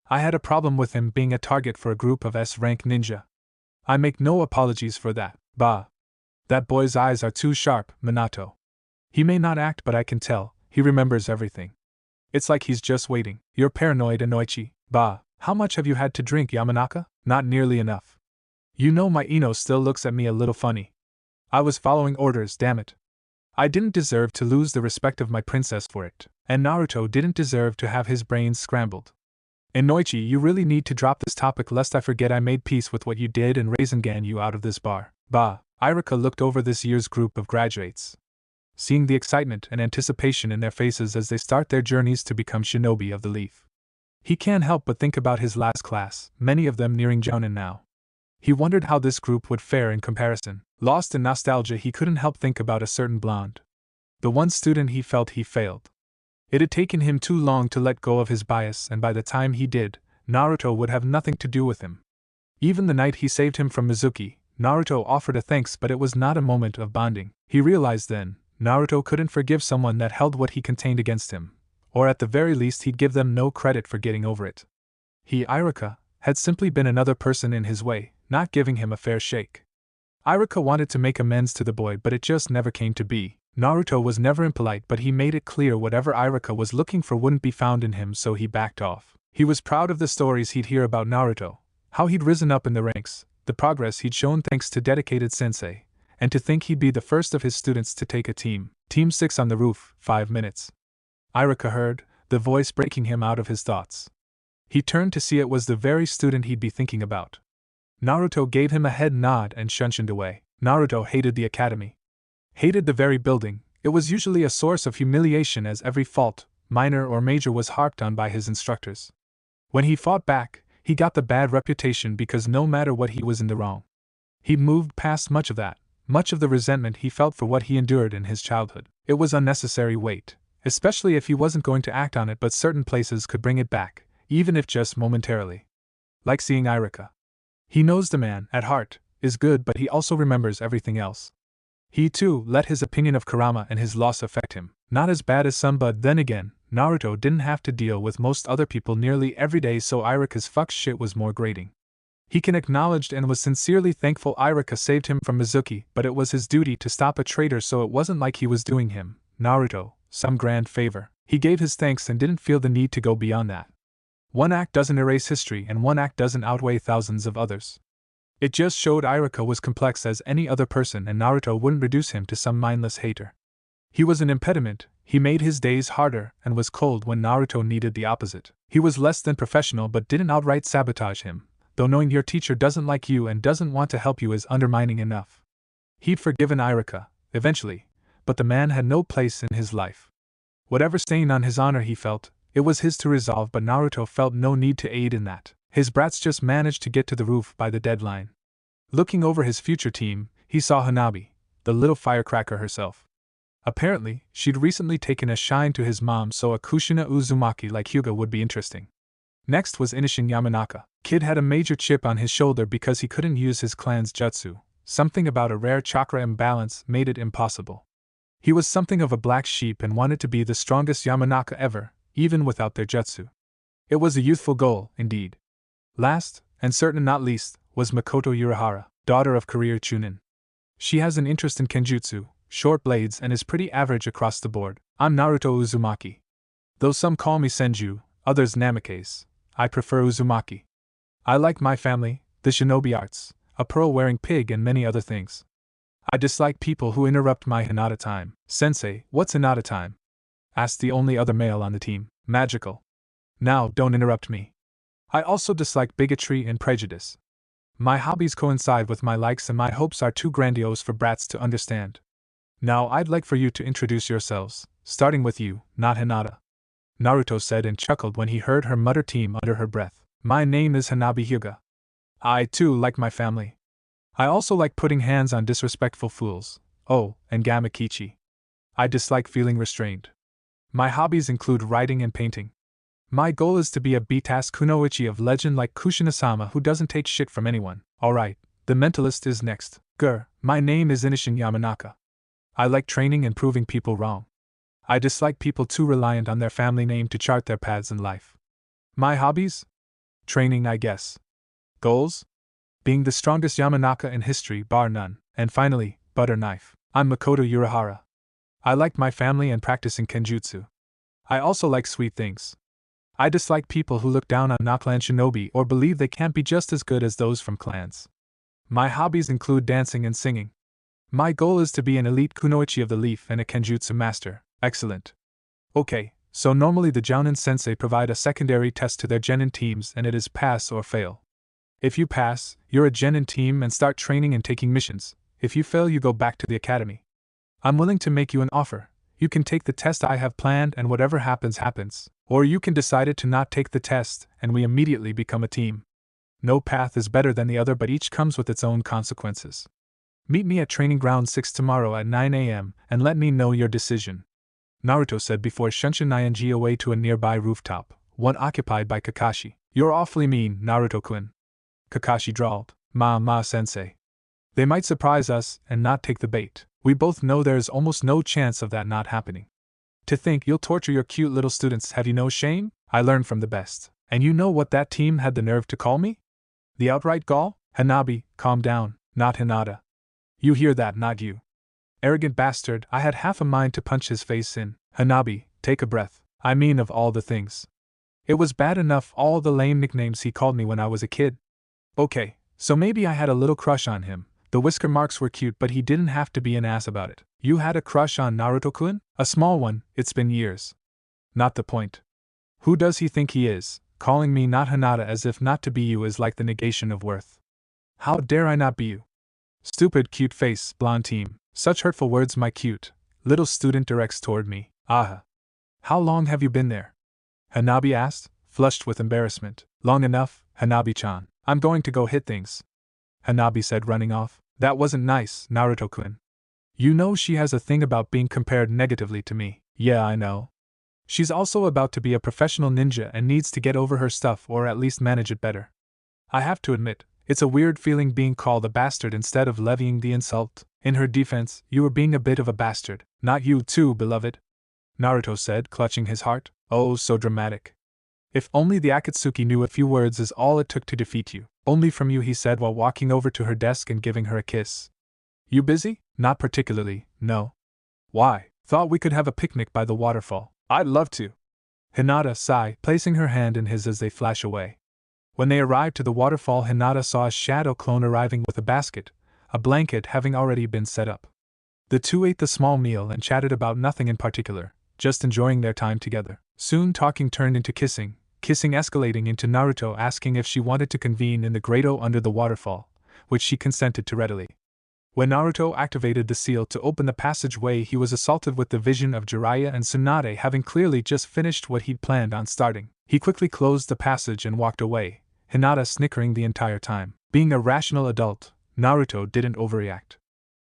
I had a problem with him being a target for a group of S-rank ninja. I make no apologies for that. Bah. That boy's eyes are too sharp, Minato. He may not act, but I can tell, he remembers everything. It's like he's just waiting. You're paranoid, Inoichi. Bah. How much have you had to drink, Yamanaka? Not nearly enough. You know my Ino still looks at me a little funny. I was following orders, damn it. I didn't deserve to lose the respect of my princess for it, and Naruto didn't deserve to have his brains scrambled. Inoichi, you really need to drop this topic lest I forget I made peace with what you did and Rasengan you out of this bar. Bah. Irika looked over this year's group of graduates. Seeing the excitement and anticipation in their faces as they start their journeys to become shinobi of the leaf, he can't help but think about his last class, many of them nearing Jounin now. He wondered how this group would fare in comparison. Lost in nostalgia, he couldn't help think about a certain blonde. The one student he felt he failed. It had taken him too long to let go of his bias, and by the time he did, Naruto would have nothing to do with him. Even the night he saved him from Mizuki, Naruto offered a thanks, but it was not a moment of bonding. He realized then, Naruto couldn't forgive someone that held what he contained against him, or at the very least he'd give them no credit for getting over it. He, Irika, had simply been another person in his way, not giving him a fair shake. Irika wanted to make amends to the boy, but it just never came to be. Naruto was never impolite, but he made it clear whatever Irika was looking for wouldn't be found in him, so he backed off. He was proud of the stories he'd hear about Naruto, how he'd risen up in the ranks, the progress he'd shown thanks to dedicated sensei, and to think he'd be the first of his students to take a Team 6 on the roof, 5 minutes. Irika heard, the voice breaking him out of his thoughts. He turned to see it was the very student he'd be thinking about. Naruto gave him a head nod and shunshined away. Naruto hated the academy. Hated the very building. It was usually a source of humiliation as every fault, minor or major, was harped on by his instructors. When he fought back, he got the bad reputation because no matter what he was in the wrong. He moved past much of that, much of the resentment he felt for what he endured in his childhood. It was unnecessary weight, especially if he wasn't going to act on it, but certain places could bring it back, even if just momentarily. Like seeing Irika. He knows the man, at heart, is good, but he also remembers everything else. He too let his opinion of Kurama and his loss affect him. Not as bad as some, but then again, Naruto didn't have to deal with most other people nearly every day, so Irika's fuck shit was more grating. He can acknowledged and was sincerely thankful Irika saved him from Mizuki, but it was his duty to stop a traitor, so it wasn't like he was doing him, Naruto, some grand favor. He gave his thanks and didn't feel the need to go beyond that. One act doesn't erase history, and one act doesn't outweigh thousands of others. It just showed Irika was complex as any other person, and Naruto wouldn't reduce him to some mindless hater. He was an impediment. He made his days harder and was cold when Naruto needed the opposite. He was less than professional but didn't outright sabotage him, though knowing your teacher doesn't like you and doesn't want to help you is undermining enough. He'd forgiven Irika, eventually, but the man had no place in his life. Whatever stain on his honor he felt, it was his to resolve, but Naruto felt no need to aid in that. His brats just managed to get to the roof by the deadline. Looking over his future team, he saw Hanabi, the little firecracker herself. Apparently, she'd recently taken a shine to his mom, so a Kushina Uzumaki like Hyuga would be interesting. Next was Inishin Yamanaka. Kid had a major chip on his shoulder because he couldn't use his clan's jutsu. Something about a rare chakra imbalance made it impossible. He was something of a black sheep and wanted to be the strongest Yamanaka ever, even without their jutsu. It was a youthful goal, indeed. Last, and certain not least, was Makoto Yurihara, daughter of career Chunin. She has an interest in kenjutsu, short blades, and is pretty average across the board. I'm Naruto Uzumaki. Though some call me Senju, others Namikaze, I prefer Uzumaki. I like my family, the shinobi arts, a pearl-wearing pig, and many other things. I dislike people who interrupt my Hinata time. Sensei, what's Hinata time? Asked the only other male on the team. Magical. Now, don't interrupt me. I also dislike bigotry and prejudice. My hobbies coincide with my likes, and my hopes are too grandiose for brats to understand. Now I'd like for you to introduce yourselves, starting with you, not Hinata. Naruto said and chuckled when he heard her mutter team under her breath. My name is Hanabi Hyuga. I too like my family. I also like putting hands on disrespectful fools. Oh, and Gamakichi. I dislike feeling restrained. My hobbies include writing and painting. My goal is to be a B-task kunoichi of legend like Kushina-sama who doesn't take shit from anyone. Alright, the mentalist is next. My name is Inishin Yamanaka. I like training and proving people wrong. I dislike people too reliant on their family name to chart their paths in life. My hobbies? Training, I guess. Goals? Being the strongest Yamanaka in history, bar none. And finally, butter knife. I'm Makoto Yurihara. I like my family and practicing kenjutsu. I also like sweet things. I dislike people who look down on non-clan shinobi or believe they can't be just as good as those from clans. My hobbies include dancing and singing. My goal is to be an elite kunoichi of the leaf and a kenjutsu master. Excellent. Okay, so normally the Jounin sensei provide a secondary test to their genin teams, and it is pass or fail. If you pass, you're a genin team and start training and taking missions. If you fail, you go back to the academy. I'm willing to make you an offer. You can take the test I have planned and whatever happens, happens. Or you can decide to not take the test and we immediately become a team. No path is better than the other, but each comes with its own consequences. Meet me at Training Ground 6 tomorrow at 9 a.m. and let me know your decision. Naruto said before shunshin ing away to a nearby rooftop, one occupied by Kakashi. You're awfully mean, Naruto-kun. Kakashi drawled. Ma-sensei. They might surprise us and not take the bait. We both know there's almost no chance of that not happening. To think you'll torture your cute little students, have you no shame? I learned from the best. And you know what that team had the nerve to call me? The outright gall? Hanabi, calm down, not Hinata. You hear that, not you. Arrogant bastard, I had half a mind to punch his face in. Hanabi, take a breath. I mean, of all the things. It was bad enough all the lame nicknames he called me when I was a kid. Okay, so maybe I had a little crush on him. The whisker marks were cute, but he didn't have to be an ass about it. You had a crush on Naruto-kun? A small one, it's been years. Not the point. Who does he think he is, calling me not Hinata as if not to be you is like the negation of worth? How dare I not be you? Stupid cute face, blonde team. Such hurtful words my cute little student directs toward me. Aha. How long have you been there? Hanabi asked, flushed with embarrassment. Long enough, Hanabi-chan. I'm going to go hit things. Hanabi said, running off. That wasn't nice, Naruto-kun. You know she has a thing about being compared negatively to me. Yeah, I know. She's also about to be a professional ninja and needs to get over her stuff or at least manage it better. I have to admit, it's a weird feeling being called a bastard instead of levying the insult. In her defense, you were being a bit of a bastard. Not you too, beloved. Naruto said, clutching his heart. Oh, so dramatic. If only the Akatsuki knew a few words is all it took to defeat you. Only from you, he said while walking over to her desk and giving her a kiss. You busy? Not particularly, no. Why? Thought we could have a picnic by the waterfall. I'd love to. Hinata sighed, placing her hand in his as they flash away. When they arrived to the waterfall, Hinata saw a shadow clone arriving with a basket, a blanket having already been set up. The two ate the small meal and chatted about nothing in particular, just enjoying their time together. Soon talking turned into kissing escalating into Naruto asking if she wanted to convene in the grotto under the waterfall, which she consented to readily. When Naruto activated the seal to open the passageway, he was assaulted with the vision of Jiraiya and Tsunade having clearly just finished what he'd planned on starting. He quickly closed the passage and walked away, Hinata snickering the entire time. Being a rational adult, Naruto didn't overreact.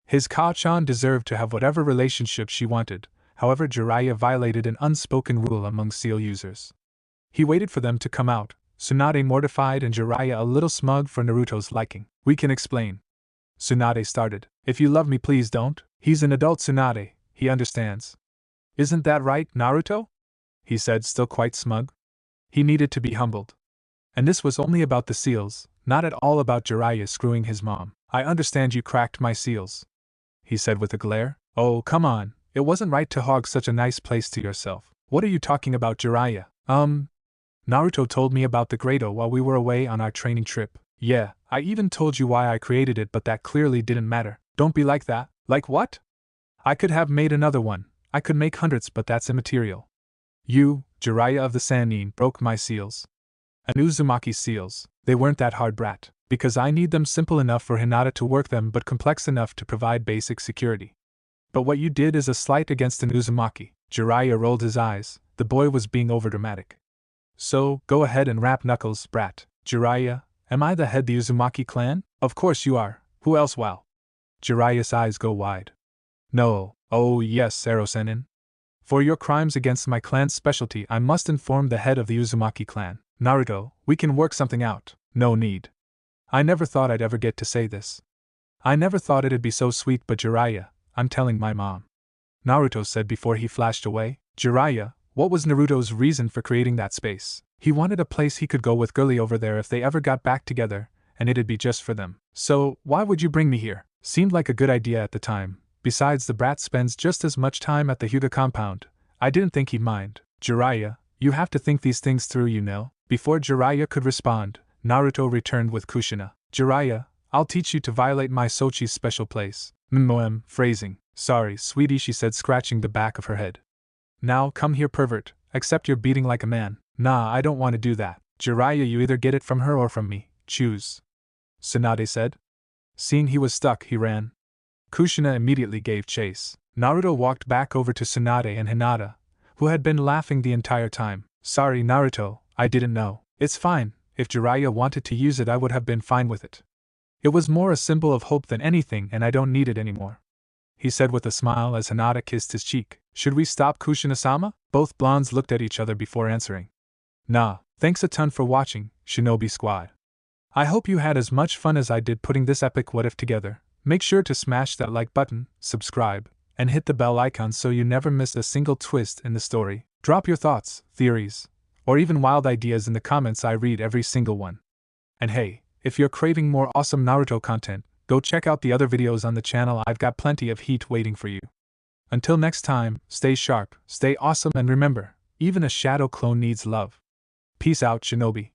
His Kao-chan deserved to have whatever relationship she wanted, however Jiraiya violated an unspoken rule among seal users. He waited for them to come out, Tsunade mortified and Jiraiya a little smug for Naruto's liking. We can explain. Tsunade started. If you love me, please don't. He's an adult Tsunade, he understands. Isn't that right, Naruto? He said, still quite smug. He needed to be humbled. And this was only about the seals, not at all about Jiraiya screwing his mom. I understand you cracked my seals, he said with a glare. Oh, come on, it wasn't right to hog such a nice place to yourself. What are you talking about, Jiraiya? Naruto told me about the grotto while we were away on our training trip. Yeah, I even told you why I created it, but that clearly didn't matter. Don't be like that. Like what? I could have made another one. I could make hundreds, but that's immaterial. You, Jiraiya of the Sannin, broke my seals. And Uzumaki's seals. They weren't that hard, brat. Because I need them simple enough for Hinata to work them but complex enough to provide basic security. But what you did is a slight against an Uzumaki. Jiraiya rolled his eyes. The boy was being overdramatic. So, go ahead and rap knuckles, brat. Jiraiya, am I the head of the Uzumaki clan? Of course you are. Who else? Wow. Jiraiya's eyes go wide. No. Oh yes, Sero-sennin. For your crimes against my clan's specialty, I must inform the head of the Uzumaki clan. Naruto, we can work something out. No need. I never thought I'd ever get to say this. I never thought it'd be so sweet, but Jiraiya, I'm telling my mom. Naruto said before he flashed away. Jiraiya, what was Naruto's reason for creating that space? He wanted a place he could go with Girly over there if they ever got back together, and it'd be just for them. So, why would you bring me here? Seemed like a good idea at the time. Besides, the brat spends just as much time at the Hyuga compound. I didn't think he'd mind. Jiraiya, you have to think these things through, you know. Before Jiraiya could respond, Naruto returned with Kushina. Jiraiya, I'll teach you to violate my Sochi's special place. Phrasing. Sorry, sweetie, she said, scratching the back of her head. Now, come here, pervert, except you're beating like a man. Nah, I don't want to do that. Jiraiya, you either get it from her or from me. Choose. Tsunade said. Seeing he was stuck, he ran. Kushina immediately gave chase. Naruto walked back over to Tsunade and Hinata, who had been laughing the entire time. Sorry, Naruto, I didn't know. It's fine. If Jiraiya wanted to use it, I would have been fine with it. It was more a symbol of hope than anything, and I don't need it anymore, he said with a smile as Hinata kissed his cheek. Should we stop, Kushina-sama? Both blondes looked at each other before answering. Nah, thanks a ton for watching, Shinobi Squad. I hope you had as much fun as I did putting this epic what if together. Make sure to smash that like button, subscribe, and hit the bell icon so you never miss a single twist in the story. Drop your thoughts, theories, or even wild ideas in the comments. I read every single one. And hey, if you're craving more awesome Naruto content, go check out the other videos on the channel. I've got plenty of heat waiting for you. Until next time, stay sharp, stay awesome, and remember, even a shadow clone needs love. Peace out, Shinobi.